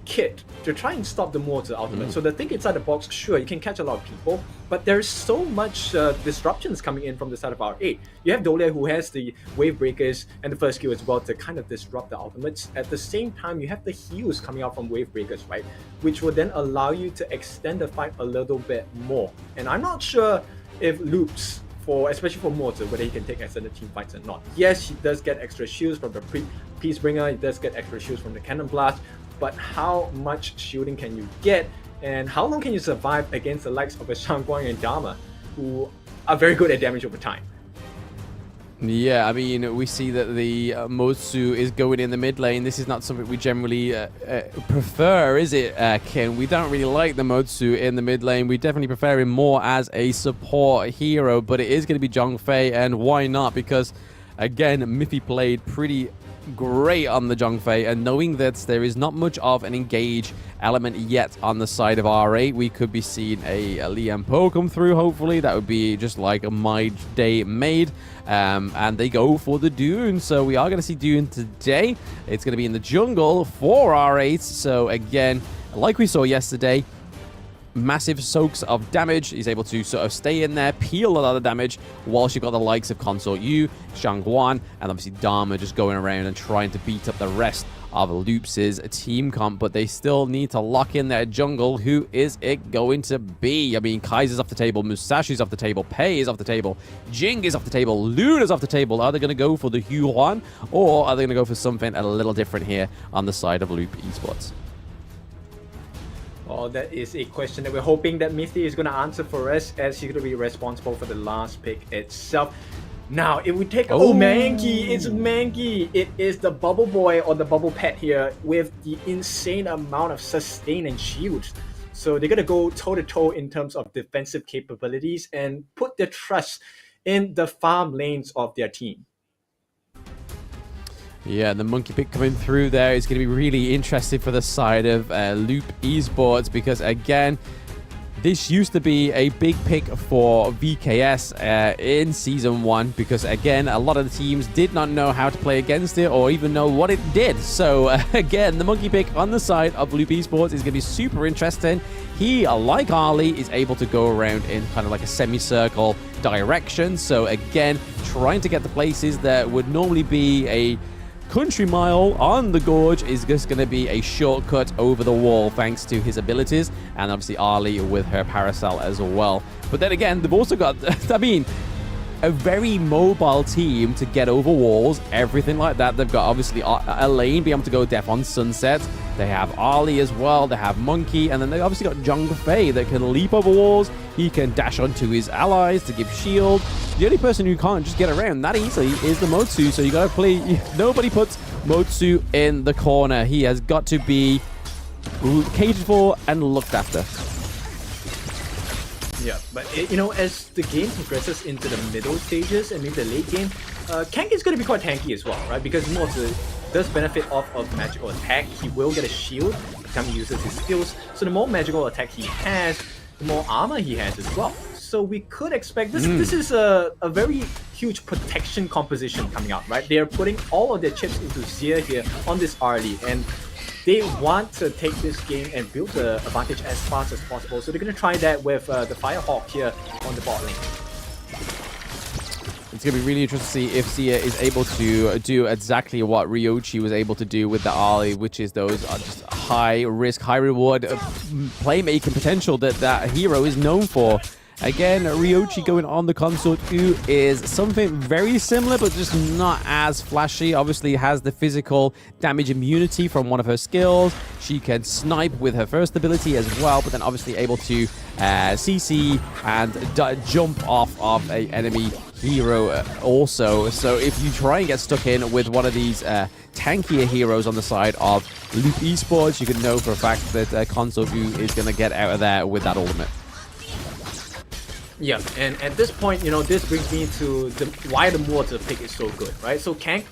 kit to try and stop the mortar ultimate. So the thing inside the box, sure, you can catch a lot of people, but there's so much disruptions coming in from the side of R8. You have Dolia, who has the wave breakers and the first skill as well to kind of disrupt the ultimates. At the same time, you have the heals coming out from wave breakers, right, which will then allow you to extend the fight a little bit more. And I'm not sure if loops, especially for Mortar, whether he can take extended team fights or not. Yes, he does get extra shields from the Peacebringer, he does get extra shields from the Cannon Blast, but how much shielding can you get, and how long can you survive against the likes of a Shangguan and Dharma, who are very good at damage over time? Yeah, I mean, we see that the Motsu is going in the mid lane. This is not something we generally prefer, is it, Kim? We don't really like the Motsu in the mid lane. We definitely prefer him more as a support hero, but it is going to be Zhongfei, and why not? Because, again, Miffy played pretty great on the Zhongfei, and knowing that there is not much of an engage element yet on the side of R8, we could be seeing a Lian Po come through. Hopefully that would be just like a My Day made, and they go for the Dune. So we are going to see Dune today. It's going to be in the jungle for R8. So again, like we saw yesterday, massive soaks of damage. He's able to sort of stay in there, peel a lot of damage, whilst you've got the likes of Consort Yu, Shangguan, and obviously Dharma just going around and trying to beat up the rest of Loops' team comp, but they still need to lock in their jungle. Who is it going to be? I mean, Kaiser's off the table, Musashi's off the table, Pei is off the table, Jing is off the table, Luna's off the table. Are they going to go for the Huan, or are they going to go for something a little different here on the side of Loop Esports? Well, that is a question that we're hoping that Miffy is going to answer for us, as he's going to be responsible for the last pick itself. Now, if we take... Oh, Mankey! It's Mankey! It is the Bubble Boy or the Bubble Pet here with the insane amount of sustain and shield. So they're going to go toe-to-toe in terms of defensive capabilities and put their trust in the farm lanes of their team. Yeah, the monkey pick coming through there is going to be really interesting for the side of Loop Esports, because again, this used to be a big pick for VKS in Season 1, because again, a lot of the teams did not know how to play against it or even know what it did. So again, the monkey pick on the side of Loop Esports is going to be super interesting. He, like Ali, is able to go around in kind of like a semicircle direction. So again, trying to get the places that would normally be a country mile on the gorge is just going to be a shortcut over the wall thanks to his abilities, and obviously Ali with her parasol as well. But then again, they've also got, I mean, a very mobile team to get over walls, everything like that. They've got obviously Elaine being able to go deaf on Sunset. They have Ali as well. They have Monkey. And then they obviously got Zhang Fei that can leap over walls. He can dash onto his allies to give shield. The only person who can't just get around that easily is the Motsu. So you got to play... Nobody puts Motsu in the corner. He has got to be catered for and looked after. Yeah, but as the game progresses into the middle stages and maybe the late game, Kang is going to be quite tanky as well, right? Because Motsu does benefit off of magical attack. He will get a shield every time he uses his skills. So the more magical attack he has, the more armor he has as well. So we could expect this. This is a very huge protection composition coming out, right? They are putting all of their chips into Xia here on this early, and they want to take this game and build the advantage as fast as possible. So they're going to try that with the Firehawk here on the bot lane. It's going to be really interesting to see if Xia is able to do exactly what Ryochi was able to do with the Ali, which is those just high risk, high reward playmaking potential that hero is known for. Again, Ryochi going on the Consort U is something very similar, but just not as flashy. Obviously, has the physical damage immunity from one of her skills. She can snipe with her first ability as well, but then obviously able to CC and jump off of an enemy hero also. So if you try and get stuck in with one of these tankier heroes on the side of Loop Esports, you can know for a fact that Consort U is going to get out of there with that ultimate. Yeah, and at this point, this brings me to why the Mortar pick is so good, right? So Kang,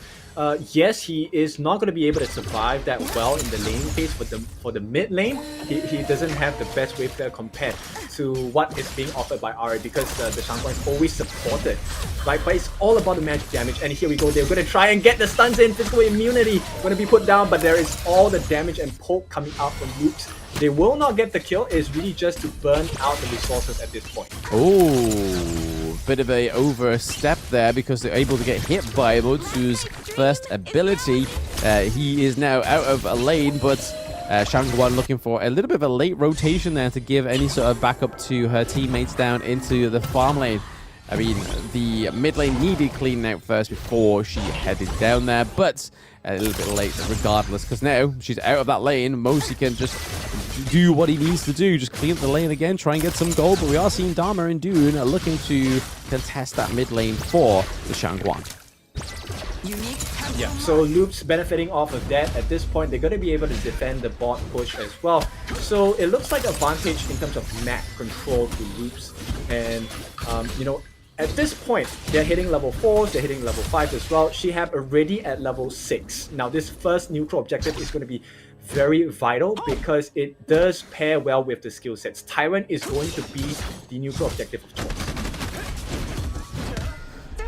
yes, he is not going to be able to survive that well in the laning phase for the mid lane. He doesn't have the best wave player compared to what is being offered by RA, because the Shangguan is always supported, right? But it's all about the magic damage, and here we go. They're going to try and get the stuns in. Physical immunity going to be put down, but there is all the damage and poke coming out from Loops. They will not get the kill. It's really just to burn out the resources at this point. Oh, bit of a overstep there, because they're able to get hit by Motsu's first ability. He is now out of a lane, but Shangguan looking for a little bit of a late rotation there to give any sort of backup to her teammates down into the farm lane. I mean, the mid lane needed cleaning out first before she headed down there, but a little bit late regardless, because now she's out of that lane. Mosi can just do what he needs to do, just clean up the lane again, try and get some gold. But we are seeing Dharma and Dune looking to contest that mid lane for the Shangguan. Yeah, so Loops benefiting off of that. At this point, they're going to be able to defend the bot push as well. So it looks like advantage in terms of map control to Loops. And, at this point, they're hitting level 4s, they're hitting level 5 as well. Shihab already at level 6. Now, this first neutral objective is going to be very vital because it does pair well with the skill sets. Tyrant is going to be the neutral objective of choice.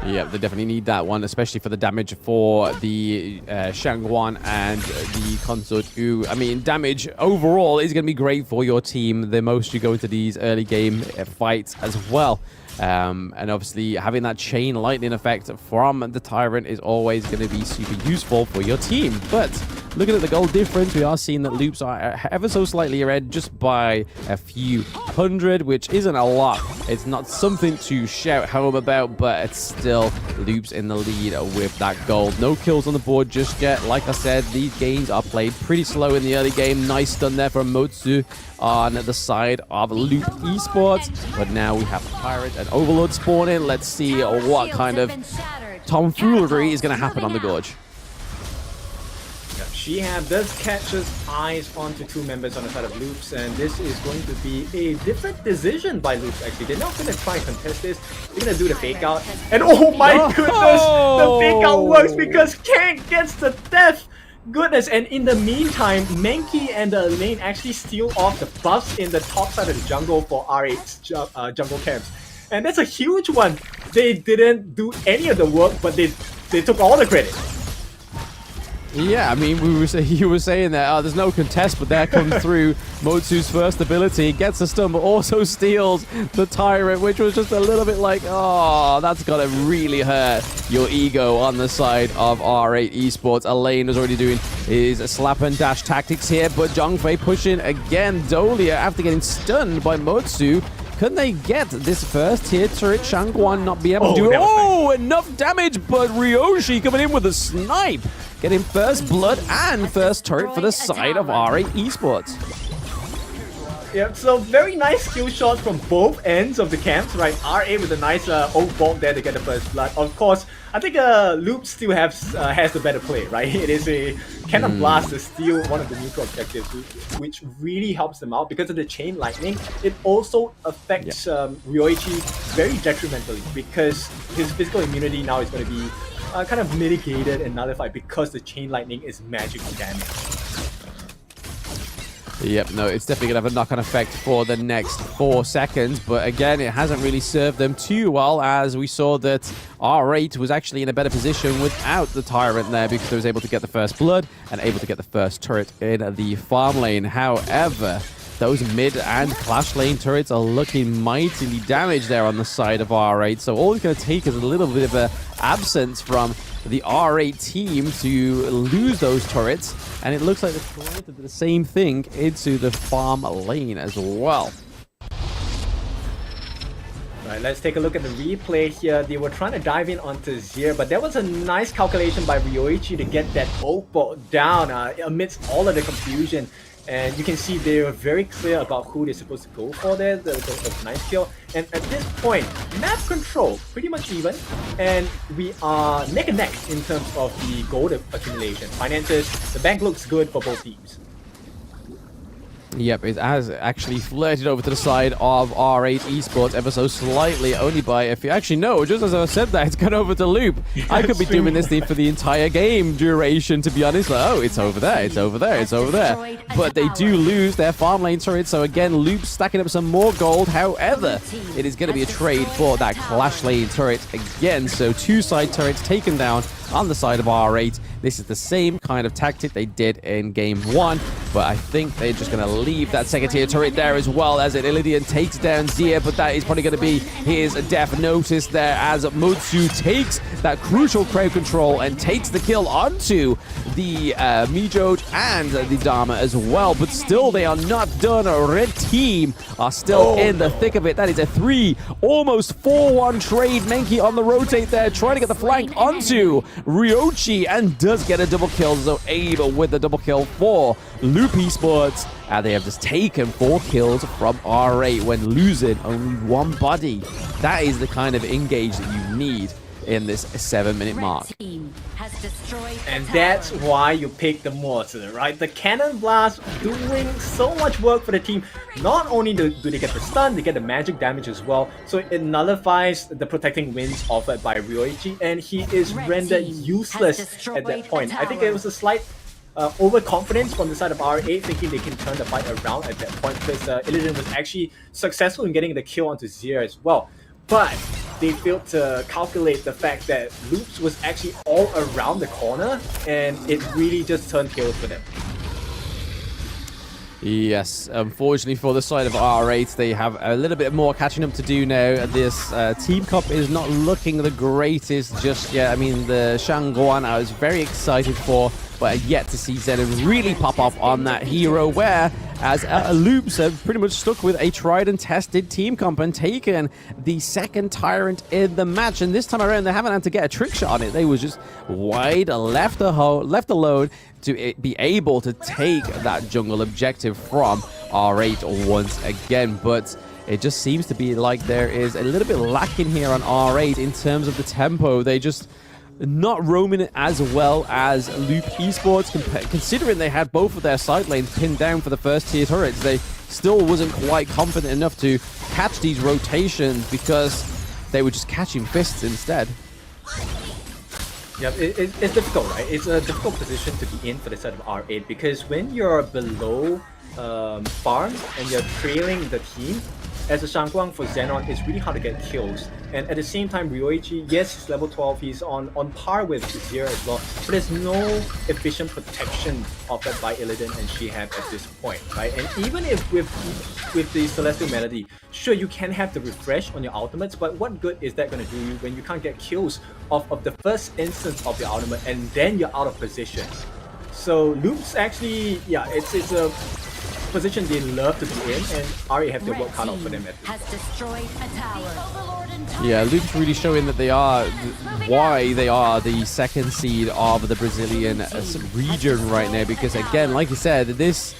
Yeah, they definitely need that one, especially for the damage for the Shangguan and the Consort U. I mean, damage overall is going to be great for your team the most you go into these early game fights as well. And obviously, having that chain lightning effect from the Tyrant is always going to be super useful for your team. But looking at the gold difference, we are seeing that Loops are ever so slightly ahead, just by a few hundred, which isn't a lot. It's not something to shout home about, but it's still Loops in the lead with that gold. No kills on the board just yet. Like I said, these games are played pretty slow in the early game. Nice stun there from Motsu on the side of Loop Esports. But now we have Pirate and Overlord spawning. Let's see what kind of tomfoolery is going to happen on the Gorge. Shihab does catch his eyes onto two members on the side of Loops, and this is going to be a different decision by Loops, actually. They're not going to try and contest this. They're going to do the fake out. And oh my goodness! The fake out works because Kang gets the death! Goodness, and in the meantime, Menki and the lane actually steal off the buffs in the top side of the jungle for R8's jungle camps. And that's a huge one. They didn't do any of the work, but they took all the credit. Yeah, I mean, you were saying that there's no contest, but there comes through Motsu's first ability, gets a stun, but also steals the Tyrant, which was just a little bit like, oh, that's gotta really hurt your ego on the side of R8 Esports. Elaine was already doing his slap and dash tactics here, but Zhang Fei pushing again. Dolia, after getting stunned by Motsu, Can they get this first tier turret? Shangguan not be able to do enough damage, but Ryoshi coming in with a snipe, getting first blood and first turret for the side of R8 Esports. Yeah, so very nice skill shots from both ends of the camps, right? R8 with a nice old bolt there to get the first blood. Of course, I think Loop still has the better play, right? It is a Cannon Blast to steal one of the neutral objectives, which really helps them out because of the chain lightning. It also affects Ryoichi very detrimentally because his physical immunity now is going to be kind of mitigated and nullified because the chain lightning is magic damage. Yep, no, it's definitely going to have a knock-on effect for the next 4 seconds. But again, it hasn't really served them too well, as we saw that R8 was actually in a better position without the Tyrant there because they was able to get the first blood and able to get the first turret in the farm lane. However, those mid and clash lane turrets are looking mightily damaged there on the side of R8. So all it's going to take is a little bit of an absence from the R8 team to lose those turrets. And it looks like they're trying to do the same thing into the farm lane as well. Right, let's take a look at the replay here. They were trying to dive in onto Zier, but there was a nice calculation by Ryoichi to get that oak ball down amidst all of the confusion. And you can see they were very clear about who they're supposed to go for there, the nice kill. And at this point, map control pretty much even, and we are neck and neck in terms of the gold accumulation. Finances, the bank looks good for both teams. Yep, it has actually flirted over to the side of R8 Esports ever so slightly, only by a few. Actually, no, just as I said that, it's gone over to Loop. I could be doing this thing for the entire game duration, to be honest. Like, oh, it's over there, it's over there, it's over there. But they do lose their farm lane turret, so again, Loop stacking up some more gold. However, it is going to be a trade for that clash lane turret again. So 2 side turrets taken down on the side of R8. This is the same kind of tactic they did in game 1, but I think they're just going to leave that second tier turret there as well, as Illidian takes down Zier, but that is probably going to be his death notice there as Mutsu takes that crucial crowd control and takes the kill onto the Mijoj and the Dharma as well. But still, they are not done. A red team are still in the thick of it. That is a 3, almost 4-1 trade. Menki on the rotate there, trying to get the flank onto Ryoichi, and does get a double kill. So Abe with the double kill for Loop Esports. And they have just taken 4 kills from R8 when losing only 1 body. That is the kind of engage that you need in this 7-minute mark. And that's why you pick the mortar, right? The Cannon Blast doing so much work for the team. Not only do they get the stun, they get the magic damage as well. So it nullifies the protecting winds offered by Ryoichi, and he is rendered useless at that point. I think it was a slight overconfidence from the side of R8, thinking they can turn the fight around at that point, because Illidan was actually successful in getting the kill onto Zier as well. But they failed to calculate the fact that Loops was actually all around the corner, and it really just turned tails for them. Yes, unfortunately for the side of R8, they have a little bit more catching up to do now. This team comp is not looking the greatest just yet. I mean, the Shangguan I was very excited for, but yet to see Zenon really pop off on that hero, where as Loops have pretty much stuck with a tried and tested team comp and taken the second Tyrant in the match. And this time around, they haven't had to get a trick shot on it. They was just wide left alone to be able to take that jungle objective from R8 once again. But it just seems to be like there is a little bit lacking here on R8 in terms of the tempo. They just not roaming it as well as Loop Esports, considering they had both of their side lanes pinned down for the first tier turrets. They still wasn't quite confident enough to catch these rotations because they were just catching fists instead. Yeah, it's difficult, right? It's a difficult position to be in for the side of R8, because when you're below farm and you're trailing the team, as a Shangguan for Xenon, it's really hard to get kills. And at the same time, Ryoichi, yes, he's level 12, he's on par with Zier as well, but there's no efficient protection offered by Illidan and Shihab at this point, right? And even if with the Celestial Melody, sure, you can have the refresh on your ultimates, but what good is that going to do you when you can't get kills off of the first instance of your ultimate and then you're out of position? So Loops actually, yeah, it's a position they love to be in, and RA have their work cut out for them. Has destroyed a tower. Yeah, Luke's really showing that they are why they are the second seed of the Brazilian region right now. Because again, like you said, this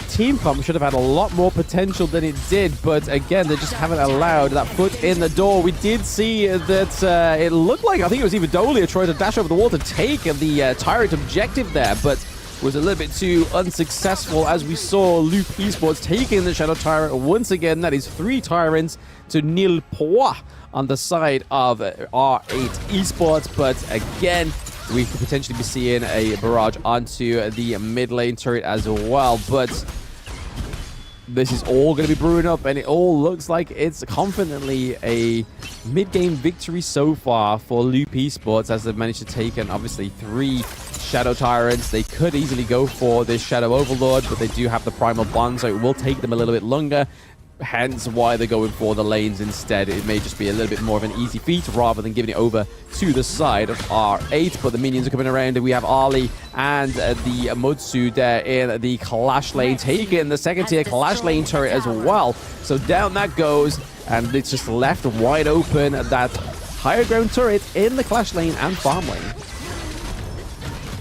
team comp should have had a lot more potential than it did, but again, they just haven't allowed that foot in the door. We did see that it looked like, I think it was even Dolia trying to dash over the wall to take the Tyrant objective there, but was a little bit too unsuccessful as we saw Luke Esports taking the Shadow Tyrant once again. That is 3 Tyrants to nil points on the side of R8 Esports, but again, we could potentially be seeing a barrage onto the mid lane turret as well, but this is all going to be brewing up, and it all looks like it's confidently a mid-game victory so far for Loop Esports, as they've managed to take in obviously 3 Shadow Tyrants. They could easily go for this Shadow Overlord, but they do have the Primal Bond, so it will take them a little bit longer. Hence why they're going for the lanes instead. It may just be a little bit more of an easy feat rather than giving it over to the side of R8. But the minions are coming around, and we have Ali and the Mutsu there in the Clash lane, taking the second tier Clash lane turret as well. So down that goes, and it's just left wide open, that higher ground turret in the Clash lane and farm lane.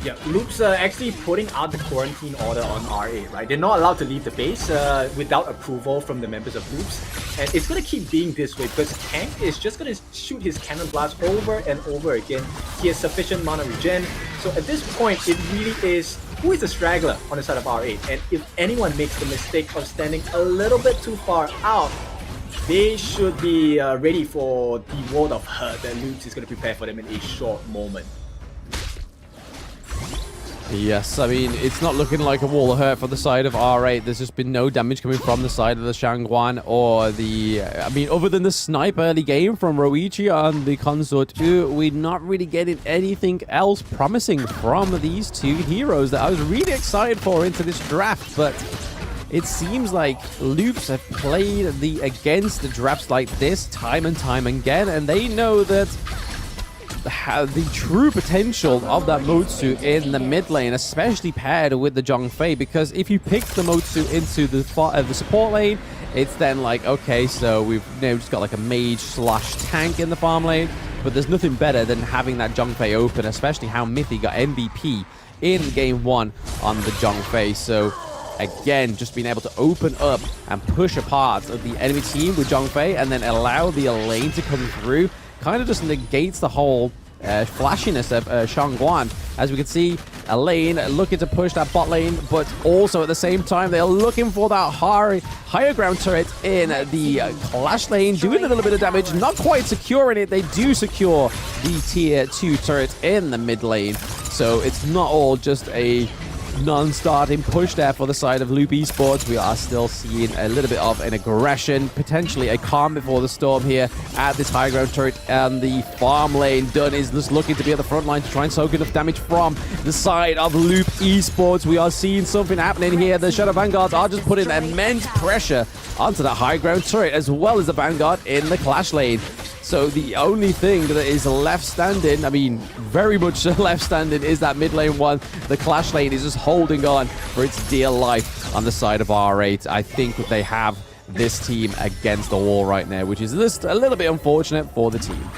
Yeah, Loop's actually putting out the quarantine order on RA, right? They're not allowed to leave the base without approval from the members of Loops. And it's going to keep being this way because Kang is just going to shoot his cannon blast over and over again. He has sufficient mana regen. So at this point, it really is who is the straggler on the side of R8. And if anyone makes the mistake of standing a little bit too far out, they should be ready for the world of hurt that Loops is going to prepare for them in a short moment. Yes, I mean, it's not looking like a wall of hurt for the side of R8. There's just been no damage coming from the side of the Shangguan or the... I mean, other than the snipe early game from Roichi on the Consort 2, we're not really getting anything else promising from these 2 heroes that I was really excited for into this draft, but it seems like Loops have played against the drafts like this time and time again, and they know that the true potential of that Motsu in the mid lane, especially paired with the Zhongfei, because if you pick the Motsu into the support lane, it's then like, okay, so we've now just got like a mage / tank in the farm lane, but there's nothing better than having that Zhongfei open, especially how Mythy got MVP in game 1 on the Zhongfei. So again, just being able to open up and push apart the enemy team with Zhongfei and then allow the lane to come through kind of just negates the whole flashiness of Shangguan. As we can see, Elaine looking to push that bot lane, but also at the same time, they're looking for that higher ground turret in the Clash lane, doing a little bit of damage, not quite securing it. They do secure the tier 2 turret in the mid lane. So it's not all just a non-starting push there for the side of Loop Esports. We are still seeing a little bit of an aggression, potentially a calm before the storm here at this high ground turret, and the farm lane. Dunn is just looking to be at the front line to try and soak enough damage from the side of Loop Esports. We are seeing something happening here. The Shadow Vanguards are just putting immense pressure onto that high ground turret, as well as the Vanguard in the Clash lane. So the only thing that is left standing, I mean, very much left standing, is that mid lane one. The Clash lane is just holding on for its dear life on the side of R8. I think they have this team against the wall right now, which is just a little bit unfortunate for the team.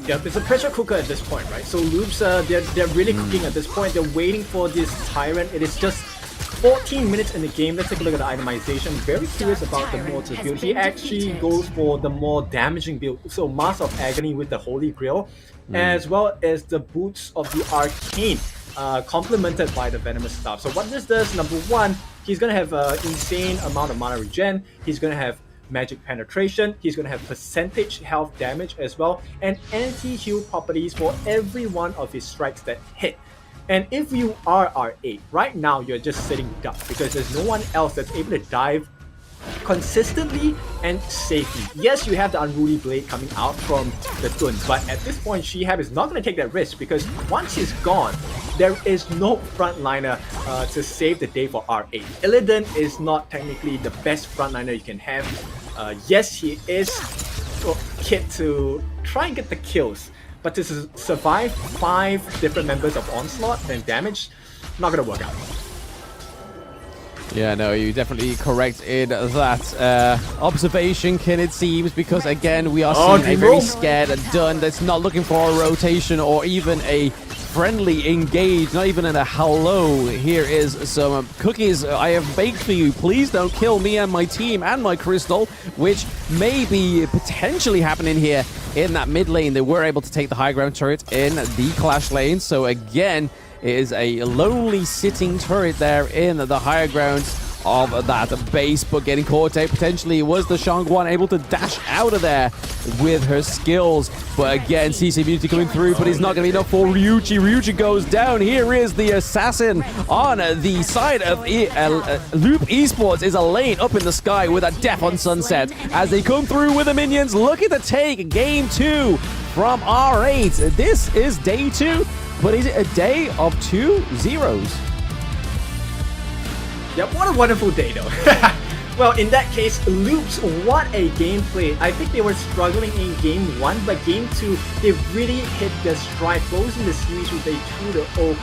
Yeah, it's a pressure cooker at this point, right? So Loops, they're really cooking at this point. They're waiting for this Tyrant. It is just 14 minutes in the game. Let's take a look at the itemization. Very curious about the mortar build. He actually goes for the more damaging build. So Mask of Agony with the Holy Grail, as well as the Boots of the Arcane, complemented by the Venomous Staff. So what this does, number one, he's going to have an insane amount of mana regen. He's going to have magic penetration. He's going to have percentage health damage as well, and anti-heal properties for every one of his strikes that hit. And if you are R8, right now you're just sitting duck because there's no one else that's able to dive consistently and safely. Yes, you have the Unruly Blade coming out from the Tun, but at this point Shihab is not going to take that risk because once he's gone, there is no frontliner to save the day for R8. Illidan is not technically the best frontliner you can have. Yes, he is kit to try and get the kills, but to survive 5 different members of Onslaught and damage, not gonna work out. Yeah, no, you're definitely correct in that observation, Kin, it seems, because again, we are seeing a very scared Dun that's not looking for a rotation or even a friendly engage, not even in a hello. Here is some cookies I have baked for you. Please don't kill me and my team and my crystal, which may be potentially happening here in that mid lane. They were able to take the high ground turret in the clash lane. So again, it is a lonely sitting turret there in the higher grounds of that base, but getting caught out potentially was the Shangguan able to dash out of there with her skills. But again, CC Immunity coming through, but it's not going to be enough for Ryuji. Ryuji goes down. Here is the assassin on the side of Loop Esports. Is a lane up in the sky with a death on Sunset as they come through with the minions, looking to take game 2 from R8. This is day 2, but is it a day of 2 zeros? Yep, what a wonderful day though. Well, in that case, Loops, what a gameplay. I think they were struggling in game 1, but game 2, they really hit their stride, closing the series with a 2-0.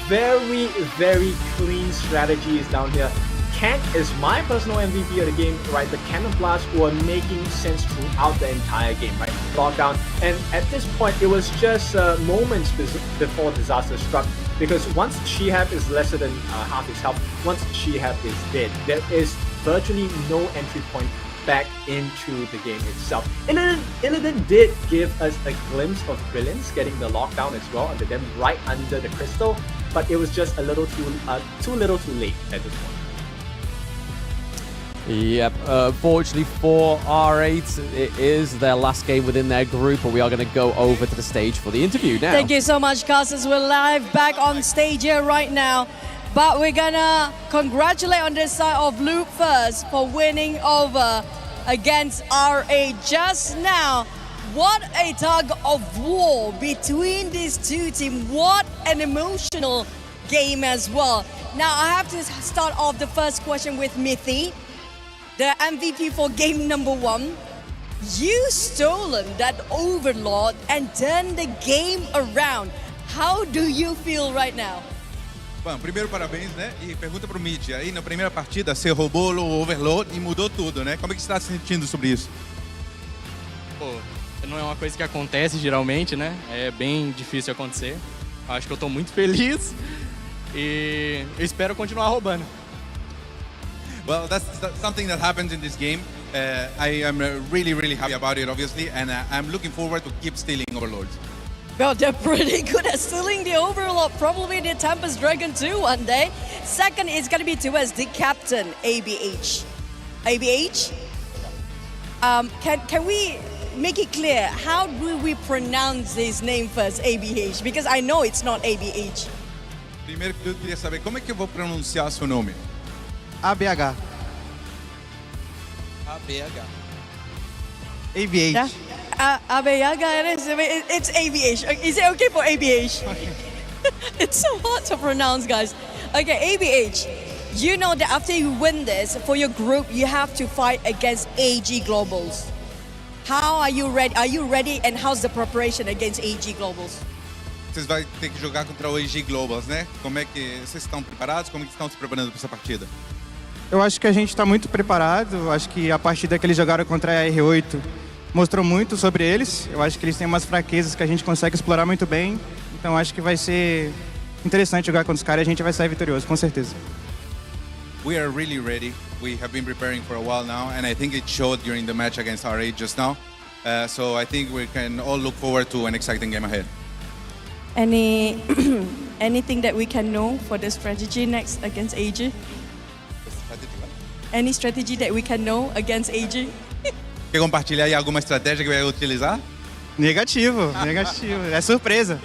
Very, very clean strategies down here. Kent is my personal MVP of the game, right? The Cannon Blast were making sense throughout the entire game, right? Lockdown. And at this point, it was just moments before disaster struck. Because once Shihab is lesser than half his health, once Shihab is dead, there is virtually no entry point back into the game itself. Illidan did give us a glimpse of brilliance, getting the lockdown as well under them right under the crystal, but it was just a little too little too late at this point. Yep, fortunately for R8, it is their last game within their group, but we are going to go over to the stage for the interview now. Thank you so much, Casas. We're live back on stage here right now. But we're going to congratulate on this side of Loop first for winning over against R8 just now. What a tug of war between these two teams. What an emotional game as well. Now, I have to start off the first question with Mithi, the MVP for game number 1. You stolen that Overlord and turned the game around. How do you feel right now? Bom, primeiro parabéns, né? E pergunta pro Mid, aí na primeira partida você roubou o Overlord e mudou tudo, né? Como é que você está se sentindo sobre isso? Pô, não é uma coisa que acontece geralmente, né? É bem difícil acontecer. Acho que eu tô muito feliz e eu espero continuar roubando. Well, that's something that happens in this game. I am really, really happy about it, obviously, and I'm looking forward to keep stealing Overlords. Well, they're pretty good at stealing the Overlord. Probably the Tempest Dragon too one day. Second is going to be towards the captain, ABH. ABH? Can we make it clear, how do we pronounce his name first, ABH? Because I know it's not ABH. Primeiro que eu queria saber, como é que eu vou pronunciar seu nome? ABH. ABH. ABH. Yeah. ABH, it's ABH. Is it okay for ABH? It's so hard to pronounce, guys. Okay, ABH. You know that after you win this, for your group, you have to fight against AG Globals. How are you ready? Are you ready? And how's the preparation against AG Globals? Vocês vão ter que jogar contra o AG Globals, né? Como é que vocês estão preparados? Como é que estão se preparando para essa partida? Eu acho que a gente está muito preparado. Acho que a partida que eles jogaram contra a R8 mostrou muito sobre eles. Eu acho que eles têm umas fraquezas que a gente consegue explorar muito bem. Então acho que vai ser interessante jogar contra os caras e a gente vai sair vitorioso, com certeza. We are really ready. We have been preparing for a while now, and I think it showed during the match against R8 just now. So I think we can all look forward to an exciting game ahead. Anything that we can know for the strategy next against AG? Any strategy that we can know against AG? Quer compartilhar aí alguma estratégia que vai utilizar? Negativo, negativo. É surpresa.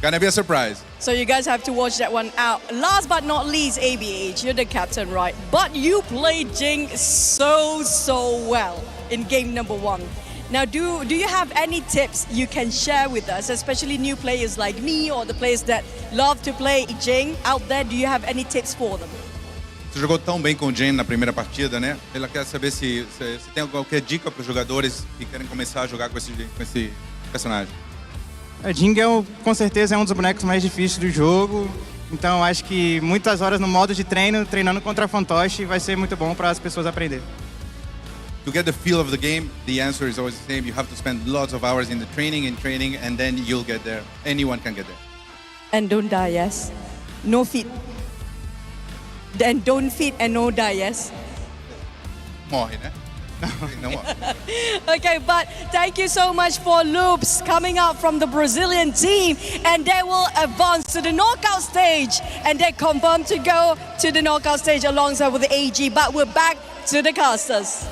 Gonna be a surprise. So you guys have to watch that one out. Last but not least, ABH, you're the captain, right? But you played Jing so well in game number 1. Now, do you have any tips you can share with us, especially new players like me or the players that love to play Jing out there? Do you have any tips for them? Você jogou tão bem com o Jane na primeira partida, né? Ela quer saber se tem qualquer dica para os jogadores que querem começar a jogar com esse personagem. A Jing com certeza é um dos bonecos mais difíceis do jogo. Então acho que muitas horas no modo de treino, treinando contra a fantoche, vai ser muito bom para as pessoas aprenderem. To get the feel of the game, the answer is always the same. You have to spend lots of hours in the training, and then you'll get there. Anyone can get there. And don't die, yes? No feed. Then don't feed and no die, yes? Morre, né? No more. Okay, but thank you so much for Loops coming out from the Brazilian team, and they will advance to the knockout stage, and they confirm to go to the knockout stage alongside with the AG. But we're back to the casters.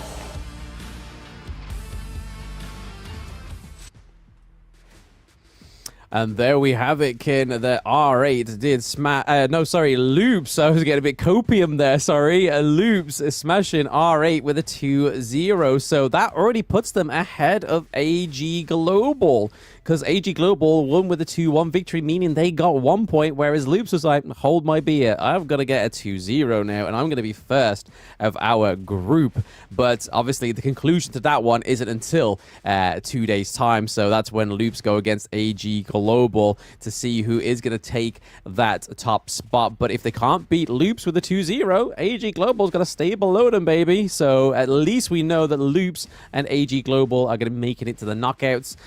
And there we have it, Kin. The R8 did smash... Loops. I was getting a bit copium there, sorry. Loops smashing R8 with a 2-0. So that already puts them ahead of AG Global. Because AG Global won with a 2-1 victory, meaning they got 1 point, whereas Loops was like, hold my beer. I've got to get a 2-0 now, and I'm going to be first of our group. But obviously, the conclusion to that one isn't until 2 days' time. So that's when Loops go against AG Global to see who is going to take that top spot. But if they can't beat Loops with a 2-0, AG Global's going to stay below them, baby. So at least we know that Loops and AG Global are going to make it to the knockouts.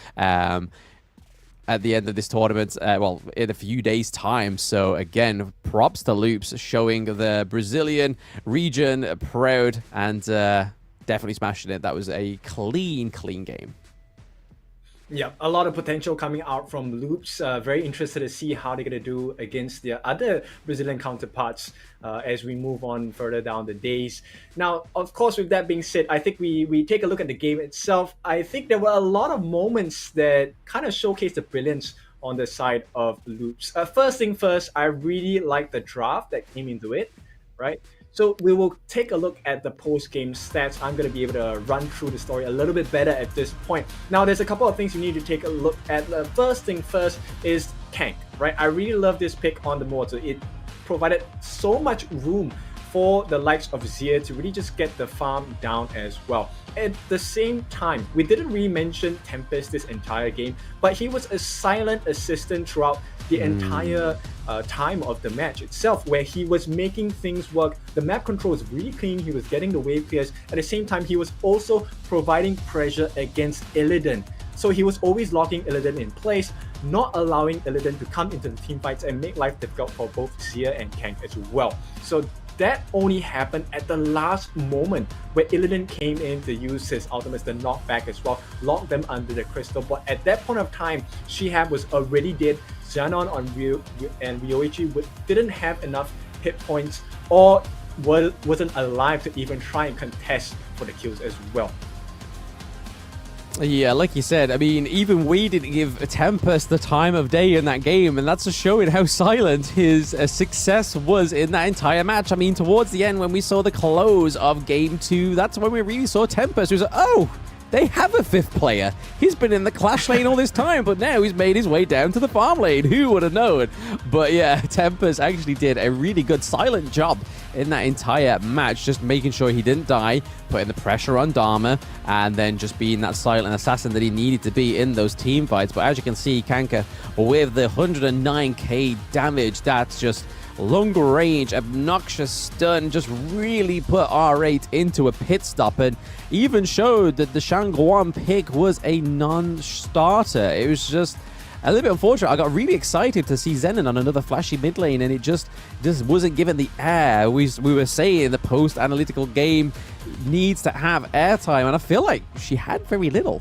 At the end of this tournament, in a few days' time. So again, props to Loops, showing the Brazilian region proud and definitely smashing it. That was a clean game. Yeah, a lot of potential coming out from Loops. Very interested to see how they're going to do against their other Brazilian counterparts as we move on further down the days. Now, of course, with that being said, I think we take a look at the game itself. I think there were a lot of moments that kind of showcased the brilliance on the side of Loops. First thing first, I really like the draft that came into it, right? So we will take a look at the post-game stats. I'm going to be able to run through the story a little bit better at this point. Now, there's a couple of things you need to take a look at. The first thing first is Kank, right? I really love this pick on the mortar. It provided so much room for the likes of Zia to really just get the farm down as well. At the same time, we didn't really mention Tempest this entire game, but he was a silent assistant throughout the entire time of the match itself, where he was making things work. The map control was really clean. He was getting the wave clears. At the same time, he was also providing pressure against Illidan. So he was always locking Illidan in place, not allowing Illidan to come into the team fights and make life difficult for both Zia and Kank as well. So that only happened at the last moment where Illidan came in to use his ultimates, the knockback as well, lock them under the crystal. But at that point of time, Shihab was already dead. Xanon on Ryo and Ryoichi didn't have enough hit points or wasn't alive to even try and contest for the kills as well. Yeah, like you said, I mean, even we didn't give Tempest the time of day in that game, and that's just showing how silent his success was in that entire match. I mean, towards the end, when we saw the close of Game 2, that's when we really saw Tempest. He was like, oh, they have a fifth player. He's been in the Clash lane all this time, but now he's made his way down to the farm lane. Who would have known? But yeah, Tempest actually did a really good silent job in that entire match, just making sure he didn't die, putting the pressure on Dharma, and then just being that silent assassin that he needed to be in those team fights. But as you can see, Kanka with the 109k damage, that's just long range, obnoxious stun, just really put R8 into a pit stop, and even showed that the Shangguan pick was a non-starter. It was just a little bit unfortunate. I got really excited to see Zenon on another flashy mid lane, and it just wasn't given the air. We were saying the post-analytical game needs to have airtime, and I feel like she had very little.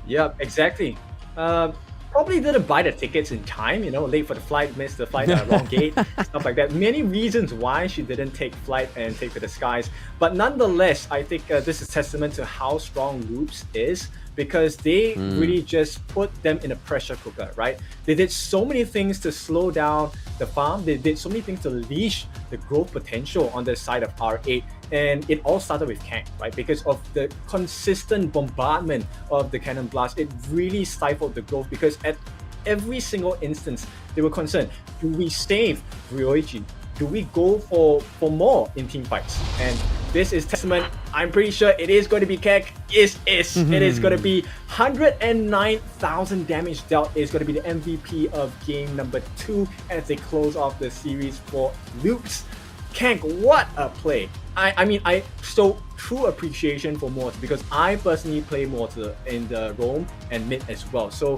Yeah, exactly. Probably didn't buy the tickets in time, late for the flight, missed the flight, wrong gate, stuff like that. Many reasons why she didn't take flight and take to the skies. But nonetheless, I think this is testament to how strong Loops is, because they really just put them in a pressure cooker, right? They did so many things to slow down the farm. They did so many things to leash the growth potential on the side of R8. And it all started with Kank, right? Because of the consistent bombardment of the cannon blast, it really stifled the growth, because at every single instance, they were concerned, do we save Ryoichi? Do we go for more in team fights? And this is testament. I'm pretty sure it is going to be KAGE. It is going to be 109,000 damage dealt. It's going to be the MVP of game number 2 as they close off the series for Loops. KAGE, what a play. I mean, I show true appreciation for Mortar because I personally play Mortar in the roam and mid as well. So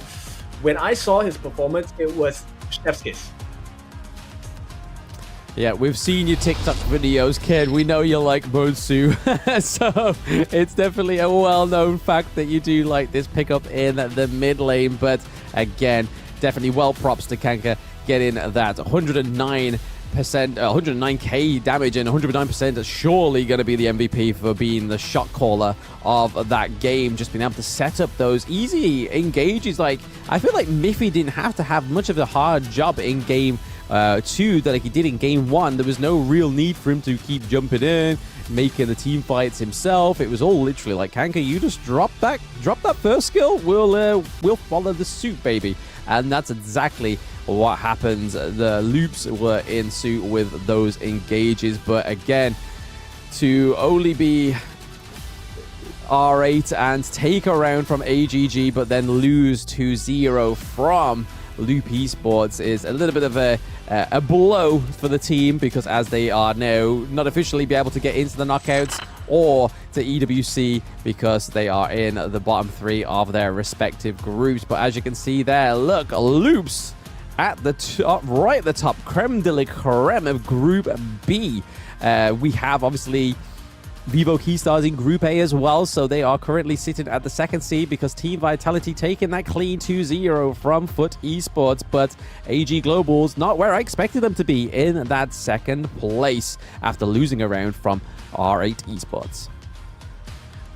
when I saw his performance, it was chef's kiss. Yeah, we've seen your TikTok videos, kid. We know you like Monsu. So it's definitely a well-known fact that you do like this pickup in the mid lane. But again, definitely well props to Kanka getting that 109k damage and 109% is surely going to be the MVP for being the shot caller of that game. Just being able to set up those easy engages. Like, I feel like Miffy didn't have to have much of a hard job in game 2 that like he did in game 1. There was no real need for him to keep jumping in, making the team fights himself. It was all literally like, Kanka, you just drop that first skill, we'll follow the suit, baby. And that's exactly what happens. The Loops were in suit with those engages, but again, to only be R8 and take a round from AGG, but then lose 2-0 from Loop Esports is a little bit of a blow for the team, because as they are now not officially be able to get into the knockouts or to EWC because they are in the bottom 3 of their respective groups. But as you can see there, look, Loops at the top, right at the top, creme de la creme of Group B. We have obviously Vivo Keystars in Group A as well, so they are currently sitting at the 2nd seed because Team Vitality taking that clean 2-0 from Foot Esports, but AG Global's not where I expected them to be, in that 2nd place after losing a round from R8 Esports.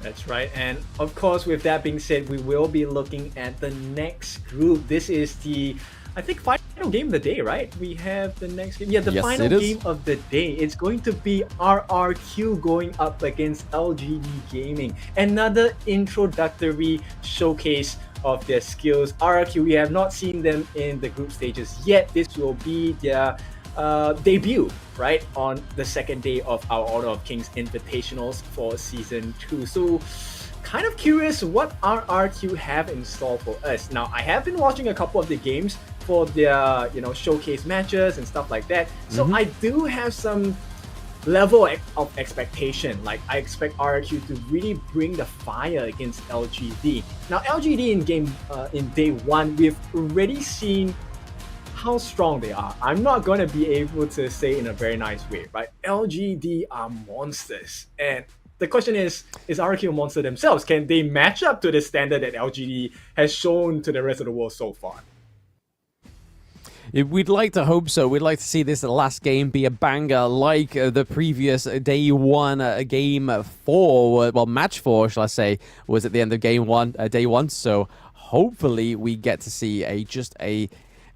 That's right, and of course, with that being said, we will be looking at the next group. This is the, I think, final game of the day, right? We have the next game. Yeah, the yes, final game of the day. It's going to be RRQ going up against LGD Gaming. Another introductory showcase of their skills. RRQ, we have not seen them in the group stages yet. This will be their debut, right, on the 2nd day of our Honor of Kings Invitationals for Season 2. So, kind of curious what RRQ have in store for us. Now, I have been watching a couple of the games for their, showcase matches and stuff like that. So I do have some level of expectation. Like, I expect RRQ to really bring the fire against LGD. Now, LGD in day 1, we've already seen how strong they are. I'm not going to be able to say in a very nice way, right? LGD are monsters. And the question is RRQ a monster themselves? Can they match up to the standard that LGD has shown to the rest of the world so far? We'd like to hope so. We'd like to see this last game be a banger like the previous day 1, game 4, well, match 4, shall I say, was at the end of game 1, day 1. So hopefully we get to see just a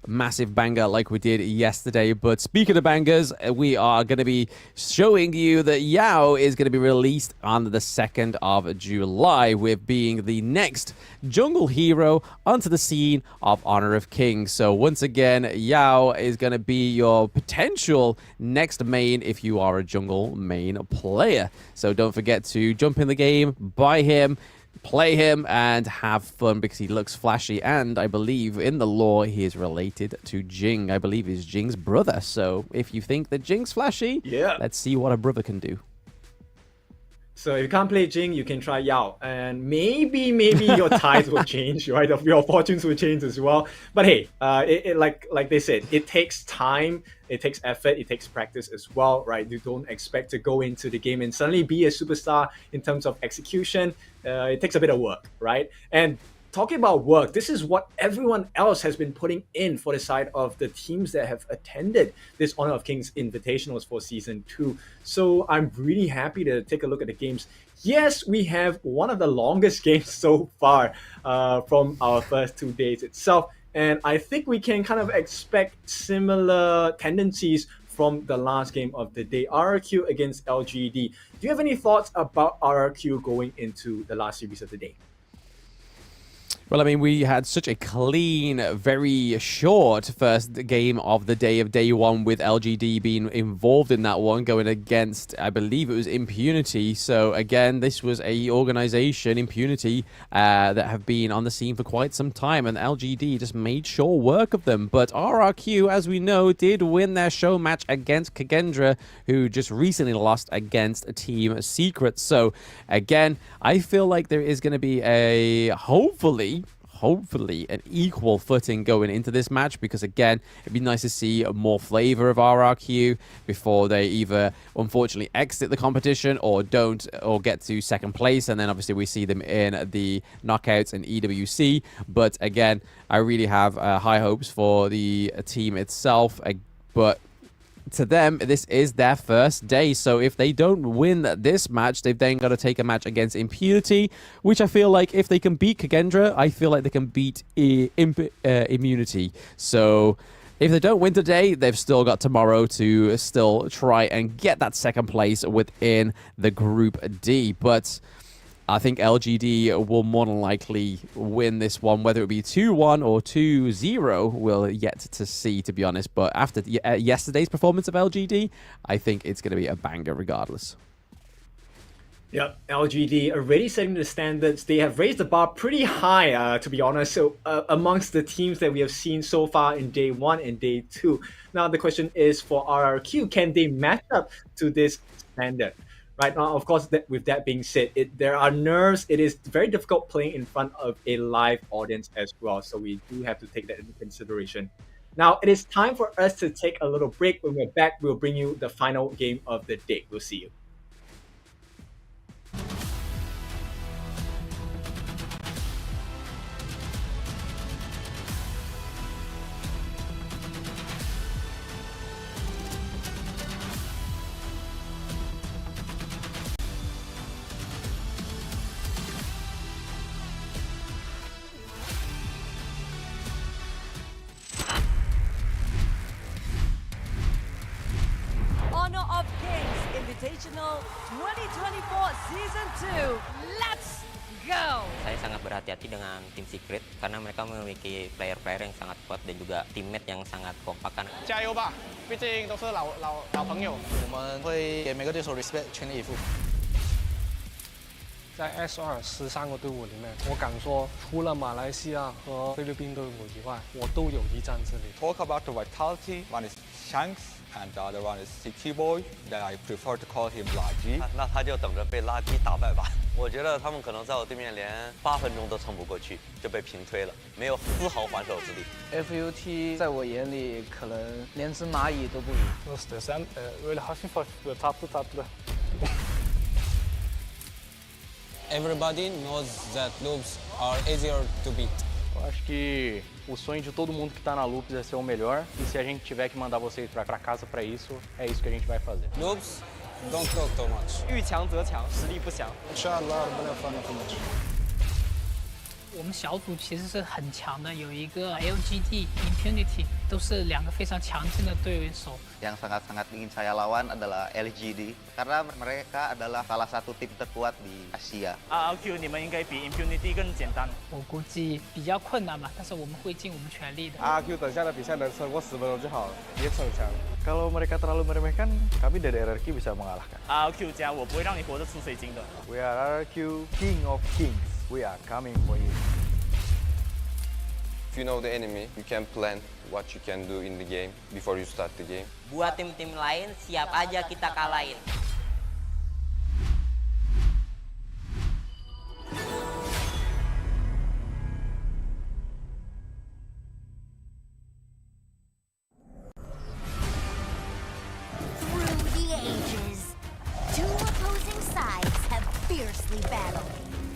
massive banger like we did yesterday. But speaking of bangers, we are going to be showing you that Yao is going to be released on the 2nd of July, with being the next jungle hero onto the scene of Honor of Kings. So once again, Yao is going to be your potential next main if you are a jungle main player. So don't forget to jump in the game, buy him, play him, and have fun, because he looks flashy, and I believe in the lore he is related to Jing. I believe he's Jing's brother. So if you think that Jing's flashy, let's see what a brother can do. So if you can't play Jing, you can try Yao, and maybe your tides will change, right? Your fortunes will change as well. But hey, like they said, it takes time, it takes effort, it takes practice as well, right? You don't expect to go into the game and suddenly be a superstar in terms of execution. It takes a bit of work, right? And talking about work, this is what everyone else has been putting in for the side of the teams that have attended this Honor of Kings Invitationals for Season 2. So I'm really happy to take a look at the games. Yes, we have one of the longest games so far from our first 2 days itself. And I think we can kind of expect similar tendencies from the last game of the day, RRQ against LGD. Do you have any thoughts about RRQ going into the last series of the day? Well, I mean, we had such a clean, very short first game of the day of day one with LGD being involved in that one, going against, I believe it was Impunity. So again, this was a organization, Impunity, that have been on the scene for quite some time, and LGD just made sure work of them. But RRQ, as we know, did win their show match against Kagendra, who just recently lost against Team Secret. So again, I feel like there is going to be a, hopefully an equal footing going into this match, because again, it'd be nice to see more flavor of RRQ before they either unfortunately exit the competition or don't, or get to second place, and then obviously we see them in the knockouts in EWC. But again, I really have high hopes for the team itself, but to them, this is their first day. So if they don't win this match, they've then got to take a match against Impunity, which I feel like if they can beat Kagendra, I feel like they can beat Immunity. So if they don't win today, they've still got tomorrow to still try and get that second place within the Group D. But I think LGD will more than likely win this one, whether it be 2-1 or 2-0, we'll yet to see, to be honest. But after yesterday's performance of LGD, I think it's going to be a banger regardless. Yep, LGD already setting the standards. They have raised the bar pretty high, to be honest. So amongst the teams that we have seen so far in day 1 and day 2. Now the question is for RRQ, can they match up to this standard? Right now, of course, with that being said, there are nerves. It is very difficult playing in front of a live audience as well. So we do have to take that into consideration. Now, it is time for us to take a little break. When we're back, we'll bring you the final game of the day. We'll see you. Honor of Kings Invitational 2024 Season 2. Let's go! Saya sangat berhati-hati dengan tim Secret karena mereka memiliki player-player yang sangat kuat dan juga teammate yang sangat kompak kan. 加油吧，毕竟都是老朋友。我们会给每个对手 respect， 全力以赴。在 S2 13个队伍里面，我敢说，除了马来西亚和菲律宾队伍以外，我都有一战之力。Talk about the vitality. One is Shanks, and the other one is CT Boy. That I prefer to call him 垃圾。那他就等着被垃圾打败吧。我觉得他们可能在我对面连8分钟都撑不过去，就被平推了，没有丝毫还手之力。FUT 在我眼里可能连只蚂蚁都不如。Sen öyle hafif tatlı tatlı. Everybody knows that loops are easier to beat. Eu acho que o sonho de todo mundo que está na Loops é ser o melhor, e se a gente tiver que mandar vocês para casa para isso, é isso que a gente vai fazer. Loops, don't talk too much. 遇强则强，实力不详。Inshallah, ربنا يوفقنا في الماتش. 我们小组其实是很强的，有一个 LGD、Impunity 都是两个非常强劲的对手。Yang sangat-sangat ingin saya lawan adalah LGD karena mereka adalah salah satu tim terkuat di Asia. RRQ 你们应该比 Impunity 更简单。我估计比较困难吧，但是我们会尽我们全力的。RRQ 等下的比赛能撑过10分钟就好了，别逞强。Kalau mereka terlalu meremehkan, kami dari RRQ bisa mengalahkan. RRQ 加，我不会让你活着出水晶的。We are RRQ, King of Kings. We are coming for you. If you know the enemy, you can plan what you can do in the game before you start the game. Buat tim-tim lain, siap aja kita kalahin. Through the ages, two opposing sides have fiercely battled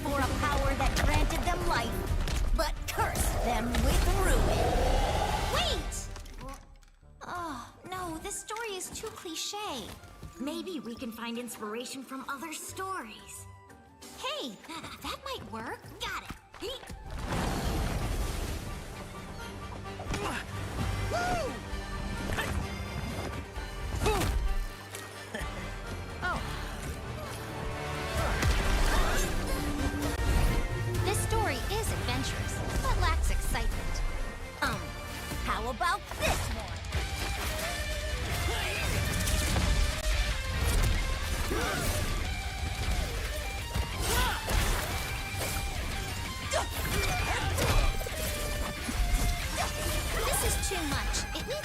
for a power that granted them life, but cursed them with ruin. Wait! Oh, no, this story is too cliché. Maybe we can find inspiration from other stories. Hey, that might work. Got it. Oh. This story is adventurous.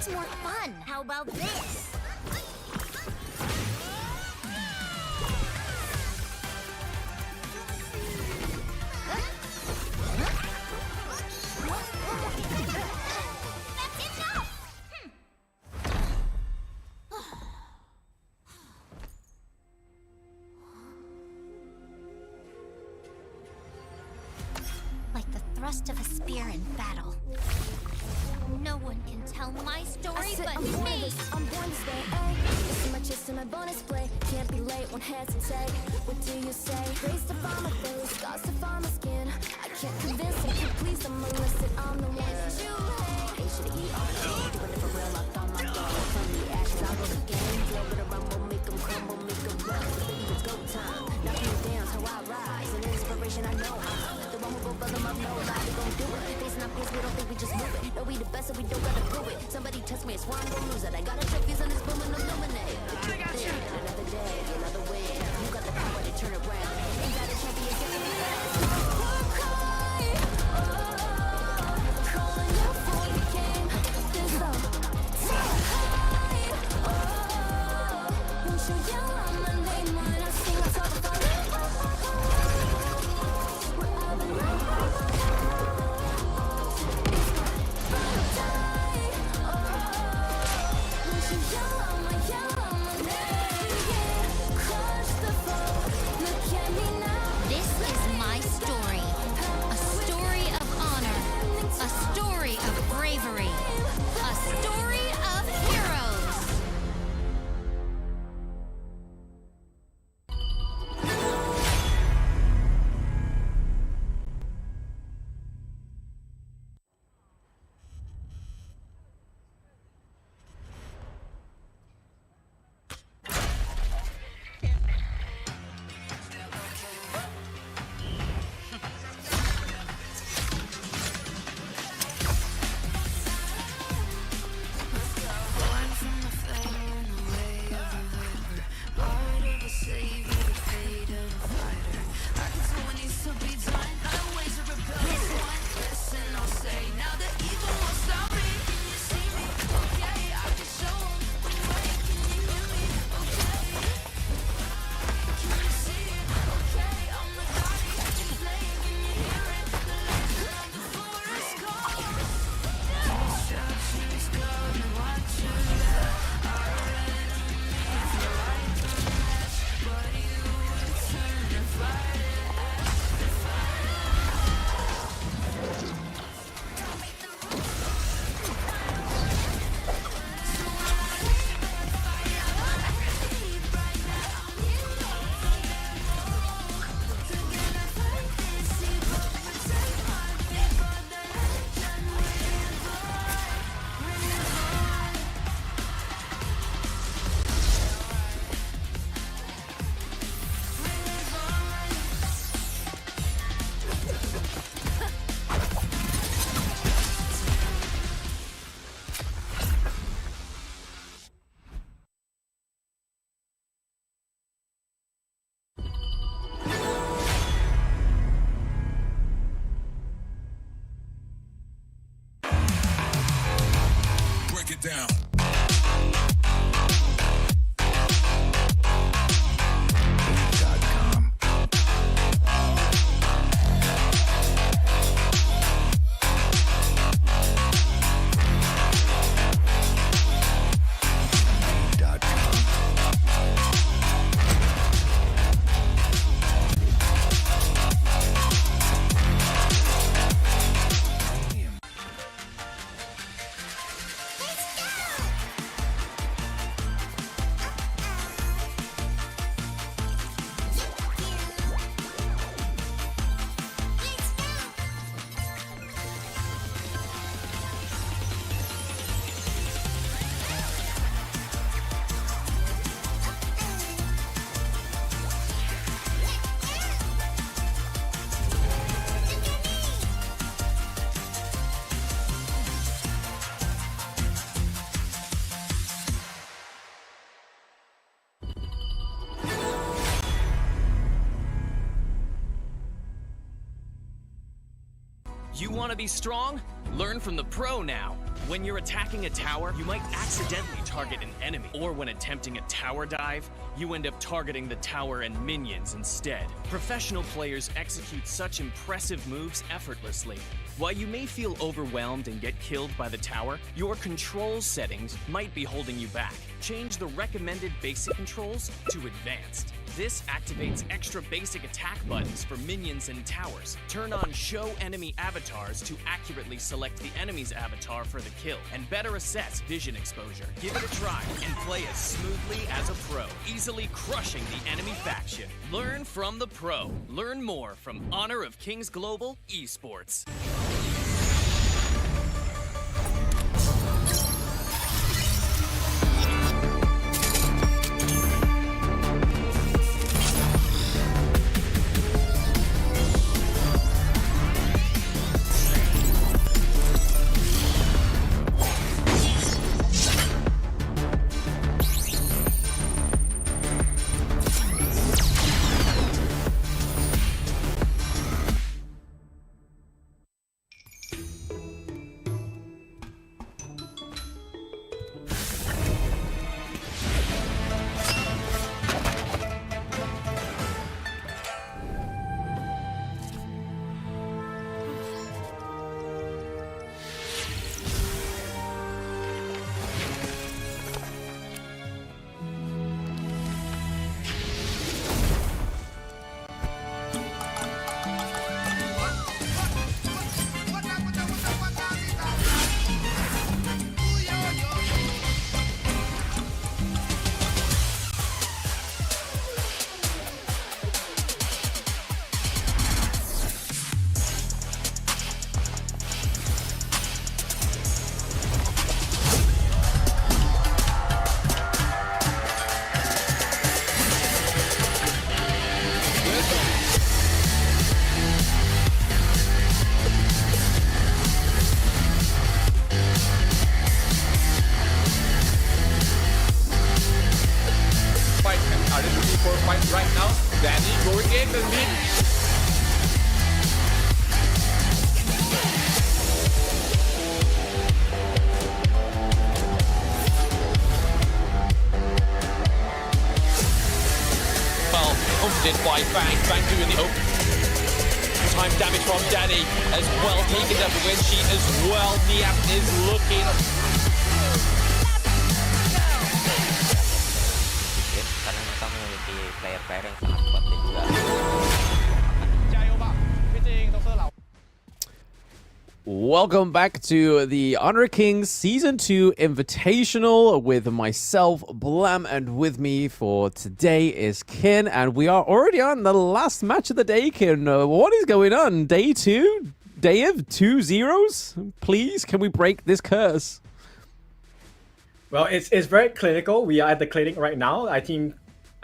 looks more fun. How about this? That's enough! Like the thrust of a spear in battle. No one can tell my story but me! I'm born to stay, ay. This is my chest and my bonus play. Can't be late, won't hesitate. What do you say? Grace to find my face, scars to find my skin. I can't convince them to please them unless that I'm the one that you hate. H-to-E-R-E, doing it for real, I found my goal. From the ashes, I go the game. Deal with a rumble, make them crumble, make them run. Baby, it's go time. Knock me down, how I rise. An inspiration, I know. The one who go for them, I know. Like we gon' do it. Facing our pace, we don't think we just move it. No, we the best, so we don't gotta prove it. Somebody test me, I swear I'm gon' lose it. I got a trophies on this boom and illuminate. Another day, another way. You got the power to turn around. Ain't got a champion, get me last. Calling out for the game. There's a high. Won't you yell out my name when I sing a song for you? This is my story. A story of honor. A story of bravery. A story of heroes. Down. You want to be strong? Learn from the pro now. When you're attacking a tower, you might accidentally target an enemy. Or when attempting a tower dive, you end up targeting the tower and minions instead. Professional players execute such impressive moves effortlessly. While you may feel overwhelmed and get killed by the tower, your controls settings might be holding you back. Change the recommended basic controls to advanced. This activates extra basic attack buttons for minions and towers. Turn on show enemy avatars to accurately select the enemy's avatar for the kill, and better assess vision exposure. Give it a try and play as smoothly as a pro, easily crushing the enemy faction. Learn from the pro. Learn more from Honor of Kings Global Esports. Right now, Danny going in the lead. Well, hunted by Bang. Bang doing the time damage from Danny as well, taking up the win sheet as well. Niap is looking. Karena mereka memiliki player-player yang sangat kuat dan juga Welcome back to the Honor Kings Season 2 Invitational with myself, Blam, and with me for today is Kin, and we are already on the last match of the day, Kin. What is going on? Day 2? Day of 2 zeros? Please, can we break this curse? Well, it's very clinical. We are at the clinic right now. I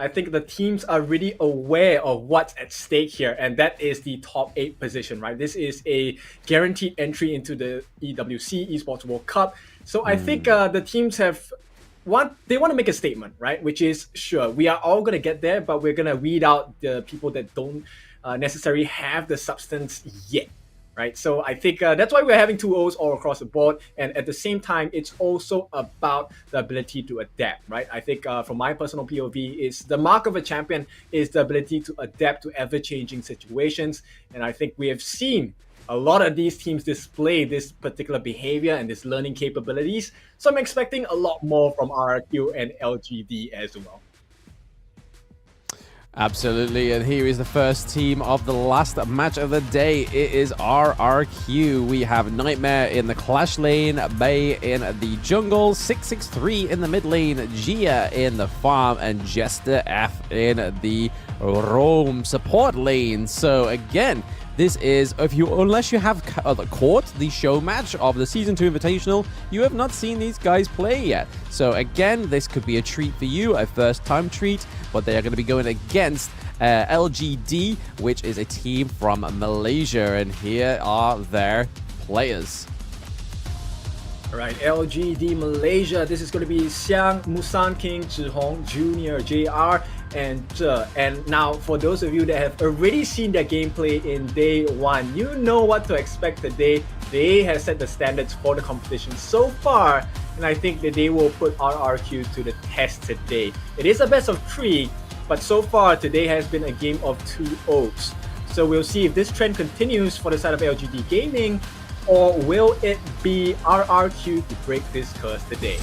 think the teams are really aware of what's at stake here, and that is the top 8 position, right? This is a guaranteed entry into the EWC Esports World Cup. So I think the teams want to make a statement, right? Which is, sure, we are all going to get there, but we're going to weed out the people that don't necessarily have the substance yet. Right, so I think that's why we're having 2-0s all across the board, and at the same time, it's also about the ability to adapt, right? I think from my personal POV, is the mark of a champion is the ability to adapt to ever-changing situations, and I think we have seen a lot of these teams display this particular behavior and this learning capabilities, so I'm expecting a lot more from RRQ and LGD as well. Absolutely, and here is the first team of the last match of the day. It is RRQ. We have Nightmare in the Clash lane, Bay in the jungle, 663 in the mid lane, Gia in the farm, and Jester F in the roam support lane. So again, this is, unless you have caught the show match of the Season 2 Invitational, you have not seen these guys play yet. So again, this could be a treat for you, a first-time treat, but they are going to be going against LGD, which is a team from Malaysia, and here are their players. All right, LGD Malaysia. This is going to be Xiang, Musan King, Zhihong, Junior, JR, and Zhe. And now, for those of you that have already seen their gameplay in day 1, you know what to expect today They have set the standards for the competition so far, and I think that they will put RRQ to the test today. It is a best of 3, but so far today has been a game of 2-0s. So we'll see if this trend continues for the side of LGD Gaming, or will it be RRQ to break this curse today?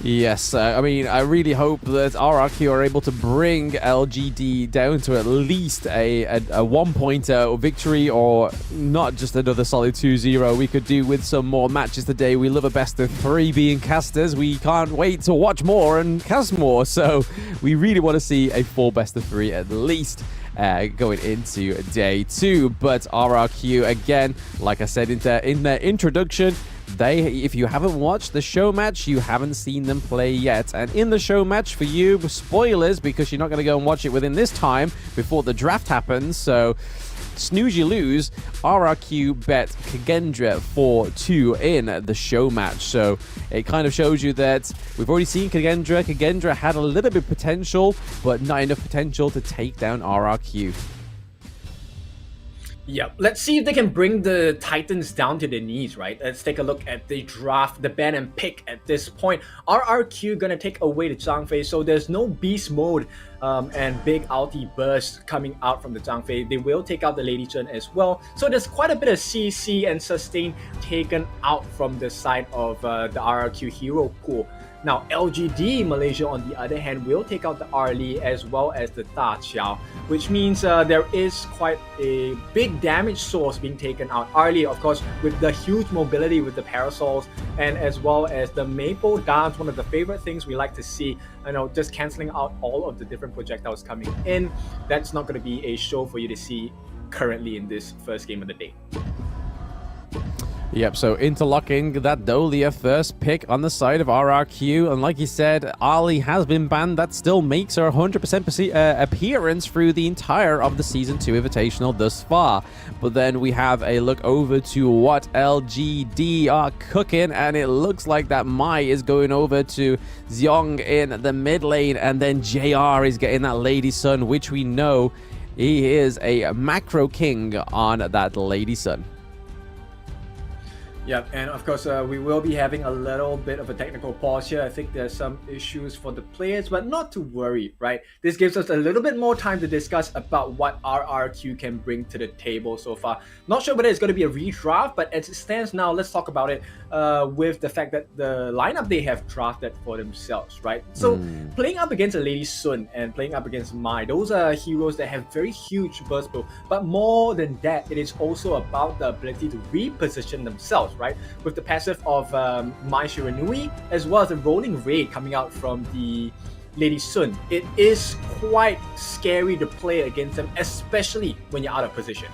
Yes, I mean, I really hope that RRQ are able to bring LGD down to at least a 1-point victory, or not just another solid 2-0. We could do with some more matches today. We love a best of 3 being casters. We can't wait to watch more and cast more, so we really want to see a full best of 3 at least. Going into day 2, but RRQ again, like I said in their introduction, if you haven't watched the show match, you haven't seen them play yet. And in the show match, for you, spoilers, because you're not going to go and watch it within this time before the draft happens, so snooze you lose, RRQ bet KAGE for 2 in the show match. So it kind of shows you that we've already seen KAGE. KAGE had a little bit of potential, but not enough potential to take down RRQ. Yep, let's see if they can bring the Titans down to their knees, right? Let's take a look at the draft, the ban and pick at this point. RRQ gonna take away the Zhang so there's no beast mode and big ulti burst coming out from the Zhang. They will take out the Lady Chen as well. So there's quite a bit of CC and sustain taken out from the side of the RRQ hero pool. Now, LGD Malaysia, on the other hand, will take out the Arlie as well as the Da Qiao, which means there is quite a big damage source being taken out. Arlie, of course, with the huge mobility with the parasols, and as well as the maple dance, one of the favorite things we like to see, just cancelling out all of the different projectiles coming in. That's not going to be a show for you to see currently in this first game of the day. Yep, so interlocking that Dolia first pick on the side of RRQ, and like you said, Ali has been banned. That still makes her 100% appearance through the entire of the Season 2 Invitational thus far. But then we have a look over to what LGD are cooking, and it looks like that Mai is going over to Xiong in the mid lane, and then JR is getting that Lady Sun, which we know he is a macro king on that Lady Sun. Yep, and of course, we will be having a little bit of a technical pause here. I think there's some issues for the players, but not to worry, right? This gives us a little bit more time to discuss about what RRQ can bring to the table so far. Not sure whether it's going to be a redraft, but as it stands now, let's talk about it with the fact that the lineup they have drafted for themselves, right? So playing up against a Lady Sun and playing up against Mai, those are heroes that have very huge burst pool. But more than that, it is also about the ability to reposition themselves, right? With the passive of Mai Shiranui, as well as the rolling raid coming out from the Lady Sun. It is quite scary to play against them, especially when you're out of position.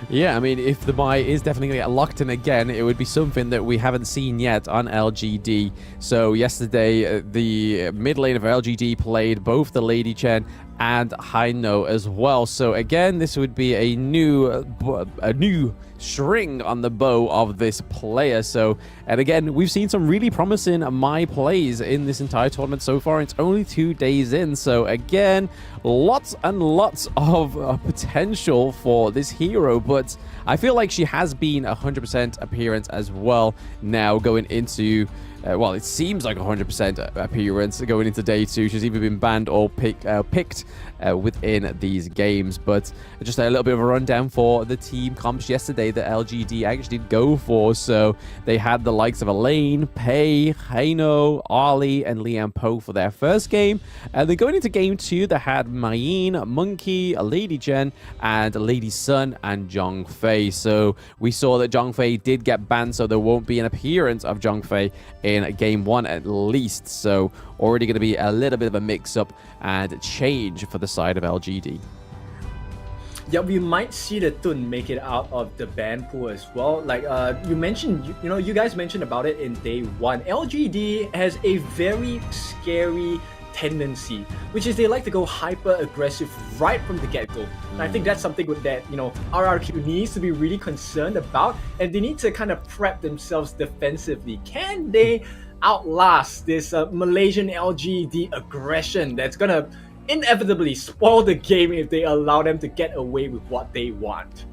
Yeah, I mean, if the Mai is definitely going to get locked in again, it would be something that we haven't seen yet on LGD. So yesterday, the mid lane of LGD played both the Lady Chen and Haino as well. So again, this would be a new string on the bow of this player. So, and again, we've seen some really promising Mai plays in this entire tournament so far. It's only 2 days in. So again, lots and lots of potential for this hero, but I feel like she has been 100% appearance as well now going into well, it seems like 100% appearance going into day 2. She's either been banned or picked within these games. But just a little bit of a rundown for the team comps yesterday that LGD actually did go for. So they had the likes of Elaine, Pei, Haino, Ali, and Lian Po for their first game. And then going into game 2, they had Mayin, Monkey, Lady Jen, and Lady Sun and Zhang Fei. So we saw that Zhang Fei did get banned, so there won't be an appearance of Zhang Fei in game 1 at least. So already going to be a little bit of a mix-up and change for the side of LGD. Yeah, we might see the Tun make it out of the ban pool as well. Like you mentioned, you guys mentioned about it in day 1. LGD has a very scary tendency, which is they like to go hyper aggressive right from the get-go. And I think that's something that RRQ needs to be really concerned about, and they need to kind of prep themselves defensively. Can they outlast this Malaysian LGD aggression that's gonna inevitably spoil the game if they allow them to get away with what they want?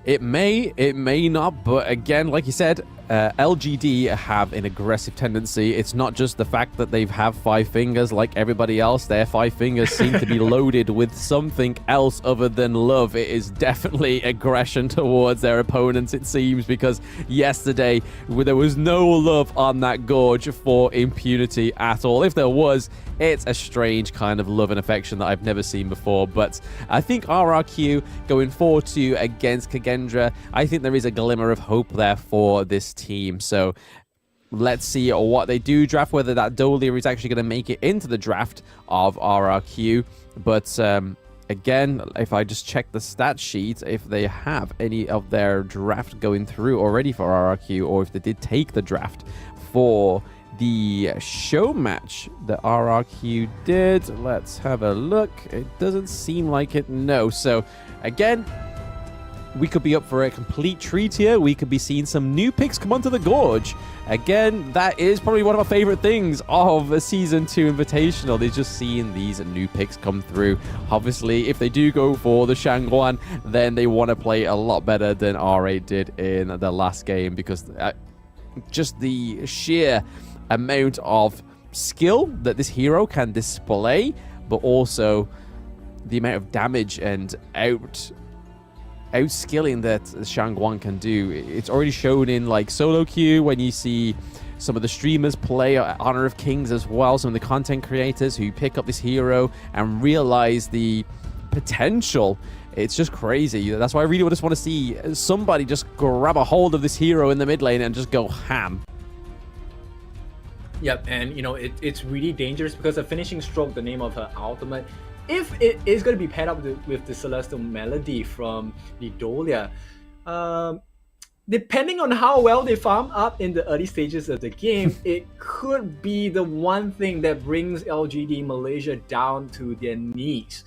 It may not, but again, like you said, LGD have an aggressive tendency. It's not just the fact that they have 5 fingers like everybody else. Their 5 fingers seem to be loaded with something else other than love. It is definitely aggression towards their opponents, it seems, because yesterday there was no love on that gorge for Impunity at all. If there was, it's a strange kind of love and affection that I've never seen before. But I think RRQ going 4-2 against Kagendra, I think there is a glimmer of hope there for this team. So let's see what they do draft, whether that Dolia is actually going to make it into the draft of RRQ. But again, if I just check the stat sheet, if they have any of their draft going through already for RRQ, or if they did take the draft for the show match that RRQ did, let's have a look. It doesn't seem like it, no. So again, we could be up for a complete treat here. We could be seeing some new picks come onto the gorge. Again, that is probably one of my favorite things of a Season 2 Invitational, is just seeing these new picks come through. Obviously, if they do go for the Shangguan, then they want to play a lot better than R8 did in the last game, because just the sheer amount of skill that this hero can display, but also the amount of damage and outskilling that Shangguan can do. It's already shown in like solo queue when you see some of the streamers play Honor of Kings as well, some of the content creators who pick up this hero and realize the potential. It's just crazy. That's why I really just want to see somebody just grab a hold of this hero in the mid lane and just go ham. Yep, and you know, it's really dangerous because the finishing stroke, the name of her ultimate, if it is going to be paired up with the Celestial Melody from the Dolia, depending on how well they farm up in the early stages of the game, it could be the one thing that brings LGD Malaysia down to their knees.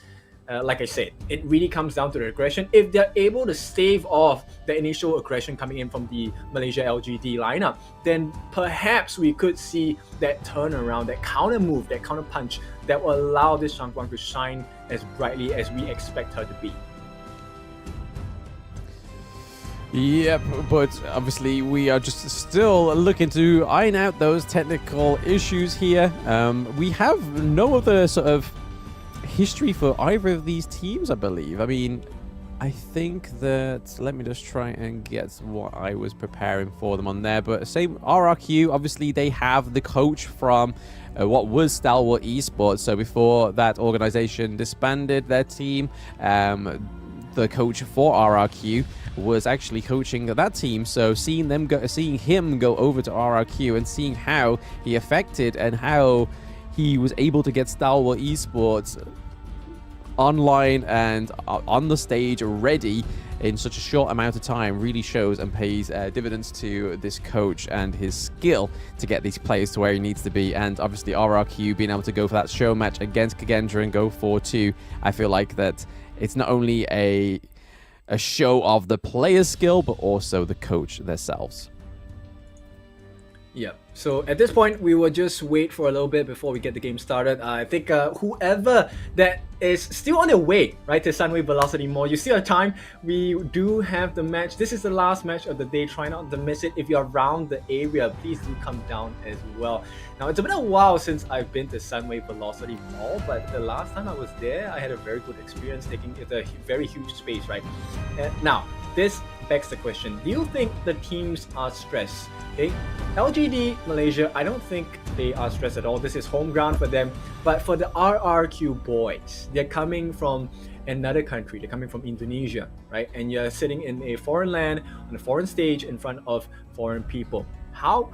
Like I said, it really comes down to the aggression. If they're able to stave off the initial aggression coming in from the Malaysia LGD lineup, then perhaps we could see that turnaround, that counter move, that counter punch that will allow this Shangguan to shine as brightly as we expect her to be. Yep, but obviously we are just still looking to iron out those technical issues here. We have no other sort of history for either of these teams, I believe. I mean, I think that, let me just try and get what I was preparing for them on there, but same RRQ, obviously they have the coach from what was Stalwart Esports. So before that organization disbanded their team, the coach for RRQ was actually coaching that team. So seeing him go over to RRQ and seeing how he affected and how he was able to get Stalwart Esports online and on the stage ready in such a short amount of time really shows and pays dividends to this coach and his skill to get these players to where he needs to be. And obviously RRQ being able to go for that show match against Kagendra and go 4-2, I feel like that it's not only a show of the player's skill, but also the coach themselves. Yep. So at this point, we will just wait for a little bit before we get the game started. I think whoever that is still on their way, right, to Sunway Velocity Mall, you still have time. We do have the match. This is the last match of the day. Try not to miss it. If you're around the area, please do come down as well. Now, it's been a while since I've been to Sunway Velocity Mall, but the last time I was there, I had a very good experience taking it a very huge space, right? Now, this begs the question, do you think the teams are stressed? Okay, LGD Malaysia, I don't think they are stressed at all. This is home ground for them. But for the RRQ boys, they're coming from another country. They're coming from Indonesia, right? And you're sitting in a foreign land, on a foreign stage in front of foreign people. How,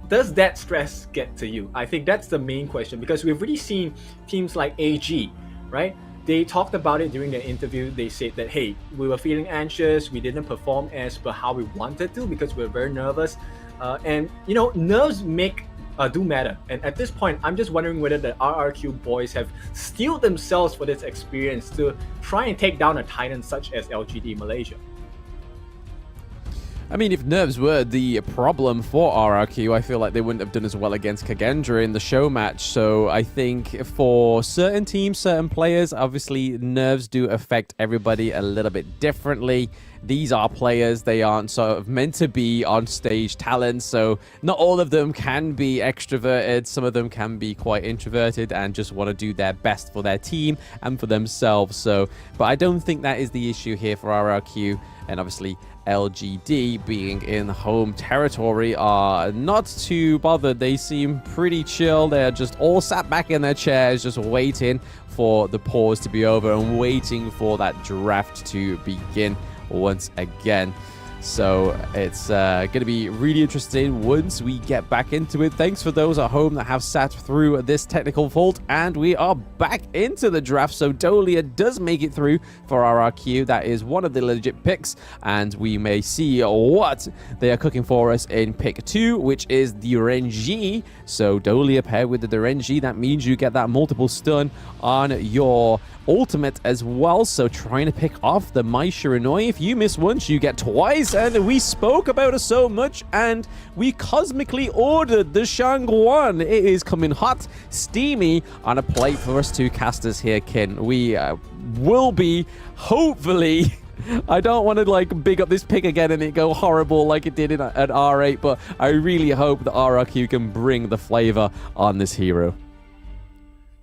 does that stress get to you? I think that's the main question, because we've really seen teams like AG, right? They talked about it during their interview. They said that, hey, we were feeling anxious. We didn't perform as per how we wanted to because we were very nervous. And nerves do matter. And at this point, I'm just wondering whether the RRQ boys have steeled themselves for this experience to try and take down a titan such as LGD Malaysia. I mean, if nerves were the problem for RRQ, I feel like they wouldn't have done as well against Kagendra in the show match. So I think for certain teams, certain players, obviously nerves do affect everybody a little bit differently. these are players. They aren't sort of meant to be on stage talents, so not all of them can be extroverted. Some of them can be quite introverted and just want to do their best for their team and for themselves. So, but I don't think that is the issue here for RRQ. And obviously LGD, being in home territory, are not too bothered. They seem pretty chill. They're just all sat back in their chairs, just waiting for the pause to be over and waiting for that draft to begin once again. So it's going to be really interesting once we get back into it. Thanks for those at home that have sat through this technical fault, and we are back into the draft. So Dolia does make it through for RRQ. That is one of the legit picks, and we may see what they are cooking for us in pick 2, which is the Renji. So Dolia paired with the Renji, that means you get that multiple stun on your ultimate as well. So trying to pick off the Mai Shiranui. If you miss once, you get twice. And we spoke about it so much, and we cosmically ordered the Shangguan. It is coming hot, steamy on a plate for us two casters here, Kin. We will be, hopefully... I don't want to like big up this pick again and it go horrible like it did at R8, but I really hope that RRQ can bring the flavor on this hero.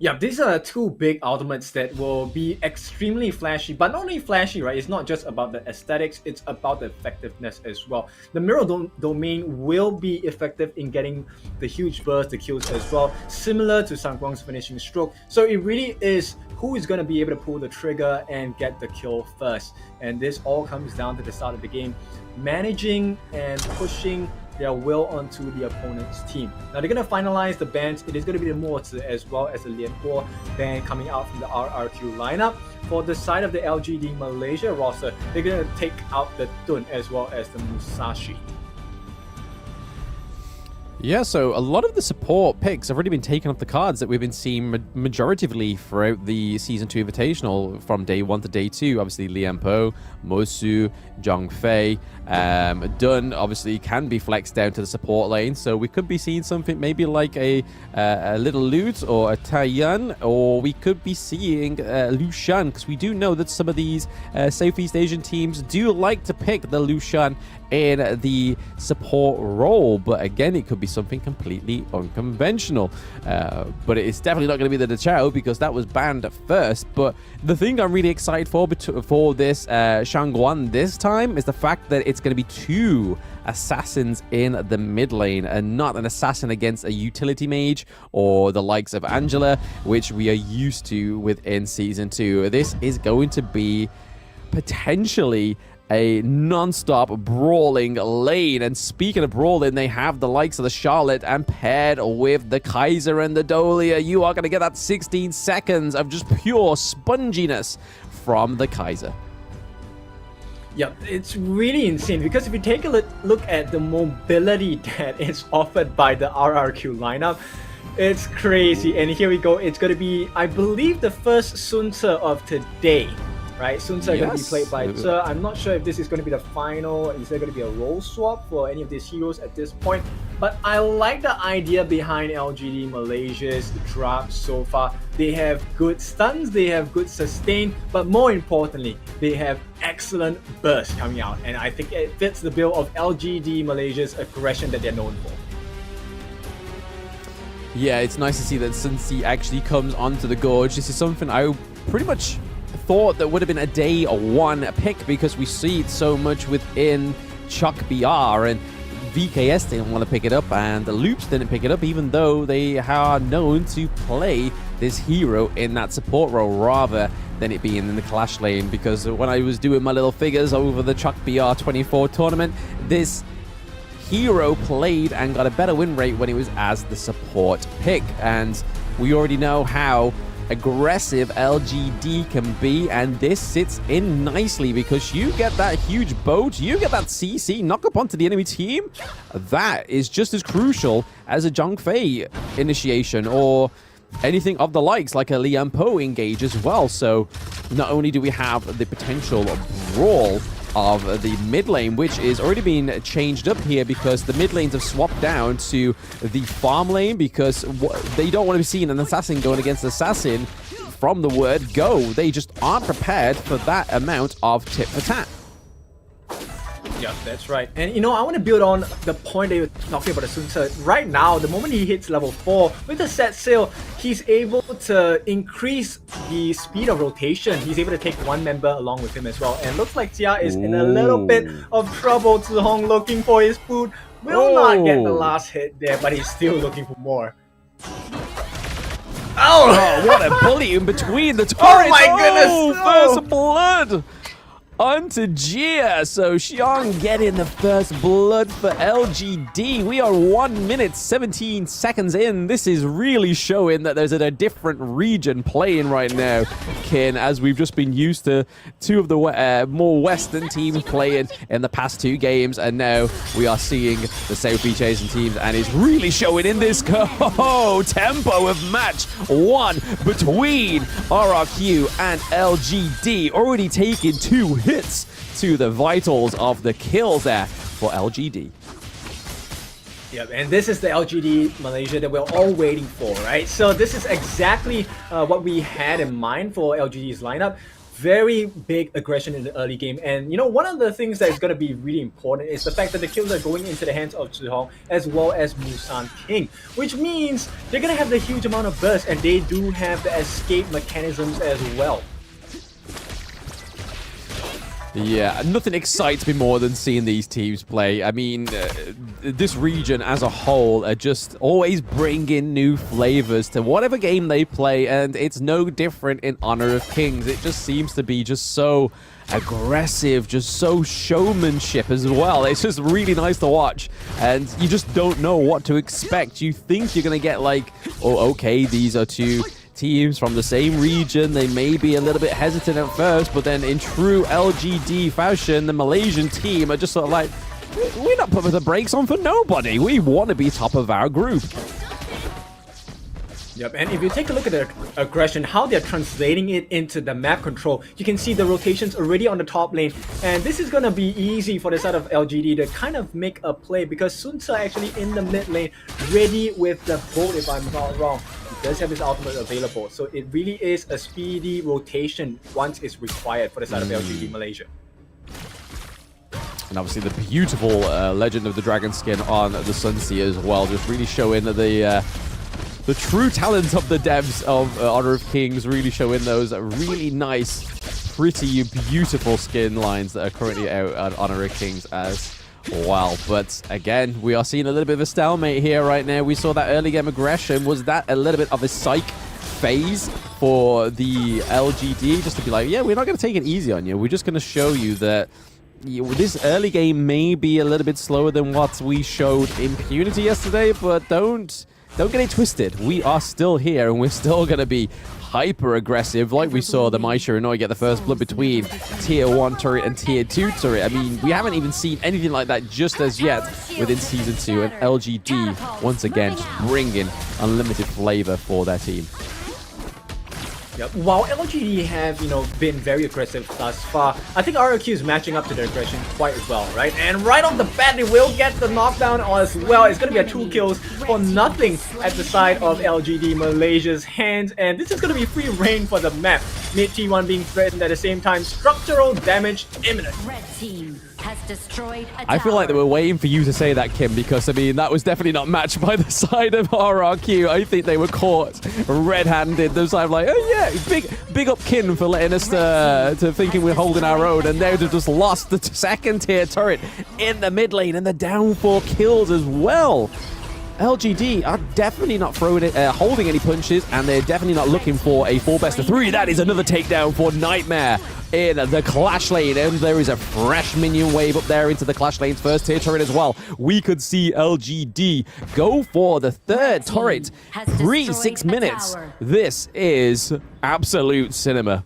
Yeah, these are two big ultimates that will be extremely flashy, but not only flashy, right? It's not just about the aesthetics, it's about the effectiveness as well. The Mirror Domain will be effective in getting the huge burst, the kills as well, similar to Shangguan's finishing stroke. So it really is who is going to be able to pull the trigger and get the kill first. And this all comes down to the start of the game, managing and pushing their will onto the opponent's team. Now they're going to finalize the bans. It is going to be the Mozi as well as the Lianpo ban coming out from the RRQ lineup. For the side of the LGD Malaysia roster, they're going to take out the Dun as well as the Musashi. Yeah, so a lot of the support picks have already been taken off the cards that we've been seeing majoritively throughout the Season 2 Invitational from day 1 to day 2. Obviously, Lianpo, Mosu, Zhongfei, Dun obviously can be flexed down to the support lane, so we could be seeing something maybe like a Little Lute or a Taiyuan, or we could be seeing Lushan, because we do know that some of these Southeast Asian teams do like to pick the Lushan in the support role, but again, it could be something completely unconventional. But it's definitely not going to be the Chao, because that was banned at first. But the thing I'm really excited for this Shangguan this time is the fact that it's going to be 2 assassins in the mid lane and not an assassin against a utility mage or the likes of Angela, which we are used to within Season 2. This is going to be potentially a non-stop brawling lane. And speaking of brawling, they have the likes of the Charlotte, and paired with the Kaiser and the Dolia, you are going to get that 16 seconds of just pure sponginess from the Kaiser. Yeah, it's really insane, because if you take a look at the mobility that is offered by the RRQ lineup, it's crazy. And here we go. It's going to be, I believe, the first Sunce of today. Right, Sun Tzu going to be played by Tzu. I'm not sure if this is going to be the final. Is there going to be a role swap for any of these heroes at this point? But I like the idea behind LGD Malaysia's draft so far. They have good stuns, they have good sustain, but more importantly, they have excellent burst coming out. And I think it fits the bill of LGD Malaysia's aggression that they're known for. Yeah, it's nice to see that Sun Tzu actually comes onto the Gorge. This is something I pretty much thought that would have been a day 1 pick, because we see it so much within Chuck BR, and VKS didn't want to pick it up, and the Loops didn't pick it up, even though they are known to play this hero in that support role rather than it being in the Clash lane. Because when I was doing my little figures over the Chuck BR 24 tournament, this hero played and got a better win rate when it was as the support pick, and we already know how aggressive LGD can be, and this sits in nicely because you get that huge boat, you get that CC knock up onto the enemy team. That is just as crucial as a Zhongfei initiation or anything of the likes like a Lianpo engage as well. So not only do we have the potential brawl of the mid lane, which is already being changed up here because the mid lanes have swapped down to the farm lane because they don't want to be seeing an assassin going against assassin from the word go. They just aren't prepared for that amount of tit for tat. Yeah, that's right. And you know, I want to build on the point that you're talking about the Sun Tzu. Right now, the moment he hits level 4, with the set sail, he's able to increase the speed of rotation. He's able to take one member along with him as well. And looks like Tia is in a little bit of trouble. Zihong looking for his food. Will not get the last hit there, but he's still looking for more. Oh, what a bully in between the turrets. Oh my goodness. First blood onto Jia. So Xiang getting the first blood for LGD. We are 1 minute 17 seconds in. This is really showing that there's a different region playing right now, Kin, as we've just been used to two of the more Western teams playing in the past 2 games, and now we are seeing the Southeast Asian teams, and it's really showing in this tempo of match 1 between RRQ and LGD, already taking 2 hits to the vitals of the kills there for LGD. Yep, and this is the LGD Malaysia that we're all waiting for, right? So this is exactly what we had in mind for LGD's lineup. Very big aggression in the early game, and you know, one of the things that is going to be really important is the fact that the kills are going into the hands of Zihong as well as Musan King, which means they're going to have the huge amount of burst, and they do have the escape mechanisms as well. Yeah, nothing excites me more than seeing these teams play. I mean, this region as a whole are just always bringing new flavors to whatever game they play, and it's no different in Honor of Kings. It just seems to be just so aggressive, just so showmanship as well. It's just really nice to watch, and you just don't know what to expect. You think you're going to get like, oh, okay, these are 2 teams from the same region. They may be a little bit hesitant at first, but then in true LGD fashion, the Malaysian team are just sort of like, we're not putting the brakes on for nobody. We want to be top of our group. Yep, and if you take a look at the aggression, how they're translating it into the map control, you can see the rotations already on the top lane, and this is going to be easy for the side of LGD to kind of make a play, because Sun Tzu actually in the mid lane, ready with the bolt if I'm not wrong. He does have his ultimate available, so it really is a speedy rotation once it's required for the side of LGD Malaysia. And obviously the beautiful Legend of the Dragon skin on the Sunseer as well, just really showing the true talent of the devs of Honor of Kings, really showing those really nice, pretty, beautiful skin lines that are currently out on Honor of Kings as well. But again, we are seeing a little bit of a stalemate here right now. We saw that early game aggression. Was that a little bit of a psych phase for the LGD? Just to be like, yeah, we're not going to take it easy on you. We're just going to show you that this early game may be a little bit slower than what we showed in Punity yesterday, but don't get it twisted. We are still here, and we're still going to be hyper aggressive, like we saw the Maisha and Noi get the first blood between Tier 1 turret and Tier 2 turret. I mean, we haven't even seen anything like that just as yet within Season 2, and LGD, once again, just bringing unlimited flavor for their team. Yep. While LGD have, you know, been very aggressive thus far, I think RRQ is matching up to their aggression quite well, right? And right off the bat, they will get the knockdown as well. It's going to be a 2 kills for nothing at the side of LGD Malaysia's hands, and this is going to be free reign for the map. Mid T1 being threatened at the same time, structural damage imminent. Red team has destroyed a tower. I feel like they were waiting for you to say that, Kim, because, I mean, that was definitely not matched by the side of RRQ. I think they were caught red-handed. Those side like, oh yeah, big up Kim for letting us to thinking we're holding our own, and now they've just lost the second tier turret in the mid lane, and the down 4 kills as well. LGD are definitely not holding any punches, and they're definitely not looking for a 4 best of 3. That is another takedown for Nightmare in the Clash lane, and there is a fresh minion wave up there into the Clash lane's first tier turret as well. We could see LGD go for the 3rd turret. 6 minutes. This is absolute cinema.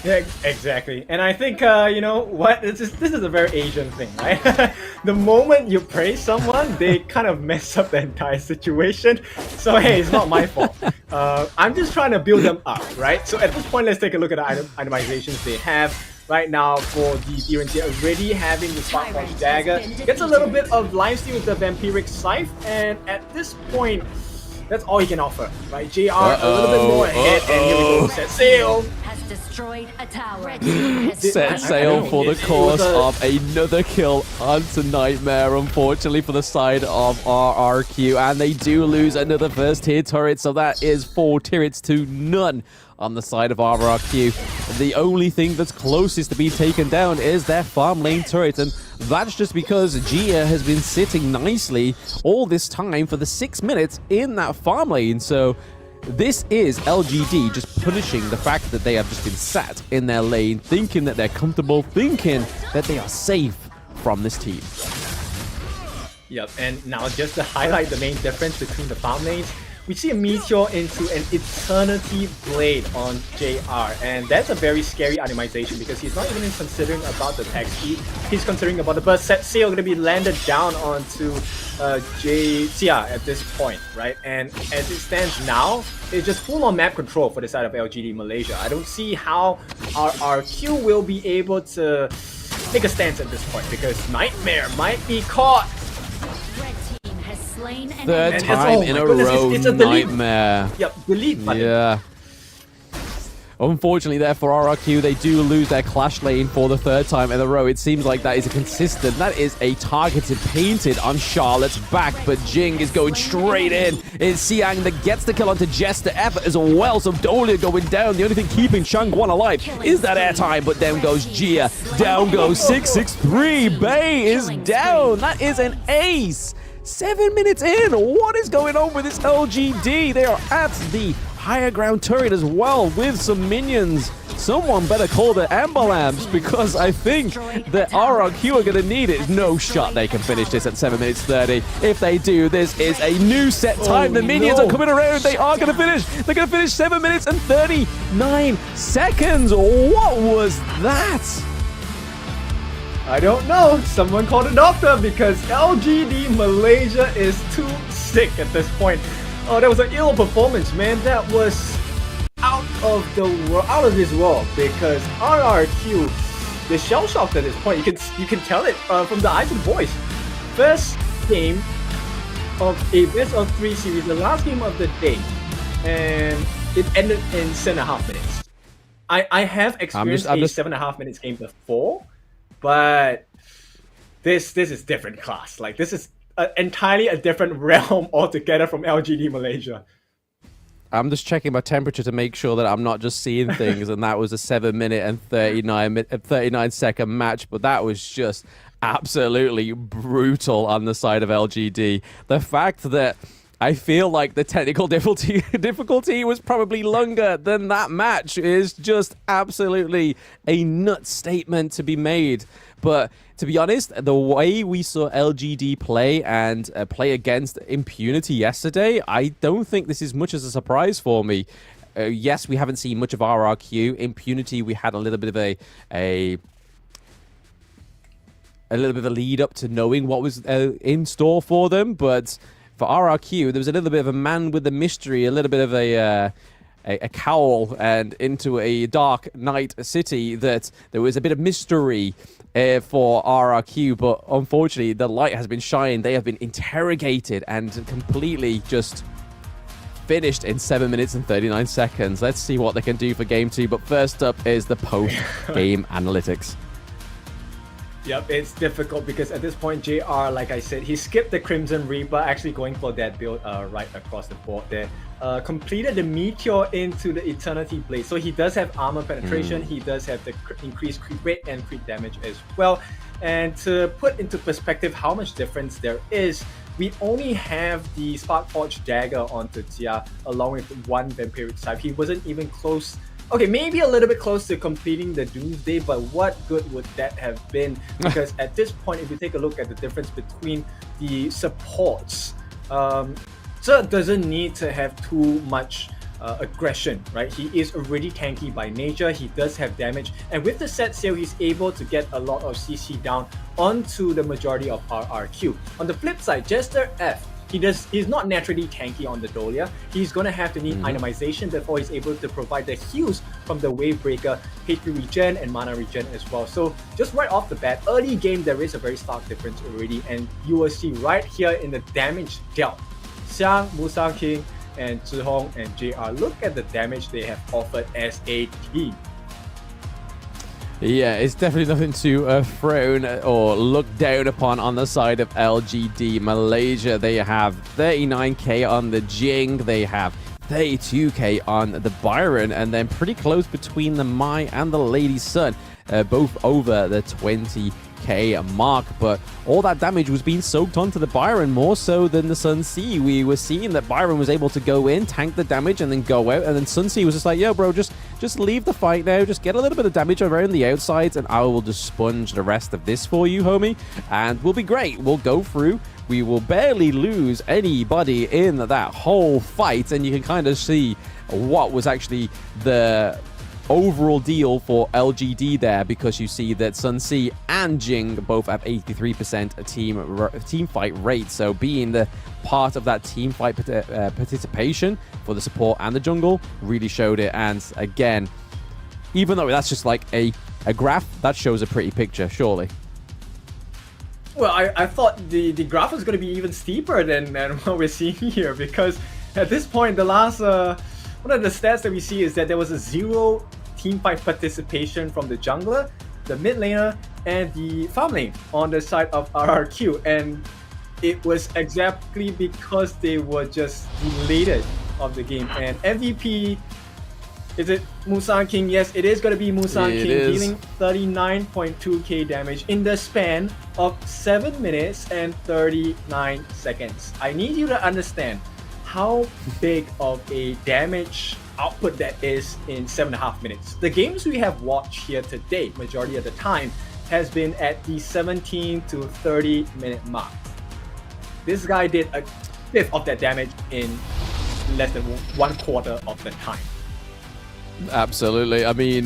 Yeah, exactly. And I think, you know what, this is a very Asian thing, right? The moment you praise someone, they kind of mess up the entire situation. So hey, it's not my fault. I'm just trying to build them up, right? So at this point, let's take a look at the itemizations they have right now for the Tier already having the Spark Punch Dagger. Gets a little bit of lifesteal with the Vampiric Scythe, and at this point, that's all he can offer, right? JR a little bit more ahead, and here we go, set sail. destroyed a tower. Set sail for the course of another kill onto Nightmare, unfortunately, for the side of RRQ. And they do lose another first tier turret, so that is 4 turrets to none on the side of RRQ. The only thing that's closest to being taken down is their farm lane turret, and that's just because Gia has been sitting nicely all this time for the 6 minutes in that farm lane. So this is LGD just punishing the fact that they have just been sat in their lane, thinking that they're comfortable, thinking that they are safe from this team. Yep, and now just to highlight the main difference between the farm lanes, we see a Meteor into an Eternity Blade on JR, and that's a very scary itemization because he's not even considering about the tech speed. He's considering about the burst. Set sail going to be landed down onto Xia at this point, right? And as it stands now, it's just full-on map control for the side of LGD Malaysia. I don't see how RRQ will be able to take a stance at this point because Nightmare might be caught. Third time in a row, it's a Nightmare. Yep, delete button. Yeah. Unfortunately, there for RRQ, they do lose their clash lane for the 3rd time in a row. It seems like that is a consistent. That is a targeted painted on Charlotte's back, but Jing is going straight in. It's Xiang that gets the kill onto Jester Effort as well, so Dolia going down. The only thing keeping Shangguan alive is that airtime, but down goes Gia. Down goes 663. Bay is down. That is an ace. 7 minutes in. What is going on with this LGD? They are at the higher ground turret as well with some minions. Someone better call the Amber Lamps because I think that RRQ are going to need it. No shot they can finish this at 7 minutes 30. If they do, this is a new set time. The minions are coming around. They are going to finish. They're going to finish 7 minutes and 39 seconds. What was that? I don't know. Someone called a doctor because LGD Malaysia is too sick at this point. Oh, that was an ill performance, man. That was out of this world because RRQ, the shell shocked at this point. You can tell it from the eyes and voice. First game of a best of 3 series, the last game of the day, and it ended in 7.5 minutes. I have experienced a 7.5 minutes game before. But this is different class. Like, this is entirely a different realm altogether from LGD Malaysia. I'm just checking my temperature to make sure that I'm not just seeing things, and that was a 7 minute and 39 second match, but that was just absolutely brutal on the side of LGD. The fact that I feel like the technical difficulty was probably longer than that match is just absolutely a nut statement to be made. But to be honest, the way we saw LGD play and play against Impunity yesterday, I don't think this is much as a surprise for me. Yes, we haven't seen much of RRQ. Impunity, we had a little bit of a lead up to knowing what was in store for them, but for RRQ, there was a little bit of a man with a mystery, a little bit of a cowl, and into a dark night city that there was a bit of mystery for RRQ, but unfortunately, the light has been shined. They have been interrogated and completely just finished in 7 minutes and 39 seconds. Let's see what they can do for Game 2, but first up is the post-game analytics. Yep, it's difficult because at this point, JR, like I said, he skipped the Crimson Reaper, actually going for that build right across the board there. Completed the Meteor into the Eternity Blade. So he does have armor penetration, he does have the increased crit rate and crit damage as well. And to put into perspective how much difference there is, we only have the Sparkforged Dagger onto Xia along with one Vampiric Scythe. He wasn't even close. Okay, maybe a little bit close to completing the Doomsday, but what good would that have been? Because at this point, if you take a look at the difference between the supports, Zhe doesn't need to have too much aggression, right? He is already tanky by nature, he does have damage, and with the set sail, he's able to get a lot of CC down onto the majority of RRQ. On the flip side, Jester F, he's not naturally tanky on the Dolia. He's going to have to need itemization before he's able to provide the heals from the Wave Breaker, HP regen, and mana regen as well. So just right off the bat, early game, there is a very stark difference already, and you will see right here in the damage dealt. Xiang, Musang King, and Zhihong and JR, look at the damage they have offered as a team. Yeah, it's definitely nothing to frown or look down upon on the side of LGD Malaysia. They have 39k on the Jing, they have 32k on the Byron, and then pretty close between the Mai and the Lady Sun, both over the 20k mark. But all that damage was being soaked onto the Byron more so than the Sun Sea. We were seeing that Byron was able to go in, tank the damage, and then go out, and then Sun Sea was just like, yo bro, just leave the fight now, just get a little bit of damage around the outsides, and I will just sponge the rest of this for you, homie, and we'll be great. We'll go through, we will barely lose anybody in that whole fight, and you can kind of see what was actually the overall deal for LGD there, because you see that Sun Sea and Jing both have 83% team fight rate, so being the part of that team fight participation for the support and the jungle really showed it. And again, even though that's just like a graph, that shows a pretty picture, surely. Well, I thought the graph was going to be even steeper than what we're seeing here, because at this point, the last one of the stats that we see is that there was a 0 teamfight participation from the jungler, the mid laner, and the farm lane on the side of RRQ, and it was exactly because they were just deleted of the game. And MVP, is it Musan King? Yes, it is going to be Musan King, dealing 39.2k damage in the span of 7 minutes and 39 seconds. I need you to understand how big of a damage output that is in 7.5 minutes. The games we have watched here today, majority of the time, has been at the 17 to 30 minute mark. This guy did a fifth of that damage in less than 1/4 of the time. Absolutely. I mean,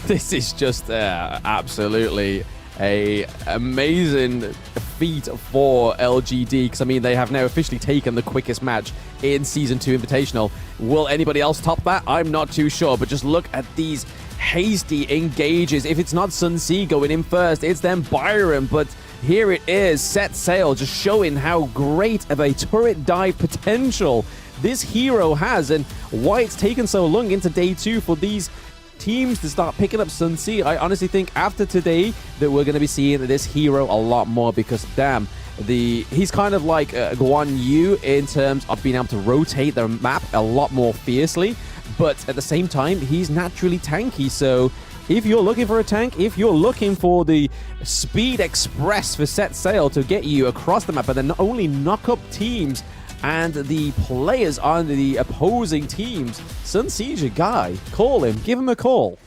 this is just absolutely a amazing feat for LGD, because I mean, they have now officially taken the quickest match in Season 2 Invitational. Will anybody else top that? I'm not too sure, but just look at these hasty engages. If it's not Sun Sea going in first, it's then Byron, but here it is, Set Sail, just showing how great of a turret dive potential this hero has, and why it's taken so long into day 2 for these teams to start picking up Sun Sea. I honestly think after today that we're going to be seeing this hero a lot more, because damn, he's kind of like Guan Yu in terms of being able to rotate the map a lot more fiercely, but at the same time, he's naturally tanky. So if you're looking for a tank, if you're looking for the speed express for Set Sail to get you across the map, and then not only knock up teams and the players on the opposing teams, Sun Sea's your guy. Call him. Give him a call.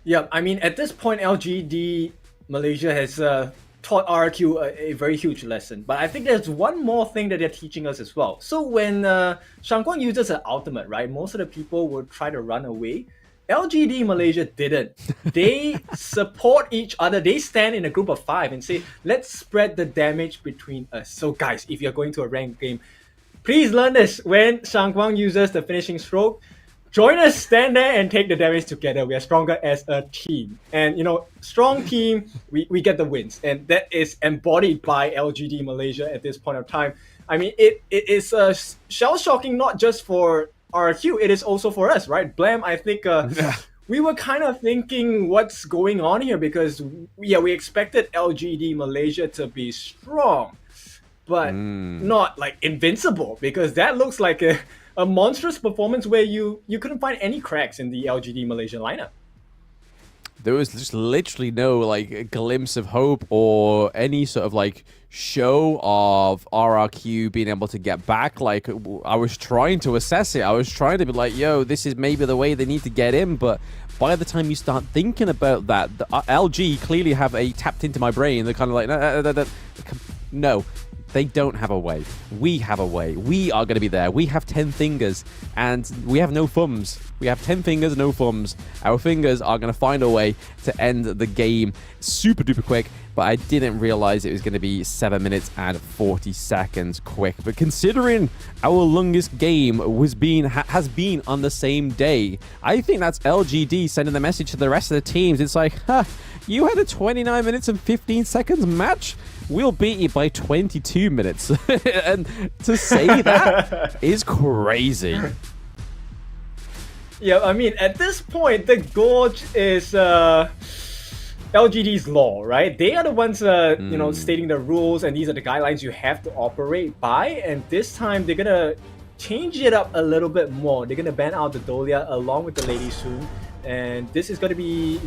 Yeah, I mean, at this point, LGD Malaysia has taught RRQ a very huge lesson. But I think there's one more thing that they're teaching us as well. So when Shangguang uses an ultimate, right, most of the people will try to run away. LGD Malaysia didn't. They support each other. They stand in a group of 5 and say, let's spread the damage between us. So guys, if you're going to a ranked game, please learn this. When Shangguang uses the finishing stroke, join us, stand there and take the damage together. We are stronger as a team. And you know, strong team, we get the wins. And that is embodied by LGD Malaysia at this point of time. I mean, it is shell-shocking not just for RQ, it is also for us, right? Blam, I think we were kind of thinking what's going on here, because we expected LGD Malaysia to be strong, but not like invincible, because that looks like a monstrous performance where you couldn't find any cracks in the LGD Malaysia lineup. There was just literally no like glimpse of hope or any sort of like show of RRQ being able to get back. Like, I was trying to assess it. I was trying to be like, yo, this is maybe the way they need to get in. But by the time you start thinking about that, the LG clearly have a tapped into my brain. They're kind of like, no. They don't have a way. We have a way. We are going to be there. We have 10 fingers and we have no thumbs. We have 10 fingers, no thumbs. Our fingers are going to find a way to end the game super duper quick, but I didn't realize it was going to be 7 minutes and 40 seconds quick. But considering our longest game has been on the same day, I think that's LGD sending the message to the rest of the teams. It's like, you had a 29 minutes and 15 seconds match? We'll beat you by 22 minutes. And to say that is crazy. Yeah, I mean, at this point, the Gorge is LGD's law, right? They are the ones, stating the rules, and these are the guidelines you have to operate by. And this time, they're gonna change it up a little bit more. They're gonna ban out the Dolia along with the Lady soon, and this is gonna be,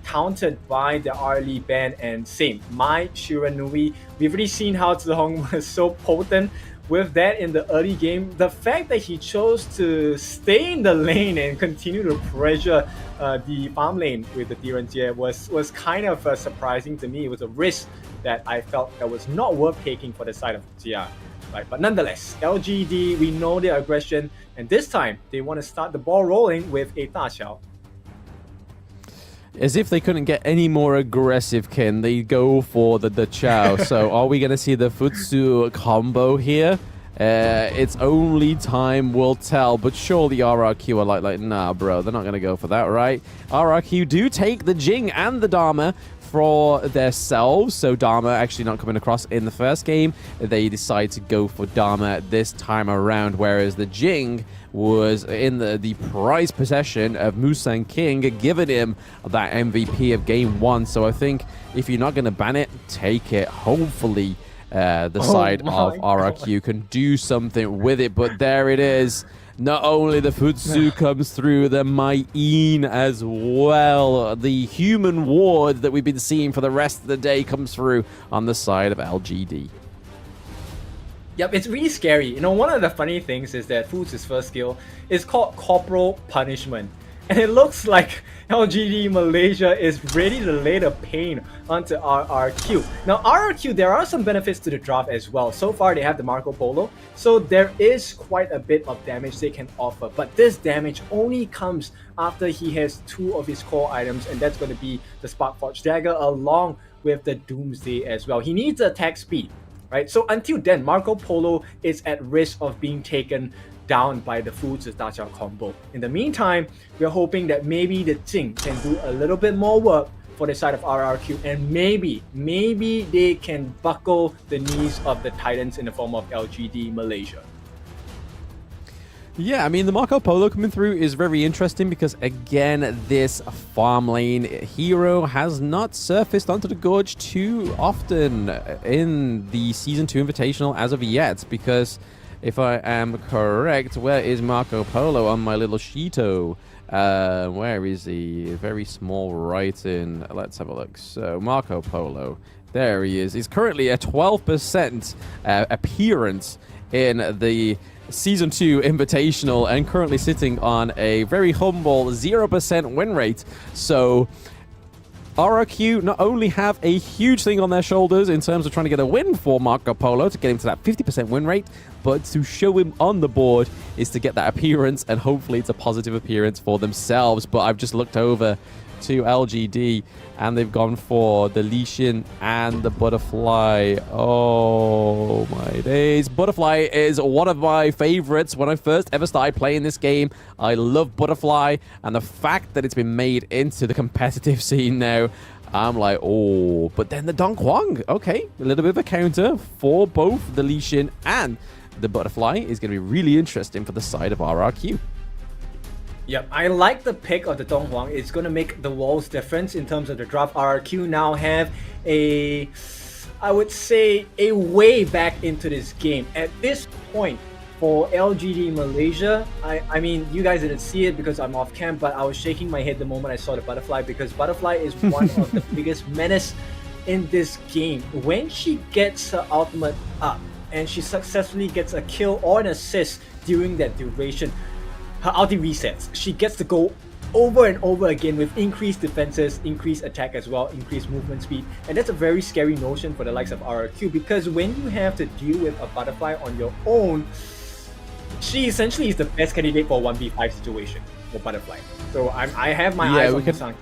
countered by the Arlie ban. And same, my Shiranui. We've already seen how Zhong was so potent with that in the early game. The fact that he chose to stay in the lane and continue to pressure the farm lane with the Direnjie was kind of surprising to me. It was a risk that I felt that was not worth taking for the side of Jia. Right? But nonetheless, LGD, we know their aggression, and this time they want to start the ball rolling with a Da Xiao. As if they couldn't get any more aggressive, Ken, they go for the Chow. So are we going to see the Futsu combo here? It's only time will tell, but surely RRQ are like, nah, bro, they're not going to go for that, right? RRQ do take the Jing and the Dharma for themselves, so Dharma actually not coming across in the first game. They decide to go for Dharma this time around, whereas the Jing was in the prize possession of Musang King, giving him that MVP of game 1. So I think if you're not going to ban it, take it. Hopefully the side of RRQ can do something with it, but there it is. Not only the Futsu comes through, the Maiin as well. The human ward that we've been seeing for the rest of the day comes through on the side of LGD. Yep, it's really scary. One of the funny things is that Futsu's first skill is called Corporal Punishment. And it looks like LGD Malaysia is ready to lay the pain onto RRQ. Now, RRQ, there are some benefits to the draft as well. So far, they have the Marco Polo, so there is quite a bit of damage they can offer. But this damage only comes after he has 2 of his core items, and that's going to be the Sparkforged Dagger along with the Doomsday as well. He needs attack speed, right? So until then, Marco Polo is at risk of being taken down by the Futsu Da Xiao combo. In the meantime, we're hoping that maybe the Jing can do a little bit more work for the side of RRQ, and maybe they can buckle the knees of the Titans in the form of LGD Malaysia. Yeah, I mean, the Marco Polo coming through is very interesting because, again, this farm lane hero has not surfaced onto the Gorge too often in the Season 2 Invitational as of yet, because if I am correct, where is Marco Polo on my little sheeto? Where is he? Very small writing. Let's have a look. So, Marco Polo. There he is. He's currently a 12% appearance in the Season 2 Invitational and currently sitting on a very humble 0% win rate. So RRQ not only have a huge thing on their shoulders in terms of trying to get a win for Marco Polo to get him to that 50% win rate, but to show him on the board is to get that appearance, and hopefully it's a positive appearance for themselves. But I've just looked over to LGD and they've gone for the Lishin and the Butterfly. Oh my days. Butterfly is one of my favorites when I first ever started playing this game. I love Butterfly, and the fact that it's been made into the competitive scene now, I'm like, oh. But then the Dong Huang, okay, a little bit of a counter for both the Lishin and the Butterfly is going to be really interesting for the side of RRQ. Yep, I like the pick of the Dong Huang. It's going to make the world's difference in terms of the draft. RRQ now have I would say, a way back into this game. At this point, for LGD Malaysia, I mean, you guys didn't see it because I'm off cam, but I was shaking my head the moment I saw the Butterfly, because Butterfly is one of the biggest menace in this game. When she gets her ultimate up and she successfully gets a kill or an assist during that duration, her ulti resets. She gets to go over and over again with increased defenses, increased attack as well, increased movement speed. And that's a very scary notion for the likes of RRQ, because when you have to deal with a Butterfly on your own, she essentially is the best candidate for a 1v5 situation for Butterfly. So I have my eyes on Musang.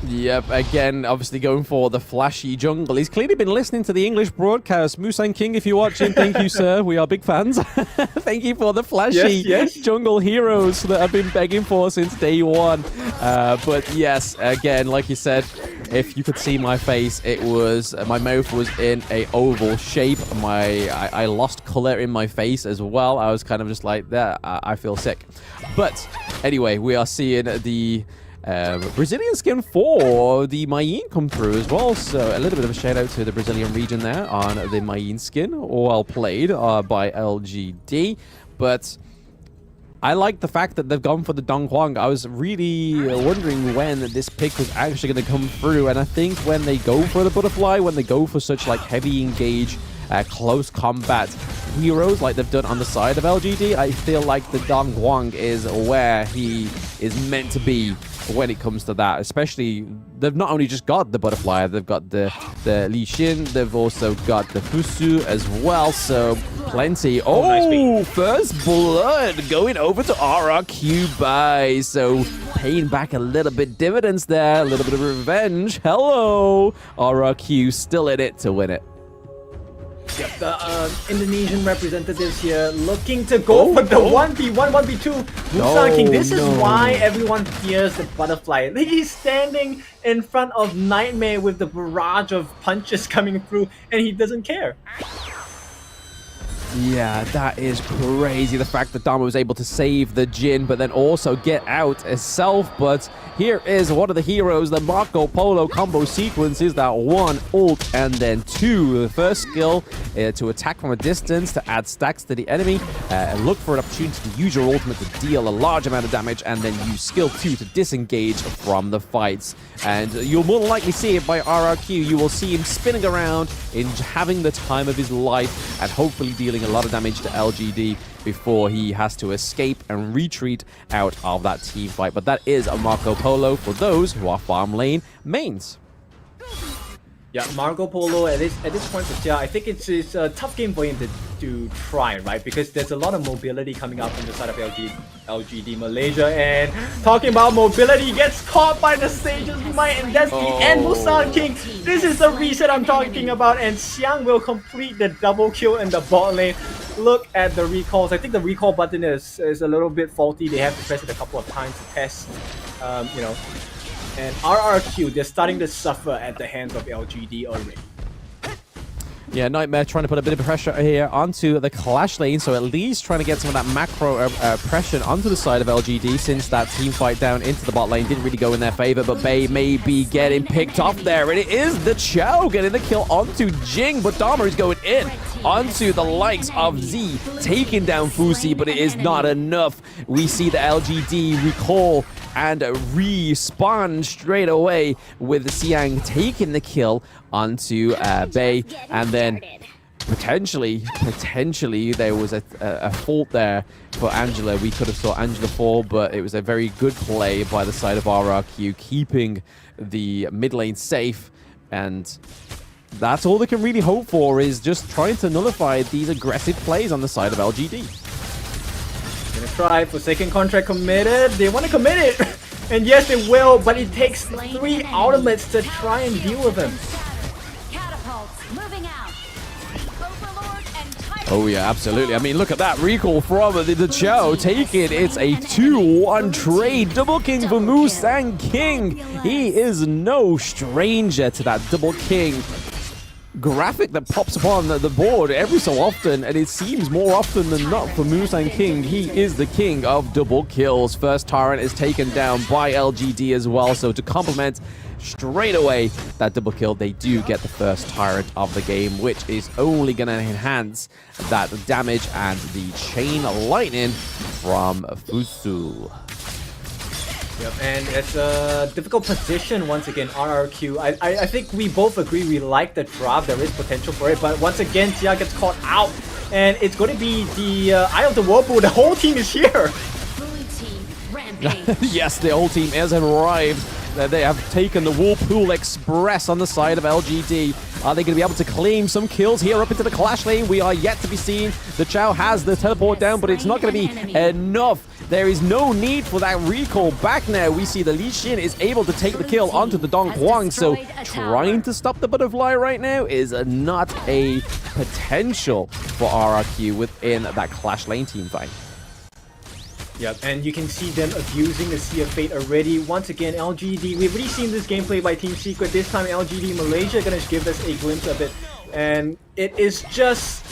Yep, again, obviously going for the flashy jungle. He's clearly been listening to the English broadcast. Musang King, if you're watching, thank you, sir. We are big fans. Thank you for the flashy jungle heroes that I've been begging for since day one. But yes, again, like you said, if you could see my face, it was my mouth was in a oval shape. I lost color in my face as well. I was kind of just like that. I feel sick. But anyway, we are seeing the Brazilian skin for the Mayin come through as well. So a little bit of a shout out to the Brazilian region there on the Mayin skin. Well played by LGD. But I like the fact that they've gone for the Dong Huang. I was really wondering when this pick was actually going to come through. And I think when they go for the butterfly, when they go for such like heavy engage, close combat heroes like they've done on the side of LGD, I feel like the Dong Huang is where he is meant to be when it comes to that. Especially, they've not only just got the butterfly, they've got the Li Xin, they've also got the Fusu as well, so plenty. Oh, nice first blood going over to RRQ by, so paying back a little bit dividends there, a little bit of revenge. Hello, RRQ still in it to win it. Yep, the Indonesian representatives here looking to go for the 1v1, 1v2 Musang King. This is why everyone fears the butterfly. He's standing in front of Nightmare with the barrage of punches coming through, and he doesn't care. Yeah, that is crazy. The fact that Dama was able to save the Jin, but then also get out itself. But here is one of the heroes, the Marco Polo combo sequence is that 1 ult and then 2. The first skill to attack from a distance to add stacks to the enemy. Look for an opportunity to use your ultimate to deal a large amount of damage, and then use skill 2 to disengage from the fights. And you'll more than likely see it by RRQ. You will see him spinning around, in having the time of his life, and hopefully dealing a lot of damage to LGD before he has to escape and retreat out of that team fight. But that is a Marco Polo for those who are farm lane mains. Yeah, Marco Polo at this point for Jia, I think it's a tough game for him to try, right? Because there's a lot of mobility coming out from the side of LGD Malaysia, and talking about mobility, gets caught by the Sage's Might, and that's the end. Musang King, this is the reset I'm talking about, and Xiang will complete the double kill in the bot lane. Look at the recalls. I think the recall button is a little bit faulty. They have to press it a couple of times to test, you know. And RRQ, they're starting to suffer at the hands of LGD already. Yeah, Nightmare trying to put a bit of pressure here onto the Clash lane, so at least trying to get some of that macro pressure onto the side of LGD, since that team fight down into the bot lane didn't really go in their favor, but Bay may be getting picked off there, and it is the Chow getting the kill onto Jing, but Dharma is going in onto the likes of Z, taking down Fusi, but it is not enough. We see the LGD recall and respawn straight away with Xiang taking the kill onto Bay, and then potentially there was a fault there for Angela. We could have saw Angela fall, but it was a very good play by the side of RRQ, keeping the mid lane safe, and that's all they can really hope for, is just trying to nullify these aggressive plays on the side of LGD. Gonna try for second contract committed. They want to commit it, and yes, they will, but it takes 3 ultimates to try and deal with him. Oh yeah, absolutely. I mean, look at that recall from the Chow taking. It's a 2-1 trade. Double king for Musang King. He is no stranger to that double king graphic that pops upon the board every so often, and it seems more often than not for Musang King, he is the king of double kills. First Tyrant is taken down by LGD as well, so to complement straight away that double kill, they do get the first Tyrant of the game, which is only going to enhance that damage and the chain lightning from Fusu. Yep, and it's a difficult position once again, RRQ. I think we both agree we like the drop, there is potential for it, but once again, Jia gets caught out, and it's going to be the Eye of the Whirlpool. The whole team is here! Yes, the whole team has arrived. They have taken the Whirlpool Express on the side of LGD. Are they going to be able to claim some kills here up into the Clash lane? We are yet to be seen. The Chow has the teleport down, but it's not going to be enough. There is no need for that recall back now. We see the Li Xin is able to take the kill onto the Dong Huang, so trying to stop the butterfly right now is not a potential for RRQ within that Clash lane team fight. Yep, and you can see them abusing the Sea of Fate already. Once again, LGD, we've already seen this gameplay by Team Secret. This time, LGD Malaysia gonna give us a glimpse of it. And it is just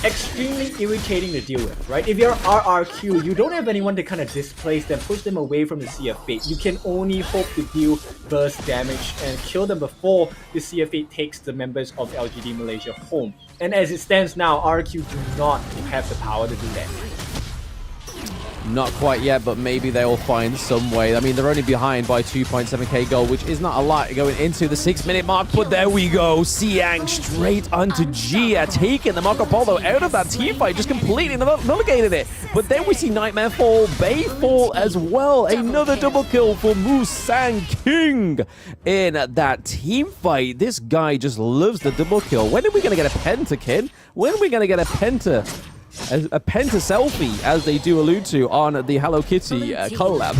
extremely irritating to deal with, right? If you're RRQ, you don't have anyone to kind of displace them, push them away from the Sea of Fate. You can only hope to deal burst damage and kill them before the Sea of Fate takes the members of LGD Malaysia home. And as it stands now, RRQ do not have the power to do that. Not quite yet, but maybe they'll find some way. I mean, they're only behind by 2.7k gold, which is not a lot going into the 6-minute mark, but there we go. Siang straight onto Gia, taking the Marco Polo out of that team fight, just completely nulligated it. But then we see Nightmare fall, Bay fall as well. Another double kill for Musang King in that team fight. This guy just loves the double kill. When are we going to get a penta, kid? When are we going to get a penta? A penta selfie, as they do allude to on the Hello Kitty collab.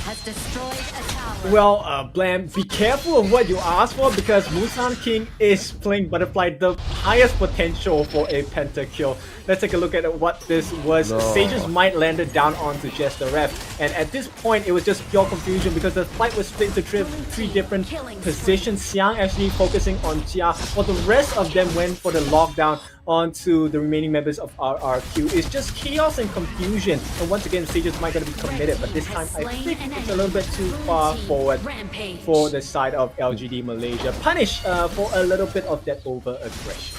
Well, Blam, be careful of what you ask for, because Musang King is playing Butterfly, the highest potential for a pentakill. Let's take a look at what this was. No. Sages might land it down onto Jester Ref, and at this point it was just pure confusion because the fight was split into three different positions. Xiang actually focusing on Jia, while the rest of them went for the lockdown onto the remaining members of RRQ. It's just chaos and confusion, and once again Sages might gonna be committed, but this time I think it's a little bit too far forward for the side of LGD Malaysia. Punish for a little bit of that over-aggression.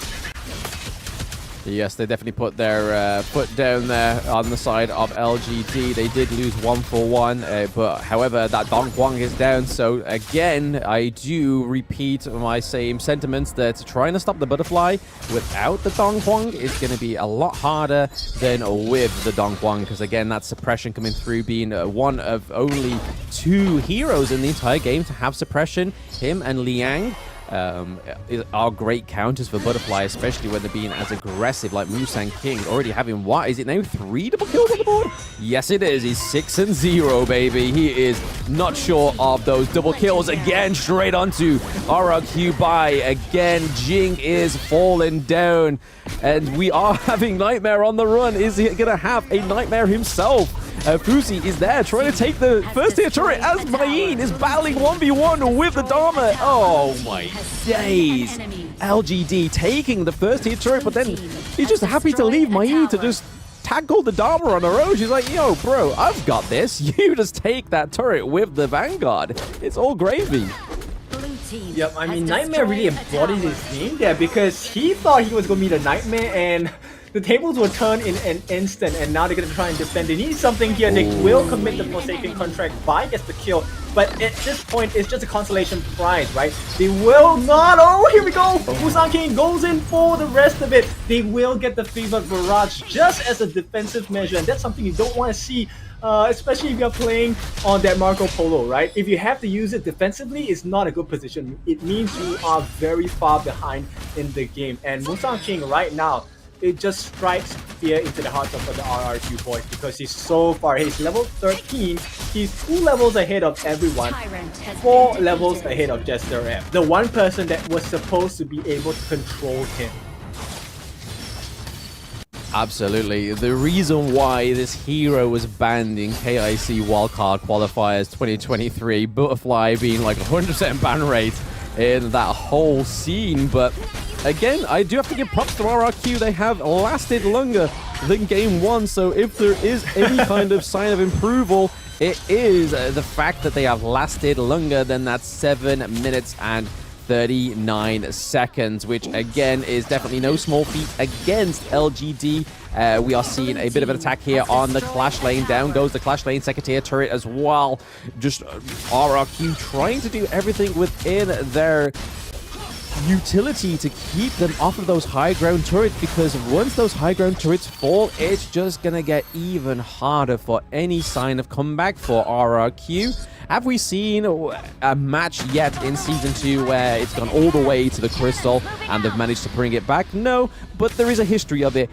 Yes, they definitely put their foot down there on the side of LGD. They did lose 1-for-1, but however, that Dong Huang is down. So again, I do repeat my same sentiments that trying to stop the Butterfly without the Dong Huang is going to be a lot harder than with the Dong Huang, because again, that suppression coming through, being one of only 2 heroes in the entire game to have suppression, him and Liang. Are great counters for Butterfly, especially when they're being as aggressive like Musang King. Already having, what is it now, 3 double kills on the board? Yes, it is. He's 6-0, baby. He is not sure of those double kills. Again, straight onto RRQ by. Again, Jing is falling down. And we are having Nightmare on the run. Is he going to have a Nightmare himself? Fuzi is there trying to take the first tier turret as Mayin is battling 1v1 with the Dharma. Oh my days. LGD taking the first tier turret, but then he's just happy to leave Mayin to just tackle the Dharma on her own. She's like, yo, bro, I've got this. You just take that turret with the Vanguard. It's all gravy. Yep, I mean, Nightmare really embodied his game there, because he thought he was going to be the Nightmare, and the tables were turned in an instant, and now they're going to try and defend. They need something here. They will commit the Forsaken contract. Vi gets the kill, but at this point, it's just a consolation prize, right? They will not. Oh, here we go. Musang King goes in for the rest of it. They will get the Fever Barrage just as a defensive measure, and that's something you don't want to see. Especially if you're playing on that Marco Polo, right? If you have to use it defensively, it's not a good position. It means you are very far behind in the game. And Musang King right now, it just strikes fear into the hearts of the RRQ boys, because he's so far. He's level 13. He's 2 levels ahead of everyone. 4 levels ahead of Jester F, the one person that was supposed to be able to control him. Absolutely. The reason why this hero was banned in KIC Wildcard Qualifiers 2023, Butterfly being like 100% ban rate in that whole scene, but again, I do have to give props to RRQ. They have lasted longer than Game 1, so if there is any kind of sign of improvement, it is the fact that they have lasted longer than that 7 minutes and 39 seconds, which again is definitely no small feat against LGD. We are seeing a bit of an attack here on the Clash Lane. Down goes the Clash Lane second tier turret as well. Just RRQ trying to do everything within their utility to keep them off of those high ground turrets, because once those high ground turrets fall, it's just gonna get even harder for any sign of comeback for RRQ. Have we seen a match yet in Season 2 where it's gone all the way to the Crystal and they've managed to bring it back? No, but there is a history of it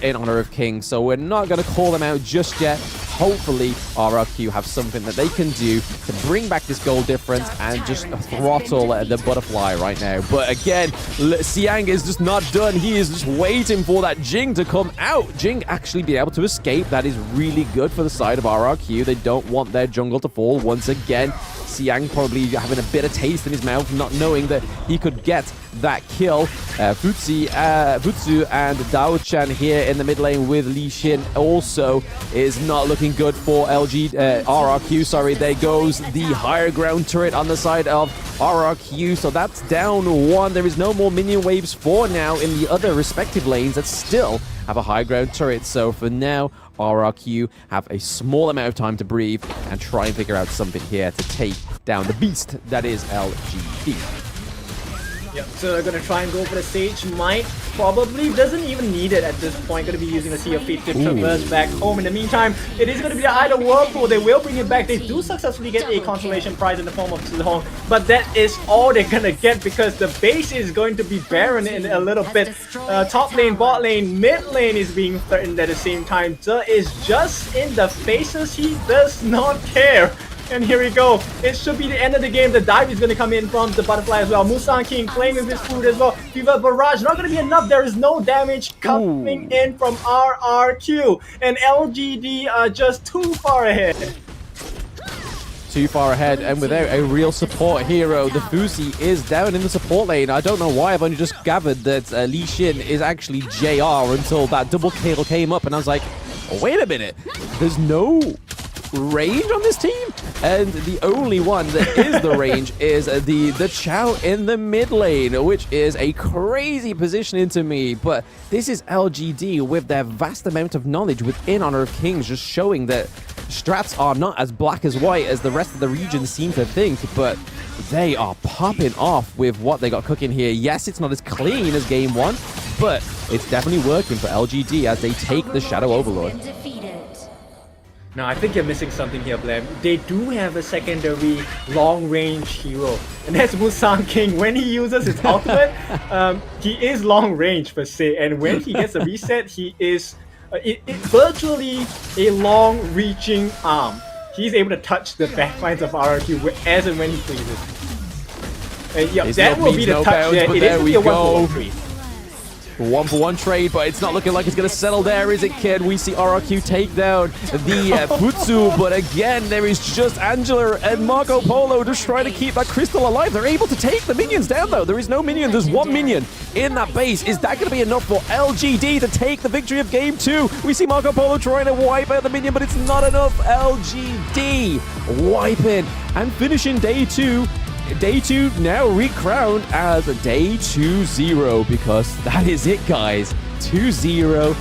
in Honor of Kings, so we're not going to call them out just yet. hopefully RRQ have something that they can do to bring back this goal difference and just throttle the butterfly right now. But again, Xiang is just not done. He is just waiting for that Jing to come out. Jing actually be able to escape. That is really good for the side of RRQ. They don't want their jungle to fall once again. Xiang probably having a bitter taste in his mouth, not knowing that he could get that kill. Futsu and Dao Chan here in the mid lane with Li Xin also is not looking good for RRQ. Sorry, there goes the higher ground turret on the side of RRQ. So that's down one. There is no more minion waves for now in the other respective lanes that still have a high ground turret. So for now, RRQ have a small amount of time to breathe and try and figure out something here to take down the beast that is LGD. Yep, so they're gonna try and go for the Sage Might. Probably doesn't even need it at this point. Gonna be using a Sea of Fate to traverse back home. In the meantime, it is gonna be the Idle Whirlpool. They will bring it back. They do successfully get a consolation prize in the form of Zihong, but that is all they're gonna get because the base is going to be barren in a little bit. Top lane, bot lane, mid lane is being threatened at the same time. Zhe is just in the faces. He does not care. And here we go. It should be the end of the game. The dive is going to come in from the butterfly as well. Musang King playing with his food as well. Fever Barrage not going to be enough. There is no damage coming in from RRQ. And LGD are just too far ahead. Too far ahead, and without a real support hero, the Fusi is down in the support lane. I don't know why. I've only just gathered that Li Xin is actually JR until that double kill came up, and I was like, oh, wait a minute. There's no range on this team, and the only one that is the range is the Chow in the mid lane, which is a crazy positioning to me. But this is LGD with their vast amount of knowledge within Honor of Kings, just showing that strats are not as black as white as the rest of the region seem to think, but they are popping off with what they got cooking here. Yes, it's not as clean as game one, but it's definitely working for LGD as they take the Shadow Overlord. Now, I think you're missing something here, Blam. They do have a secondary long-range hero, and that's Musang King. When he uses his ultimate, he is long-range per se, and when he gets a reset, he is virtually a long-reaching arm. He's able to touch the backlines of RRQ as and when he pleases. And yeah, that will be the touch there. It is going to be a 1-for-1 1-for-1 trade, but it's not looking like it's going to settle there, is it, kid? We see RRQ take down the Futsu, but again, there is just Angela and Marco Polo just trying to keep that crystal alive. They're able to take the minions down, though. There is no minion. There's one minion in that base. Is that going to be enough for LGD to take the victory of Game 2? We see Marco Polo trying to wipe out the minion, but it's not enough. LGD wiping and finishing day 2. Day 2 now recrowned as day 2-0, because that is it, guys. 2-0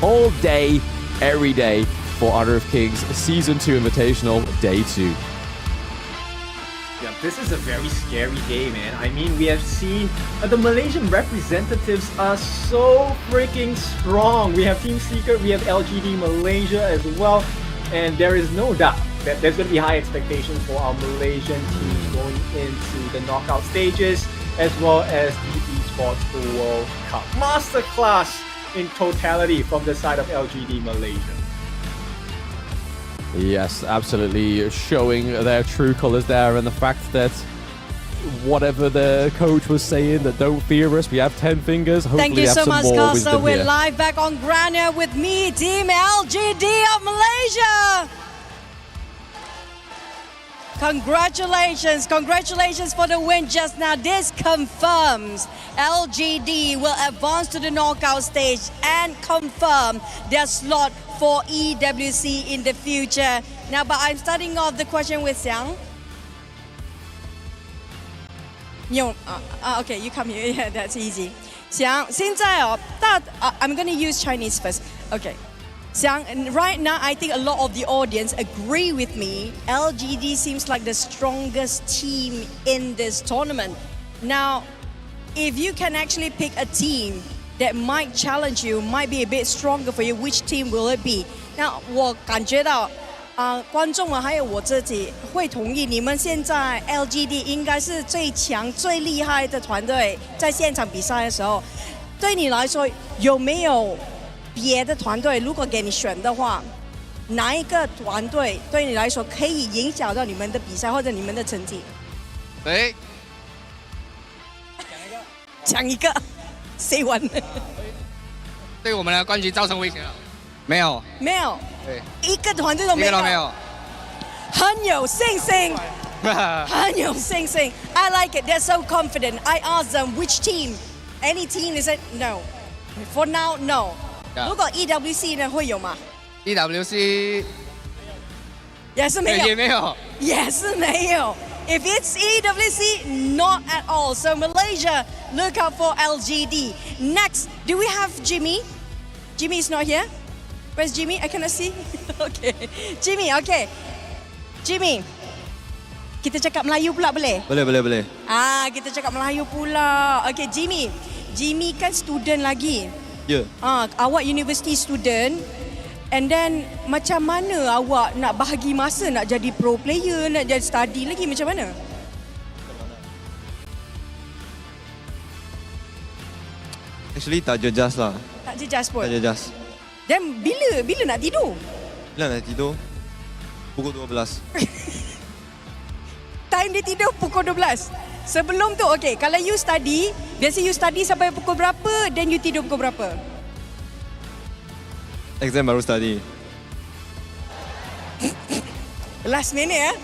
all day, every day for Honor of Kings Season 2 Invitational Day 2. Yeah, this is a very scary day, man. I mean, we have seen the Malaysian representatives are so freaking strong. We have Team Secret, we have LGD Malaysia as well, and there is no doubt that there's going to be high expectations for our Malaysian team going into the knockout stages, as well as the Esports World Cup. Masterclass in totality from the side of LGD Malaysia. Yes, absolutely showing their true colors there, and the fact that whatever the coach was saying, that don't fear us, we have 10 fingers. Hopefully thank you have so some much, more Costa. wisdom We're here. live back on Grania with me, Team LGD of Malaysia. Congratulations for the win just now. This confirms LGD will advance to the knockout stage and confirm their slot for EWC in the future. Now, but I'm starting off the question with Xiang. Okay, you come here. Yeah, that's easy. Xiang, 现在I'm going to use Chinese first. Okay. Xiang, right now, I think a lot of the audience agree with me. LGD seems like the strongest team in this tournament. Now, if you can actually pick a team that might challenge you, might be a bit stronger for you, which team will it be? Now, 我感觉到观众们还有我自己会同意，你们现在 LGD 应该是最强、最厉害的团队，在现场比赛的时候，对你来说有没有别的团队如果给你选的话，哪一个团队对你来说可以影响到你们的比赛或者你们的成绩？谁？讲一个，谁玩？对我们的冠军造成威胁了？没有，没有，对，一个团队都没有，一个都没有。很有信心，很有信心。I like it. They're so confident. I asked them which team, any team. They said no. For now, no. 如果 EWC 呢会有吗 ？EWC 也是没有，也没有，也是没有。If it's EWC, not at all. So Malaysia, look out for LGD. Next, do we have Jimmy? Jimmy is not here. Where's Jimmy? I cannot see. Okay, Jimmy. Okay, Jimmy. Kita cakap Melayu pula boleh? Boleh. Kita cakap Melayu pula. Okay, Jimmy. Jimmy kan student lagi. Ya. Awak university student. And then macam mana awak nak bahagi masa nak jadi pro player, nak jadi study lagi macam mana? Actually tak jejas lah. Tak jejas pun. Tak jejas. Dan bila nak tidur? Bila nak tidur? Pukul 12. Time dia tidur pukul 12. Sebelum tu, okay, kalau you study, biasa you study sampai pukul berapa, then you tidur pukul berapa? Exam baru study. Last minute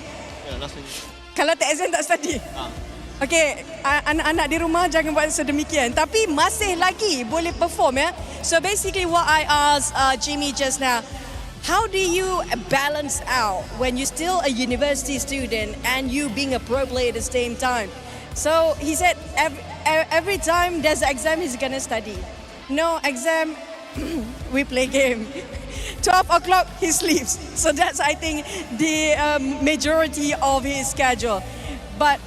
Ya, last minute. Kalau tak exam tak study? Okay, anak-anak di rumah jangan buat sedemikian. Tapi masih lagi boleh perform ya. So basically what I asked Jimmy just now, how do you balance out when you're still a university student and you being a pro player at the same time? So he said every time there's an exam he's gonna study. No exam, we play game. 12 o'clock he sleeps. So that's I think the majority of his schedule. But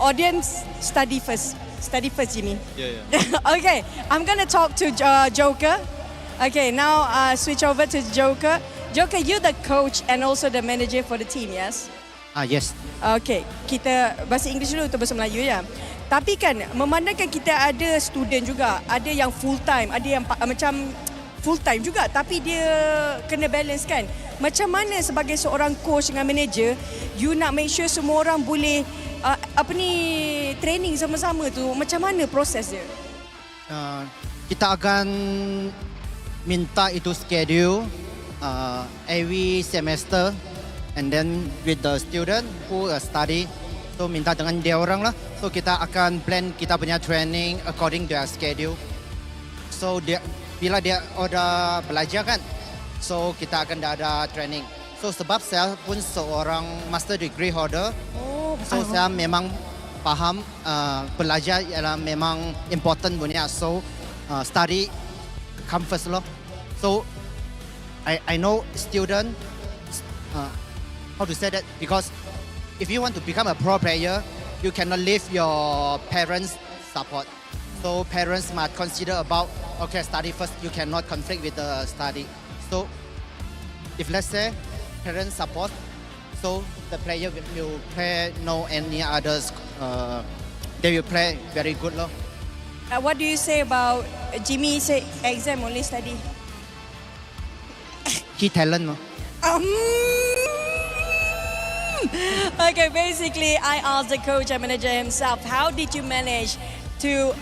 audience study first. Study first, Jimmy. Yeah. Okay, I'm gonna talk to Joker. Okay, now switch over to Joker. Joker, you're the coach and also the manager for the team, yes? Yes. Okay, kita bahasa Inggeris dulu atau bahasa Melayu ya. Tapi kan memandangkan kita ada student juga, ada yang full time, ada yang macam full time juga tapi dia kena balance kan. Macam mana sebagai seorang coach dengan manager, you nak make sure semua orang boleh training sama-sama tu, macam mana proses dia? Kita akan minta itu schedule every semester and then with the student who study, so minta dengan dia orang lah. So kita akan plan kita punya training according to their schedule. So bila dia udah belajar kan, so kita akan ada training. So sebab saya pun seorang master degree holder, so saya memang paham belajar ialah memang important punya. So study come first loh. So I know student how to say that, because if you want to become a pro player, you cannot leave your parents' support. So parents must consider about, okay, study first, you cannot conflict with the study. So if let's say parents support, so the player will play no any others, they will play very good. What do you say about Jimmy say exam only study? He talent. Okay, basically I asked the coach and manager himself, how did you manage to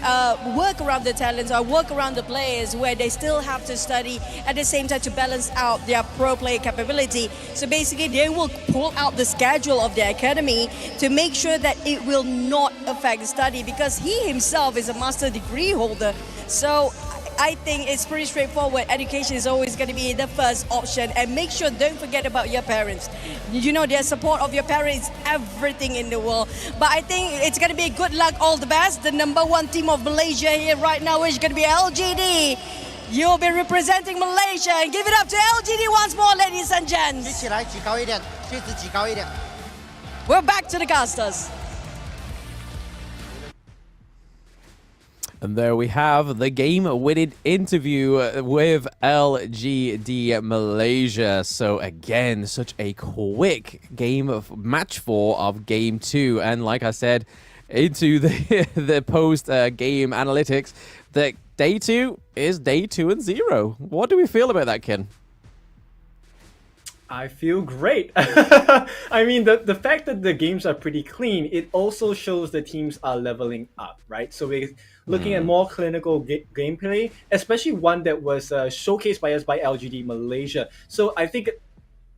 work around the talents or work around the players where they still have to study at the same time to balance out their pro play capability? So basically they will pull out the schedule of their academy to make sure that it will not affect the study, because he himself is a master degree holder. So I think it's pretty straightforward. Education is always going to be the first option, and make sure don't forget about your parents. You know, their support of your parents is everything in the world. But I think it's going to be good luck, all the best. The number one team of Malaysia here right now is going to be LGD. You'll be representing Malaysia, and give it up to LGD once more, ladies and gents. We're back to the casters. And there we have the game-winning interview with LGD Malaysia. So again, such a quick game of match 4 of game 2. And like I said, into the post-game analytics, that day 2 is day 2 and 0. What do we feel about that, Ken? I feel great. I mean, the fact that the games are pretty clean, it also shows the teams are leveling up, right? So we're looking at more clinical gameplay, especially one that was showcased by us by LGD Malaysia. So I think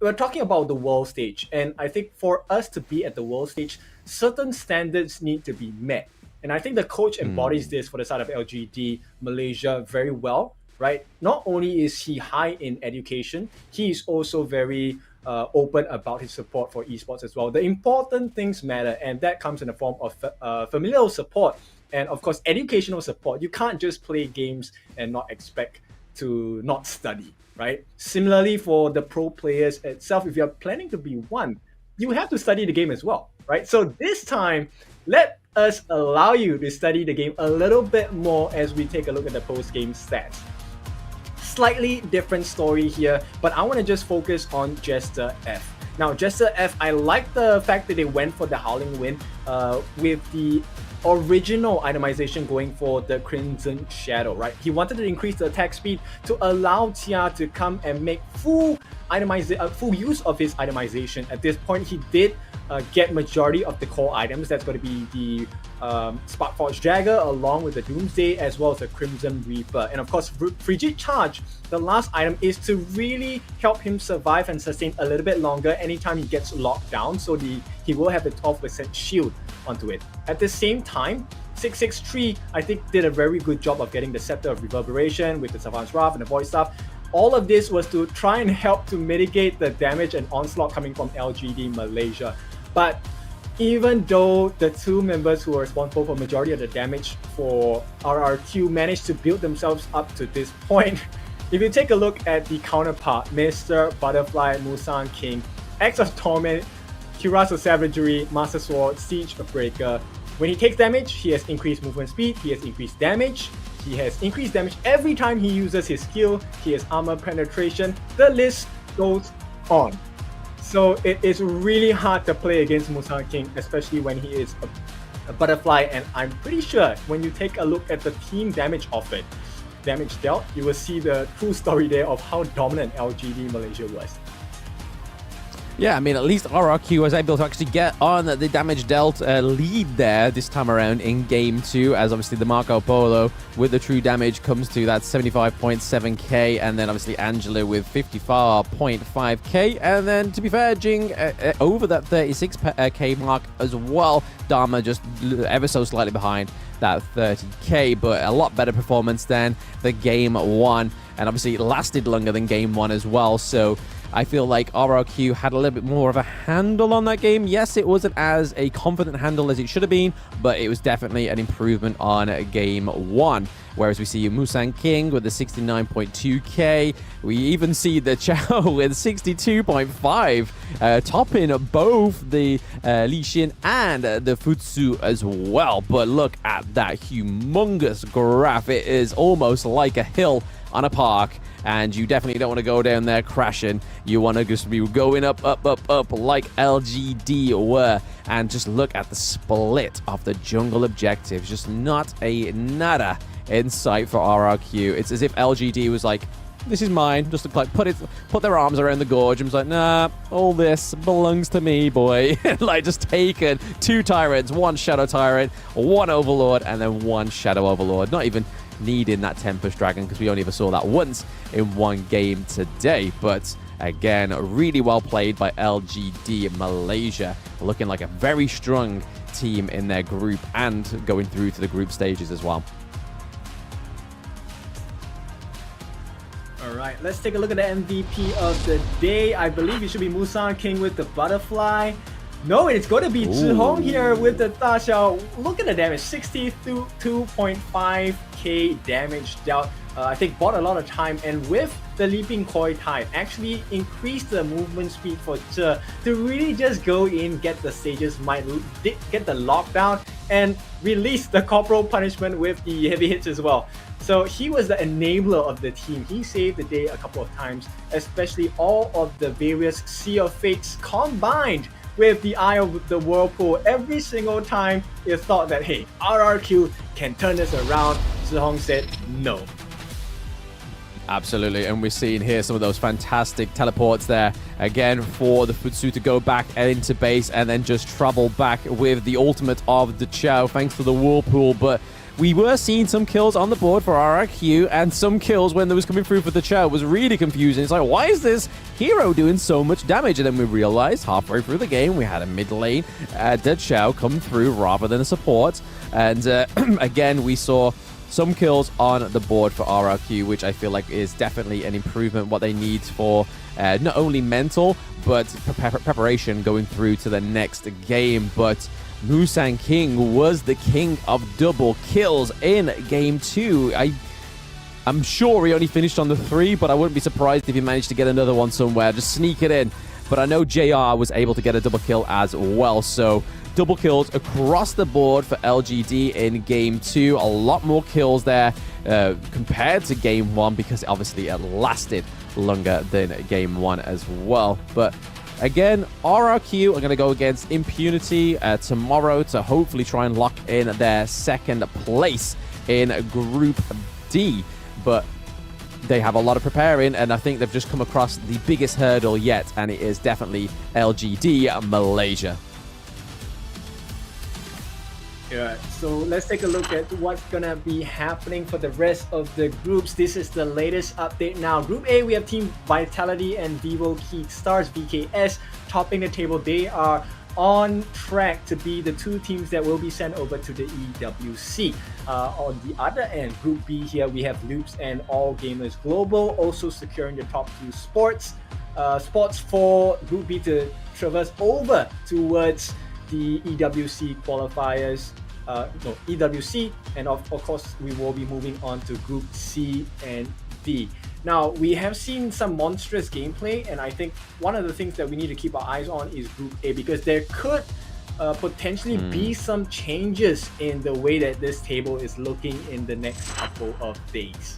we're talking about the world stage, and I think for us to be at the world stage, certain standards need to be met. And I think the coach embodies this for the side of LGD Malaysia very well, right? Not only is he high in education, he is also very open about his support for esports as well. The important things matter, and that comes in the form of familial support and, of course, educational support. You can't just play games and not expect to not study, right? Similarly, for the pro players itself, if you're planning to be one, you have to study the game as well, right? So this time, let us allow you to study the game a little bit more as we take a look at the post-game stats. Slightly different story here, but I want to just focus on Jester F. Now, Jester F, I like the fact that they went for the Howling Wind with the original itemization going for the Crimson Shadow, right? He wanted to increase the attack speed to allow Tia to come and make full use of his itemization. At this point, he did get majority of the core items. That's going to be the Sparkforged Dagger along with the Doomsday as well as the Crimson Reaper. And of course, Frigid Charge, the last item, is to really help him survive and sustain a little bit longer anytime he gets locked down. So he will have the 12% shield onto it. At the same time, 663, I think, did a very good job of getting the Scepter of Reverberation with the Savant's Wrath and the Void Staff. All of this was to try and help to mitigate the damage and onslaught coming from LGD Malaysia. But even though the two members who are responsible for majority of the damage for RRQ managed to build themselves up to this point, if you take a look at the counterpart, Mr. Butterfly, Musang King, Axe of Torment, Cuirass of Savagery, Master Sword, Siege of Breaker, when he takes damage, he has increased movement speed, he has increased damage, he has increased damage every time he uses his skill, he has armor penetration, the list goes on. So it is really hard to play against Musang King, especially when he is a butterfly, and I'm pretty sure when you take a look at the team damage offered, damage dealt, you will see the true story there of how dominant LGD Malaysia was. Yeah, I mean, at least RRQ was able to actually get on the damage dealt lead there this time around in Game 2, as obviously the Marco Polo with the true damage comes to that 75.7k, and then obviously Angela with 54.5k, and then, to be fair, Jing over that 36k mark as well. Dharma just ever so slightly behind that 30k, but a lot better performance than the Game 1, and obviously it lasted longer than Game 1 as well, so I feel like RRQ had a little bit more of a handle on that game. Yes, it wasn't as a confident handle as it should have been, but it was definitely an improvement on Game 1. Whereas we see Musang King with the 69.2k. We even see the Chao with 62.5, topping both the Li Xin and the Futsu as well. But look at that humongous graph. It is almost like a hill on a park, and you definitely don't want to go down there crashing. You want to just be going up, up, up, up like LGD were. And just look at the split of the jungle objectives. Just not a nada in sight for RRQ. It's as if LGD was like, this is mine. Just like put their arms around the gorge and was like, nah, all this belongs to me, boy. Like just taken 2 tyrants, 1 shadow tyrant, 1 overlord, and then 1 shadow overlord. Not even needing that Tempest Dragon, because we only ever saw that once in one game today. But again, really well played by LGD Malaysia, looking like a very strong team in their group and going through to the group stages as well. Alright, let's take a look at the MVP of the day. I believe it should be Musang King with the butterfly. No, it's going to be Zhihong here with the Da Xiao. Look at the damage, 62.5k damage dealt. I think bought a lot of time, and with the Leaping Koi Tide, actually increased the movement speed for Zhe to really just go in, get the stages, get the lockdown, and release the corporal punishment with the heavy hits as well. So he was the enabler of the team. He saved the day a couple of times, especially all of the various Sea of Fates combined with the Eye of the Whirlpool. Every single time it thought that, hey, RRQ can turn this around, Zhihong said no. Absolutely, and we're seeing here some of those fantastic teleports there. Again, for the Futsu to go back into base and then just travel back with the ultimate of the Chao, thanks to the Whirlpool. But we were seeing some kills on the board for RRQ, and some kills when there was coming through for the Chao was really confusing. It's like, why is this hero doing so much damage? And then we realized halfway through the game, we had a mid lane dead Chao come through rather than a support. And again, we saw some kills on the board for RRQ, which I feel like is definitely an improvement, what they need for not only mental, but preparation going through to the next game. But Musang King was the king of double kills in Game 2. I'm sure he only finished on the 3, but I wouldn't be surprised if he managed to get another one somewhere. Just sneak it in. But I know JR was able to get a double kill as well. So double kills across the board for LGD in Game 2. A lot more kills there compared to Game 1, because obviously it lasted longer than Game 1 as well. But again, RRQ are going to go against Impunity tomorrow to hopefully try and lock in their second place in Group D. But they have a lot of preparing, and I think they've just come across the biggest hurdle yet, and it is definitely LGD Malaysia. Yeah, so let's take a look at what's gonna be happening for the rest of the groups. This is the latest update now. Group A, we have Team Vitality and Vivo Keystars, VKS, topping the table. They are on track to be the two teams that will be sent over to the EWC. On the other end, Group B here, we have Loops and All Gamers Global also securing the top two spots for Group B to traverse over towards the EWC qualifiers, EWC, and of course we will be moving on to Group C and D. Now, we have seen some monstrous gameplay, and I think one of the things that we need to keep our eyes on is Group A, because there could potentially be some changes in the way that this table is looking in the next couple of days.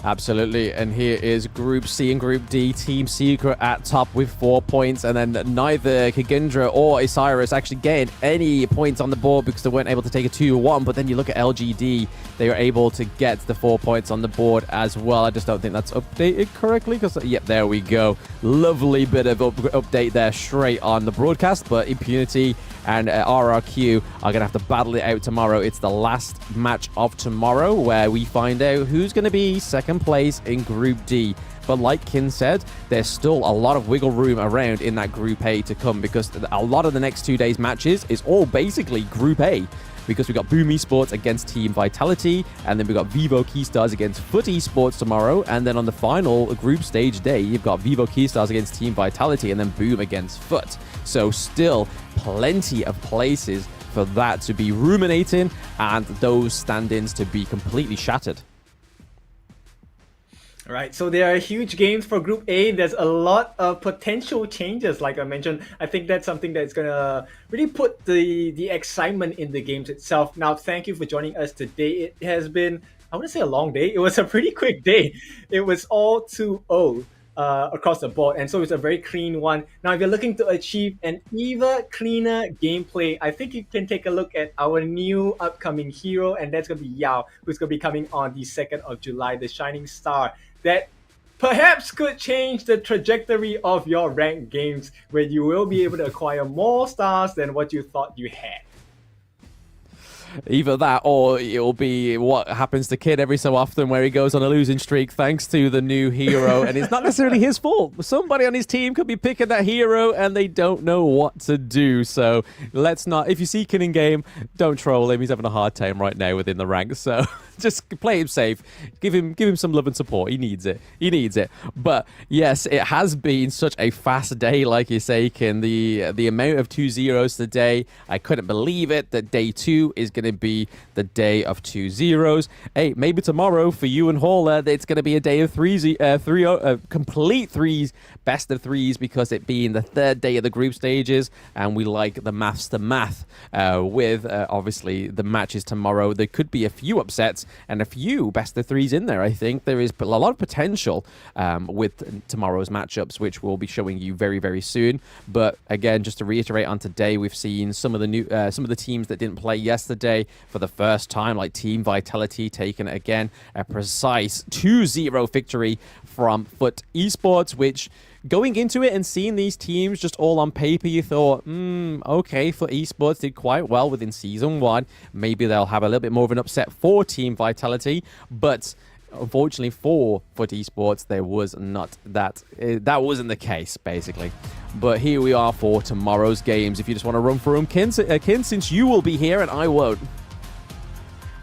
Absolutely, and here is Group C and Group D. Team Secret at top with 4 points, and then neither Kagindra or Osiris actually getting any points on the board because they weren't able to take a 2-1. But then you look at LGD, they were able to get the 4 points on the board as well. I just don't think that's updated correctly, because, yep, there we go. Lovely bit of update there straight on the broadcast, but Impunity and RRQ are going to have to battle it out tomorrow. It's the last match of tomorrow where we find out who's going to be second place in Group D. But like Kin said, there's still a lot of wiggle room around in that Group A to come, because a lot of the next 2 days matches is all basically Group A. Because we got Boom Esports against Team Vitality, and then we got Vivo Keystars against Foot Esports tomorrow, and then on the final group stage day, you've got Vivo Keystars against Team Vitality, and then Boom against Foot. So still plenty of places for that to be ruminating, and those stand-ins to be completely shattered. All right, so there are huge games for Group A. There's a lot of potential changes, like I mentioned. I think that's something that's going to really put the excitement in the games itself. Now, thank you for joining us today. It has been, I wouldn't say a long day. It was a pretty quick day. It was all 2-0 across the board, and so it's a very clean one. Now, if you're looking to achieve an even cleaner gameplay, I think you can take a look at our new upcoming hero, and that's going to be Yao, who's going to be coming on the 2nd of July, the Shining Star. That perhaps could change the trajectory of your ranked games, where you will be able to acquire more stars than what you thought you had. Either that, or it'll be what happens to Kid every so often, where he goes on a losing streak thanks to the new hero, and it's not necessarily his fault. Somebody on his team could be picking that hero and they don't know what to do. So let's not, if you see Kid in game, don't troll him. He's having a hard time right now within the ranks, so just play him safe. Give him some love and support. He needs it. But yes, it has been such a fast day, like you say, Kin. The amount of 2-0s today, I couldn't believe it, that day 2 is going to be the day of 2-0s. Hey, maybe tomorrow for you and Hauler, it's going to be a day of complete threes, best of threes, because it being the third day of the group stages, and we like the maths to math with obviously the matches tomorrow. There could be a few upsets and a few best of threes in there. I think there is a lot of potential with tomorrow's matchups, which we'll be showing you very, very soon. But again, just to reiterate on today, we've seen some of the teams that didn't play yesterday. today for the first time, like Team Vitality taking again a precise 2-0 victory from Foot Esports, which going into it and seeing these teams just all on paper, you thought, okay, Foot Esports did quite well within Season 1. Maybe they'll have a little bit more of an upset for Team Vitality, but unfortunately for Foot Esports, there was not that. That wasn't the case, basically. But here we are for tomorrow's games. If you just want to run through them, Kin, since you will be here and I won't.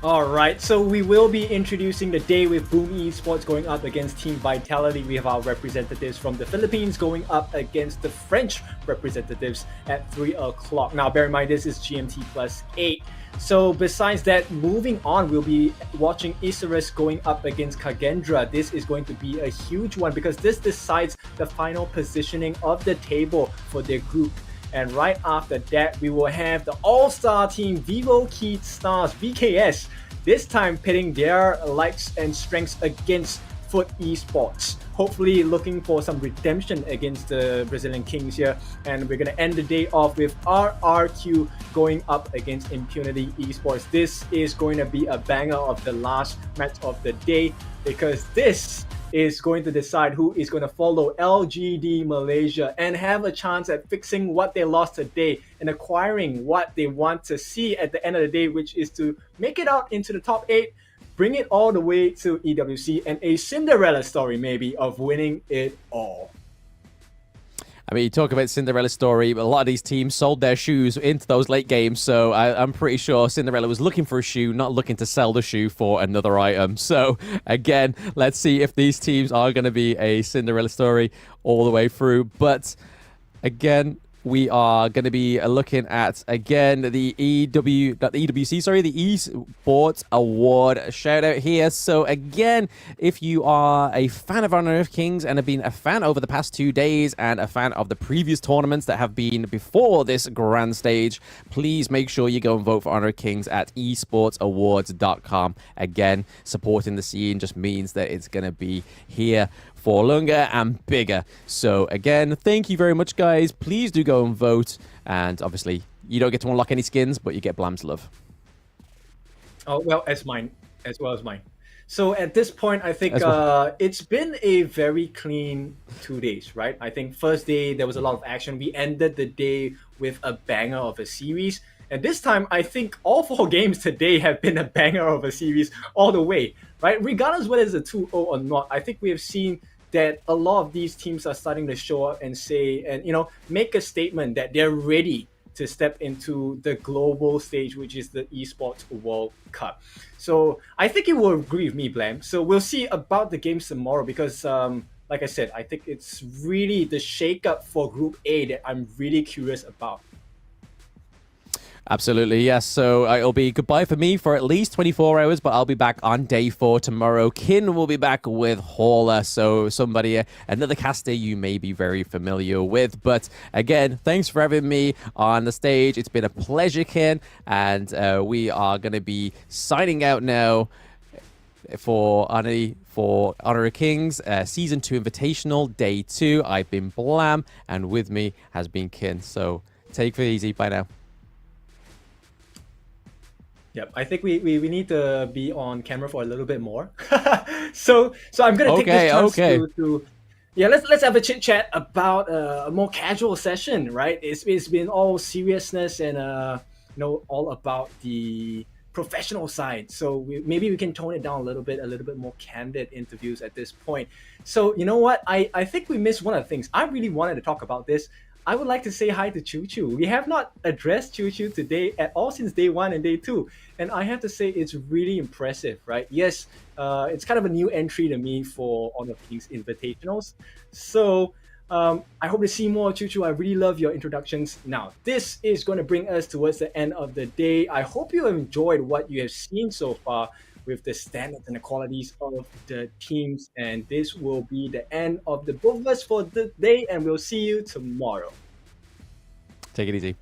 Alright, so we will be introducing the day with Boom Esports going up against Team Vitality. We have our representatives from the Philippines going up against the French representatives at 3 o'clock. Now, bear in mind, this is GMT plus 8. So besides that, moving on, we'll be watching Isurus going up against Kagendra. This is going to be a huge one because this decides the final positioning of the table for their group. And right after that, we will have the all-star team Vivo Key Stars, VKS, this time pitting their likes and strengths against Foot Esports. Hopefully looking for some redemption against the Brazilian Kings here. And we're going to end the day off with RRQ going up against Impunity Esports. This is going to be a banger of the last match of the day because this is going to decide who is going to follow LGD Malaysia and have a chance at fixing what they lost today and acquiring what they want to see at the end of the day, which is to make it out into the top 8, bring it all the way to EWC, and a Cinderella story maybe of winning it all. I mean, you talk about Cinderella story, but a lot of these teams sold their shoes into those late games, so I'm pretty sure Cinderella was looking for a shoe, not looking to sell the shoe for another item. So, again, let's see if these teams are going to be a Cinderella story all the way through. But, again, we are going to be looking at, again, the EWC, the Esports Award shout out here. So again, if you are a fan of Honor of Kings and have been a fan over the past 2 days and a fan of the previous tournaments that have been before this grand stage, please make sure you go and vote for Honor of Kings at esportsawards.com. Again, supporting the scene just means that it's going to be here for longer and bigger. So again, thank you very much, guys. Please do go and vote. And obviously, you don't get to unlock any skins, but you get Blam's love. Oh, well, as well as mine. So at this point, I think it's been a very clean 2 days, right? I think first day, there was a lot of action. We ended the day with a banger of a series. And this time, I think all 4 games today have been a banger of a series all the way, right? Regardless whether it's a 2-0 or not, I think we have seen that a lot of these teams are starting to show up and say, and make a statement that they're ready to step into the global stage, which is the Esports World Cup. So I think you will agree with me, Blam. So we'll see about the games tomorrow because, like I said, I think it's really the shakeup for Group A that I'm really curious about. Absolutely, yes. So it'll be goodbye for me for at least 24 hours, but I'll be back on day 4 tomorrow. Kin will be back with Hauler, so somebody, another caster you may be very familiar with. But again, thanks for having me on the stage. It's been a pleasure, Kin, and we are going to be signing out now for Honor of Kings, Season 2 Invitational, Day 2. I've been Blam, and with me has been Kin. So take it easy. Bye now. Yep, I think we need to be on camera for a little bit more. so I'm gonna take this chance to let's have a chit chat about a more casual session, right? It's been all seriousness and all about the professional side. So maybe we can tone it down a little bit more candid interviews at this point. So you know what? I think we missed one of the things. I really wanted to talk about this. I would like to say hi to Choo Choo. We have not addressed Choo Choo today at all since day 1 and day 2. And I have to say it's really impressive, right? Yes, it's kind of a new entry to me for Honor of Kings Invitationals. So I hope to see more Choo Choo. I really love your introductions. Now, this is going to bring us towards the end of the day. I hope you have enjoyed what you have seen so far with the standards and the qualities of the teams. And this will be the end of the both of us for the day, and we'll see you tomorrow. Take it easy.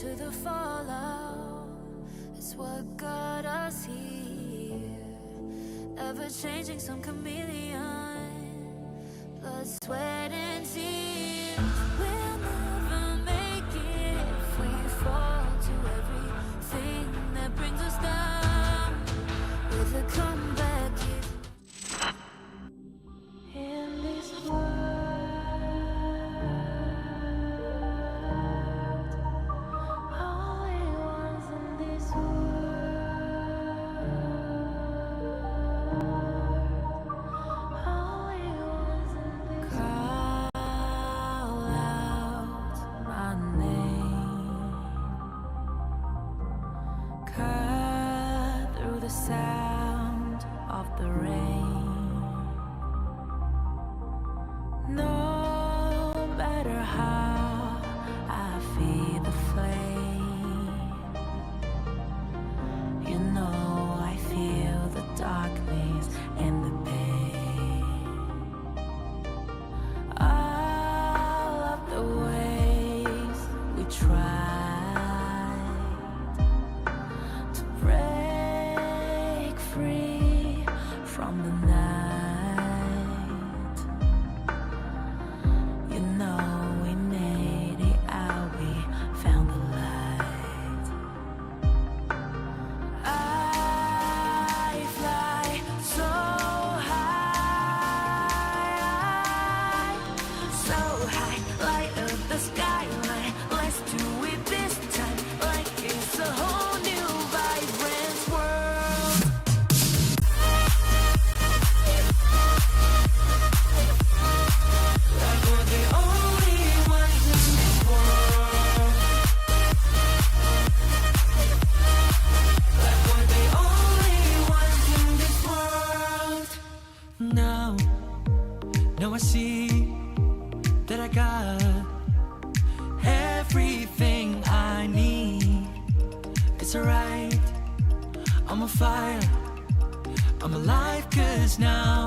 to the fallout. It's what got us here. Ever changing, some chameleon. Blood, sweat, and tears. We'll never make it if we fall to everything that brings us down. With a comeback in this sound of the rain. No matter how I feed the flame, you know I feel the darkness and the pain. All of the ways we tried to break free from the night, you know we made it out, we found the light. I fly so high, light up the skyline. Let's do it this time, like it's a whole new vibrant world. Like we're the only ones in this world. Like we're the only ones in this world. Now I see that I got everything I need. It's alright, I'm on fire, I'm alive, 'cause now